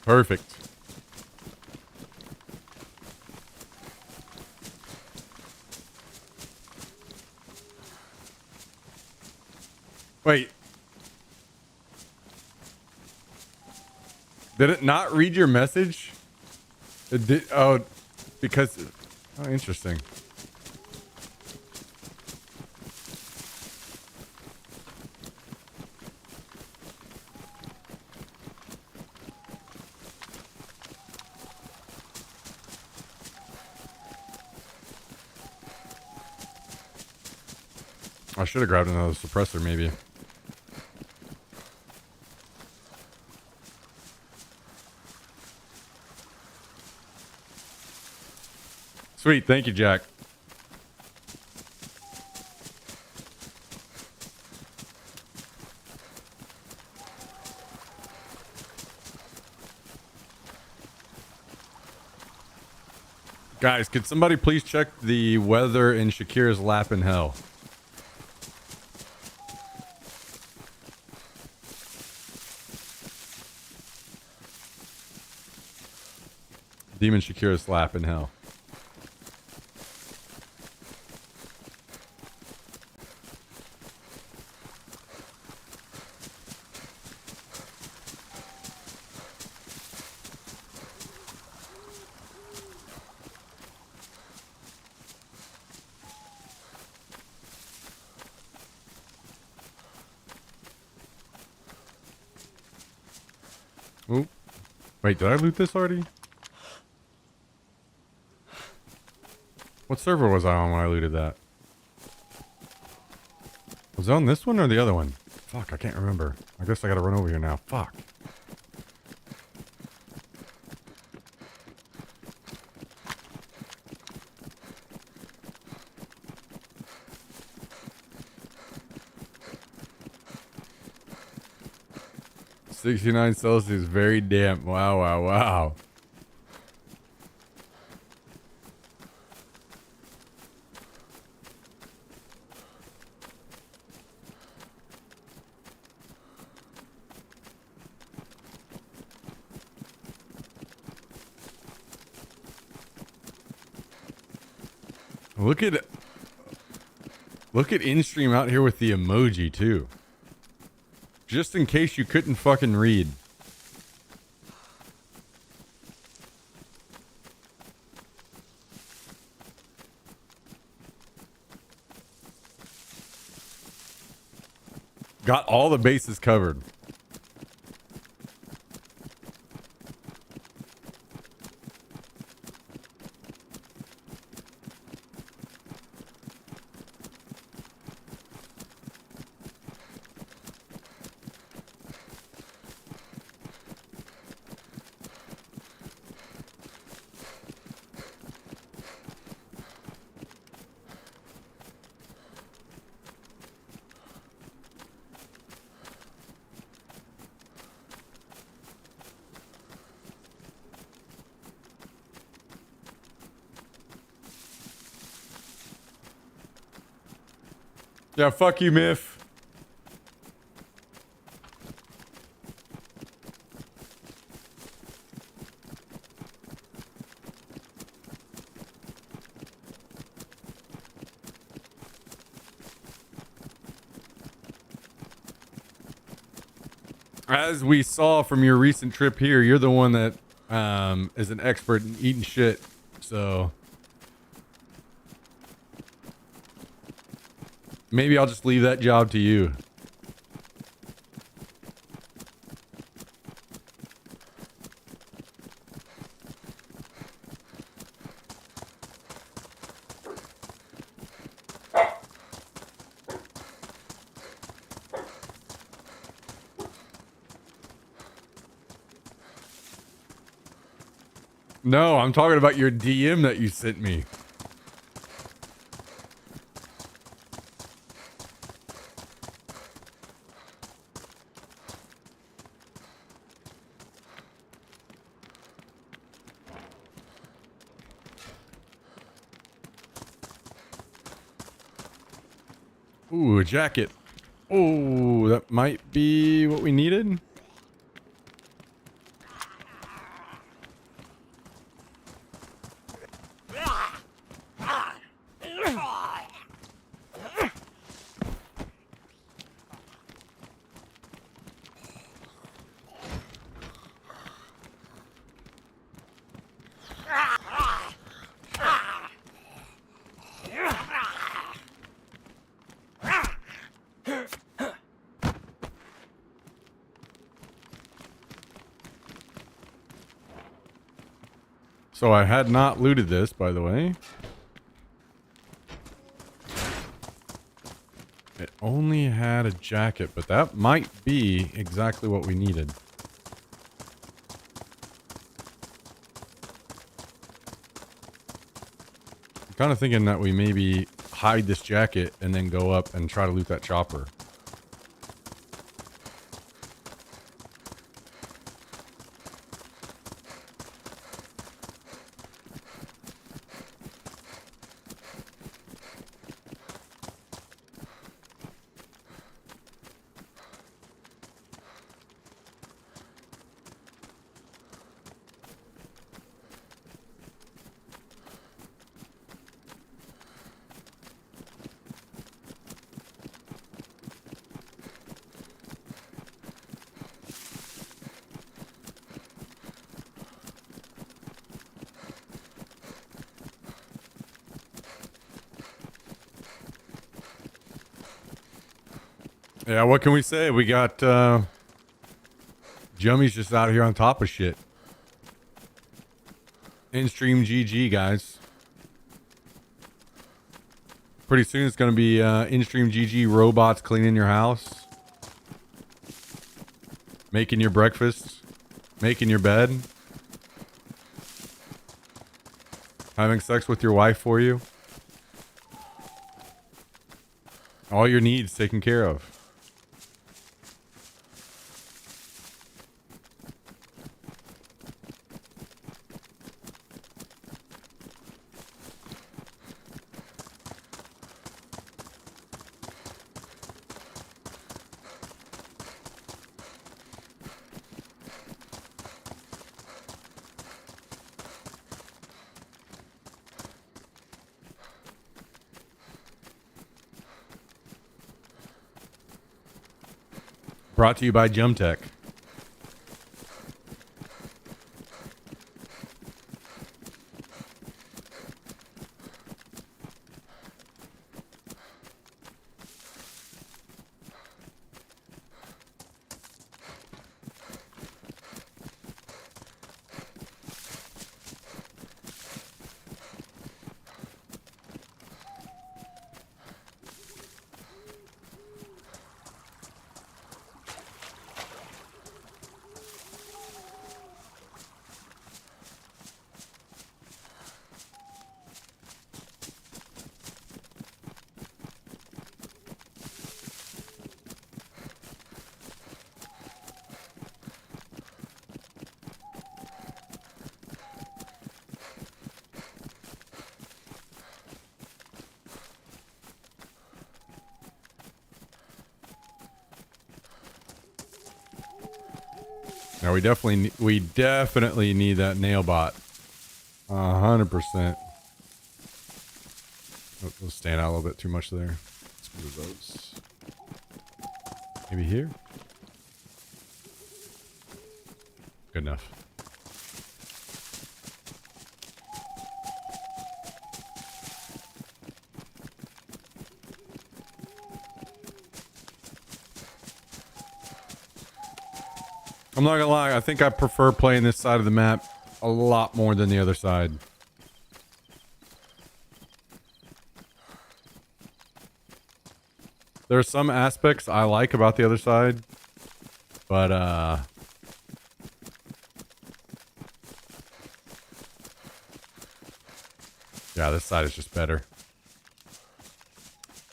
Perfect. Wait. Did it not read your message? It did. Oh, because. Oh, interesting. I should have grabbed another suppressor, maybe. Sweet, thank you, Jack. Guys, could somebody please check the weather in Shakira's lap in hell? Demon Shakira's lap in hell. Oop. Wait, did I loot this already? What server was I on when I looted that? Was it on this one or the other one? Fuck, I can't remember. I guess I gotta run over here now. Fuck. 69 Celsius, very damp. Wow, wow, wow. Look at InStream out here with the emoji too. Just in case you couldn't fucking read. Got all the bases covered. Yeah, fuck you, Miff. As we saw from your recent trip here, you're the one that is an expert in eating shit. So maybe I'll just leave that job to you. No, I'm talking about your DM that you sent me. Ooh, a jacket. Ooh, that might be what we needed. So I had not looted this, by the way. It only had a jacket, but that might be exactly what we needed. I'm kind of thinking that we maybe hide this jacket and then go up and try to loot that chopper. Yeah, what can we say? We got Jummy's just out here on top of shit. In-stream GG, guys. Pretty soon it's going to be in-stream GG robots cleaning your house. Making your breakfast. Making your bed. Having sex with your wife for you. All your needs taken care of. Brought to you by Jumtech. Now we definitely need that nail bot. 100%. We'll stand out a little bit too much there. Let's move those. Maybe here. Good enough. I'm not gonna lie, I think I prefer playing this side of the map a lot more than the other side. There are some aspects I like about the other side, but yeah, this side is just better.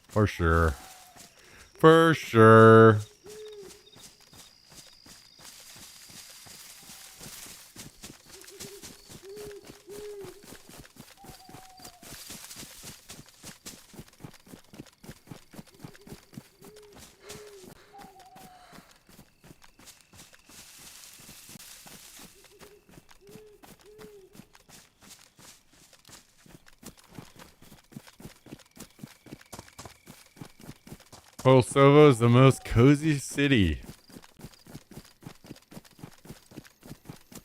For sure. For sure. Kosovo is the most cozy city.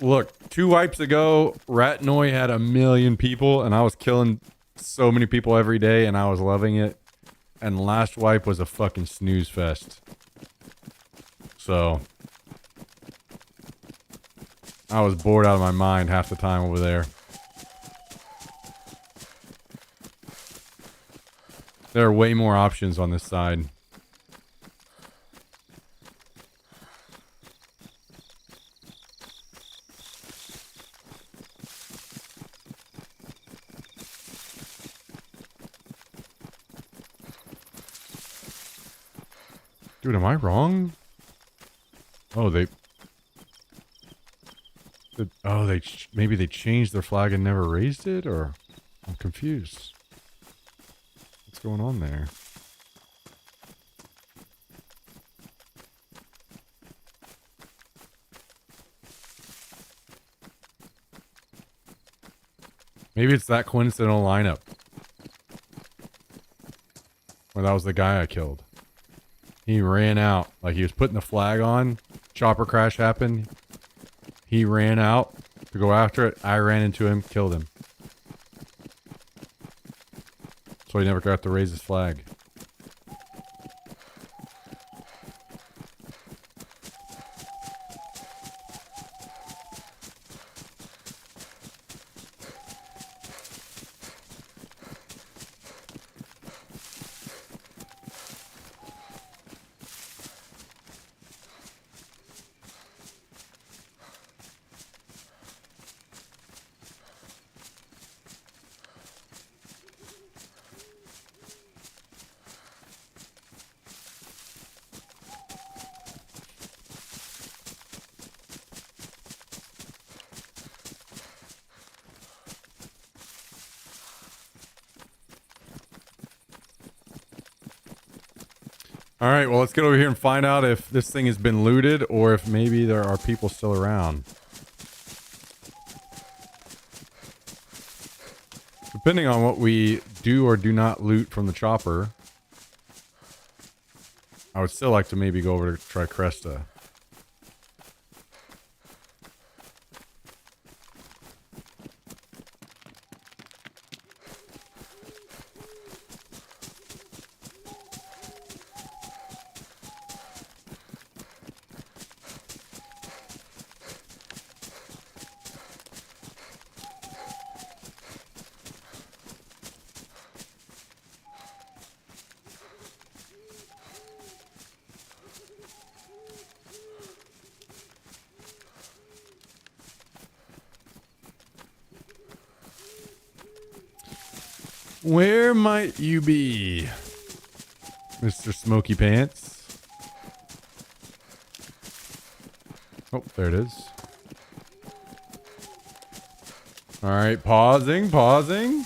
Look, 2 wipes ago, Ratnoy had 1 million people, and I was killing so many people every day, and I was loving it. And last wipe was a fucking snooze fest. So, I was bored out of my mind half the time over there. There are way more options on this side. Dude, am I wrong? Oh, maybe they changed their flag and never raised it, or I'm confused. What's going on there? Maybe it's that coincidental lineup. Or that was the guy I killed. He ran out. Like he was putting the flag on. Chopper crash happened. He ran out to go after it. I ran into him, killed him. So he never got to raise his flag. Alright, well, let's get over here and find out if this thing has been looted or if maybe there are people still around. Depending on what we do or do not loot from the chopper, I would still like to maybe go over to Tricresta. Where might you be, Mr. Smoky Pants? Oh, there it is. All right, pausing. Pausing.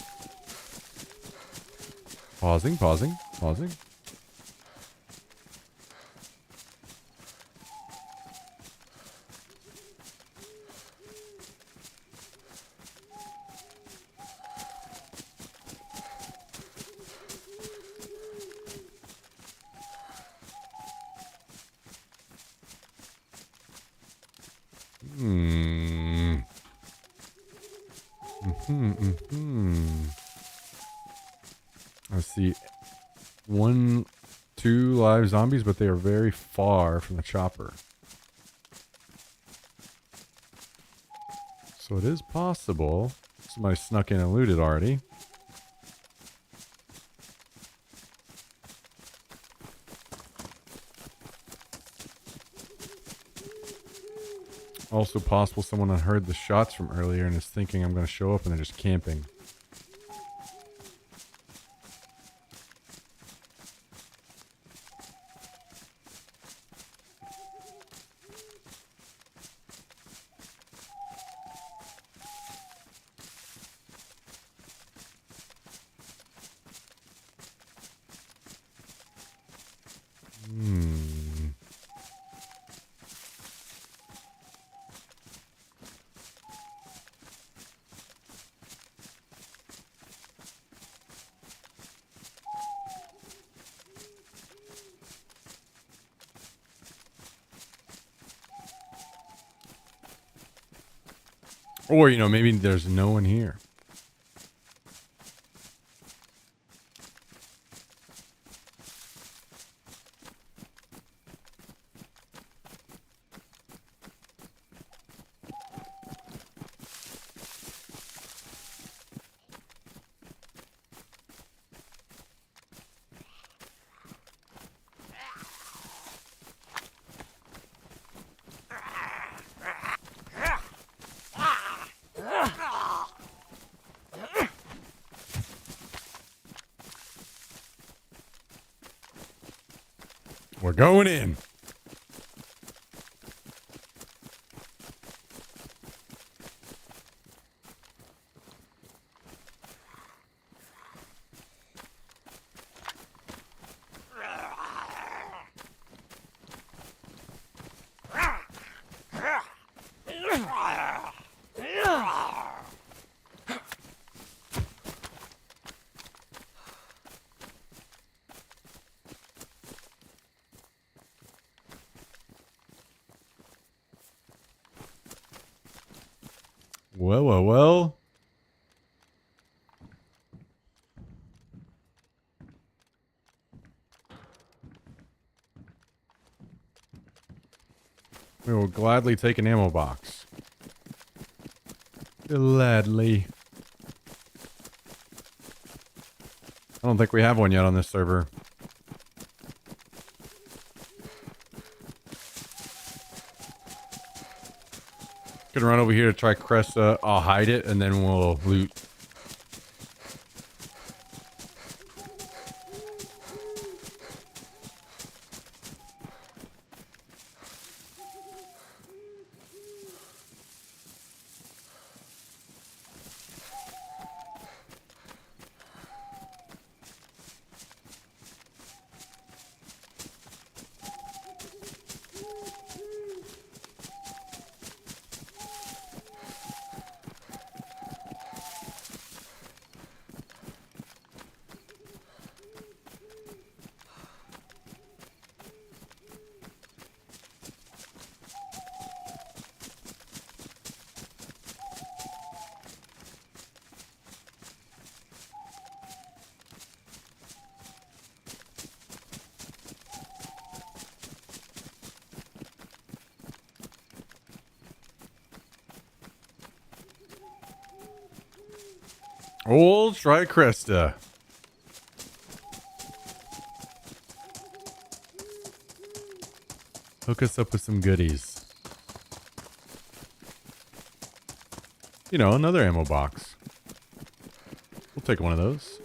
Let's see. 1, 2 live zombies, but they are very far from the chopper. So it is possible somebody snuck in and looted already. Also possible someone heard the shots from earlier and is thinking I'm going to show up and they're just camping. Or, you know, maybe there's no one here. We're going in. Well. We will gladly take an ammo box. Gladly. I don't think we have one yet on this server. Gonna run over here to try Cresta. I'll hide it and then we'll loot. Old Tricresta. Hook us up with some goodies. You know, another ammo box. We'll take one of those.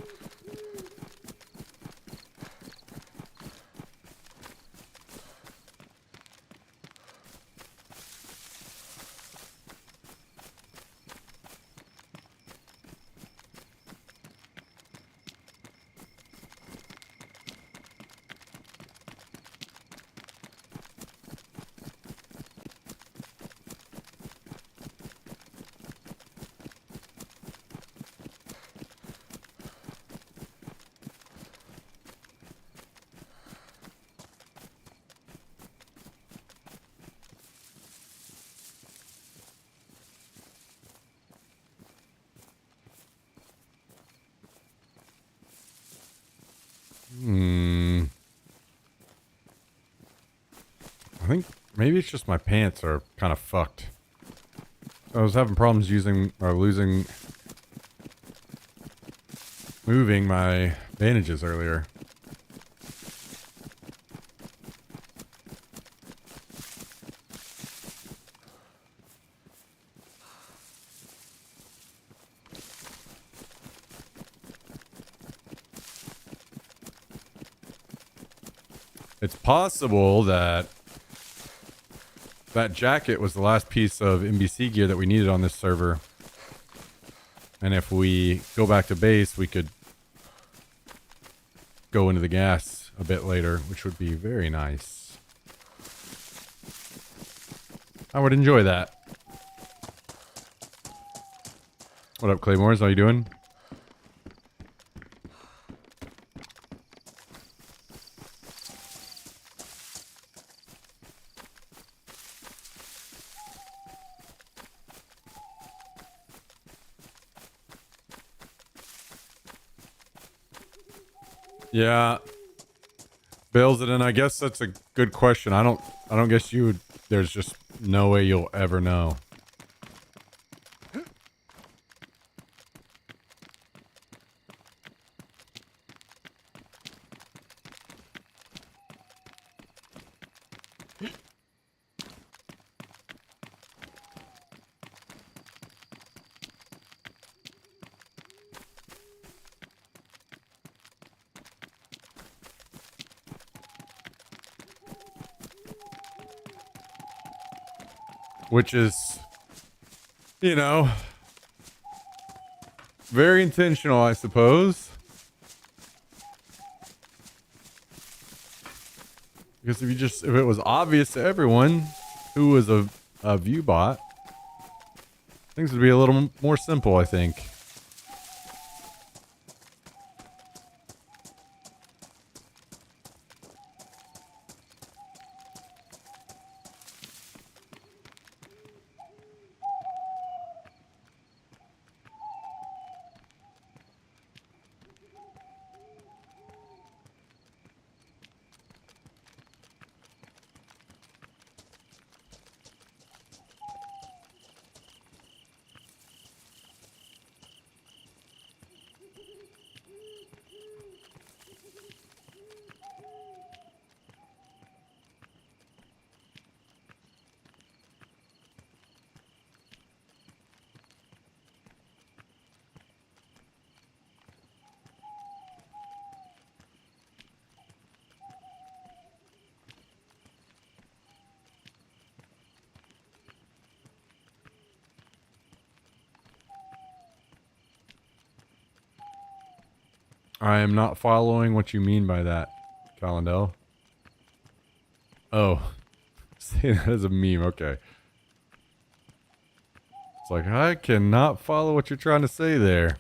I think maybe it's just my pants are kind of fucked. I was having problems moving my bandages earlier. It's possible that that jacket was the last piece of NBC gear that we needed on this server. And if we go back to base, we could go into the gas a bit later, which would be very nice. I would enjoy that. What up, Claymores? How you doing? Yeah. Bills it in. I guess that's a good question. I don't guess you would, there's just no way you'll ever know. Which is, you know, very intentional, I suppose. Because if it was obvious to everyone who was a viewbot, things would be a little more simple, I think. I am not following what you mean by that, Calendel. Oh, say that as a meme. Okay. It's like, I cannot follow what you're trying to say there.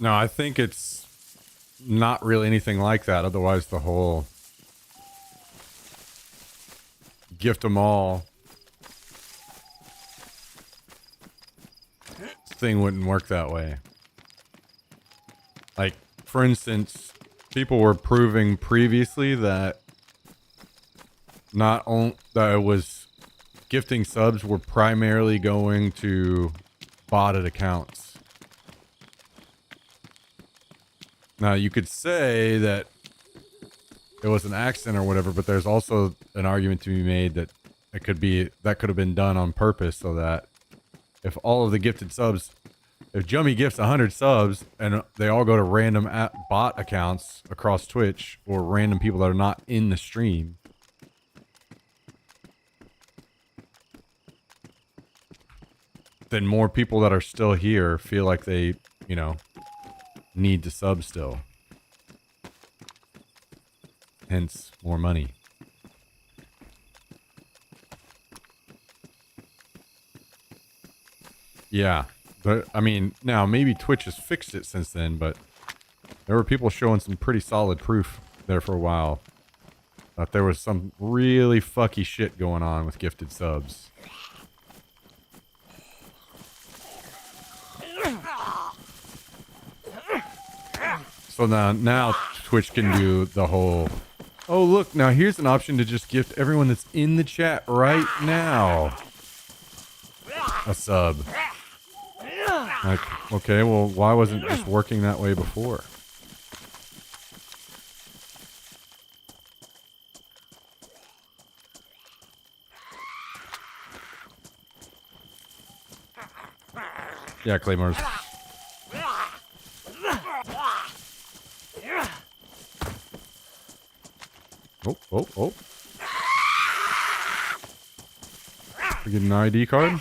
No, I think it's not really anything like that. Otherwise, the whole gift them all thing wouldn't work that way. Like, for instance, people were proving previously that not only that it was gifting subs were primarily going to botted accounts. Now, you could say that it was an accident or whatever, but there's also an argument to be made that it could be that could have been done on purpose so that if all of the gifted subs, if Jummy gifts 100 subs and they all go to random bot accounts across Twitch or random people that are not in the stream, then more people that are still here feel like they, you know, need to sub still. Hence, more money. Yeah, but I mean, now maybe Twitch has fixed it since then, but there were people showing some pretty solid proof there for a while that there was some really fucky shit going on with gifted subs. So now Twitch can do the whole, oh look, now here's an option to just gift everyone that's in the chat right now a sub. Like, okay, well, why wasn't it just working that way before? Yeah, Claymores. Oh. We get an ID card?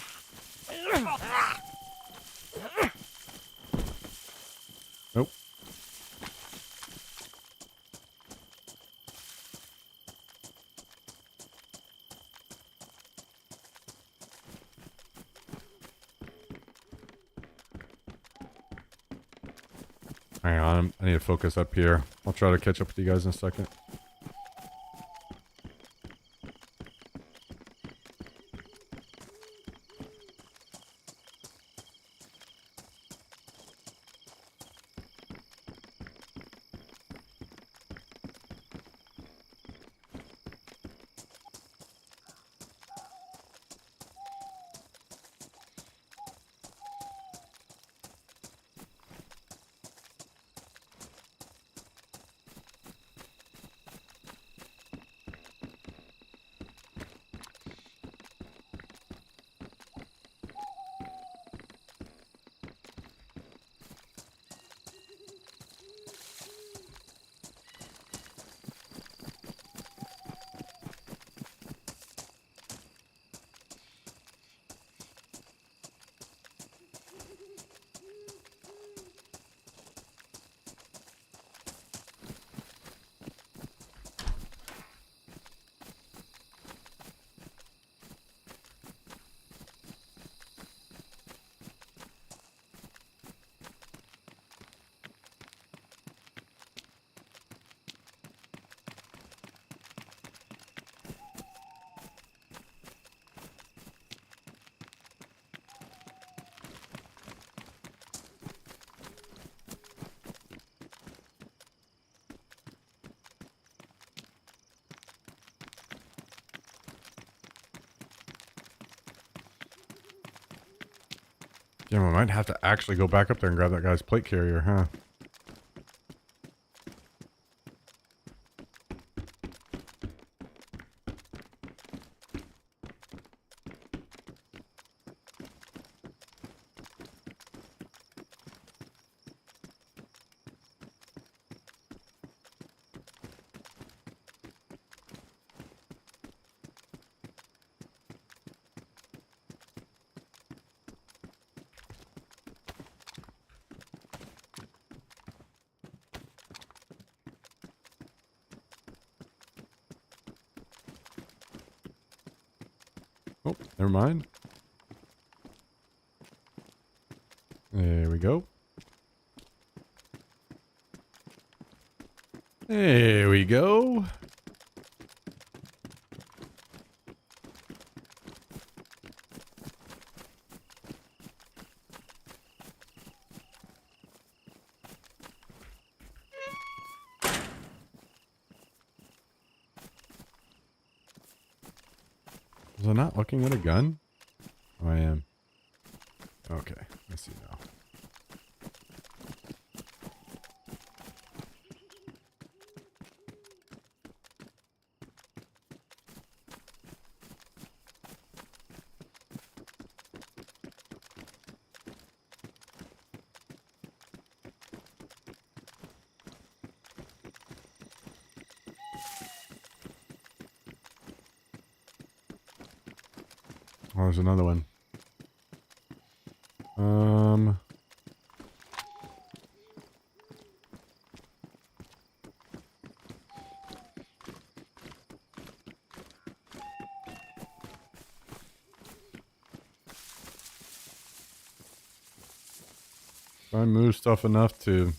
Nope. Hang on, I need to focus up here. I'll try to catch up with you guys in a second. Damn, I might have to actually go back up there and grab that guy's plate carrier, huh? Oh, never mind. There we go. There we go. Was I not looking at a gun? Oh, I am. Okay, I see now. Oh, there's another one. If I move stuff enough to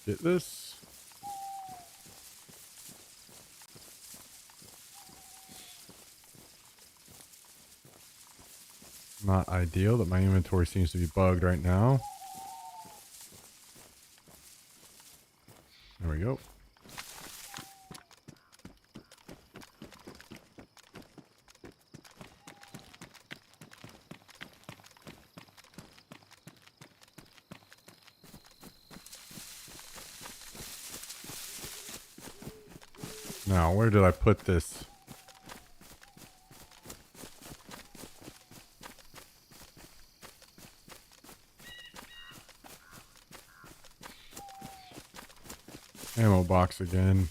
get this. Not ideal that my inventory seems to be bugged right now. There we go. Now, where did I put this? Ammo box again.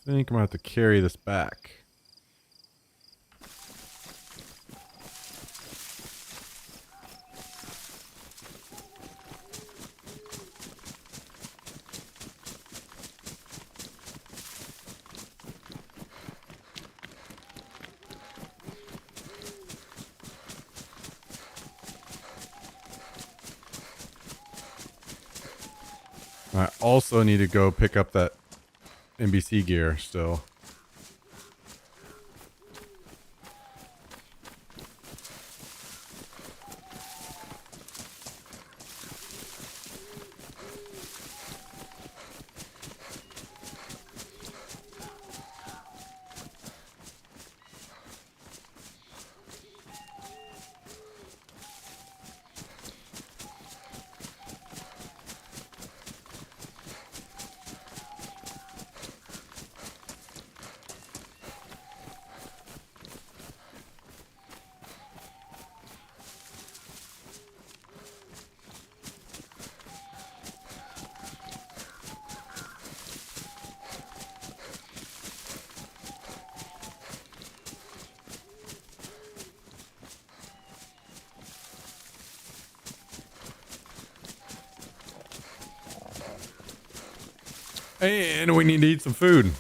I think I'm gonna have to carry this back. I also need to go pick up that NBC gear still. And we need to eat some food.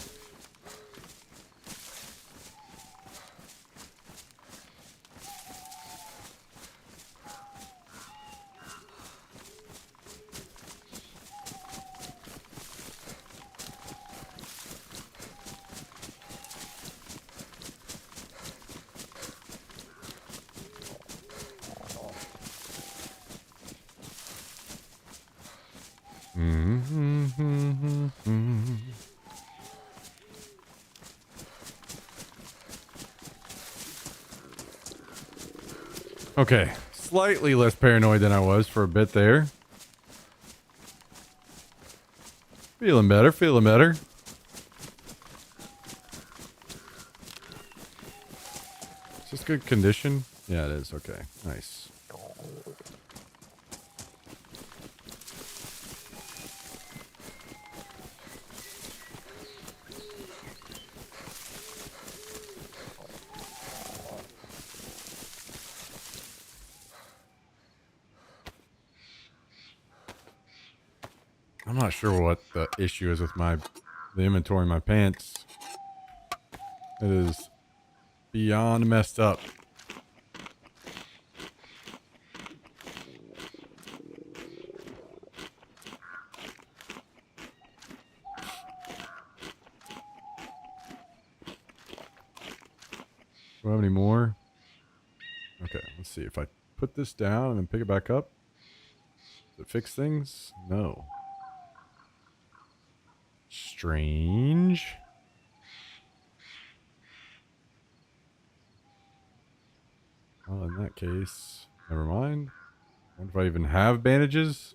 Okay, slightly less paranoid than I was for a bit there. Feeling better, feeling better. Is this good condition? Yeah, it is. Okay, nice. I'm not sure what the issue is with the inventory in my pants. It is beyond messed up. Do I have any more? Okay, let's see. If I put this down and then pick it back up, does it fix things? No. Strange. Well, in that case, never mind. I wonder if I even have bandages.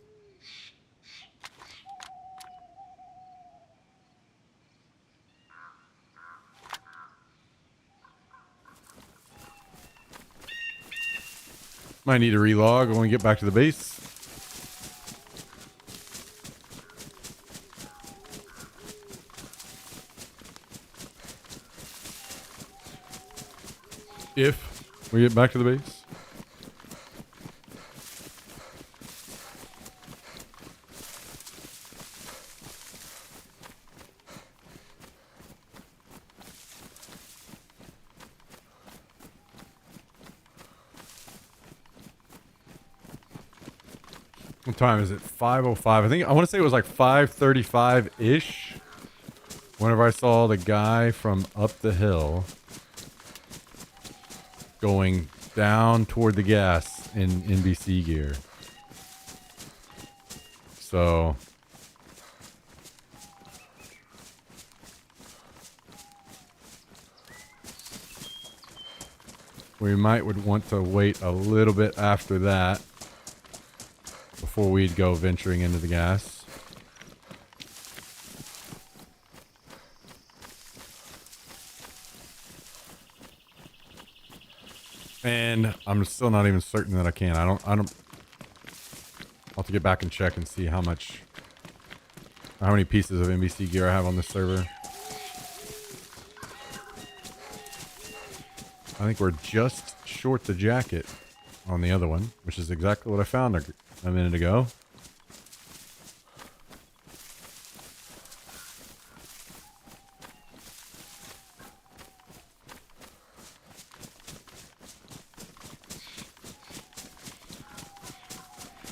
Might need to relog when we get back to the base. If we get back to the base. What time is it? 5:05. I want to say it was like 5:35-ish. Whenever I saw the guy from up the hill going down toward the gas in NBC gear. So we would want to wait a little bit after that before we'd go venturing into the gas. And I'm still not even certain that I can. I'll have to get back and check and see how many pieces of NBC gear I have on this server. I think we're just short the jacket on the other one, which is exactly what I found a minute ago.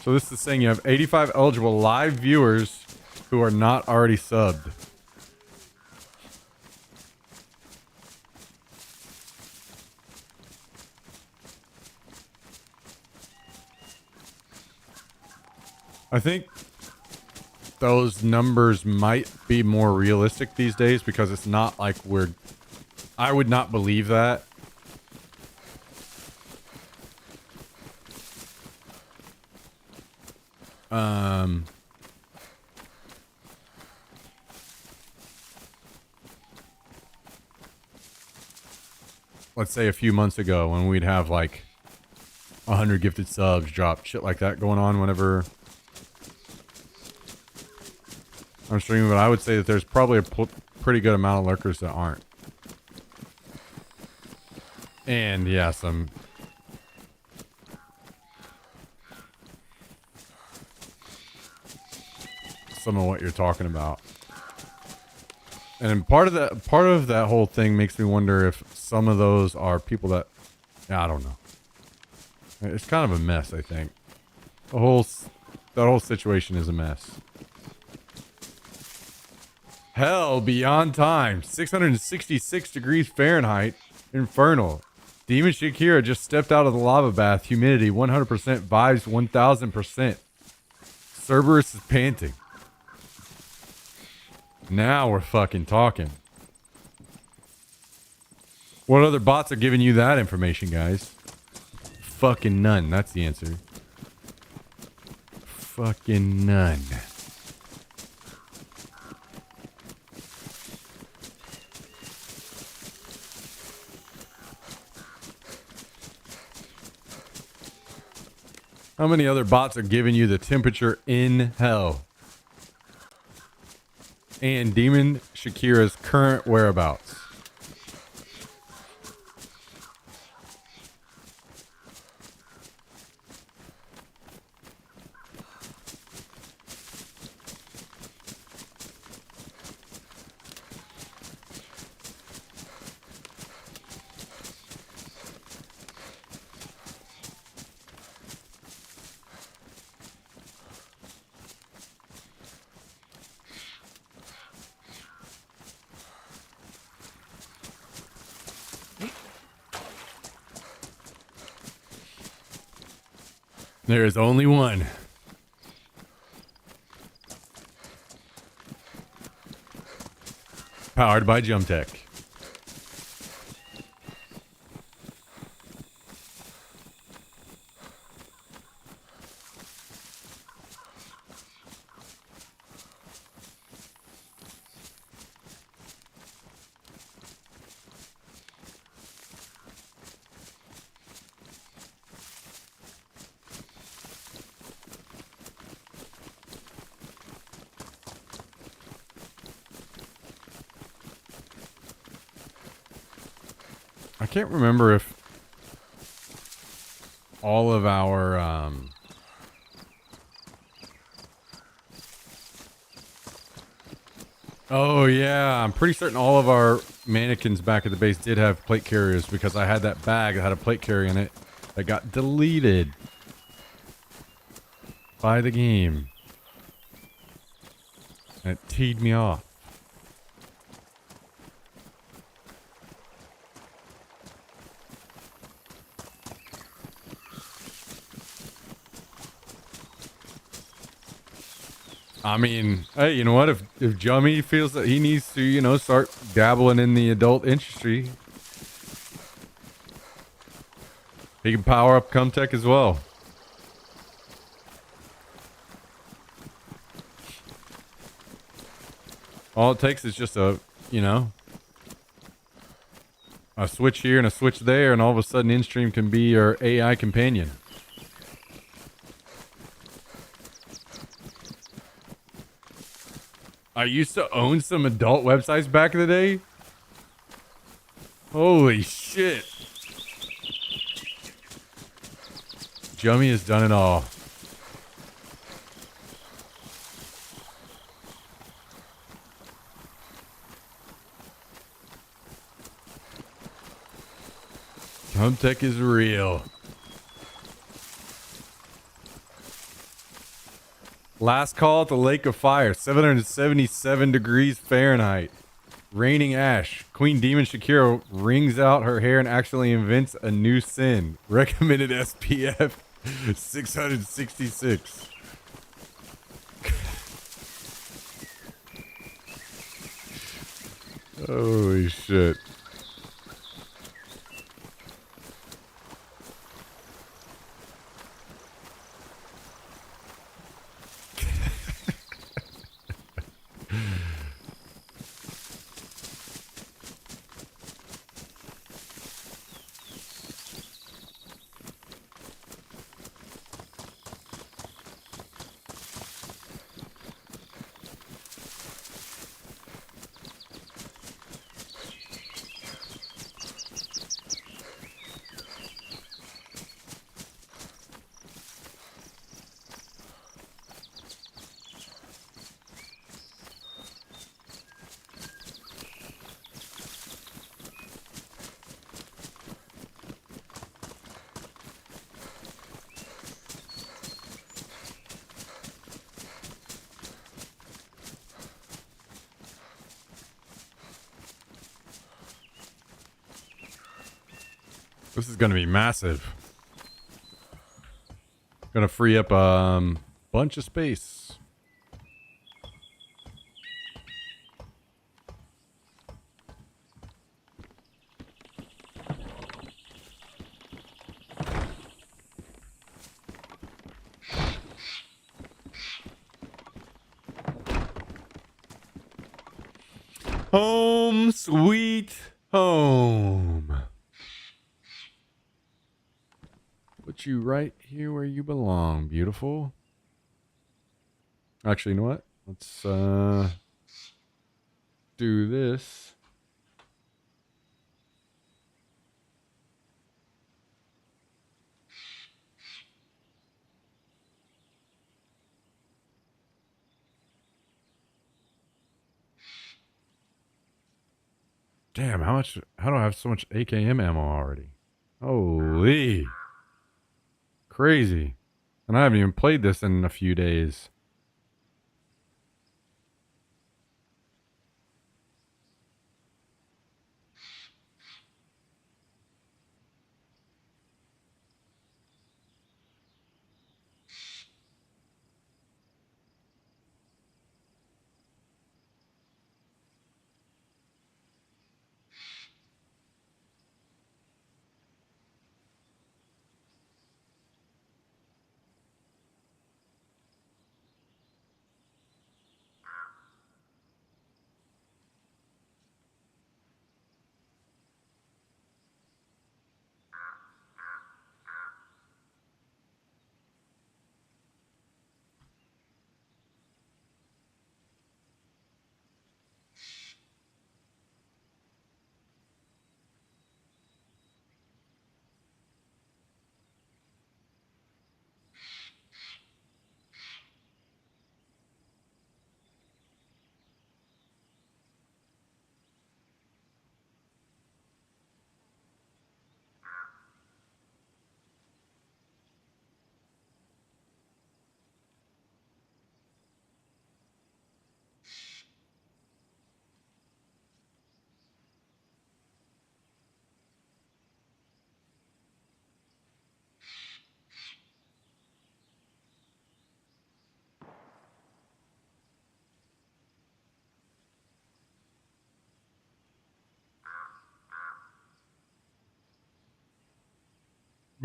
So this is saying you have 85 eligible live viewers who are not already subbed. I think those numbers might be more realistic these days because it's not like I would not believe that. Let's say a few months ago when we'd have like 100 gifted subs drop, shit like that going on whenever I'm streaming, but I would say that there's probably a pretty good amount of lurkers that aren't. And yeah, some of what you're talking about. And part of that whole thing makes me wonder if some of those are people that, yeah, I don't know. It's kind of a mess, I think. That whole situation is a mess. Hell beyond time. 666 degrees Fahrenheit. Infernal. Demon Shakira just stepped out of the lava bath. Humidity 100%. Vibes 1000%. Cerberus is panting. Now we're fucking talking. What other bots are giving you that information, guys? Fucking none. That's the answer. Fucking none. How many other bots are giving you the temperature in hell? And Demon Shakira's current whereabouts. There is only one. Powered by Jump Tech. I can't remember if all of our oh yeah, I'm pretty certain all of our mannequins back at the base did have plate carriers because I had that bag that had a plate carrier in it that got deleted by the game. And it teed me off. I mean, hey, you know what? If Jummy feels that he needs to, you know, start dabbling in the adult industry, he can power up Cumtech as well. All it takes is just a, you know, a switch here and a switch there, and all of a sudden InStream can be your AI companion. I used to own some adult websites back in the day. Holy shit. Jummy has done it all. Cumtech is real. Last call at the Lake of Fire, 777 degrees Fahrenheit. Raining ash. Queen Demon Shakira wrings out her hair and actually invents a new sin. Recommended SPF 666. Holy shit. This is going to be massive. Going to free up a bunch of space. Home sweet home. Put you right here where you belong, beautiful. Actually, you know what? Let's do this. Damn, how do I have so much AKM ammo already? Holy. Crazy. And I haven't even played this in a few days.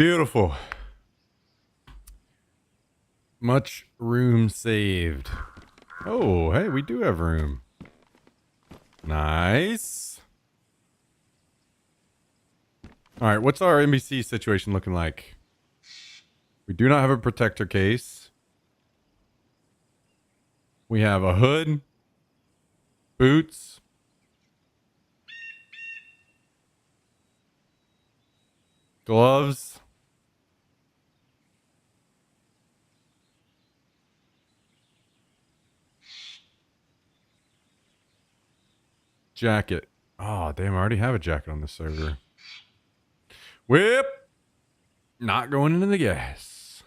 Beautiful. Much room saved. Oh, hey, we do have room. Nice. All right, what's our NBC situation looking like? We do not have a protector case. We have a hood, boots, gloves, jacket. Oh, damn, I already have a jacket on this server. Whip. Not going into the gas.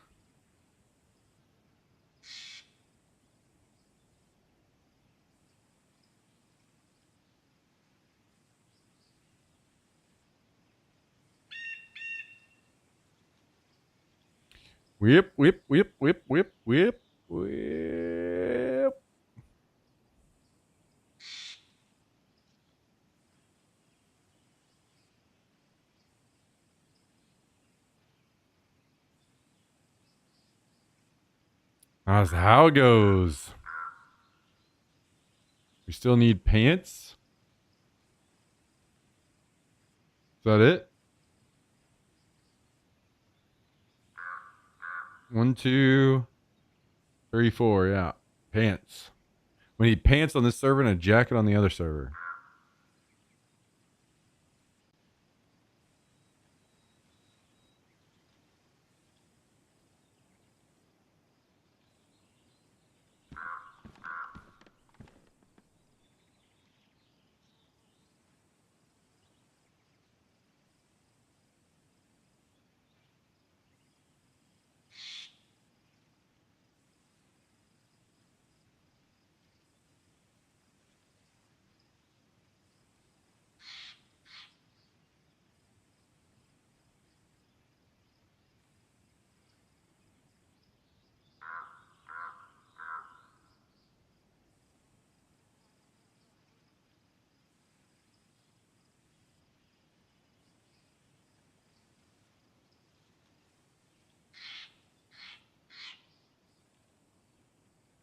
Whip, whip, whip, whip, whip, whip, whip. That's how it goes. We still need pants. Is that it? 1, 2, 3, 4. Yeah. Pants. We need pants on this server and a jacket on the other server.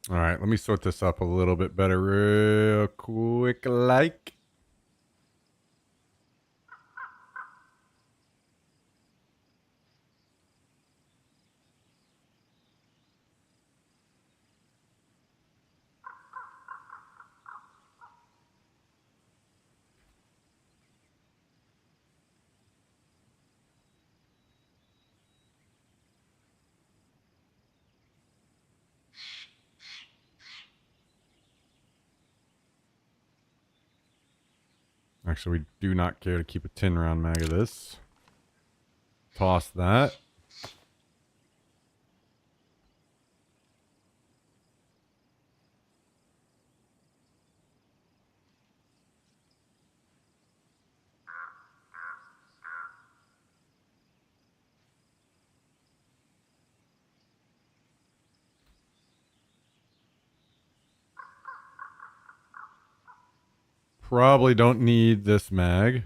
All right, let me sort this up a little bit better real quick like. Actually, we do not care to keep a 10 round mag of this. Toss that. Probably don't need this mag.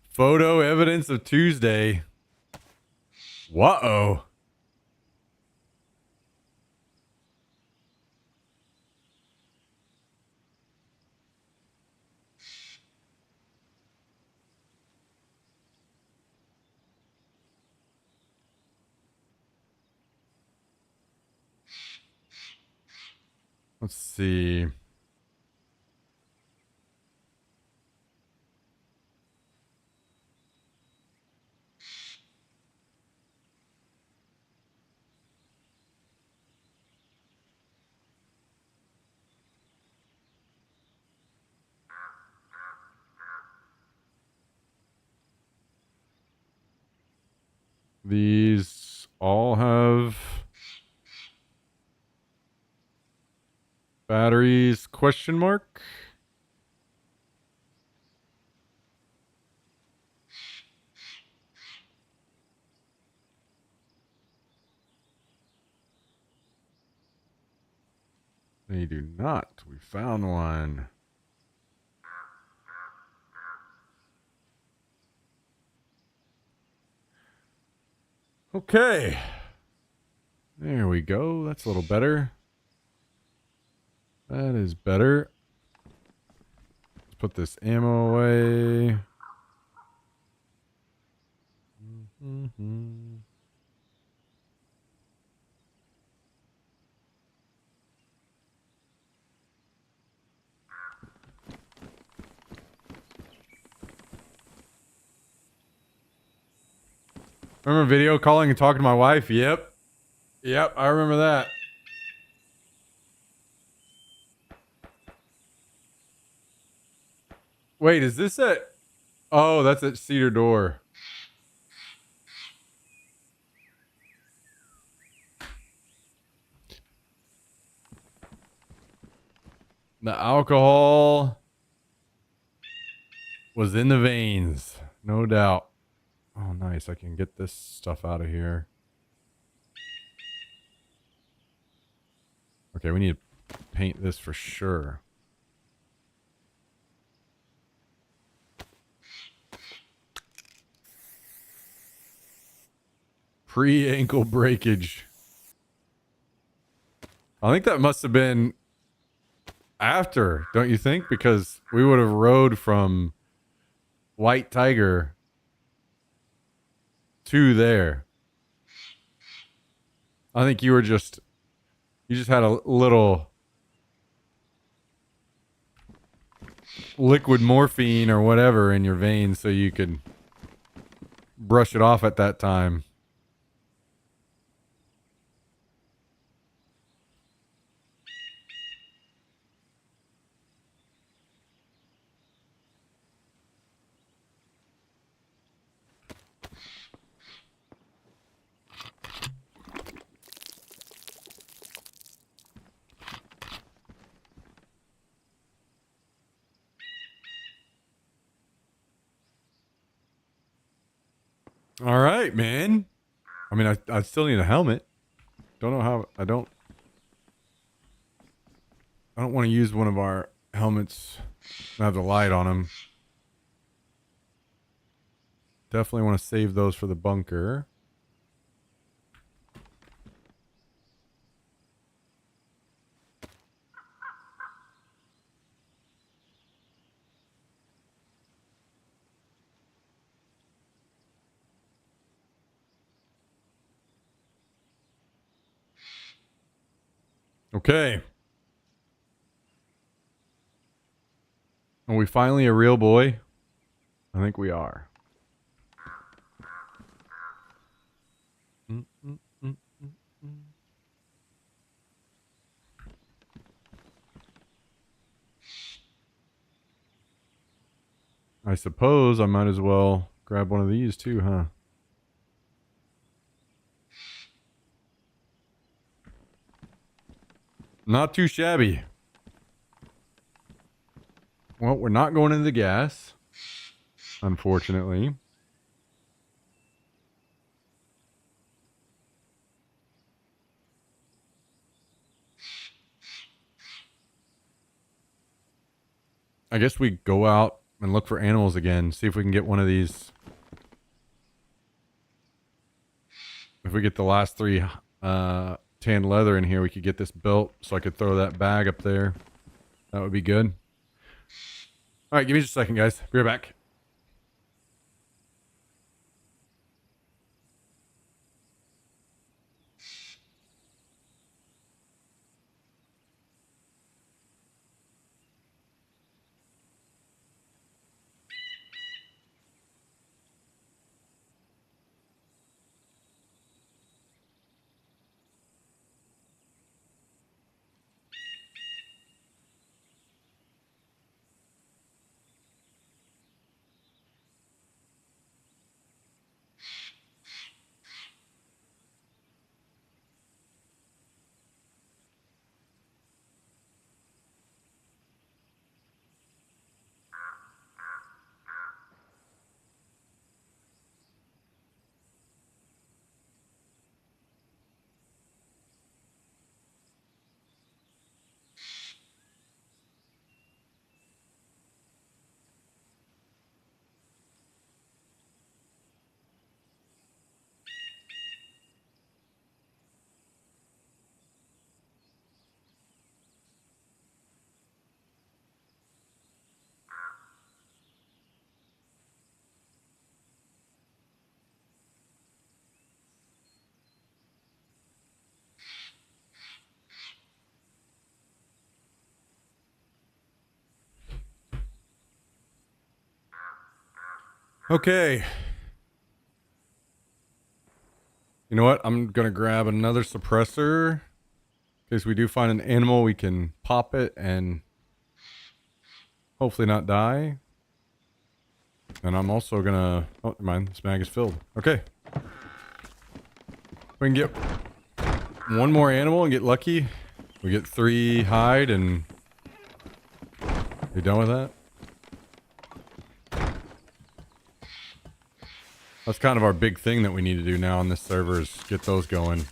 Photo evidence of Tuesday. Whoa. Let's see. These all have batteries, question mark. They do not. We found one. Okay. There we go. That's a little better. That is better. Let's put this ammo away. Mm-hmm. Remember video calling and talking to my wife? Yep. Yep, I remember that. Wait, is this at... Oh, that's at Cedar Door. The alcohol was in the veins. No doubt. Oh, nice. I can get this stuff out of here. Okay, we need to paint this for sure. Pre-ankle breakage. I think that must have been after, don't you think? Because we would have rode from White Tiger to there. I think you just had a little liquid morphine or whatever in your veins so you could brush it off at that time. All right, man. I mean, I still need a helmet. Don't know how. I don't want to use one of our helmets and have the light on them. Definitely want to save those for the bunker. Okay. Are we finally a real boy? I think we are. I suppose I might as well grab one of these too, huh? Not too shabby. Well, we're not going into the gas, unfortunately. I guess we go out and look for animals again. See if we can get one of these. If we get the last 3 tan leather in here, we could get this built so I could throw that bag up there. That would be good. All right, give me just a second, guys. Be right back. Okay. You know what? I'm going to grab another suppressor. In case we do find an animal, we can pop it and hopefully not die. And I'm also going to... Oh, never mind. This mag is filled. Okay. We can get one more animal and get lucky. We get 3 hide and... You done with that? That's kind of our big thing that we need to do now on this server is get those going.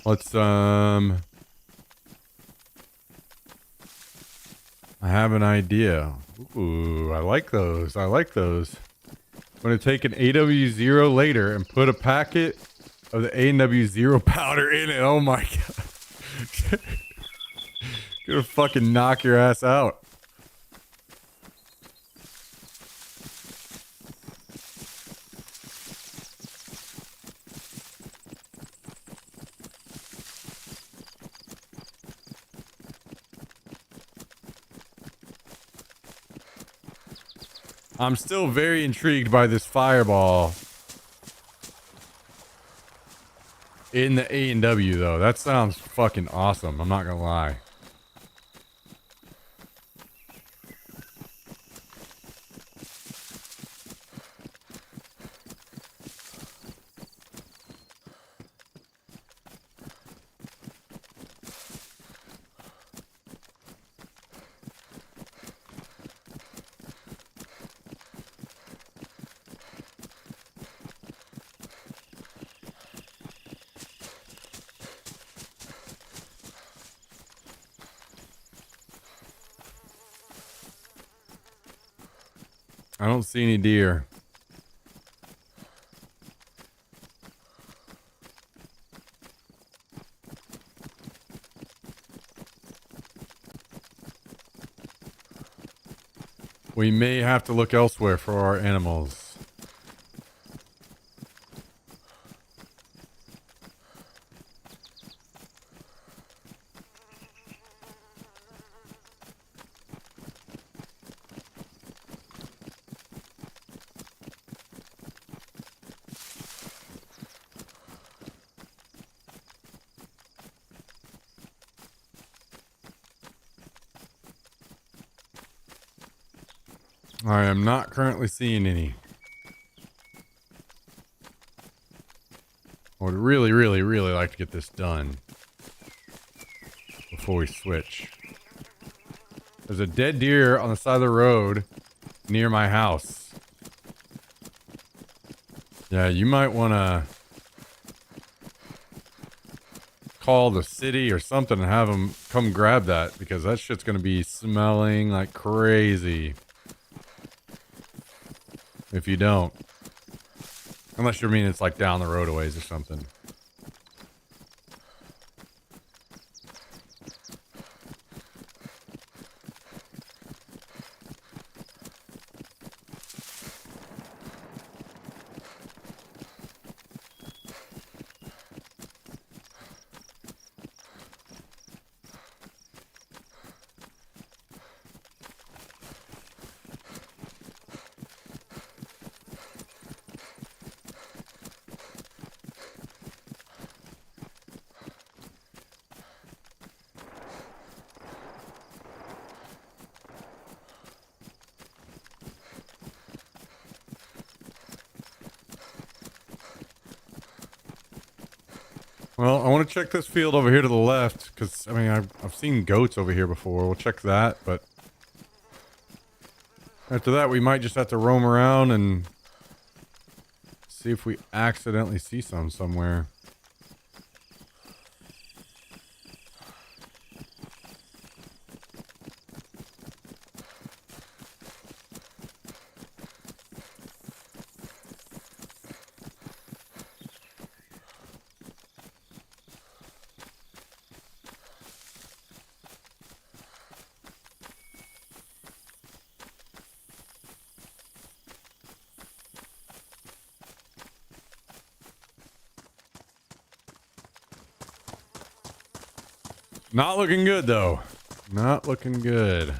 Let's, I have an idea. Ooh, I like those. I like those. I'm going to take an AW0 later and put a packet of the AW0 powder in it. Oh my god. Gonna fucking knock your ass out. I'm still very intrigued by this fireball in the A&W though. That sounds fucking awesome. I'm not gonna lie. I don't see any deer. We may have to look elsewhere for our animals. I am not currently seeing any. I would really, really, really like to get this done before we switch. There's a dead deer on the side of the road near my house. Yeah, you might want to call the city or something and have them come grab that because that shit's going to be smelling like crazy. If you don't. Unless you mean it's like down the road a ways or something. Well, I want to check this field over here to the left, because, I mean, I've seen goats over here before. We'll check that, but after that, we might just have to roam around and see if we accidentally see some somewhere. Not looking good, though. Not looking good.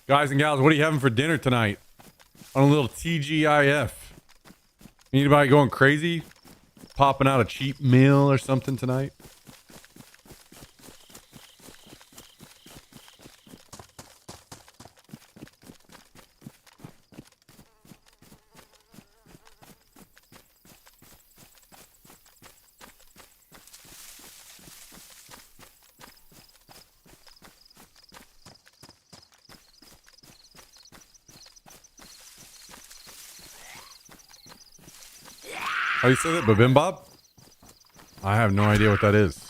Guys and gals, what are you having for dinner tonight? On a little TGIF. Anybody going crazy? Popping out a cheap meal or something tonight? How do you say that? Bibimbap? I have no idea what that is.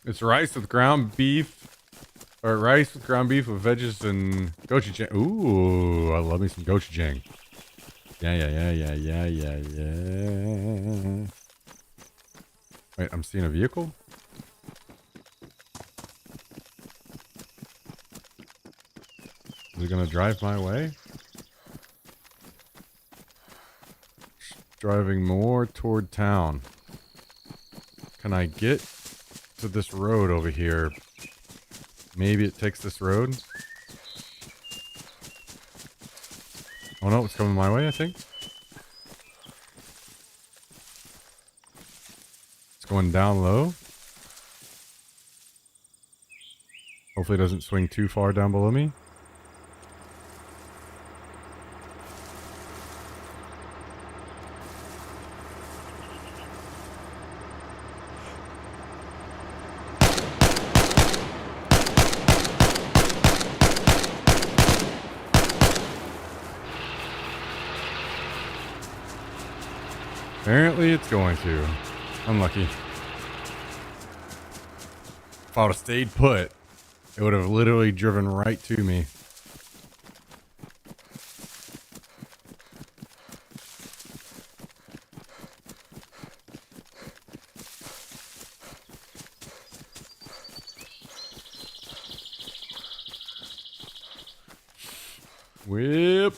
It's rice with ground beef, or rice with ground beef with veggies and gochujang. Ooh, I love me some gochujang. Yeah. Wait, I'm seeing a vehicle? Is it gonna drive my way? Driving more toward town. Can I get to this road over here? Maybe it takes this road. Oh no, it's coming my way, I think. It's going down low. Hopefully it doesn't swing too far down below me. Apparently it's going to. Unlucky. If I would have stayed put, it would have literally driven right to me. Whip.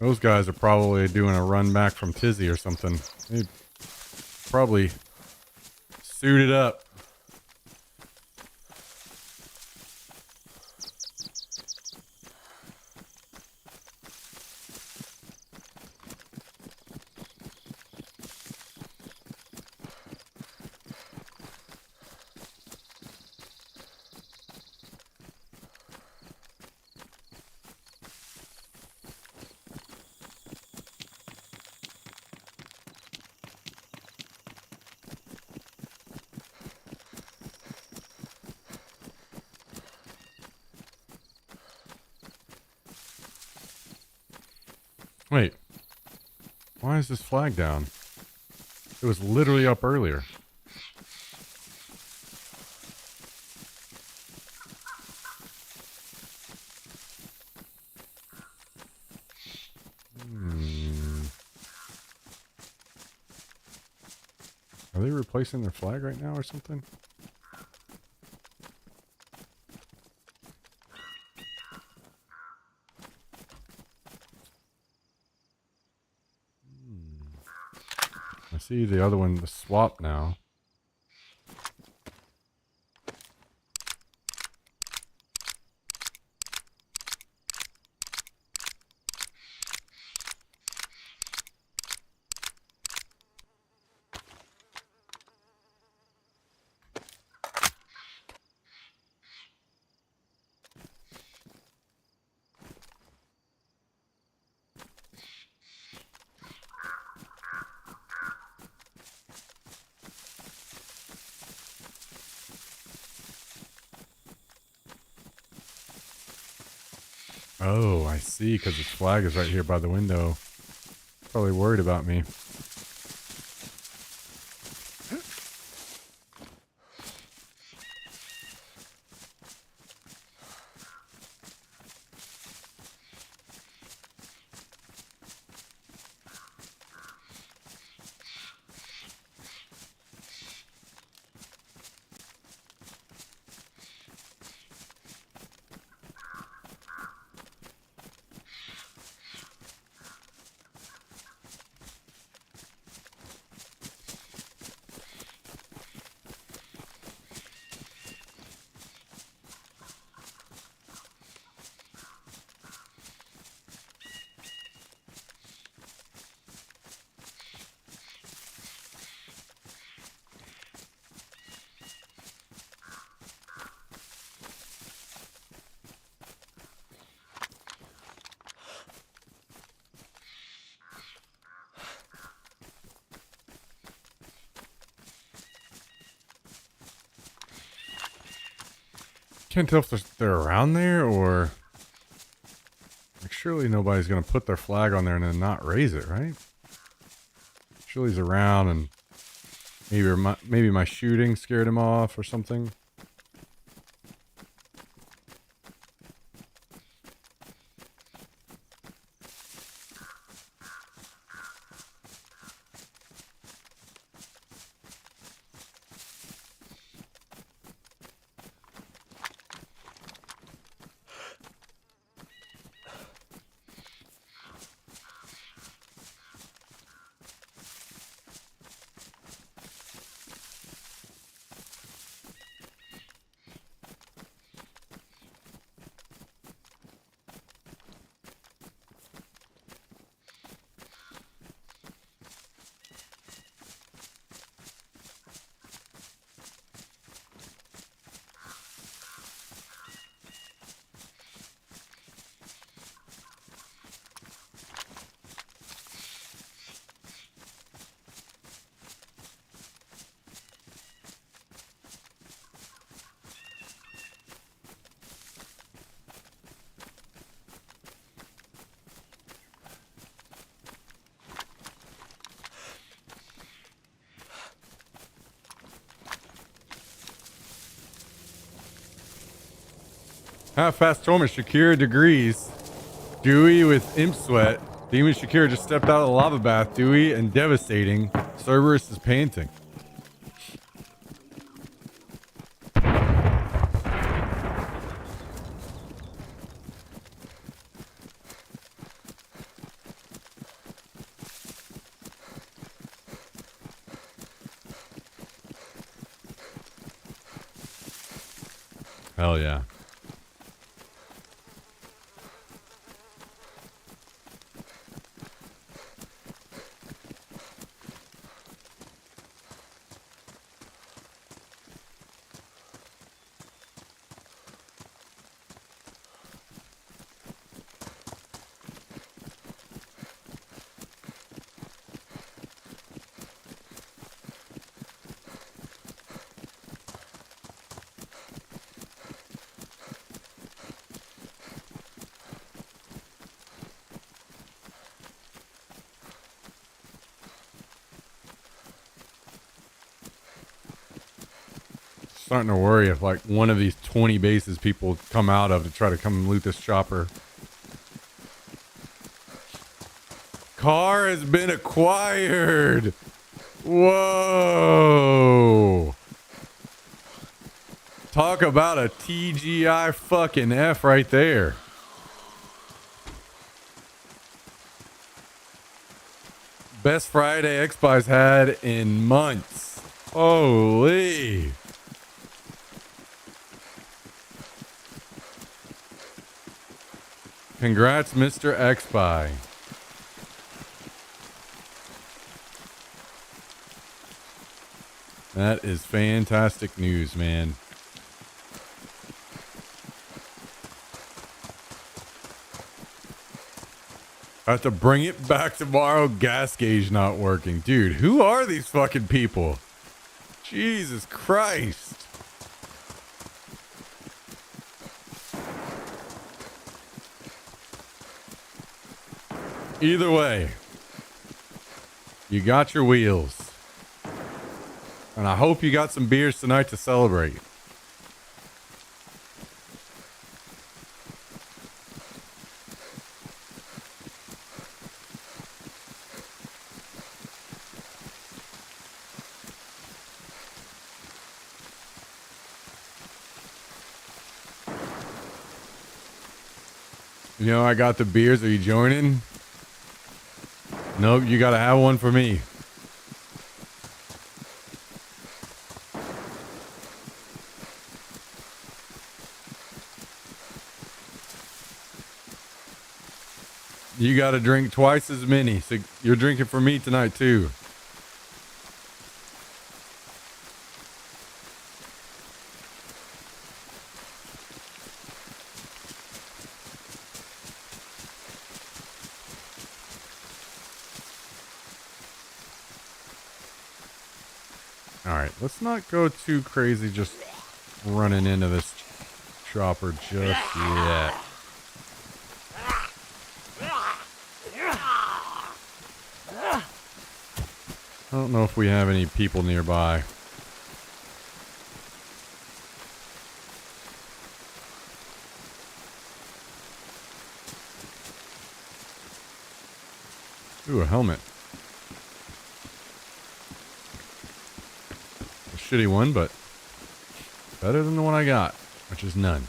Those guys are probably doing a run back from Tizzy or something. They probably suited up. Wait, why is this flag down? It was literally up earlier. Are they replacing their flag right now or something? I see the other one, the swap now. Oh, I see, because his flag is right here by the window. Probably worried about me. Can't tell if they're around there or... Like, surely nobody's going to put their flag on there and then not raise it, right? Surely he's around and maybe my shooting scared him off or something. How fast Torment Shakira degrees. Dewey with Imp Sweat. Demon Shakira just stepped out of the lava bath. Dewey and devastating. Cerberus is panting. Hell yeah. Starting to worry if like one of these 20 bases people come out of to try to come loot this chopper. Car has been acquired. Whoa. Talk about a TGI fucking F right there. Best Friday X-Buys had in months. Holy. Congrats, Mr. X-Buy. That is fantastic news, man. I have to bring it back tomorrow. Gas gauge not working. Dude, who are these fucking people? Jesus Christ. Either way, you got your wheels. And I hope you got some beers tonight to celebrate. You know, I got the beers. Are you joining? Nope, you gotta have one for me. You gotta drink twice as many. So you're drinking for me tonight too. Alright, let's not go too crazy just running into this chopper just yet. I don't know if we have any people nearby. Ooh, a helmet. A shitty one, but better than the one I got, which is none.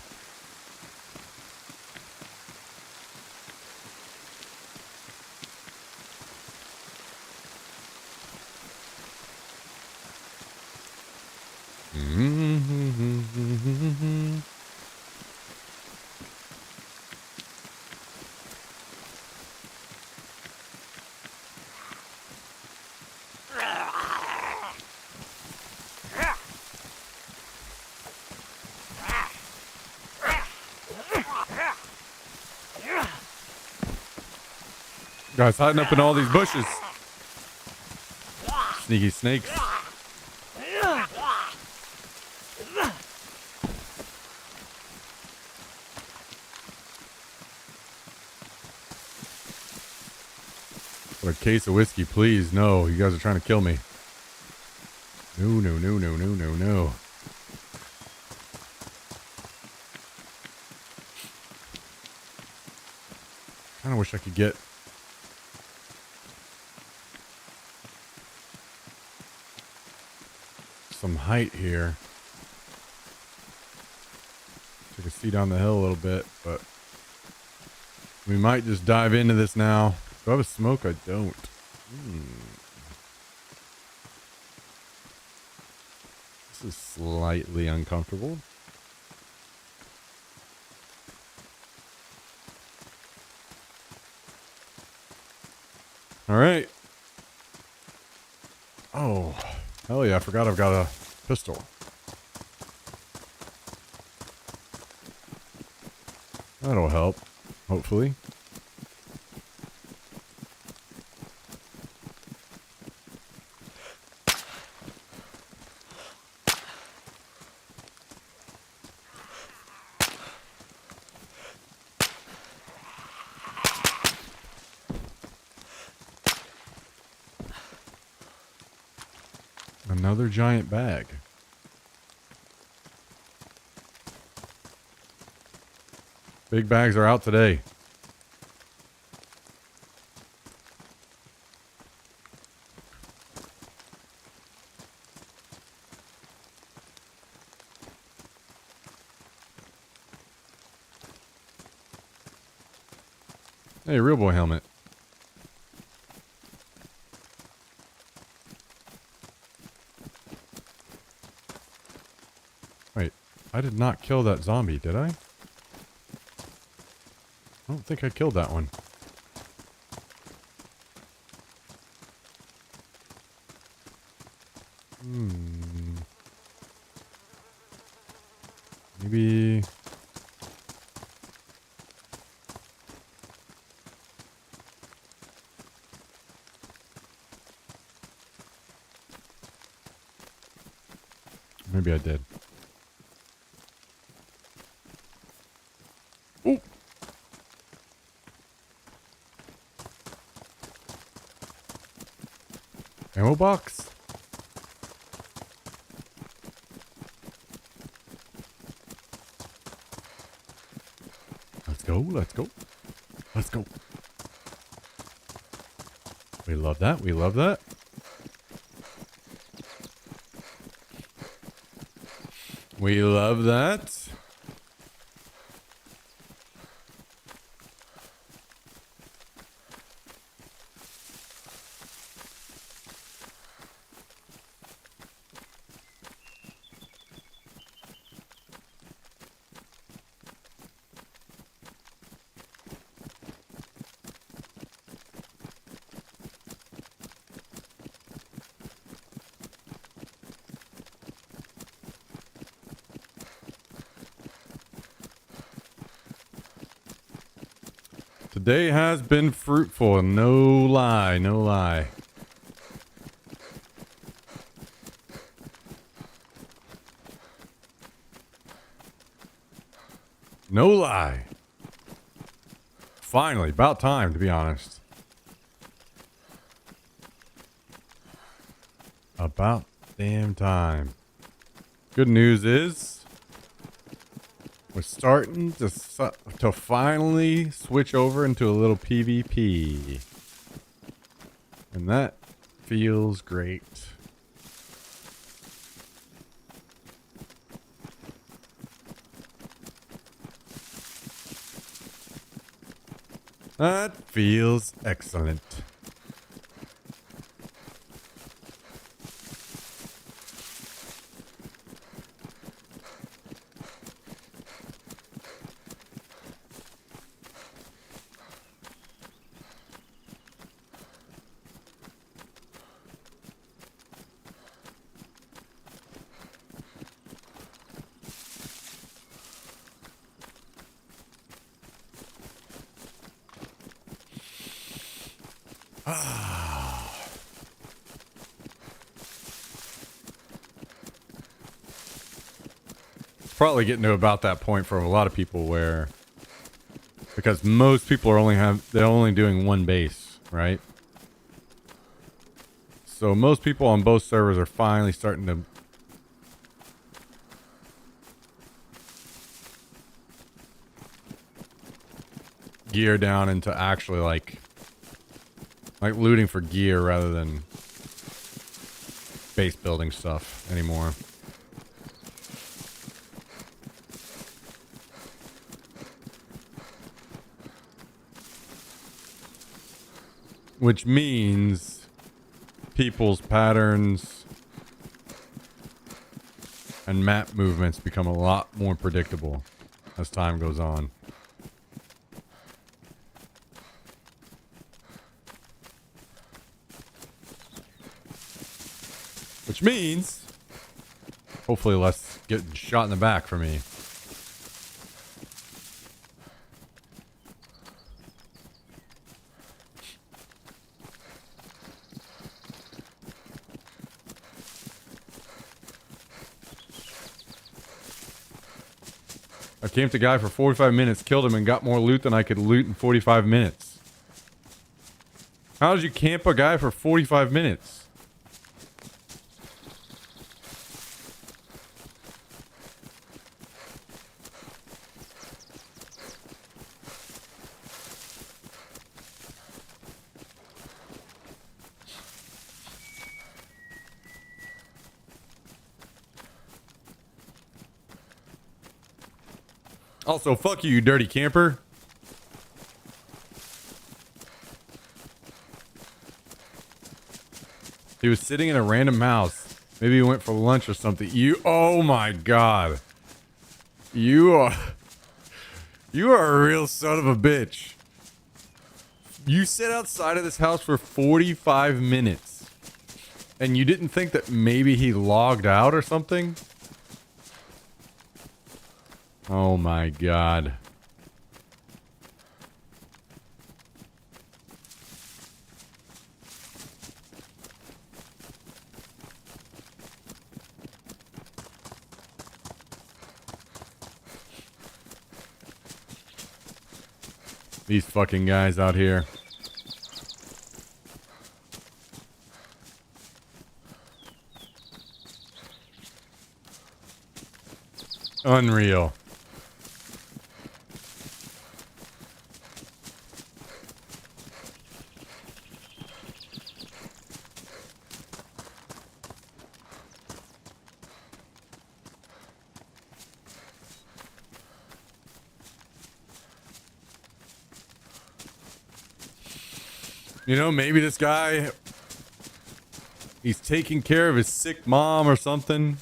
Guys hiding up in all these bushes. Sneaky snakes. What a case of whiskey, please. No, you guys are trying to kill me. No, no, no, no, no, no, no. Kind of wish I could get some height here. So I can see down the hill a little bit, but we might just dive into this now. Do I have a smoke? I don't. This is slightly uncomfortable. All right. Oh, hell yeah. I forgot I've got a pistol. That'll help, hopefully. Another giant bag. Big bags are out today. Hey, real boy helmet. Wait, I did not kill that zombie, did I? I don't think I killed that one. Maybe... Maybe I did. Ooh. ammo box? Let's go, let's go. Let's go. We love that, we love that. We love that. Today has been fruitful, no lie, no lie. No lie. Finally, about time, to be honest. About damn time. Good news is we're starting to finally switch over into a little PvP. And that feels great. That feels excellent. Probably getting to about that point for a lot of people where, because most people are they're only doing one base, right? So most people on both servers are finally starting to gear down into actually like looting for gear rather than base building stuff anymore. Which means people's patterns and map movements become a lot more predictable as time goes on. Which means hopefully less getting shot in the back for me. I camped a guy for 45 minutes, killed him, and got more loot than I could loot in 45 minutes. How did you camp a guy for 45 minutes? Also, fuck you, you dirty camper. He was sitting in a random house. Maybe he went for lunch or something. Oh my god. You are a real son of a bitch. You sat outside of this house for 45 minutes. And you didn't think that maybe he logged out or something? Oh my god. These fucking guys out here. Unreal. You know, maybe this guy, he's taking care of his sick mom or something.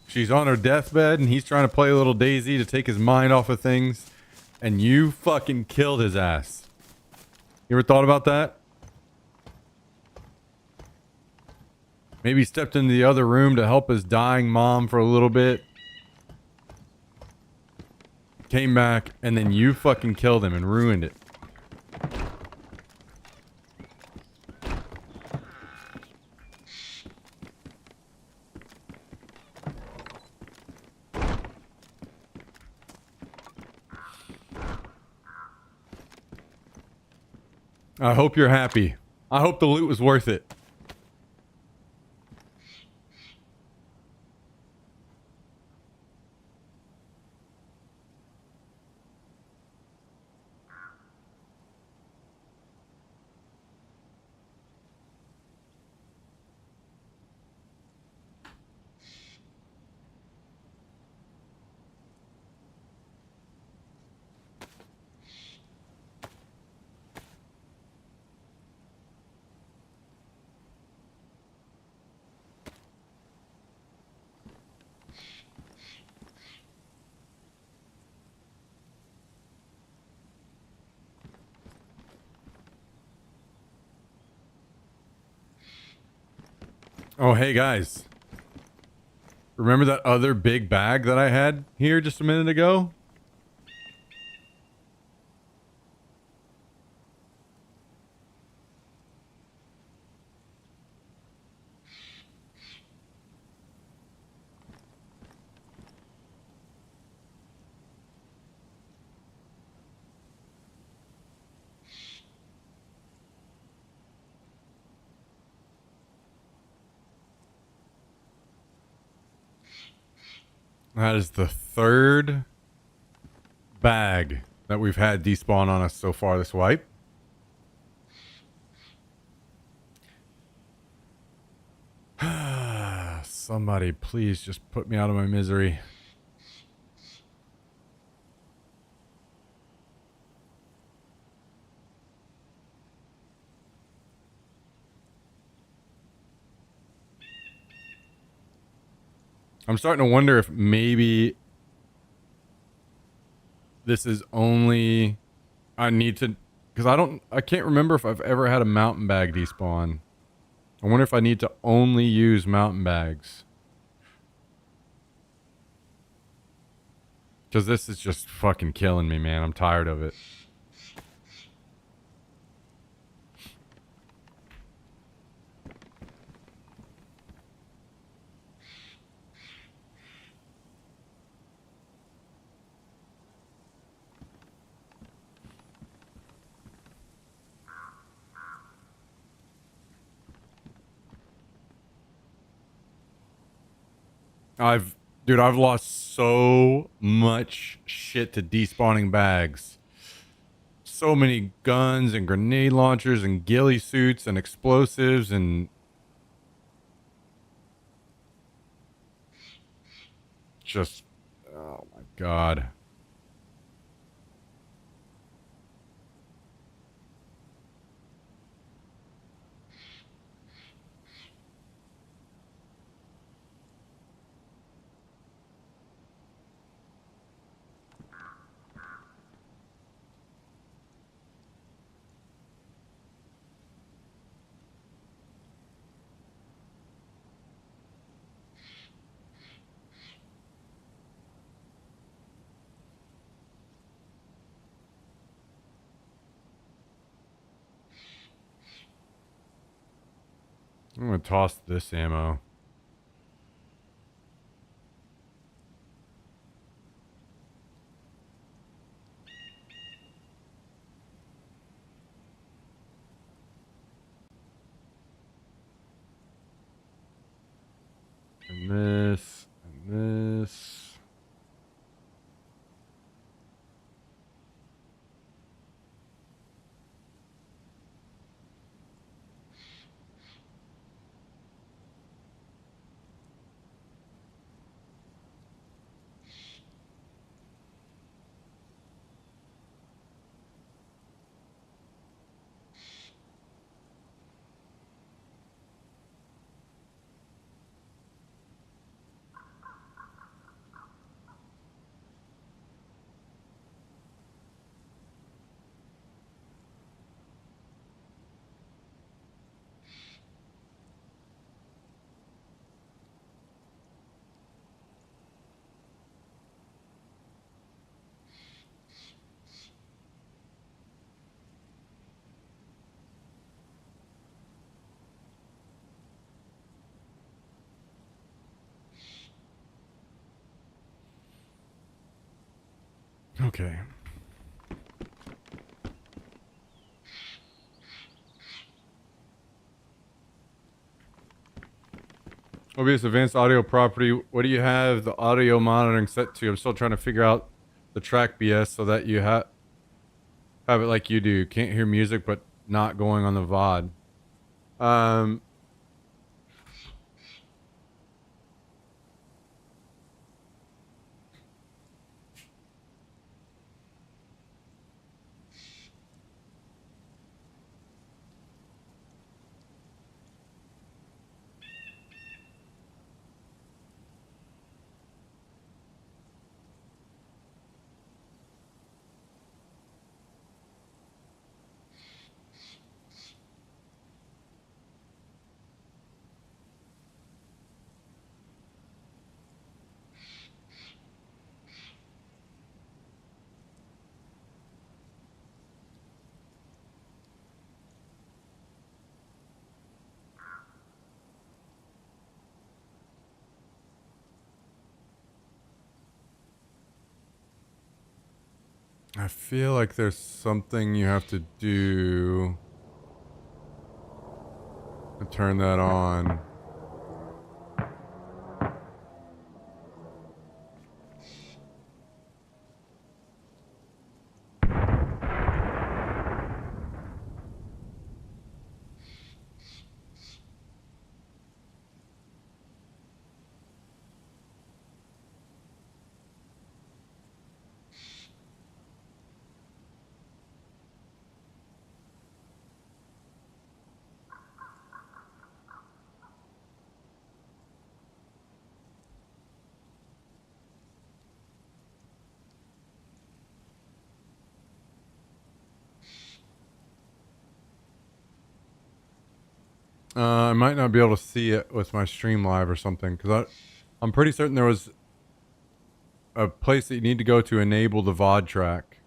She's on her deathbed and he's trying to play a little Daisy to take his mind off of things. And you fucking killed his ass. You ever thought about that? Maybe he stepped into the other room to help his dying mom for a little bit. Came back and then you fucking killed him and ruined it. I hope you're happy. I hope the loot was worth it. Oh, hey guys. Remember that other big bag that I had here just a minute ago? That is the third bag that we've had despawn on us so far this wipe. Somebody please just put me out of my misery. I'm starting to wonder if maybe this is only... I need to... Because I can't remember if I've ever had a mountain bag despawn. I wonder if I need to only use mountain bags. Because this is just fucking killing me, man. I'm tired of it. Dude, I've lost so much shit to despawning bags. So many guns and grenade launchers and ghillie suits and explosives and just, oh my god. I'm gonna toss this ammo. And this, and this. Okay. OBS advanced audio property. What do you have the audio monitoring set to? I'm still trying to figure out the track BS so that you have it like you do. Can't hear music, but not going on the VOD. I feel like there's something you have to do to turn that on. I might not be able to see it with my stream live or something because I'm pretty certain there was a place that you need to go to enable the VOD track.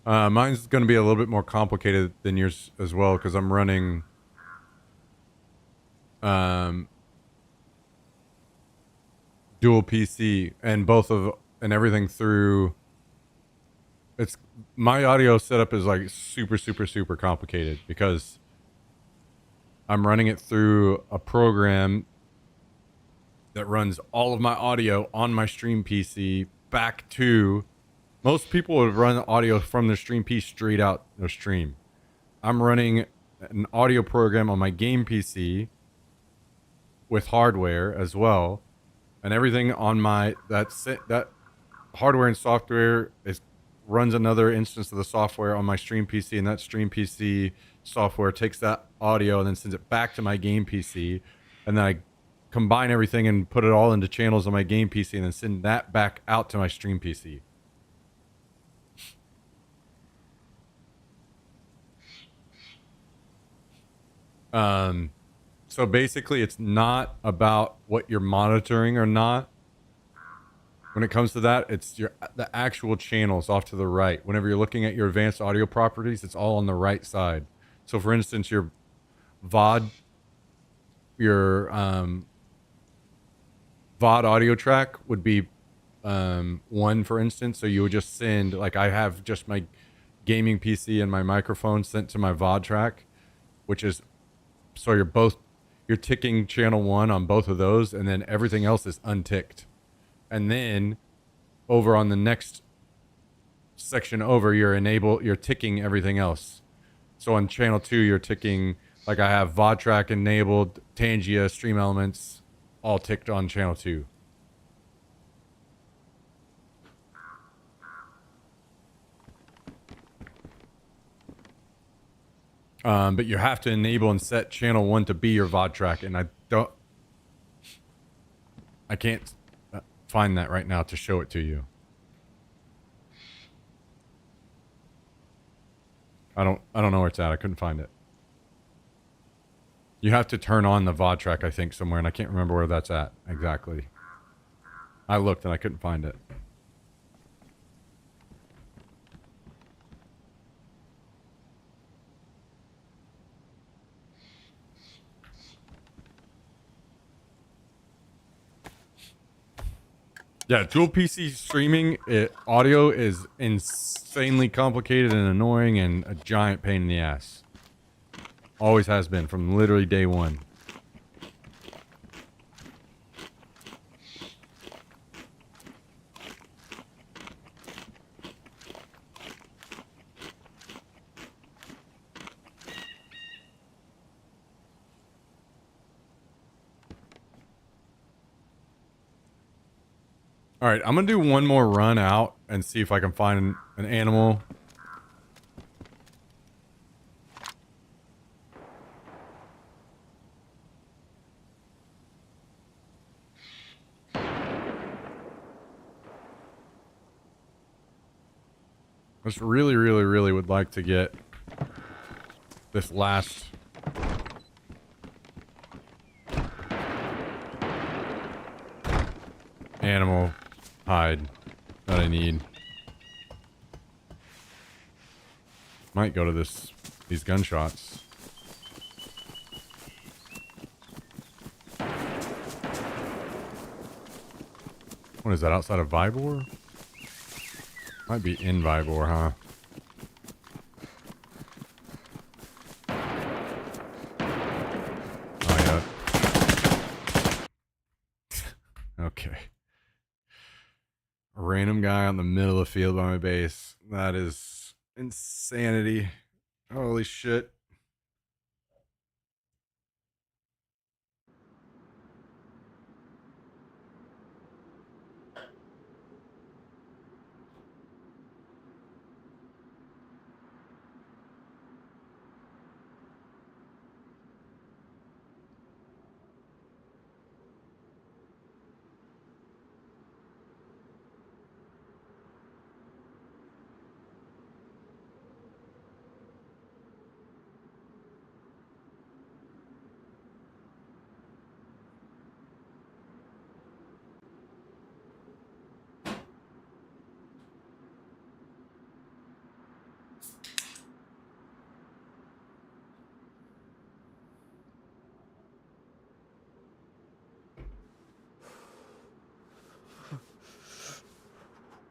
Mine's going to be a little bit more complicated than yours as well because I'm running dual PC and everything through. It's my audio setup is like super complicated because I'm running it through a program that runs all of my audio on my stream PC back to. Most people would run audio from their stream PC straight out their stream. I'm running an audio program on my game PC with hardware as well, and everything on that hardware and software runs another instance of the software on my stream PC, and that stream PC software takes that audio and then sends it back to my game PC, and then I combine everything and put it all into channels on my game PC and then send that back out to my stream PC. So basically it's not about what you're monitoring or not. When it comes to that, it's the actual channels off to the right. Whenever you're looking at your advanced audio properties, it's all on the right side. So for instance, your VOD, VOD audio track would be 1, for instance. So you would just send, like I have just my gaming PC and my microphone sent to my VOD track, which is, so you're ticking channel 1 on both of those, and then everything else is unticked. And then over on the next section over, you're ticking everything else. So on channel 2, you're ticking, like I have VOD track enabled, Tangia, Stream Elements, all ticked on channel 2. But you have to enable and set channel 1 to be your VOD track, and I can't find that right now to show it to you. I don't know where it's at. I couldn't find it. You have to turn on the VOD track, I think, somewhere, and I can't remember where that's at exactly. I looked and I couldn't find it. Yeah, dual PC streaming, audio is insanely complicated and annoying and a giant pain in the ass. Always has been from literally day one. All right, I'm gonna do one more run out and see if I can find an animal. I just really, really, really would like to get this last animal hide that I need. Might go to these gunshots. What is that, outside of Vibor? Might be in Vibor, huh? Oh, yeah. Okay. A random guy on the middle of the field by my base. That is insanity. Holy shit.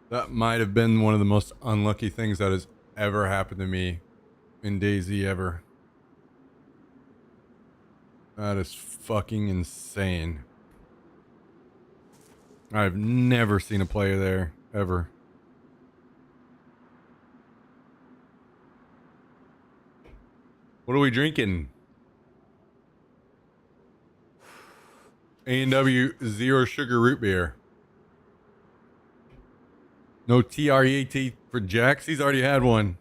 That might have been one of the most unlucky things that has ever happened to me in DayZ ever. That is fucking insane. I've never seen a player there, ever. What are we drinking? A&W Zero Sugar Root Beer. No TREAT for Jax. He's already had one.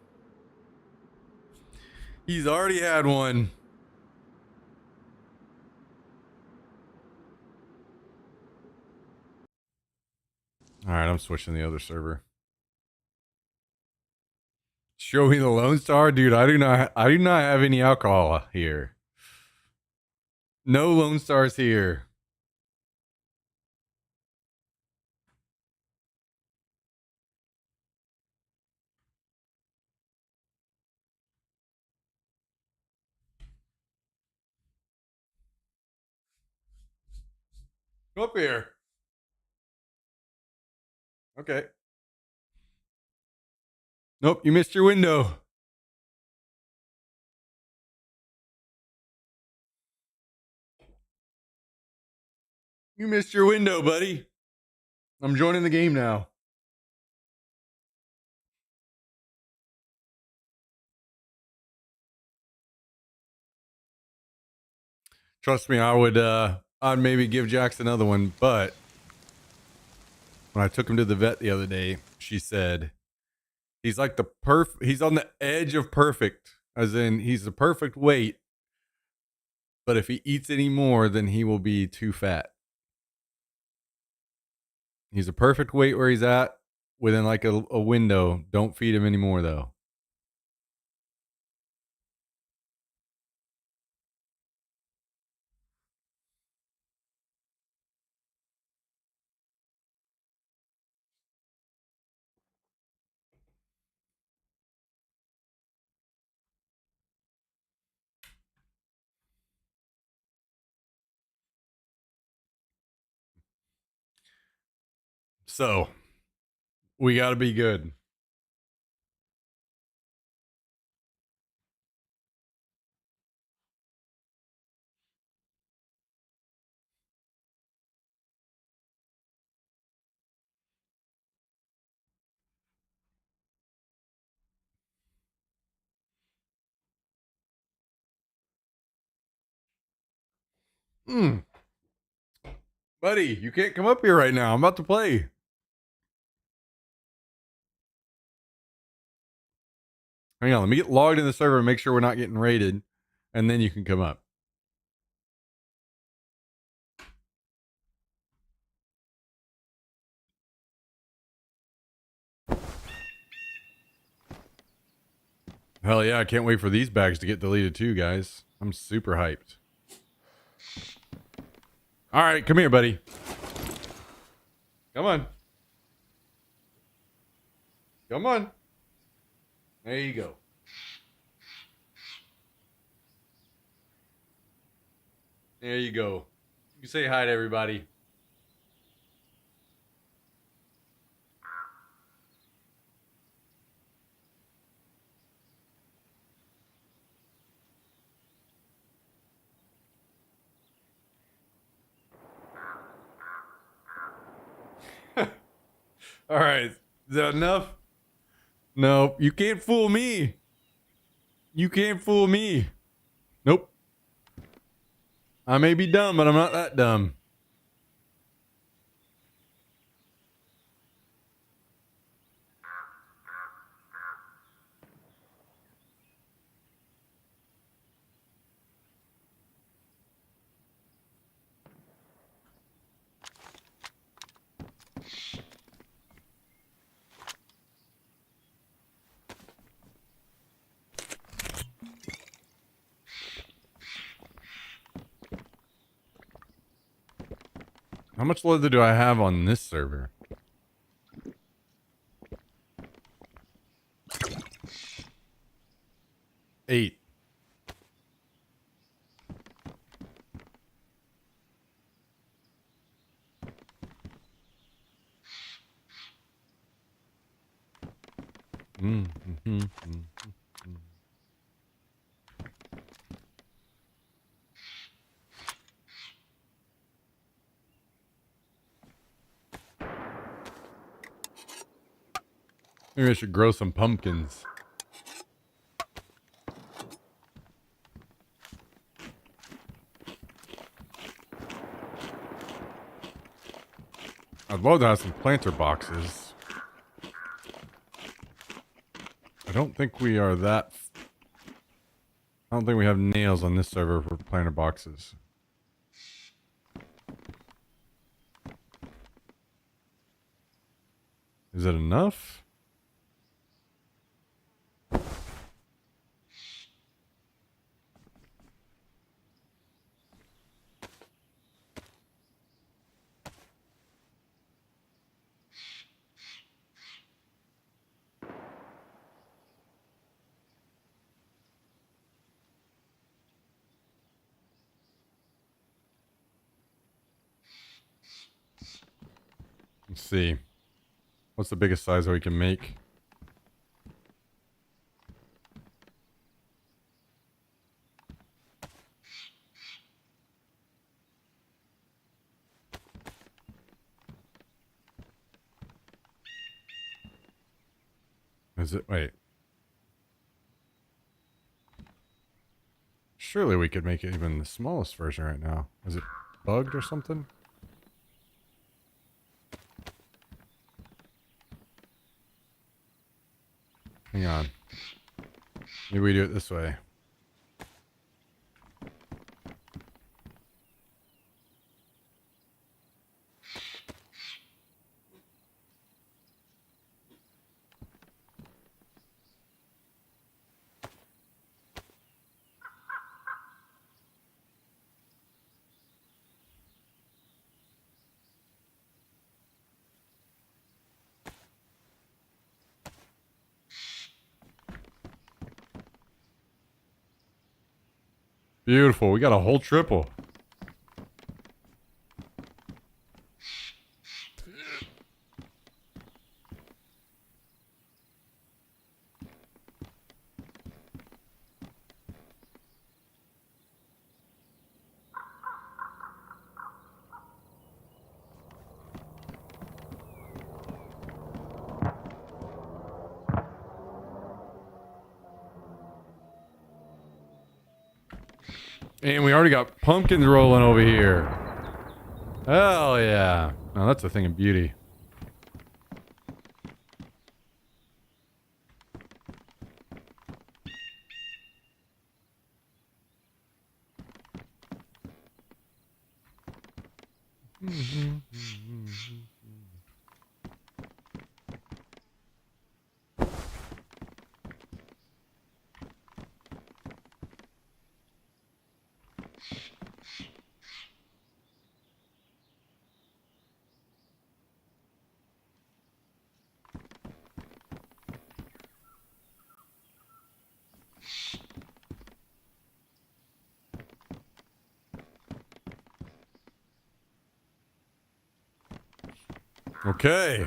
He's already had one. All right, I'm switching the other server. Show me the Lone Star, dude. I do not have any alcohol here. No Lone Stars here. Go up here. Okay. Nope, you missed your window. You missed your window, buddy. I'm joining the game now. Trust me, I'd maybe give Jax another one, but when I took him to the vet the other day, she said he's like he's on the edge of perfect, as in he's the perfect weight, but if he eats any more, then he will be too fat. He's a perfect weight where he's at within like a window. Don't feed him anymore though. So we got to be good. Mm. Buddy, you can't come up here right now. I'm about to play. Hang on, let me get logged in the server and make sure we're not getting raided, and then you can come up. Hell yeah, I can't wait for these bags to get deleted too, guys. I'm super hyped. All right, come here, buddy. Come on. Come on. There you go. There you go. You say hi to everybody. All right. Is that enough? No, you can't fool me. You can't fool me. Nope. I may be dumb, but I'm not that dumb. How much leather do I have on this server? 8. Maybe I should grow some pumpkins. I'd love to have some planter boxes. I don't think we are that... I don't think we have nails on this server for planter boxes. Is it enough? Let's see. What's the biggest size that we can make? Is it? Wait. Surely we could make it even the smallest version right now. Is it bugged or something? Hang on. Maybe we do it this way. Beautiful. We got a whole triple. And we already got pumpkins rolling over here. Hell yeah. Now that's a thing of beauty. Okay.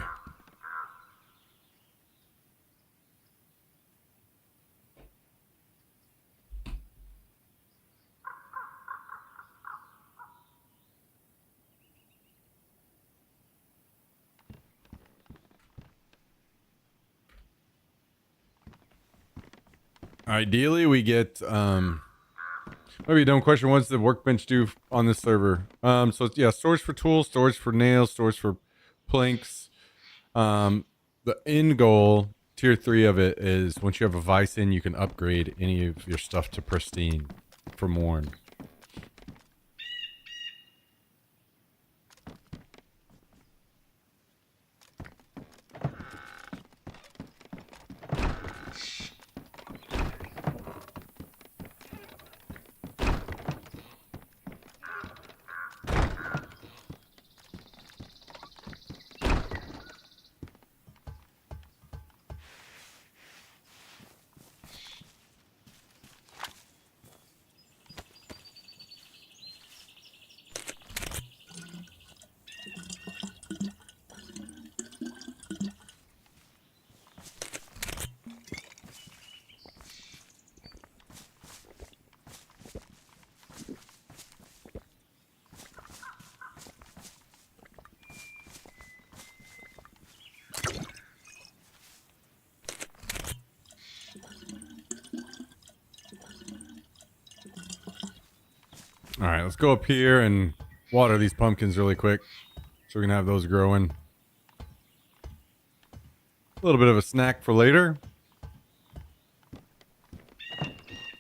Ideally, we get maybe a dumb question. What's the workbench do on this server? So it's, yeah, storage for tools, storage for nails, storage for planks. The end goal, tier 3 of it, is once you have a vice in, you can upgrade any of your stuff to pristine for Morn. All right, let's go up here and water these pumpkins really quick so we can have those growing. A little bit of a snack for later.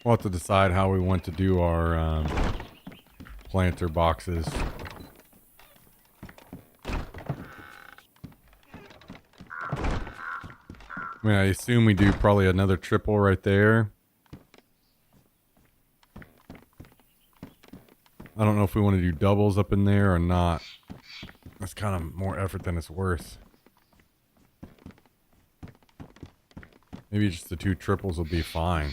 We'll have to decide how we want to do our planter boxes. I mean, I assume we do probably another triple right there. I don't know if we want to do doubles up in there or not. That's kind of more effort than it's worth. Maybe just the 2 triples will be fine.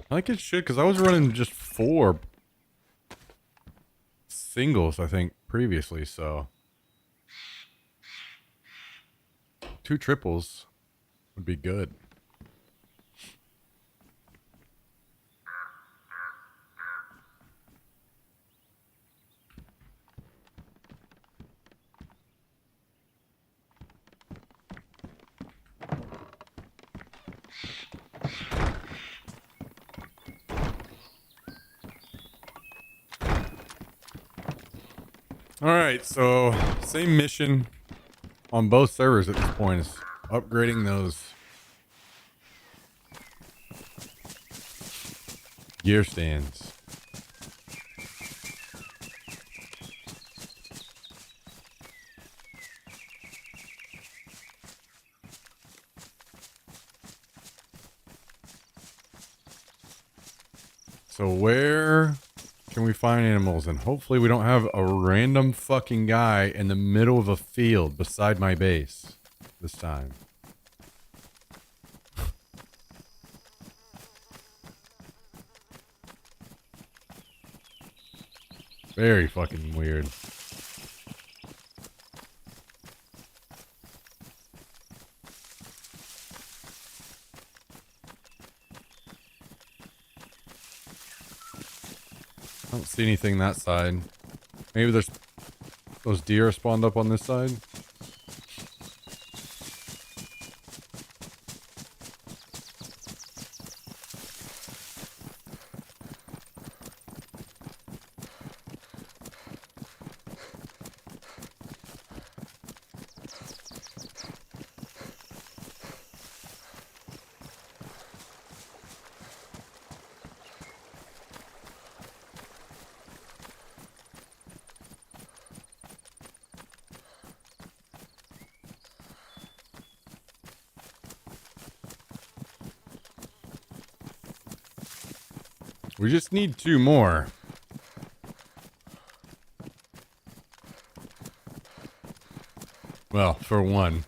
I think it should, because I was running just 4 singles, I think, previously, so 2 triples would be good. Alright, so same mission on both servers at this point is upgrading those gear stands. So where can we find animals? And hopefully we don't have a random fucking guy in the middle of a field beside my base this time. Very fucking weird. I don't see anything that side. Maybe there's those deer spawned up on this side. We just need 2 more. Well, for 1.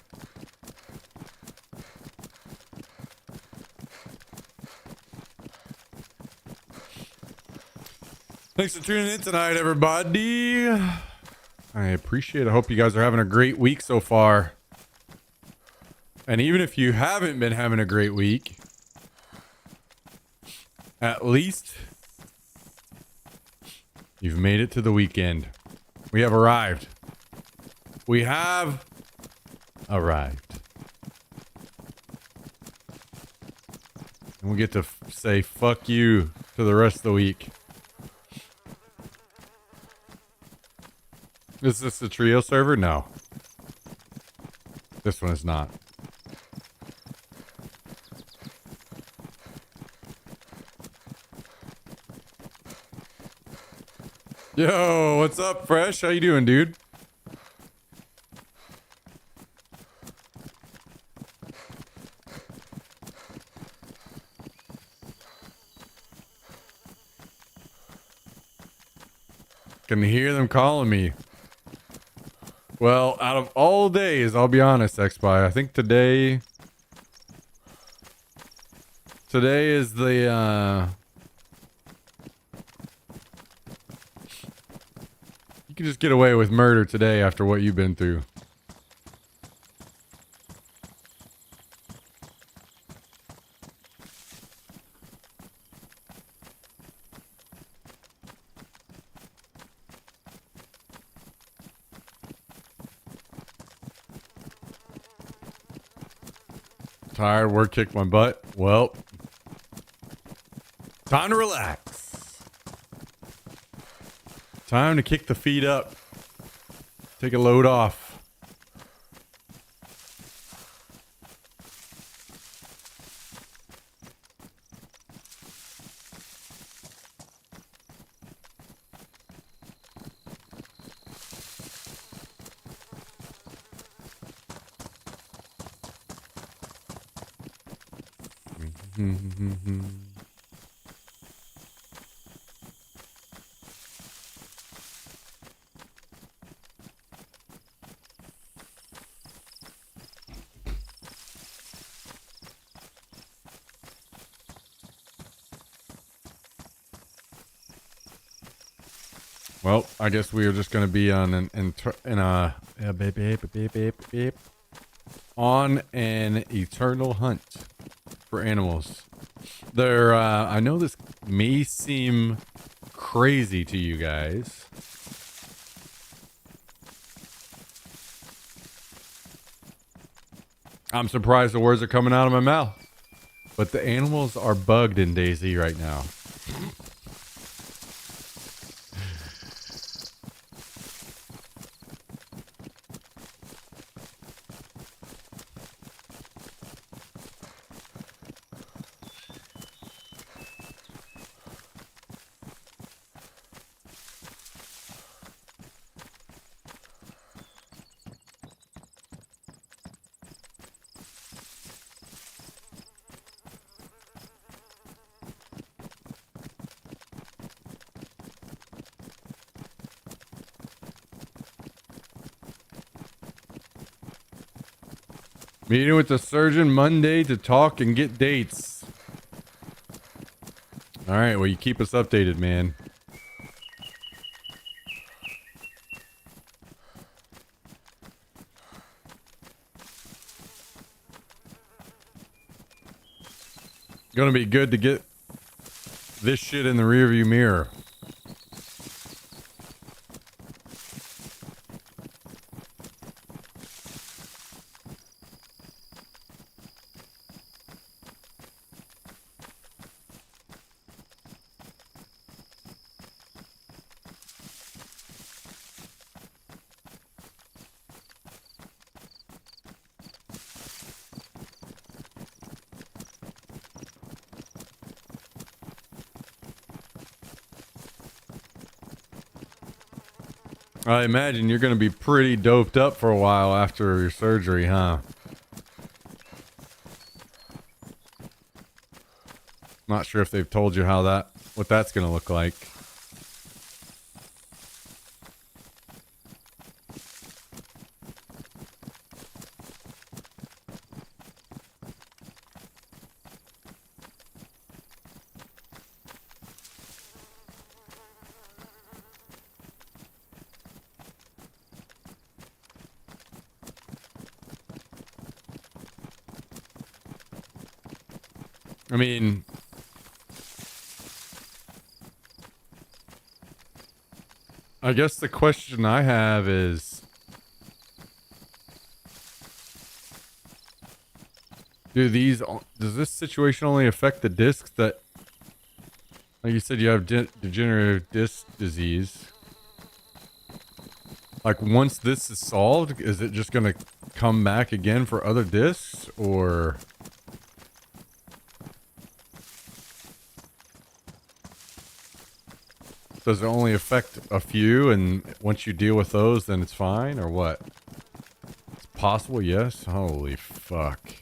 Thanks for tuning in tonight, everybody. I appreciate it. I hope you guys are having a great week so far. And even if you haven't been having a great week, at least you've made it to the weekend. We have arrived. We have arrived. And we get to say fuck you to the rest of the week. Is this the trio server? No. This one is not. Yo, what's up, Fresh? How you doing, dude? Can hear them calling me. Well, out of all days, I'll be honest, XBY, I think today is the, you can just get away with murder today after what you've been through. Tired, work kicked my butt. Well, time to relax. Time to kick the feet up. Take a load off. Well, I guess we are just going to be on on an eternal hunt for animals. There, I know this may seem crazy to you guys. I'm surprised the words are coming out of my mouth. But the animals are bugged in DayZ right now. Meeting with the surgeon Monday to talk and get dates. All right, well, you keep us updated, man. Gonna be good to get this shit in the rearview mirror. I imagine you're going to be pretty doped up for a while after your surgery, huh? Not sure if they've told you what that's going to look like. I mean, I guess the question I have is, does this situation only affect the discs that, like you said, you have degenerative disc disease? Like, once this is solved, is it just going to come back again for other discs, or... Does it only affect a few, and once you deal with those, then it's fine, or what? It's possible, yes? Holy fuck.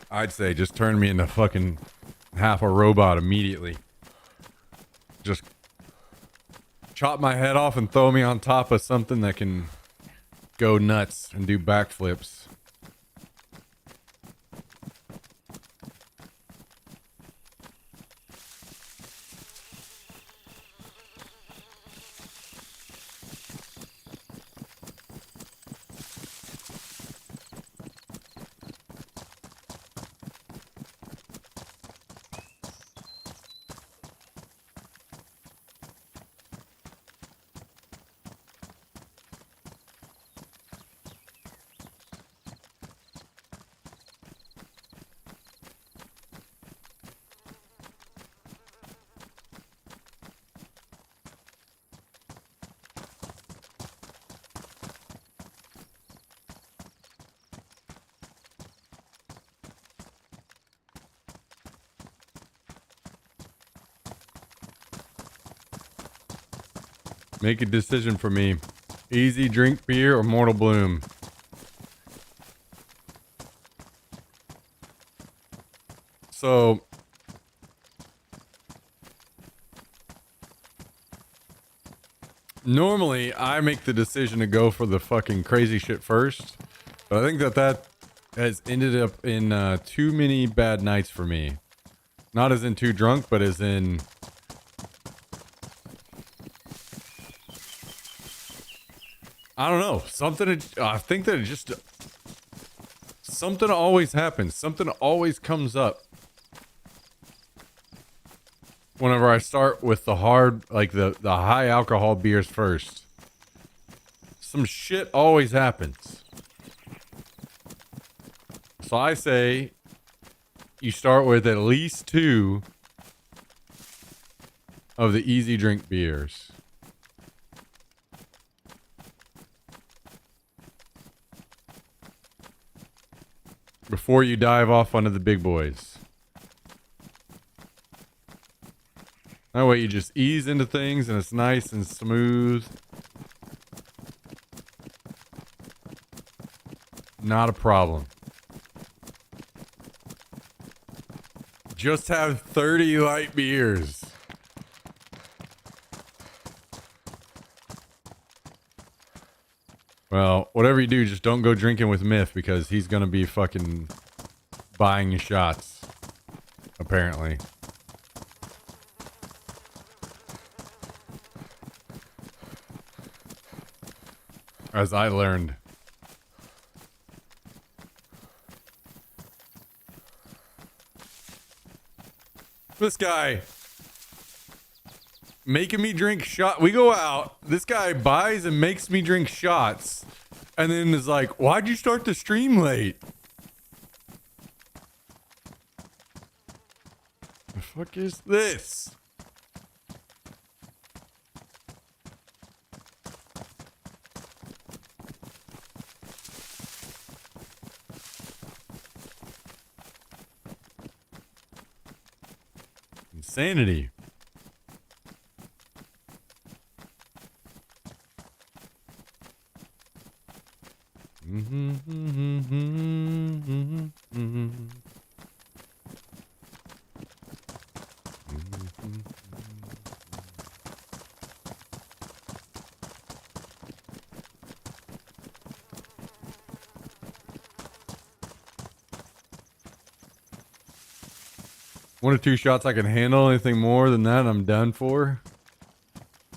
I'd say just turn me into fucking half a robot immediately. Just chop my head off and throw me on top of something that can go nuts and do backflips. Make a decision for me. Easy drink beer or Mortal Bloom? So, normally I make the decision to go for the fucking crazy shit first. But I think that has ended up in too many bad nights for me. Not as in too drunk, but as in... I don't know. I think that it just... Something always happens. Something always comes up. Whenever I start with the hard, like the high alcohol beers first. Some shit always happens. So I say you start with at least 2 of the easy drink beers. Before you dive off onto the big boys. That way you just ease into things and it's nice and smooth. Not a problem. Just have 30 light beers. Well, whatever you do, just don't go drinking with Myth because he's going to be fucking buying you shots. Apparently. As I learned. This guy making me drink shot. We go out. This guy buys and makes me drink shots. And then is like, why'd you start the stream late? The fuck is this? Insanity. One or two shots I can handle. Anything more than that, I'm done for.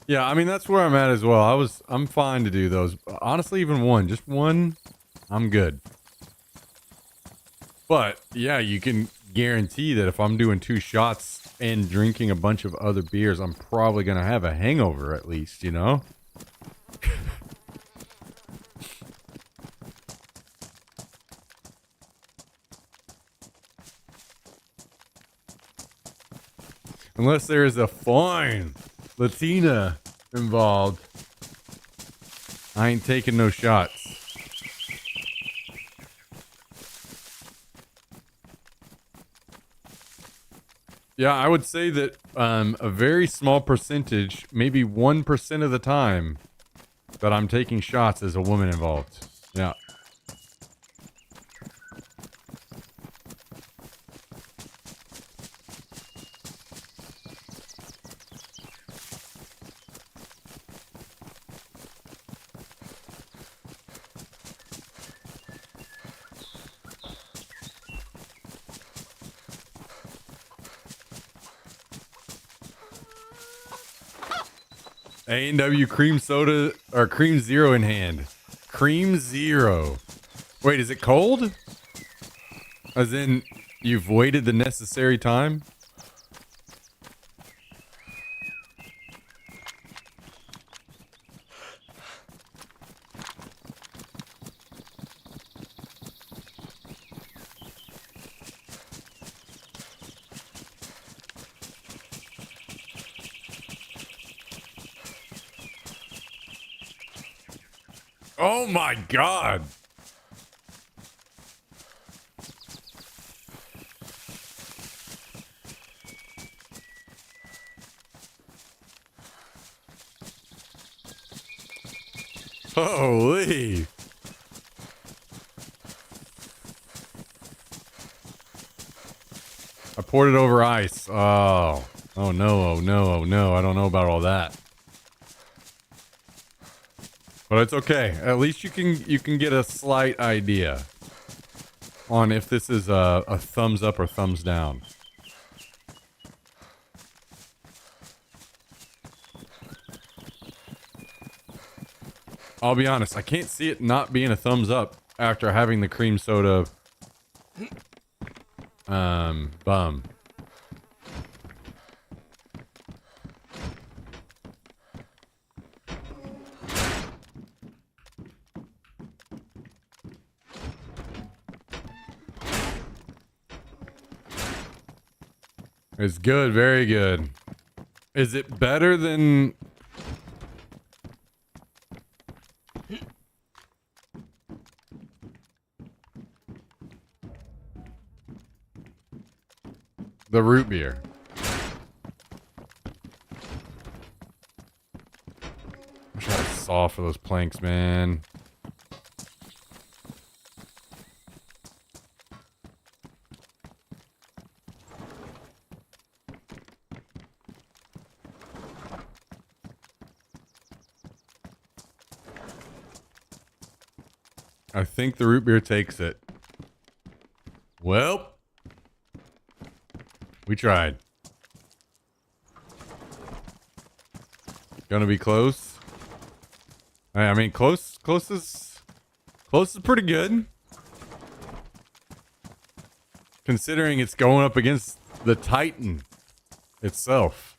Yeah, I mean that's where I'm at as well. I'm fine to do those. Honestly, even one, just one, I'm good. But yeah, you can guarantee that if I'm doing 2 shots and drinking a bunch of other beers, I'm probably gonna have a hangover at least, you know? Unless there is a fine Latina involved, I ain't taking no shots. Yeah, I would say that a very small percentage, maybe 1% of the time that I'm taking shots is a woman involved. Yeah. A&W cream soda or cream zero in hand. Cream zero. Wait, is it cold? As in, you've waited the necessary time? Oh my god. Holy. I poured it over ice. Oh. Oh no, oh no, oh no. I don't know about all that. But it's okay. At least you can get a slight idea on if this is a thumbs up or thumbs down. I'll be honest, I can't see it not being a thumbs up after having the cream soda bum. It's good, very good. Is it better than the root beer? Wish I had a saw for those planks, man. I think the root beer takes it. Well, we tried. Gonna be close. I mean, close is pretty good. Considering it's going up against the Titan itself.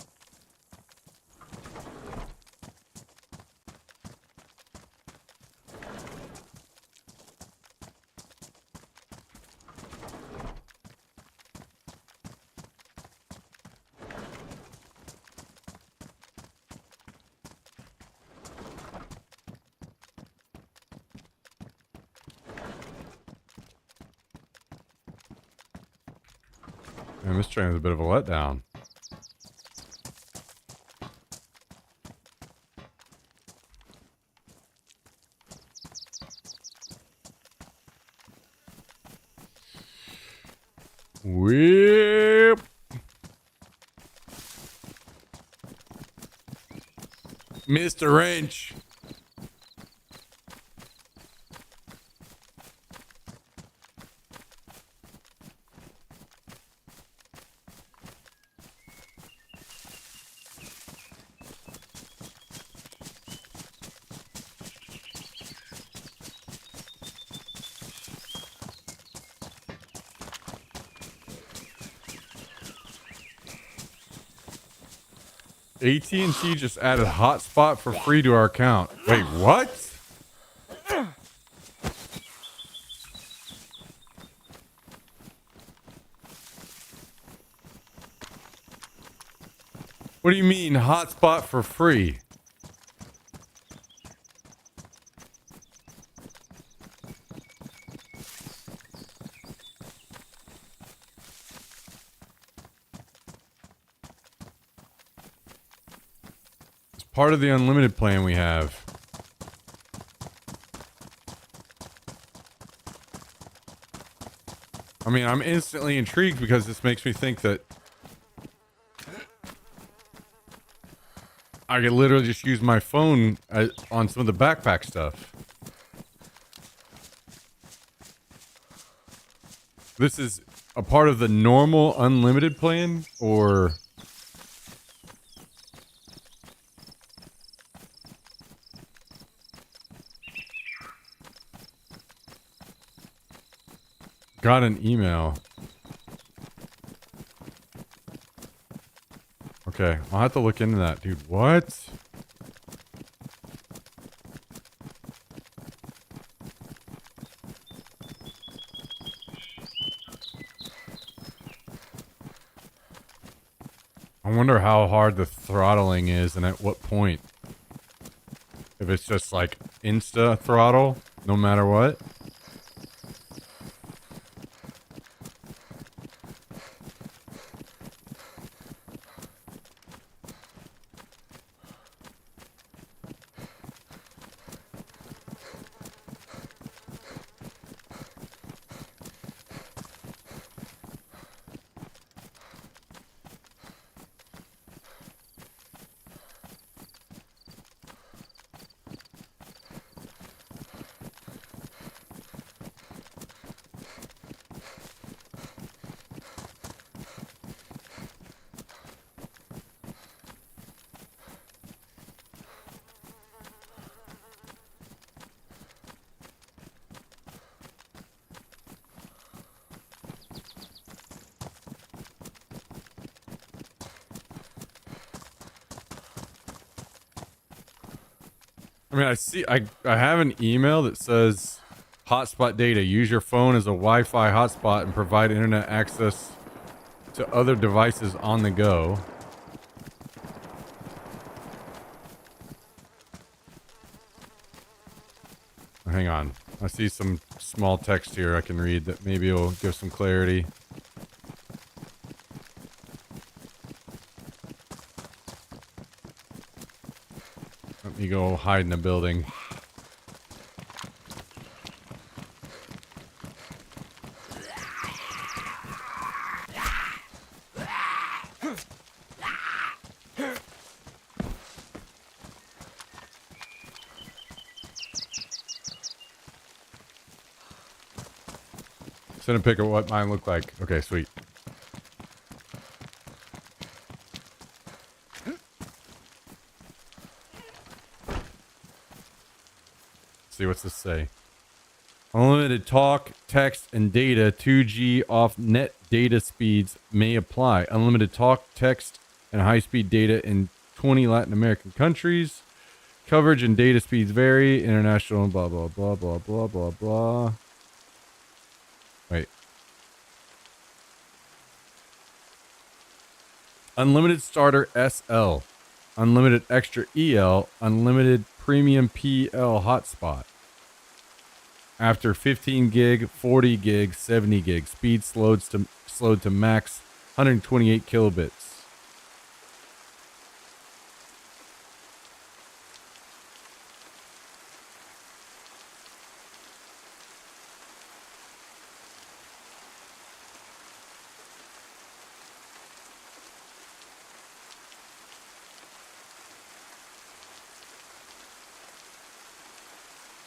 Man, this train is a bit of a letdown. Whip. Mr. Wrench. AT&T just added hotspot for free to our account. Wait, what? What do you mean hotspot for free? It's part of the unlimited plan we have. I mean, I'm instantly intrigued because this makes me think that I could literally just use my phone on some of the backpack stuff. This is a part of the normal unlimited plan, or... Got an email. Okay, I'll have to look into that, dude. What? I wonder how hard the throttling is and at what point. If it's just like insta throttle, no matter what. I mean, I have an email that says hotspot data. Use your phone as a Wi-Fi hotspot and provide internet access to other devices on the go. Hang on. I see some small text here I can read that maybe will give some clarity. Let me go hide in the building. Send a pic of what mine looked like. Okay, sweet. Let's see, what's this say? Unlimited talk, text, and data. 2G off net data speeds may apply. Unlimited talk, text, and high-speed data in 20 Latin American countries. Coverage and data speeds vary. International blah, blah, blah, blah, blah, blah, blah. Wait. Unlimited starter SL. Unlimited extra EL. Unlimited premium PL hotspot. After 15 gig, 40 gig, 70 gig. Speed slowed to max 128 kilobits.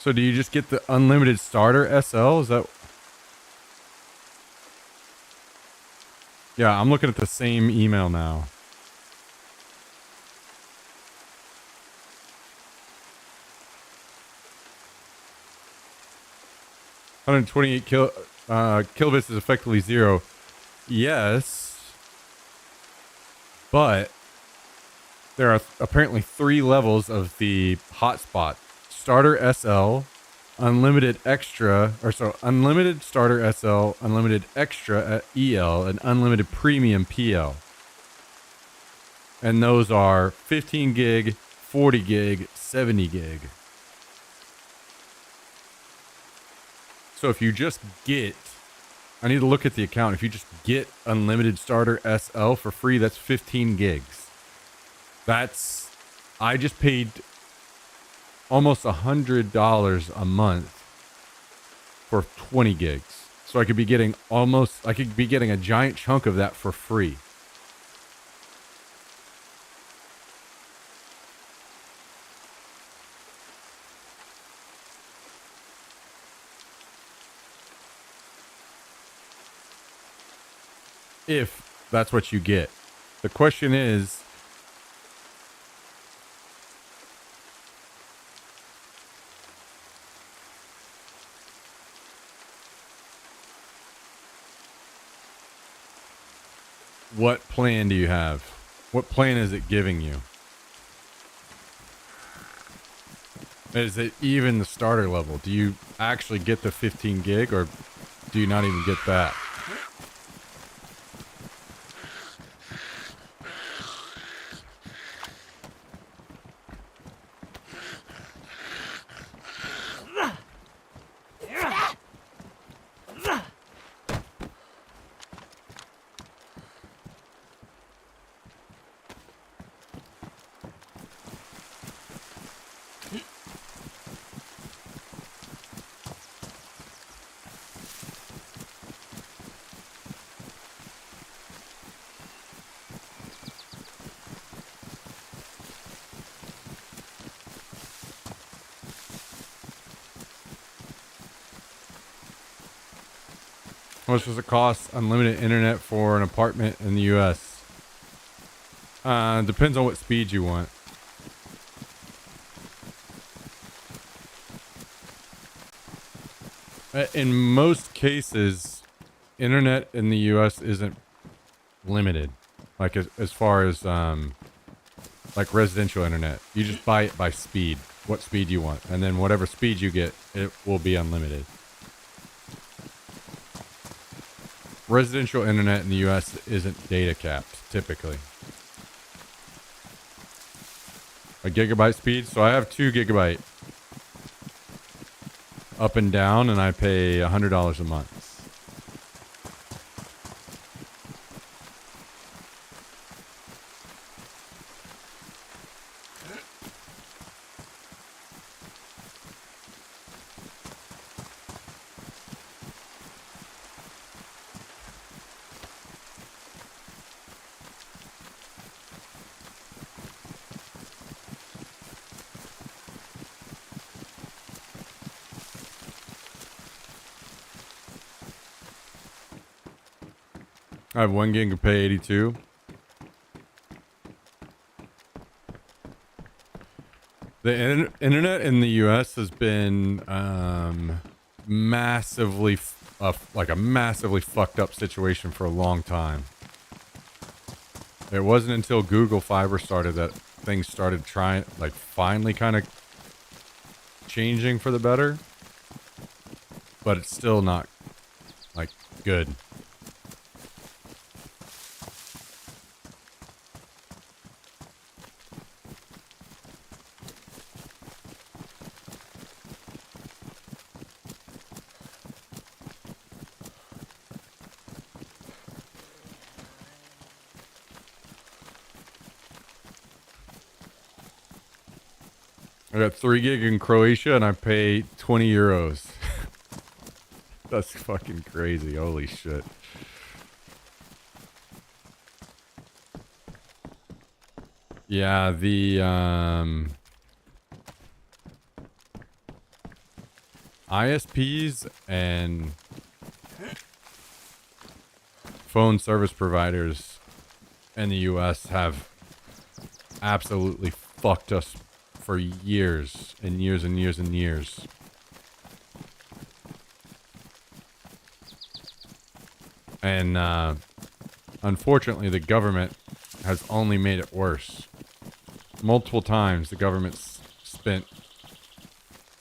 So do you just get the unlimited starter SL? Is that? Yeah, I'm looking at the same email now. $128 kilobits is effectively zero. Yes, but there are apparently 3 levels of the hotspot: starter SL, unlimited extra, or so unlimited starter SL, unlimited extra EL, and unlimited premium PL. And those are 15 gig, 40 gig, 70 gig. So if you just get, I need to look at the account. If you just get unlimited starter SL for free, that's 15 gigs. I just paid almost $100 a month for 20 gigs. So I could be getting a giant chunk of that for free. If that's what you get. The question is, what plan do you have? What plan is it giving you? Is it even the starter level? Do you actually get the 15 gig, or do you not even get that? How much does it cost unlimited internet for an apartment in the U.S.? Depends on what speed you want. In most cases, internet in the U.S. isn't limited. Like as far as like residential internet, you just buy it by speed, what speed you want, and then whatever speed you get, it will be unlimited. Residential internet in the U.S. isn't data capped, typically. A gigabyte speed? So I have 2 gigabyte up and down, and I pay $100 a month. I have 1 gig and pay 82. The internet in the U.S. has been massively, like a massively fucked up situation for a long time. It wasn't until Google Fiber started that things started finally kind of changing for the better. But it's still not, like, good. I got 3 gig in Croatia and I pay 20 euros. That's fucking crazy. Holy shit. Yeah, the ISPs and phone service providers in the US have absolutely fucked us for years and years and years and years. And unfortunately, the government has only made it worse. Multiple times, the government's spent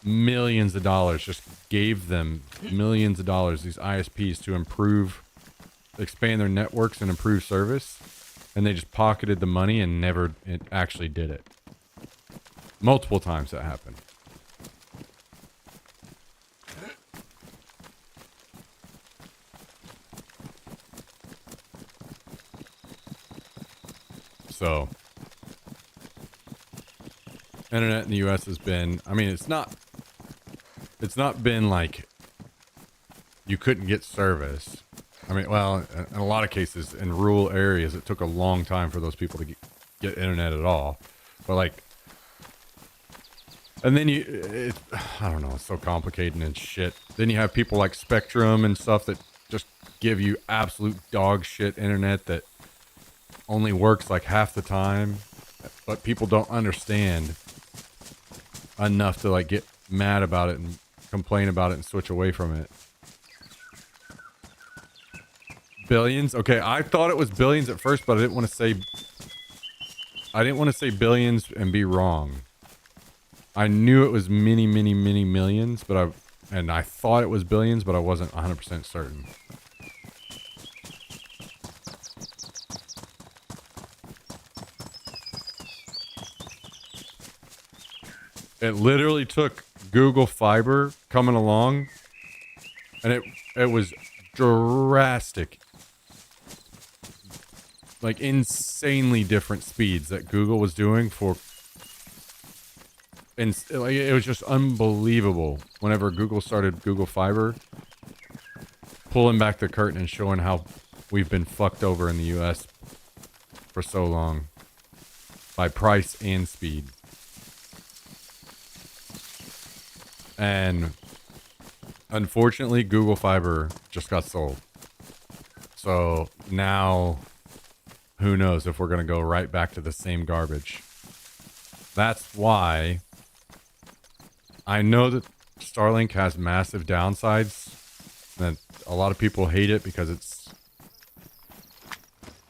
millions of dollars, just gave them millions of dollars, these ISPs, to expand their networks and improve service. And they just pocketed the money and never actually did it. Multiple times that happened. So, internet in the US has been, I mean, it's not been like you couldn't get service. I mean, well, in a lot of cases in rural areas, it took a long time for those people to get internet at all. But like, and then I don't know, it's so complicated and shit. Then you have people like Spectrum and stuff that just give you absolute dog shit internet that only works like half the time, but people don't understand enough to like get mad about it and complain about it and switch away from it. Billions? Okay, I thought it was billions at first, but I didn't want to say billions and be wrong. I knew it was many, many, many millions, but I thought it was billions, but I wasn't 100% certain. It literally took Google Fiber coming along, and it was drastic. Like insanely different speeds that Google was doing and like, it was just unbelievable whenever Google started Google Fiber, pulling back the curtain and showing how we've been fucked over in the US for so long by price and speed. And unfortunately, Google Fiber just got sold. So now, who knows if we're going to go right back to the same garbage. That's why I know that Starlink has massive downsides. And a lot of people hate it because it's,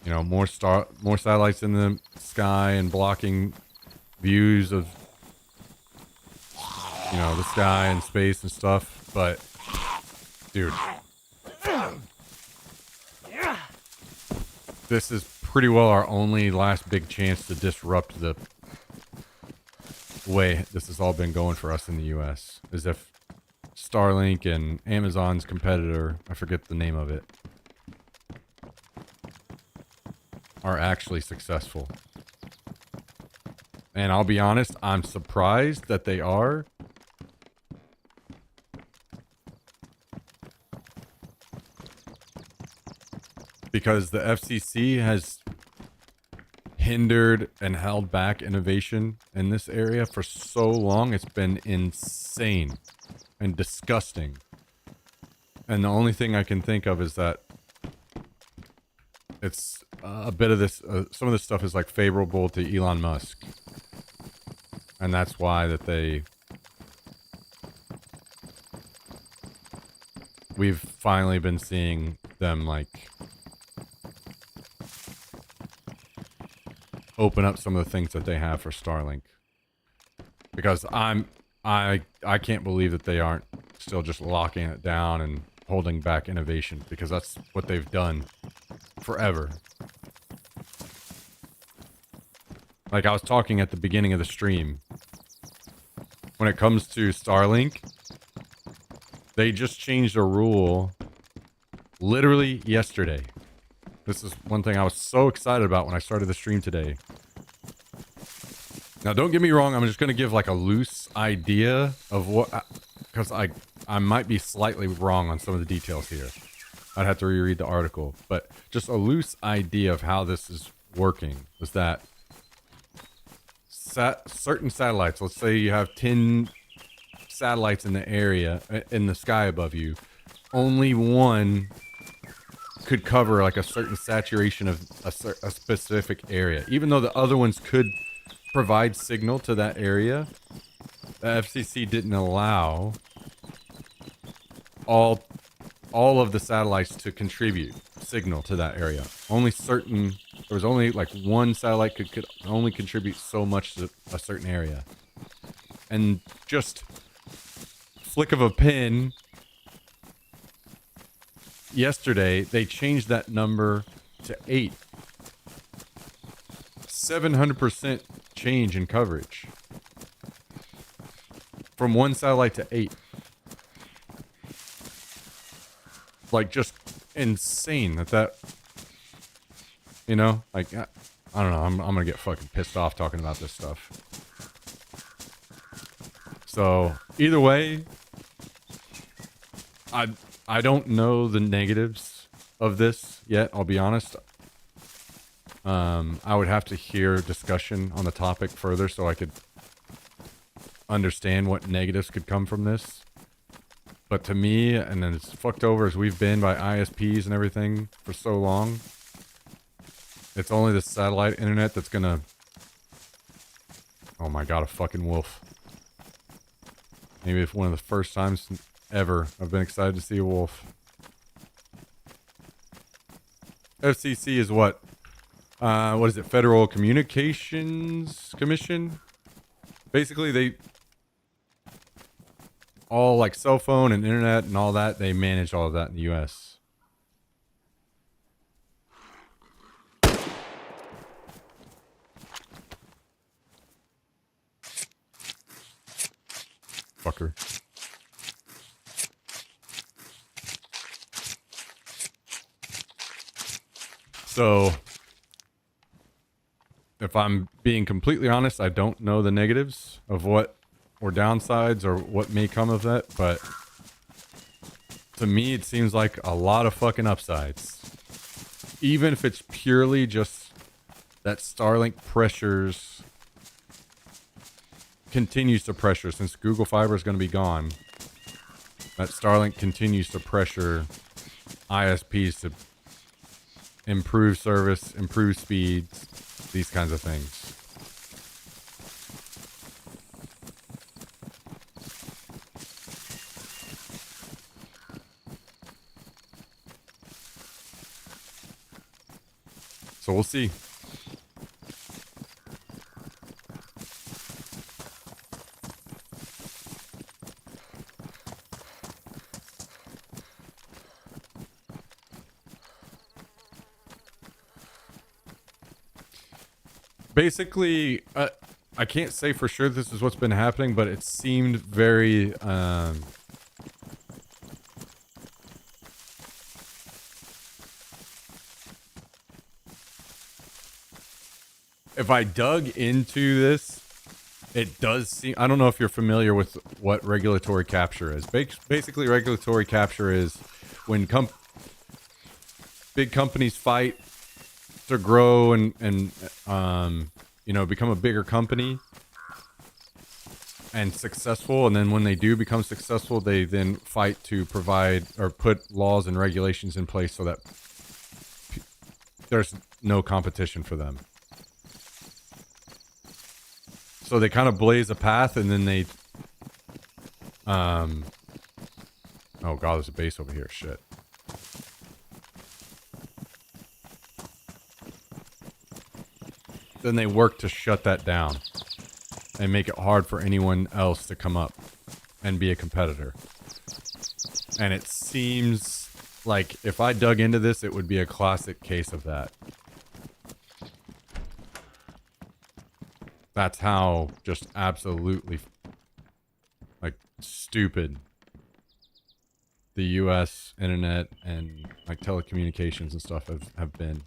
you know, more satellites in the sky and blocking views of, you know, the sky and space and stuff. But, dude, this is pretty well our only last big chance to disrupt the way this has all been going for us in the US. Is if Starlink and Amazon's competitor, I forget the name of it, are actually successful. And I'll be honest, I'm surprised that they are. Because the FCC has hindered and held back innovation in this area for so long. It's been insane and disgusting. And the only thing I can think of is that it's a bit of this, some of this stuff is like favorable to Elon Musk. And that's why that we've finally been seeing them like open up some of the things that they have for Starlink. Because I can't believe that they aren't still just locking it down and holding back innovation, because that's what they've done forever. Like I was talking at the beginning of the stream, when it comes to Starlink, they just changed a rule literally yesterday. This is one thing I was so excited about when I started the stream today. Now, don't get me wrong. I'm just going to give like a loose idea of what, because I might be slightly wrong on some of the details here. I'd have to reread the article, but just a loose idea of how this is working was that certain satellites, let's say you have 10 satellites in the area, in the sky above you, only one could cover like a certain saturation of a specific area. Even though the other ones could provide signal to that area, the FCC didn't allow all of the satellites to contribute signal to that area. Only certain, there was only like one satellite could only contribute so much to a certain area. And just flick of a pin, yesterday they changed that number to 8. 700% change in coverage from one satellite to 8. Like, just insane that you know, like, I don't know, I'm gonna get fucking pissed off talking about this stuff. So either way, I don't know the negatives of this yet, I'll be honest. I would have to hear discussion on the topic further so I could understand what negatives could come from this. But to me, and then as fucked over as we've been by ISPs and everything for so long, it's only the satellite internet that's gonna... Oh my god, a fucking wolf. Maybe it's one of the first times ever I've been excited to see a wolf. FCC is what? What is it? Federal Communications Commission? Basically, they... all like cell phone and internet and all that, they manage all of that in the US. Fucker. So, if I'm being completely honest, I don't know the negatives of what, or downsides, or what may come of that, but to me it seems like a lot of fucking upsides. Even if it's purely just that Starlink pressures, continues to pressure, since Google Fiber is going to be gone, that Starlink continues to pressure ISPs to improve service, improve speeds, these kinds of things. So we'll see. Basically, I can't say for sure this is what's been happening, but it seemed very... if I dug into this, it does seem... I don't know if you're familiar with what regulatory capture is. Basically, regulatory capture is when big companies fight to grow and you know, become a bigger company and successful, and then when they do become successful, they then fight to provide or put laws and regulations in place so that there's no competition for them. So they kind of blaze a path, and then they oh god, there's a base over here. Shit. Then they work to shut that down and make it hard for anyone else to come up and be a competitor. And it seems like if I dug into this, it would be a classic case of that. That's how just absolutely like stupid the US internet and like telecommunications and stuff have been.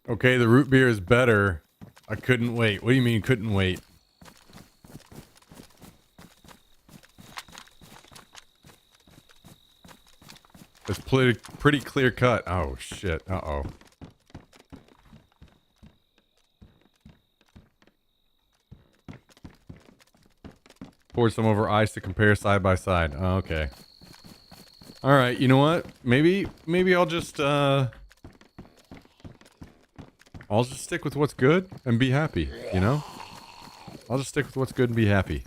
Okay, the root beer is better. I couldn't wait. What do you mean couldn't wait? It's pretty clear cut. Oh, shit. Uh-oh. Pour some over ice to compare side by side. Oh, okay. All right, you know what? Maybe I'll just stick with what's good and be happy, you know? I'll just stick with what's good and be happy.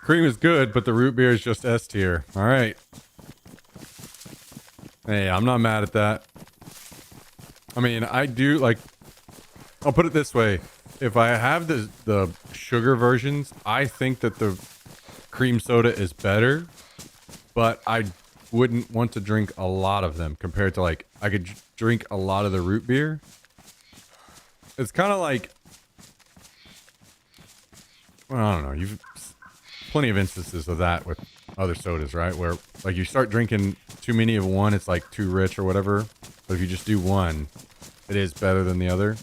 Cream is good, but the root beer is just S tier. All right. Hey, I'm not mad at that. I mean, I do like. I'll put it this way: if I have the sugar versions, I think that the cream soda is better, but I wouldn't want to drink a lot of them compared to like I could drink a lot of the root beer. It's kind of like, well, I don't know. You've plenty of instances of that with other sodas, right? Where like you start drinking too many of one, it's like too rich or whatever. But if you just do one, it is better than the other.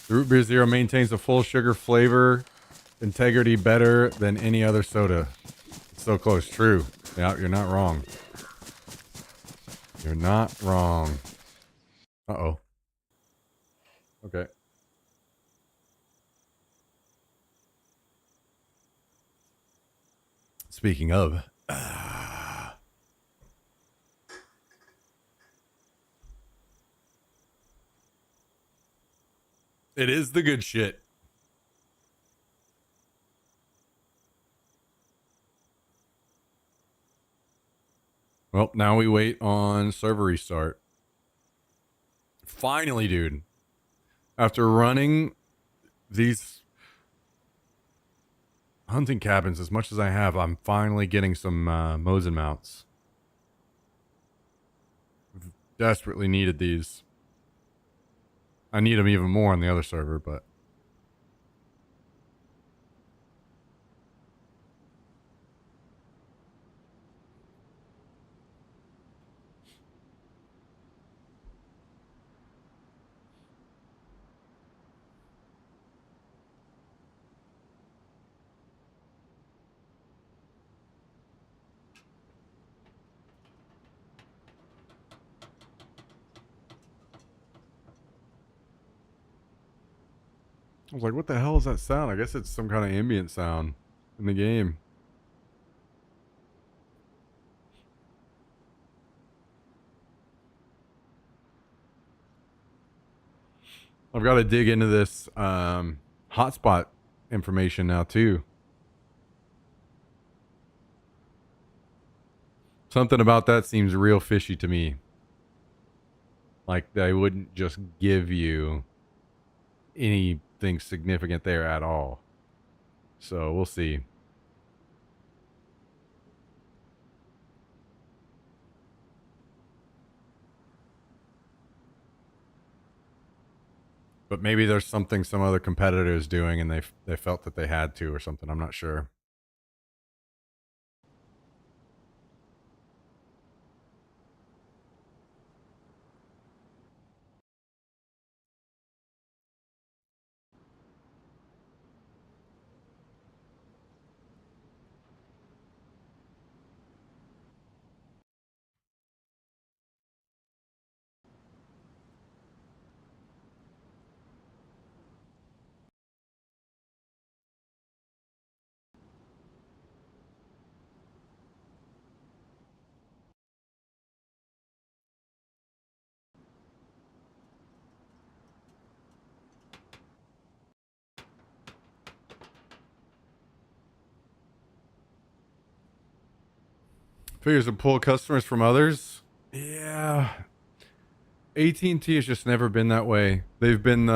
The Root Beer Zero maintains a full sugar flavor integrity better than any other soda. It's so close. True. Yeah, you're not wrong. You're not wrong. Uh-oh. Okay. Speaking of, it is the good shit. Well, now we wait on server restart. Finally, dude. After running these hunting cabins as much as I have, I'm finally getting some Mosin mounts. Desperately needed these. I need them even more on the other server, but I was like, what the hell is that sound? I guess it's some kind of ambient sound in the game. I've got to dig into this hotspot information now, too. Something about that seems real fishy to me. Like they wouldn't just give you anything significant there at all. So we'll see. But maybe there's something some other competitors doing and they felt that they had to or something. I'm not sure. Figures to pull customers from others. Yeah. AT&T has just never been that way. They've been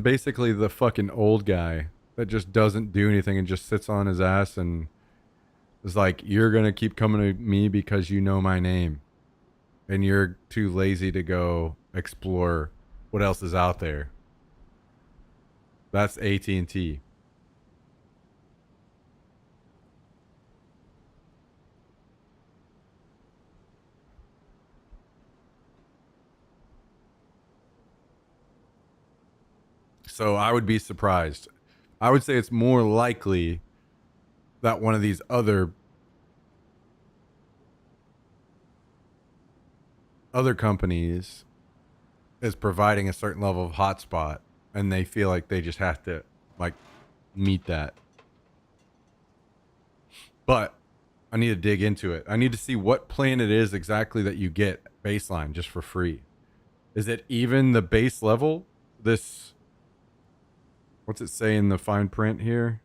basically the fucking old guy that just doesn't do anything and just sits on his ass and is like, you're going to keep coming to me because you know my name. And you're too lazy to go explore what else is out there. That's AT&T. So I would be surprised. I would say it's more likely that one of these other companies is providing a certain level of hotspot and they feel like they just have to like meet that. But I need to dig into it. I need to see what plan it is exactly that you get baseline just for free. Is it even the base level? This, what's it say in the fine print here?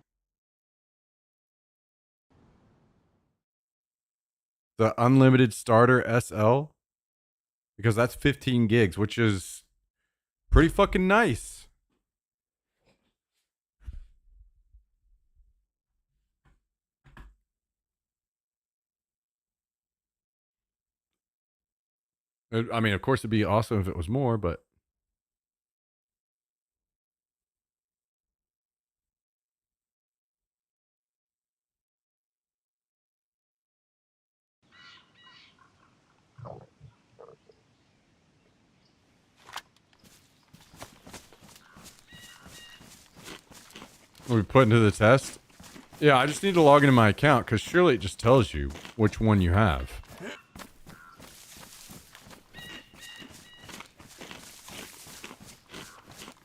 The unlimited starter SL? Because that's 15 gigs, which is pretty fucking nice. I mean, of course, it'd be awesome if it was more, but we put into the test. Yeah, I just need to log into my account because surely it just tells you which one you have.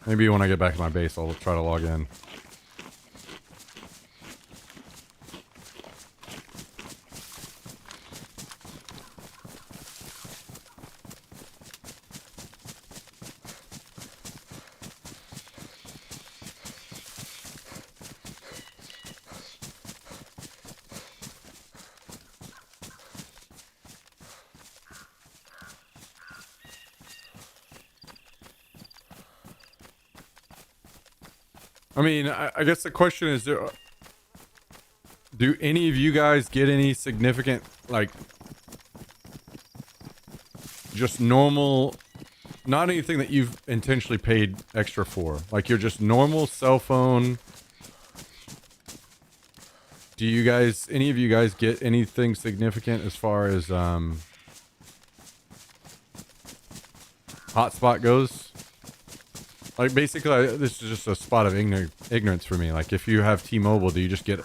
Maybe when I get back to my base, I'll try to log in. I mean, I guess the question is, do any of you guys get any significant, like, just normal, not anything that you've intentionally paid extra for? Like, you're just normal cell phone. Do you guys, any of you guys get anything significant as far as hotspot goes? Like, basically, this is just a spot of ignorance for me. Like, if you have T-Mobile, do you just get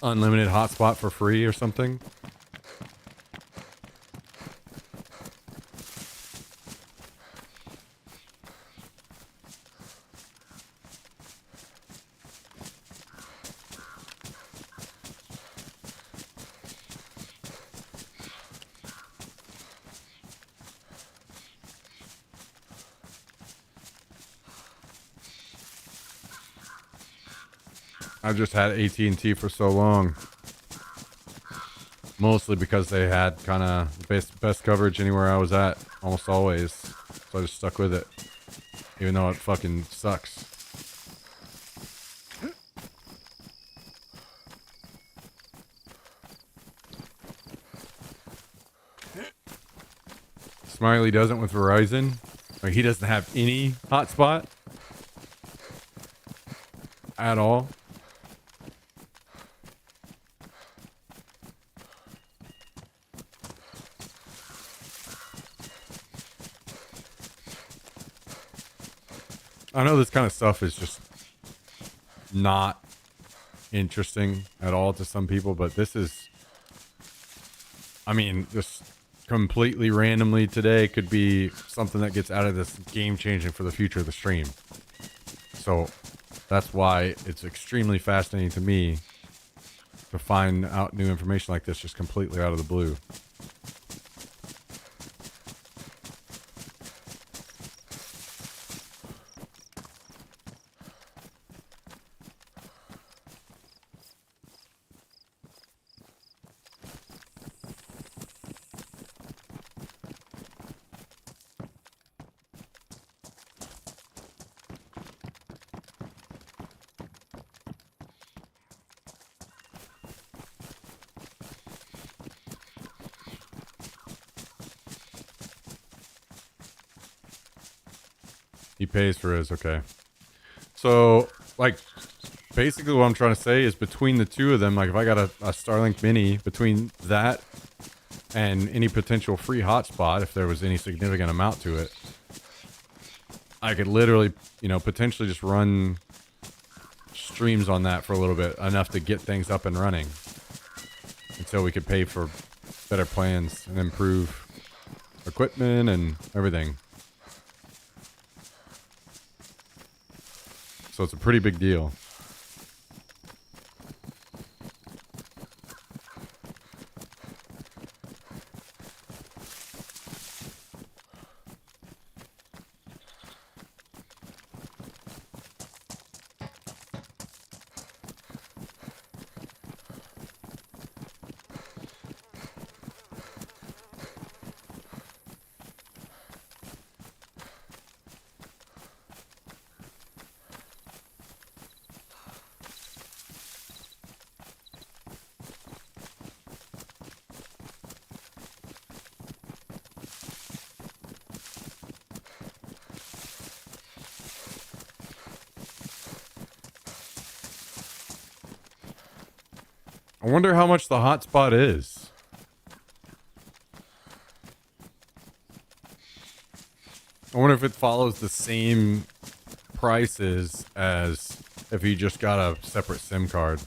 unlimited hotspot for free or something? I just had AT&T for so long. Mostly because they had kind of best coverage anywhere I was at, almost always. So I just stuck with it. Even though it fucking sucks. Smiley doesn't with Verizon. Like, he doesn't have any hotspot at all. I know this kind of stuff is just not interesting at all to some people, but this is, I mean, just completely randomly today could be something that gets out of this game changing for the future of the stream. So that's why it's extremely fascinating to me to find out new information like this just completely out of the blue. He pays for his, okay. So, like, basically what I'm trying to say is between the two of them, like if I got a Starlink Mini, between that and any potential free hotspot, if there was any significant amount to it, I could literally, you know, potentially just run streams on that for a little bit, enough to get things up and running until we could pay for better plans and improve equipment and everything. So it's a pretty big deal. I wonder how much the hotspot is. I wonder if it follows the same prices as if you just got a separate SIM card.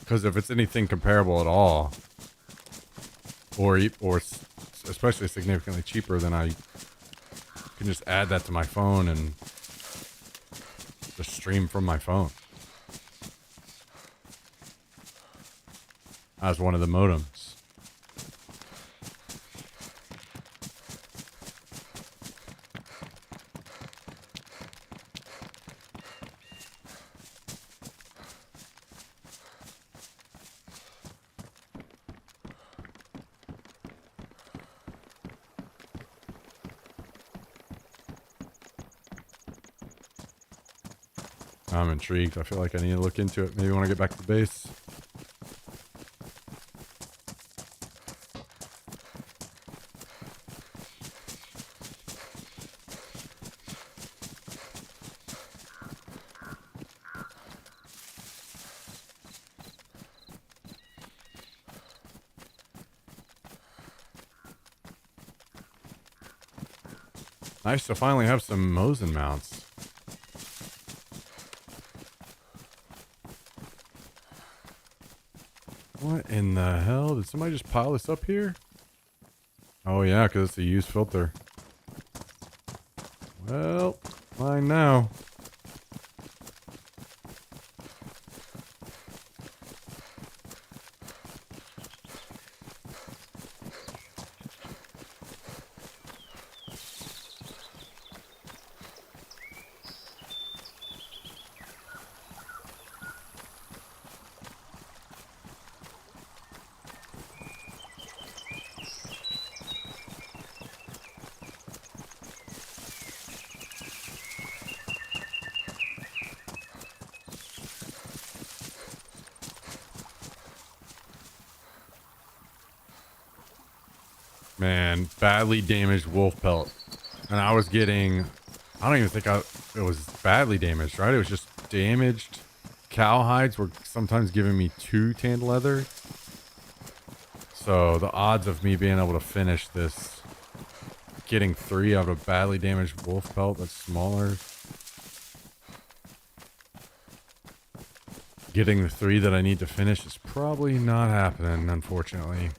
Because if it's anything comparable at all, or especially significantly cheaper, then I can just add that to my phone and just stream from my phone as one of the modems. I'm intrigued. I feel like I need to look into it. Maybe when I get back to the base. Nice to finally have some Mosin mounts. What in the hell? Did somebody just pile this up here? Oh yeah, because it's a used filter. Well, mine now. Man, badly damaged wolf pelt. And I was getting, I don't even think it was badly damaged, right? It was just damaged. Cow hides were sometimes giving me 2 tanned leather. So the odds of me being able to finish this, getting 3 out of a badly damaged wolf pelt that's smaller. Getting the 3 that I need to finish is probably not happening, unfortunately.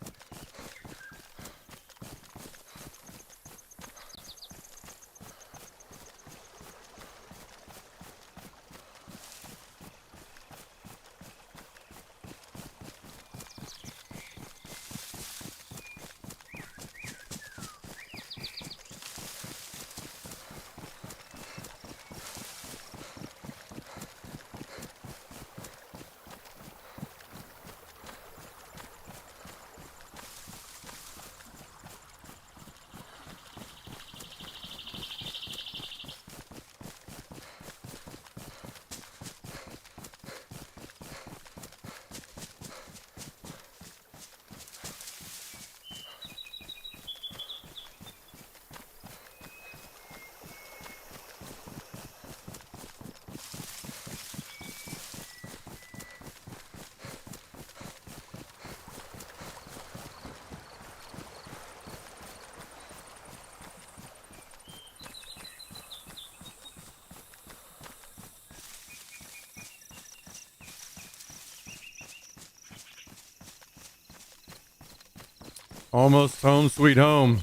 Almost home sweet home.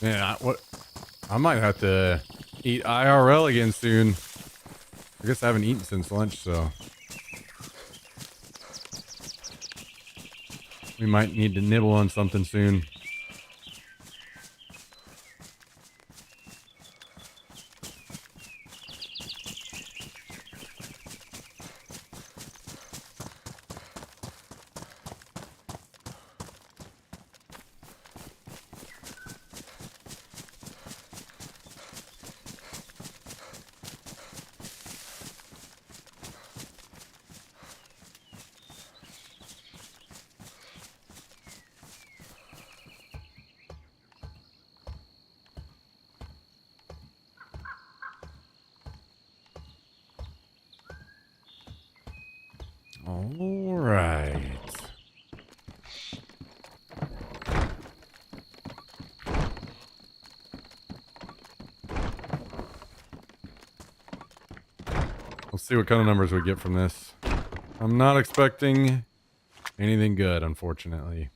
Man, I might have to eat IRL again soon. I guess I haven't eaten since lunch, so we might need to nibble on something soon. All right. Let's see what kind of numbers we get from this. I'm not expecting anything good, unfortunately.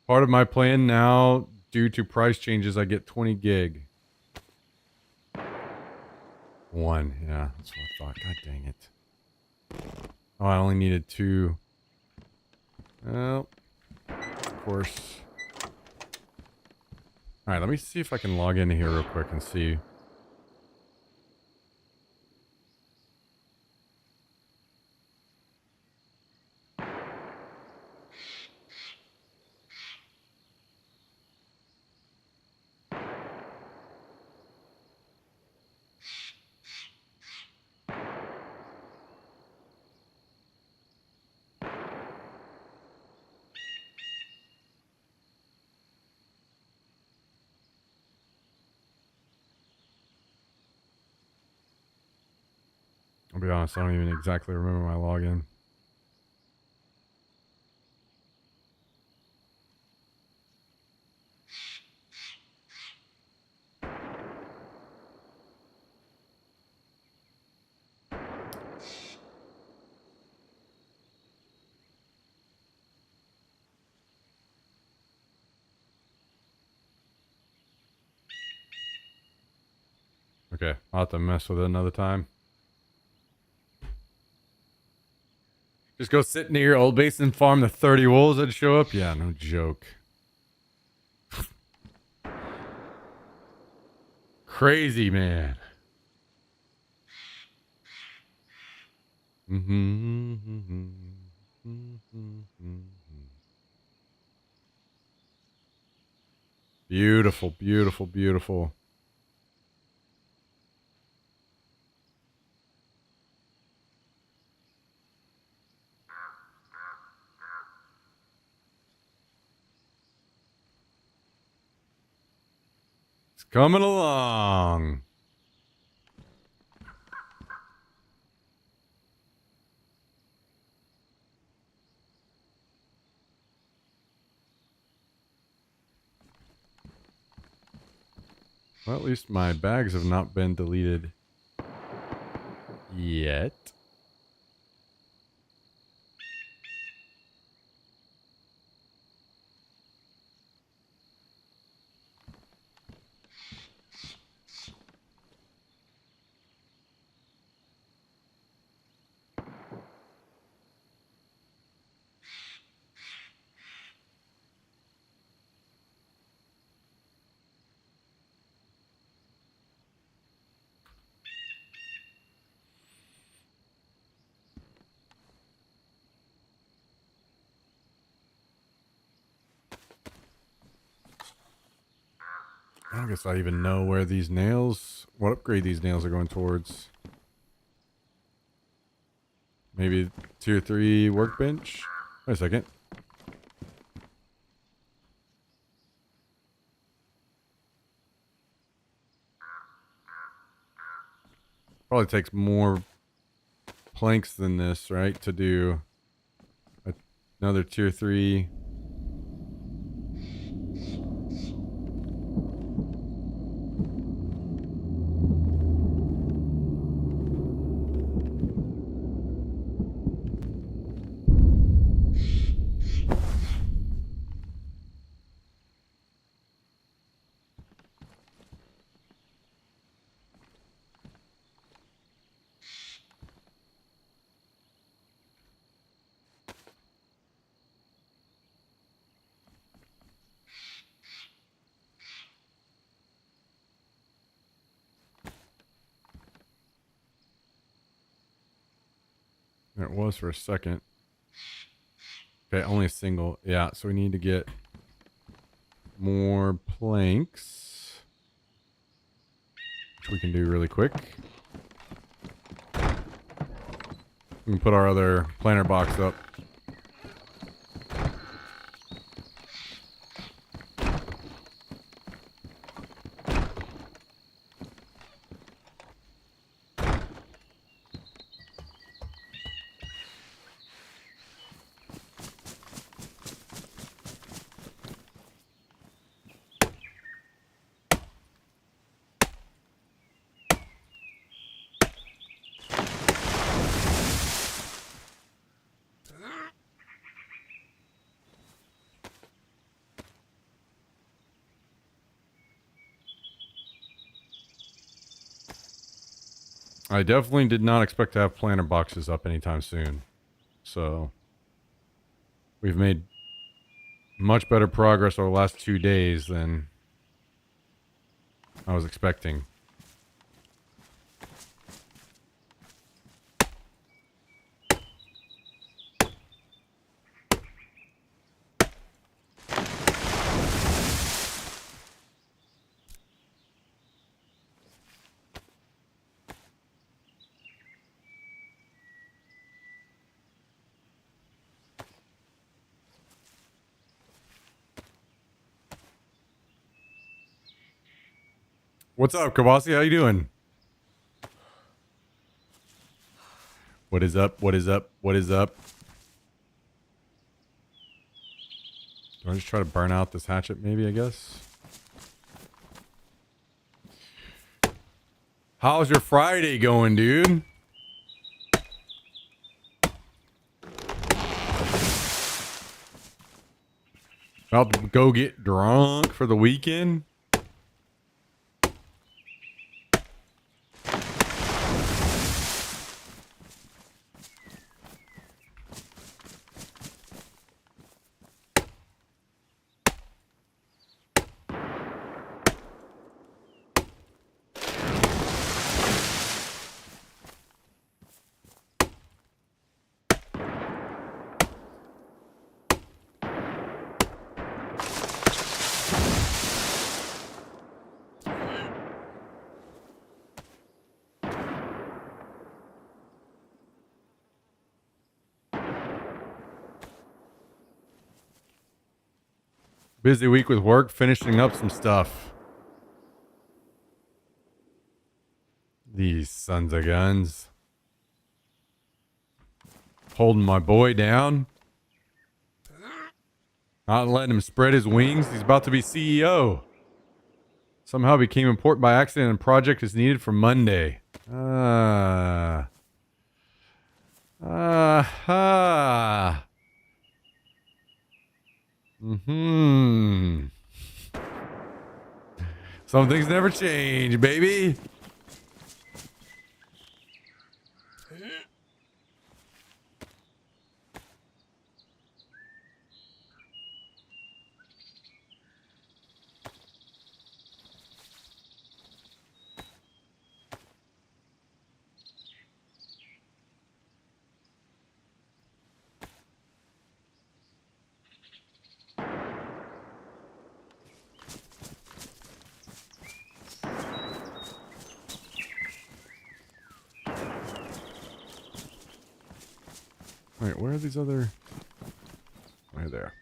Part of my plan now, due to price changes, I get 20 gig. One, yeah, that's what I thought. God dang it. Oh, I only needed 2. Well, of course. Alright, let me see if I can log in here real quick and see. I'll be honest, I don't even exactly remember my login. Okay, I'll have to mess with it another time. Just go sit near your old base and farm the 30 wolves that show up? Yeah, no joke. Crazy, man. Beautiful, beautiful, beautiful. It's coming along. Well, at least my bags have not been deleted yet. I don't guess I even know where these nails, what upgrade these nails are going towards. Maybe tier 3 workbench? Wait a second. Probably takes more planks than this, right? To do another tier 3. There it was for a second. Okay, only a single. Yeah, so we need to get more planks, which we can do really quick. We can put our other planter box up. I definitely did not expect to have planter boxes up anytime soon. So we've made much better progress over the last 2 days than I was expecting. What's up, Kabasi? How you doing? What is up? What is up? What is up? Do I just try to burn out this hatchet, maybe, I guess? How's your Friday going, dude? About to go get drunk for the weekend? Busy week with work, finishing up some stuff. These sons of guns. Holding my boy down. Not letting him spread his wings. He's about to be CEO. Somehow became important by accident and project is needed for Monday. Ah. Mm-hmm. Some things never change, baby. Wait, where are these other... Right there.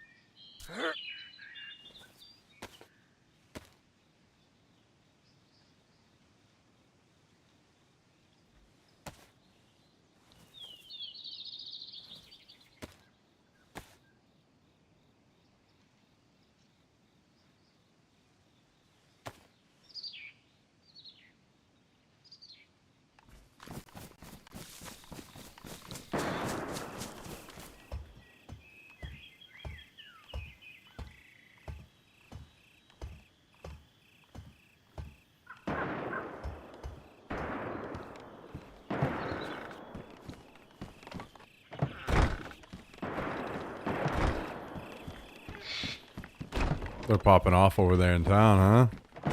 They're popping off over there in town, huh?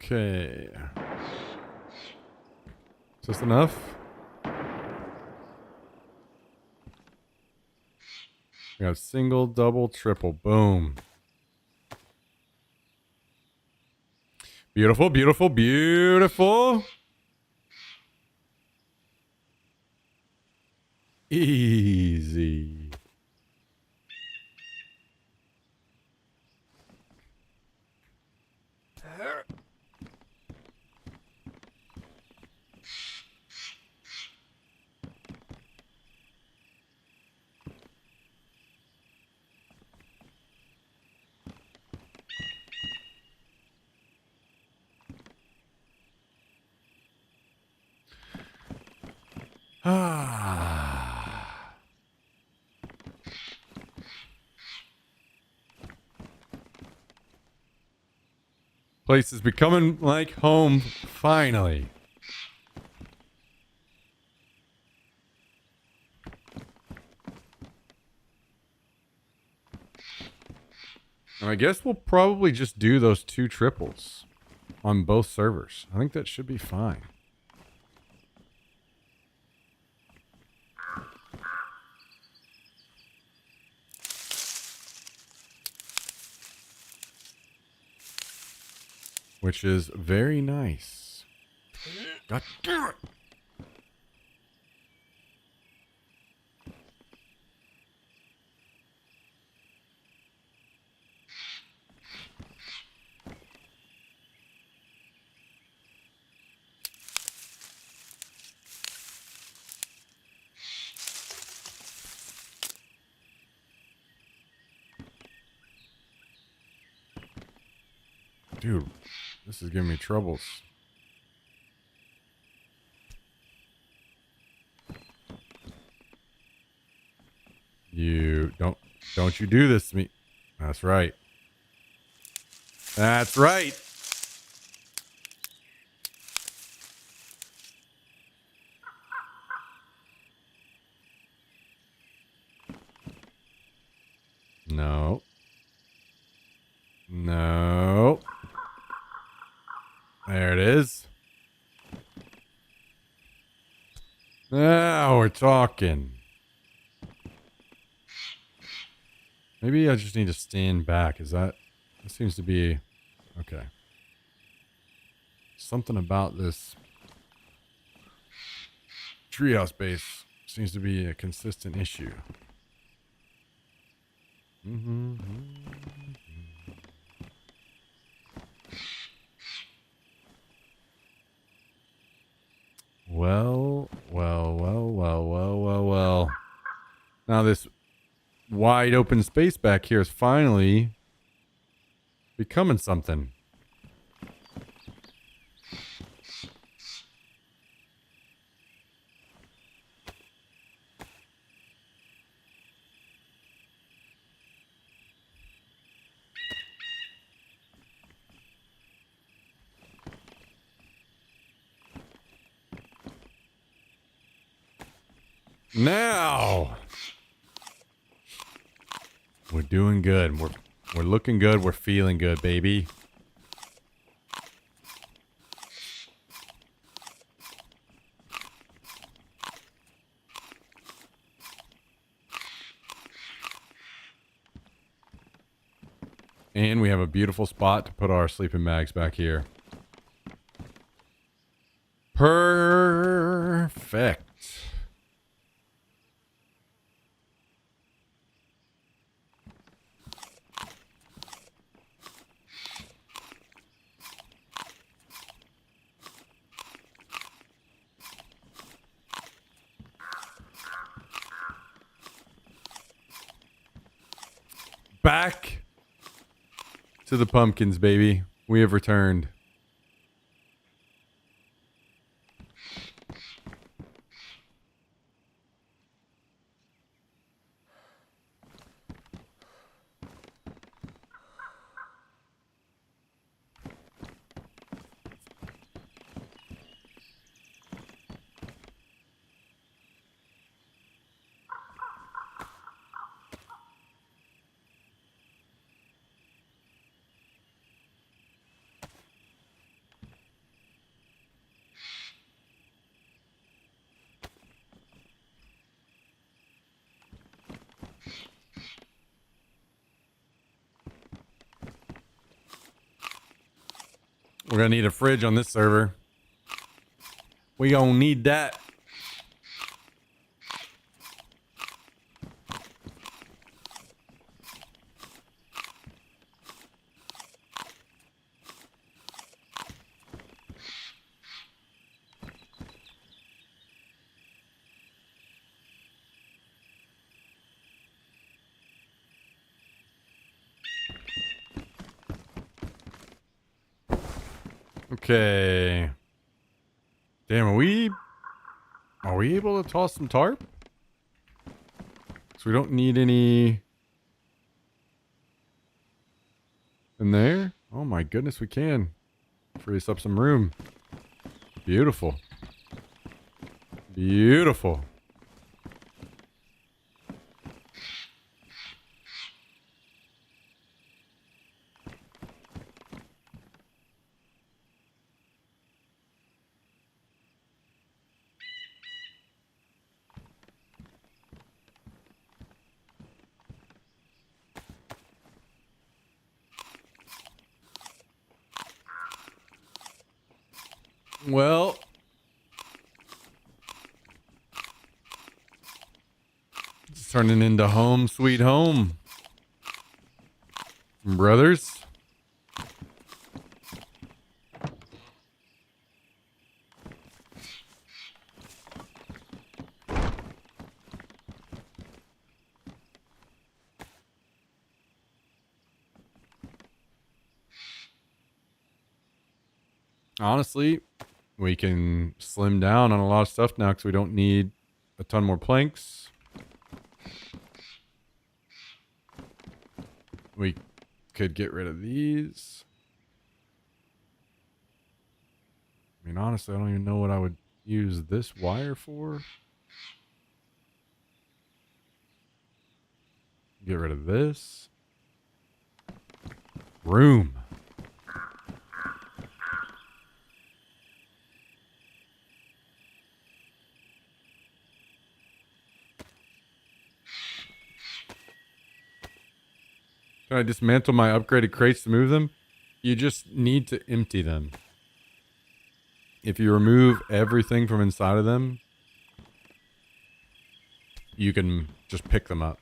Okay. this enough? We have single, double, triple. Boom. Beautiful, beautiful, beautiful. Easy. Ah. Place is becoming like home, finally. And I guess we'll probably just do those 2 triples on both servers. I think that should be fine. Which is very nice. God damn it! Dude, this is giving me troubles. You don't you do this to me. That's right. That's right. No. No. There it is. Now we're talking. Maybe I just need to stand back. That seems to be okay. Something about this treehouse base seems to be a consistent issue. Well. Now this wide open space back here is finally becoming something. Now we're doing good. We're looking good. We're feeling good, baby. And we have a beautiful spot to put our sleeping bags back here. Perfect. Back to the pumpkins, baby. We have returned. We're gonna need a fridge on this server. We gonna need that. Okay. Damn, are we able to toss some tarp? So we don't need any in there? Oh my goodness, we can. Free us up some room. Beautiful. Beautiful. Well, it's turning into home sweet home, brothers. Honestly, we can slim down on a lot of stuff now because we don't need a ton more planks. We could get rid of these. I mean, honestly, I don't even know what I would use this wire for. Get rid of this. Room. Can I dismantle my upgraded crates to move them? You just need to empty them. If you remove everything from inside of them, you can just pick them up.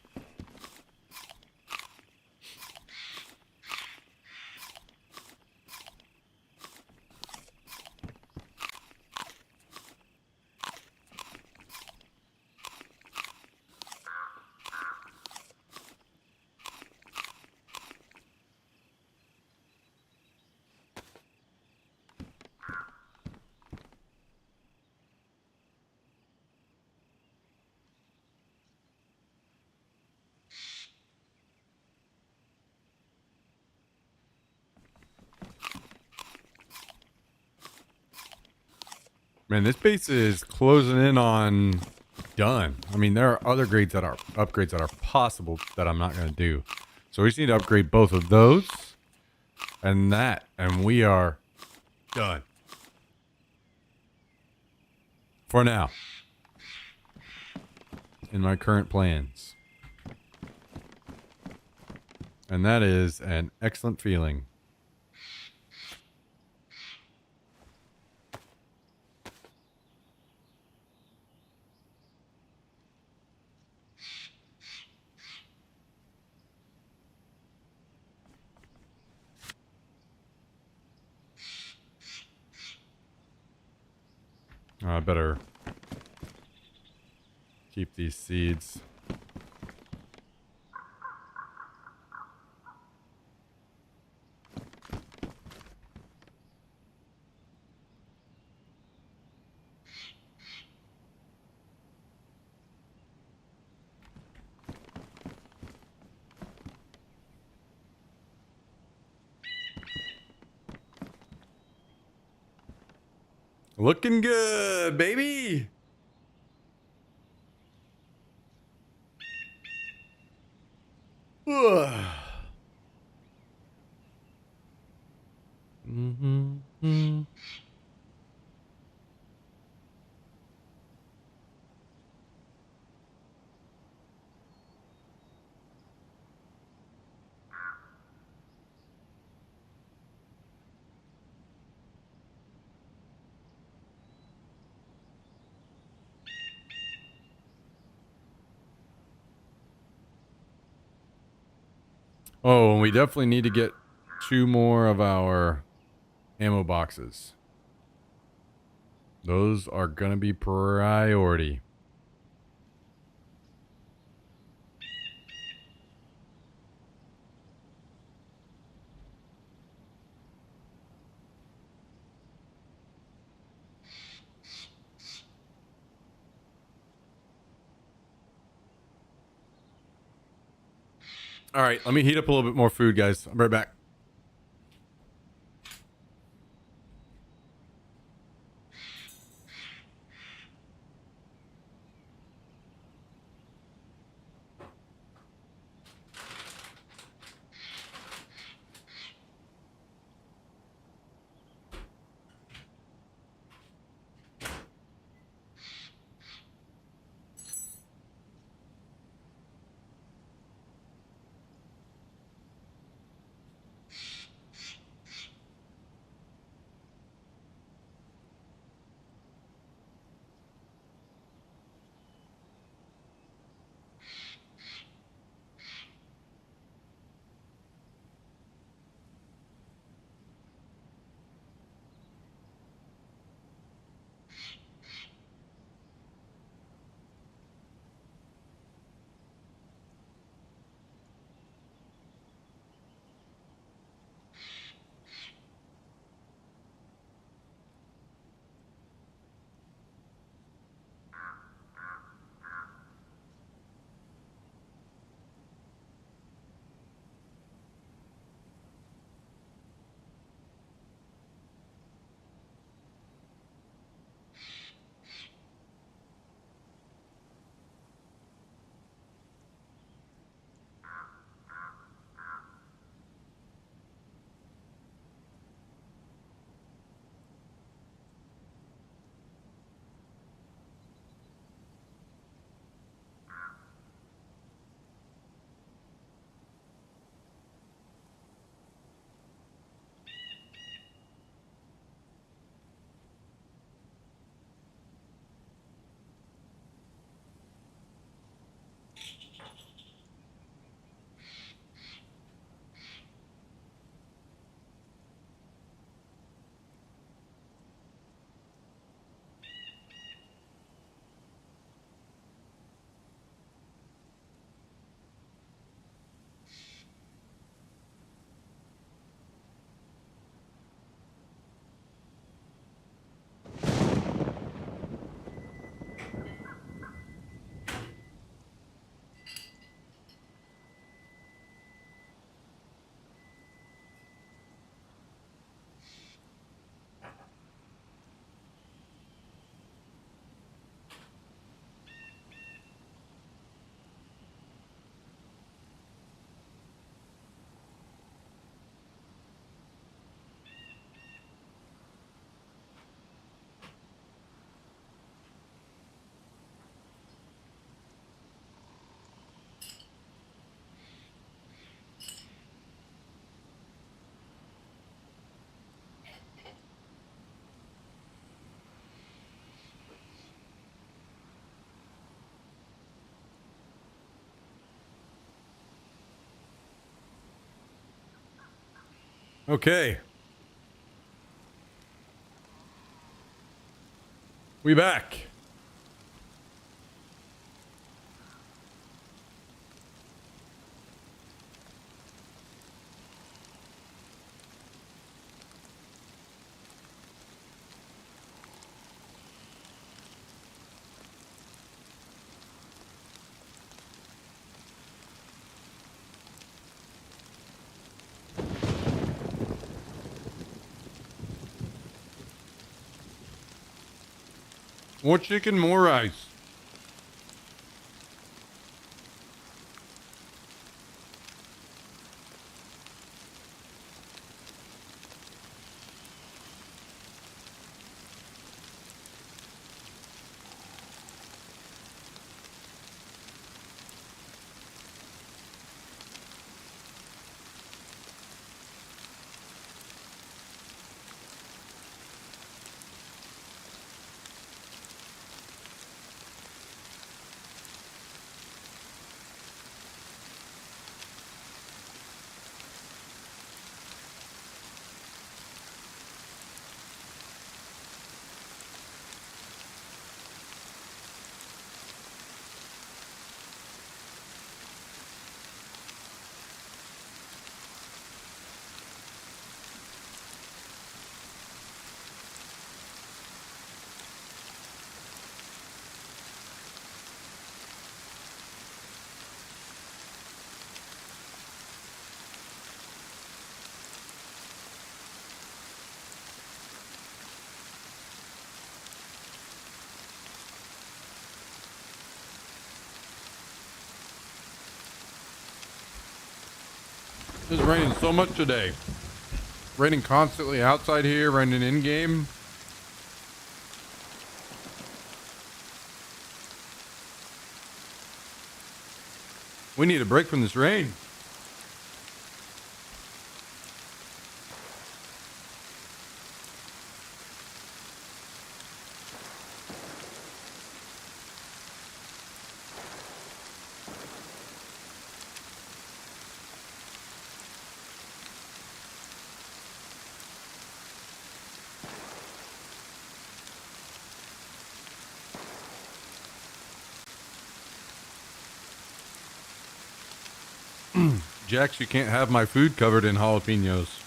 Man, this base is closing in on done. I mean, there are other upgrades that are possible that I'm not going to do. So we just need to upgrade both of those and that, and we are done. For now. In my current plans. And that is an excellent feeling. I better keep these seeds. Looking good, baby. Mm-hmm. Oh, and we definitely need to get 2 more of our ammo boxes. Those are going to be priority. All right, let me heat up a little bit more food, guys. I'm right back. Okay. We back. More chicken, more rice. It's raining so much today. Raining constantly outside here, raining in game. We need a break from this rain. Jax, you can't have my food covered in jalapenos.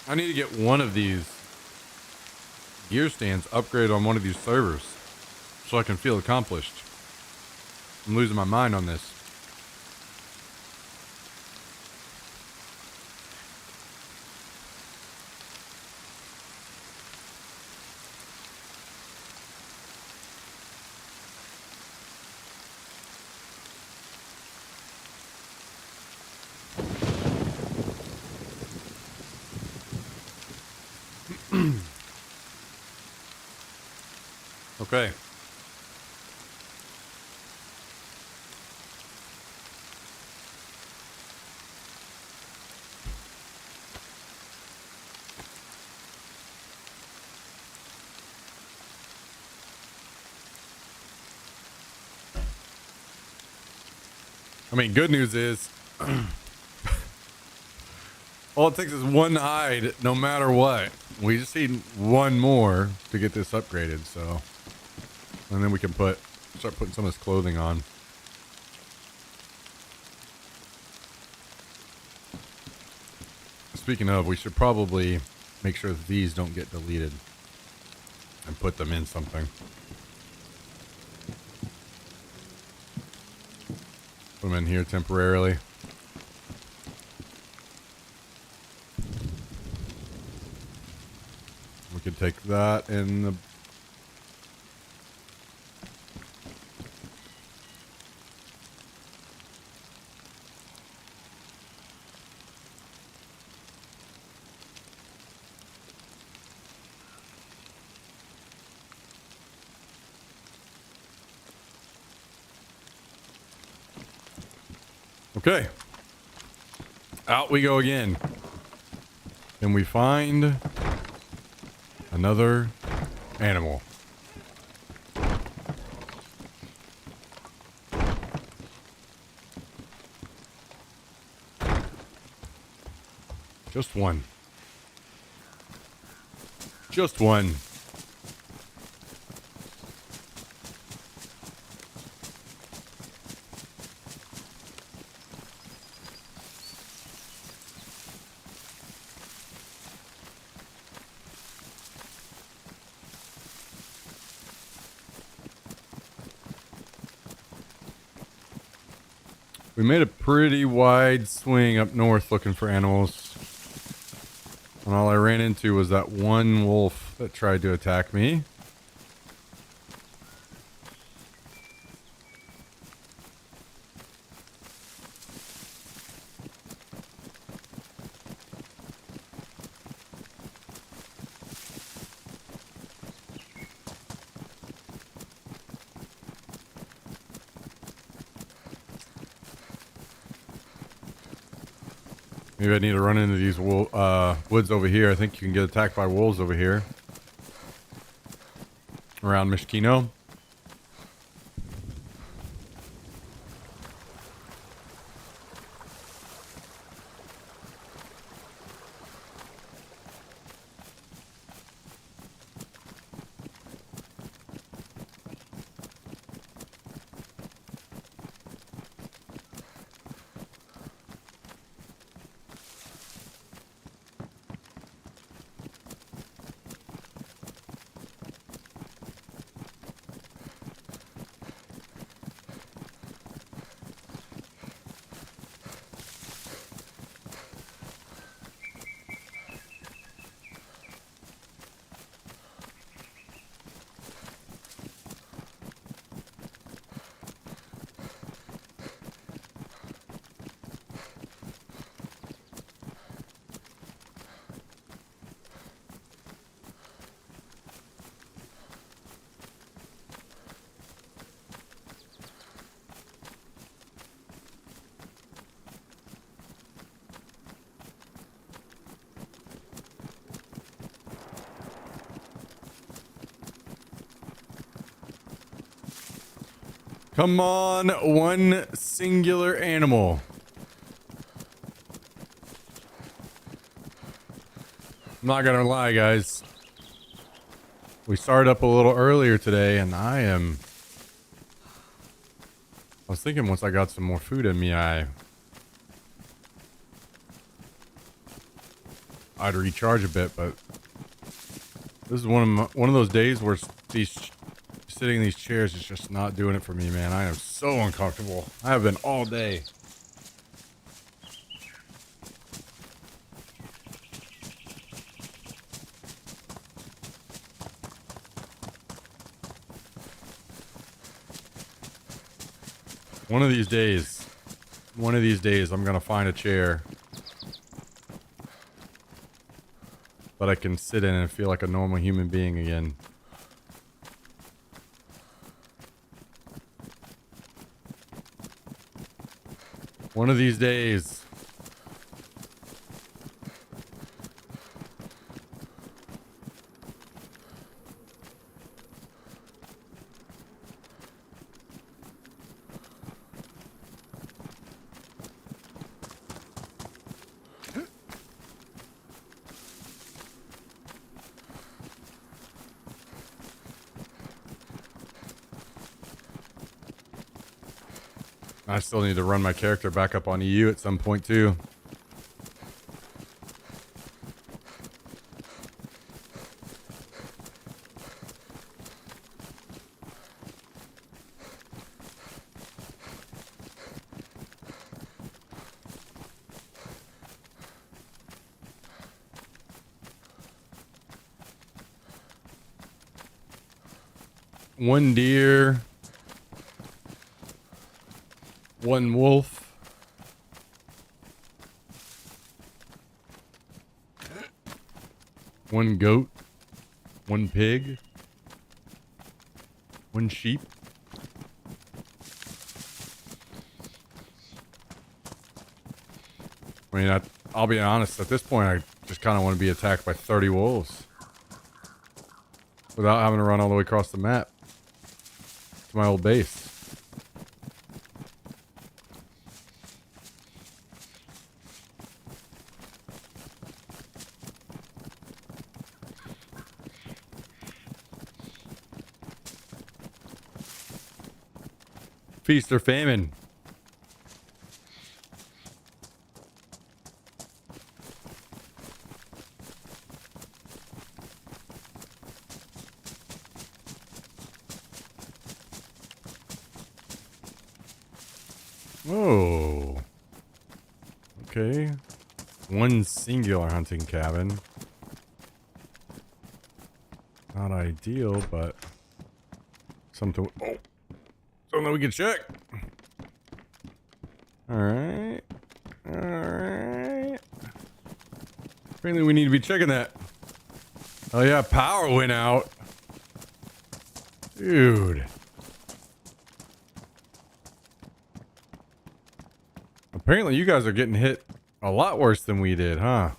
I need to get one of these gear stands upgraded on one of these servers so I can feel accomplished. I'm losing my mind on this. Okay. I mean, good news is all it takes is one hide no matter what. We just need one more to get this upgraded, so. And then we can start putting some of this clothing on. Speaking of, we should probably make sure that these don't get deleted and put them in something. Put them in here temporarily. We could take that in the... Okay. Out we go again. And we find another animal. Just one. Just one. We made a pretty wide swing up north looking for animals. And all I ran into was that one wolf that tried to attack me. Maybe I need to run into these woods over here. I think you can get attacked by wolves over here. Around Mishkino. Come on, one singular animal. I'm not gonna lie, guys. We started up a little earlier today, and I was thinking once I got some more food in me, I'd recharge a bit, but this is one of those days where sitting in these chairs is just not doing it for me, man. I am so uncomfortable. I have been all day. One of these days, I'm gonna find a chair that I can sit in and feel like a normal human being again. One of these days. I still need to run my character back up on EU at some point too. One deer. One wolf. One goat. One pig. One sheep. I mean, I'll be honest, at this point, I just kind of want to be attacked by 30 wolves. Without having to run all the way across the map to my old base. Feast or famine. Oh. Okay. One singular hunting cabin. Not ideal, but something. Oh, something we can check. All right. All right. Apparently, we need to be checking that. Oh yeah, power went out, dude. Apparently, you guys are getting hit a lot worse than we did, huh?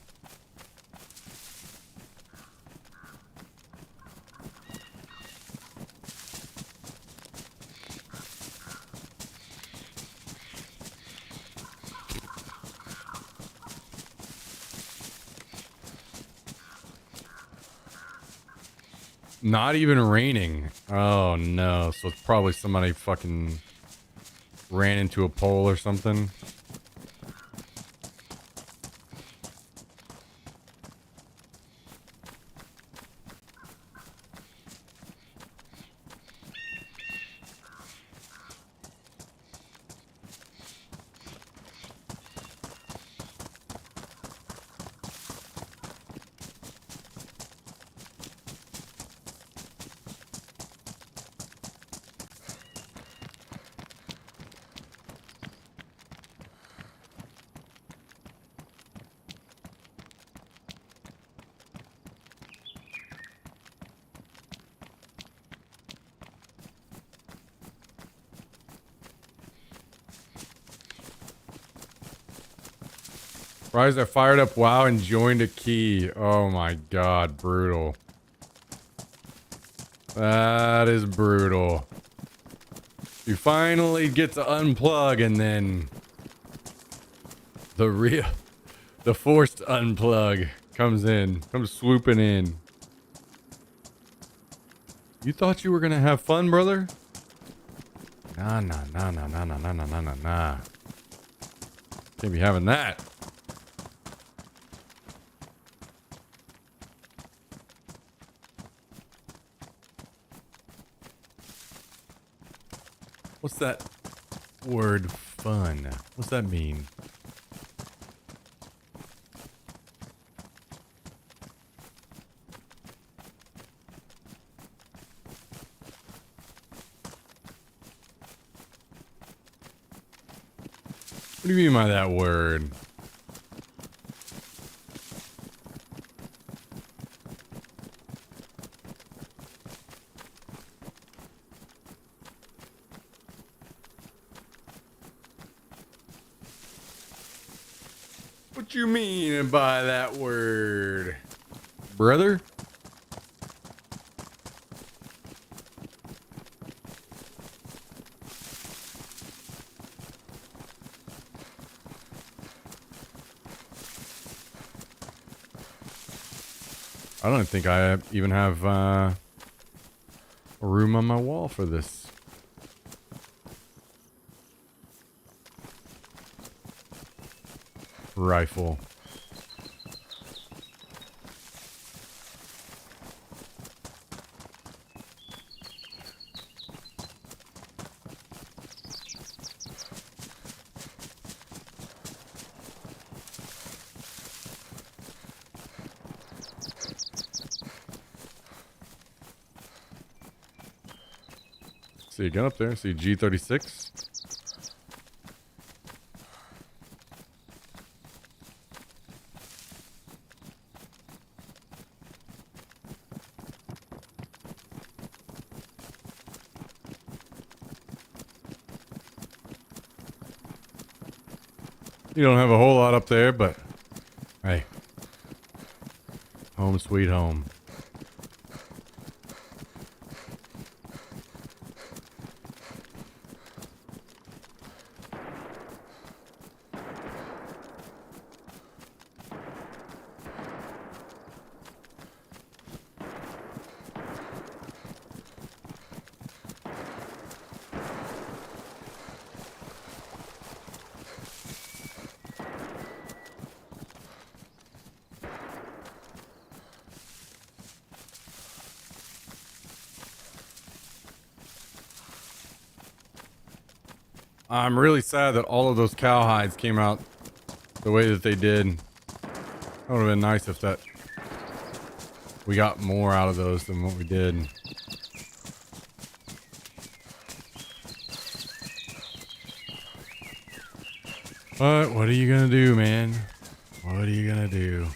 Not even raining. Oh no, so it's probably somebody fucking ran into a pole or something. Rise, I fired up WoW and joined a key. Oh my god, brutal. That is brutal. You finally get to unplug and then the forced unplug comes swooping in. You thought you were gonna have fun, brother? Nah. Can't be having that. What's that word, fun? What's that mean? What do you mean by that word? What you mean by that word, brother? I don't think I even have a room on my wall for this. Rifle. See a gun up there. See G36. You don't have a whole lot up there, but hey, home sweet home. I'm really sad that all of those cowhides came out the way that they did. That would have been nice if we got more out of those than what we did. But what are you gonna do, man? What are you gonna do?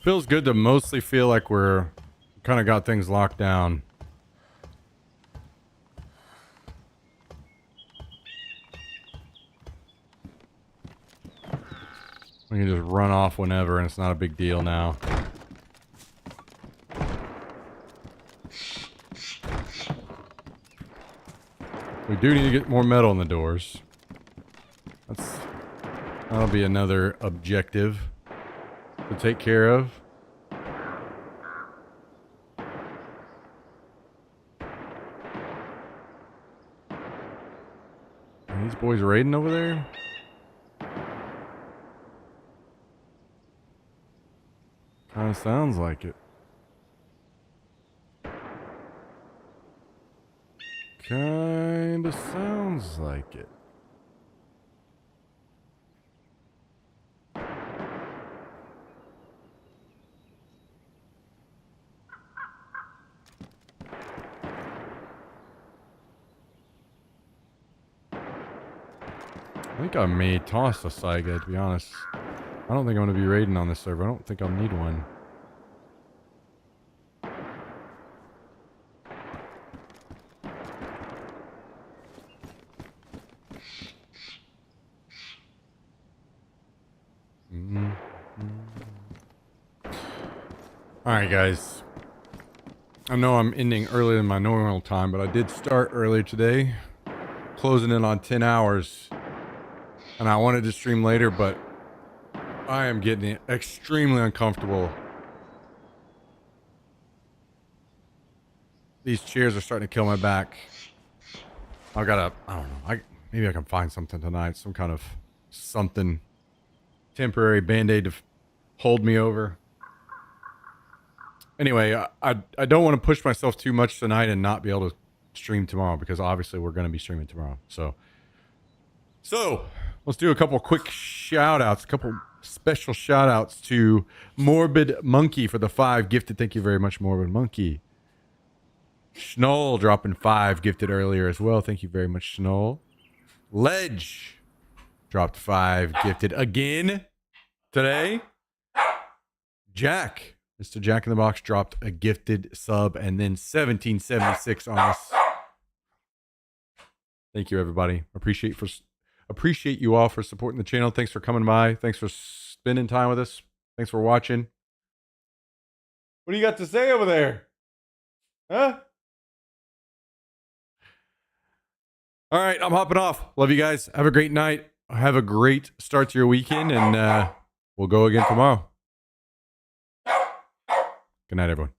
Feels good to mostly feel like we're kind of got things locked down. We can just run off whenever and it's not a big deal now. We do need to get more metal in the doors. That'll be another objective to take care of. Are these boys raiding over there? Kind of sounds like it. Kind of sounds like it. I think I may toss a Saiga, to be honest. I don't think I'm going to be raiding on this server. I don't think I'll need one. Alright, guys. I know I'm ending earlier than my normal time, but I did start early today. Closing in on 10 hours. And I wanted to stream later, but I am getting extremely uncomfortable. These chairs are starting to kill my back. I don't know. Maybe I can find something tonight. Some kind of something. Temporary band-aid to hold me over. Anyway, I don't want to push myself too much tonight and not be able to stream tomorrow, because obviously we're going to be streaming tomorrow. So let's do a couple quick shout outs, a couple special shout outs to Morbid Monkey for the 5 gifted. Thank you very much, Morbid Monkey. Schnoll dropping 5 gifted earlier as well. Thank you very much, Schnoll. Ledge dropped 5 gifted again today. Jack, Mr. Jack in the Box, dropped a gifted sub, and then 1776 on us. Thank you, everybody. Appreciate you all for supporting the channel. Thanks for coming by. Thanks for spending time with us. Thanks for watching. What do you got to say over there? Huh? All right, I'm hopping off. Love you guys. Have a great night. Have a great start to your weekend, and we'll go again tomorrow. Good night, everyone.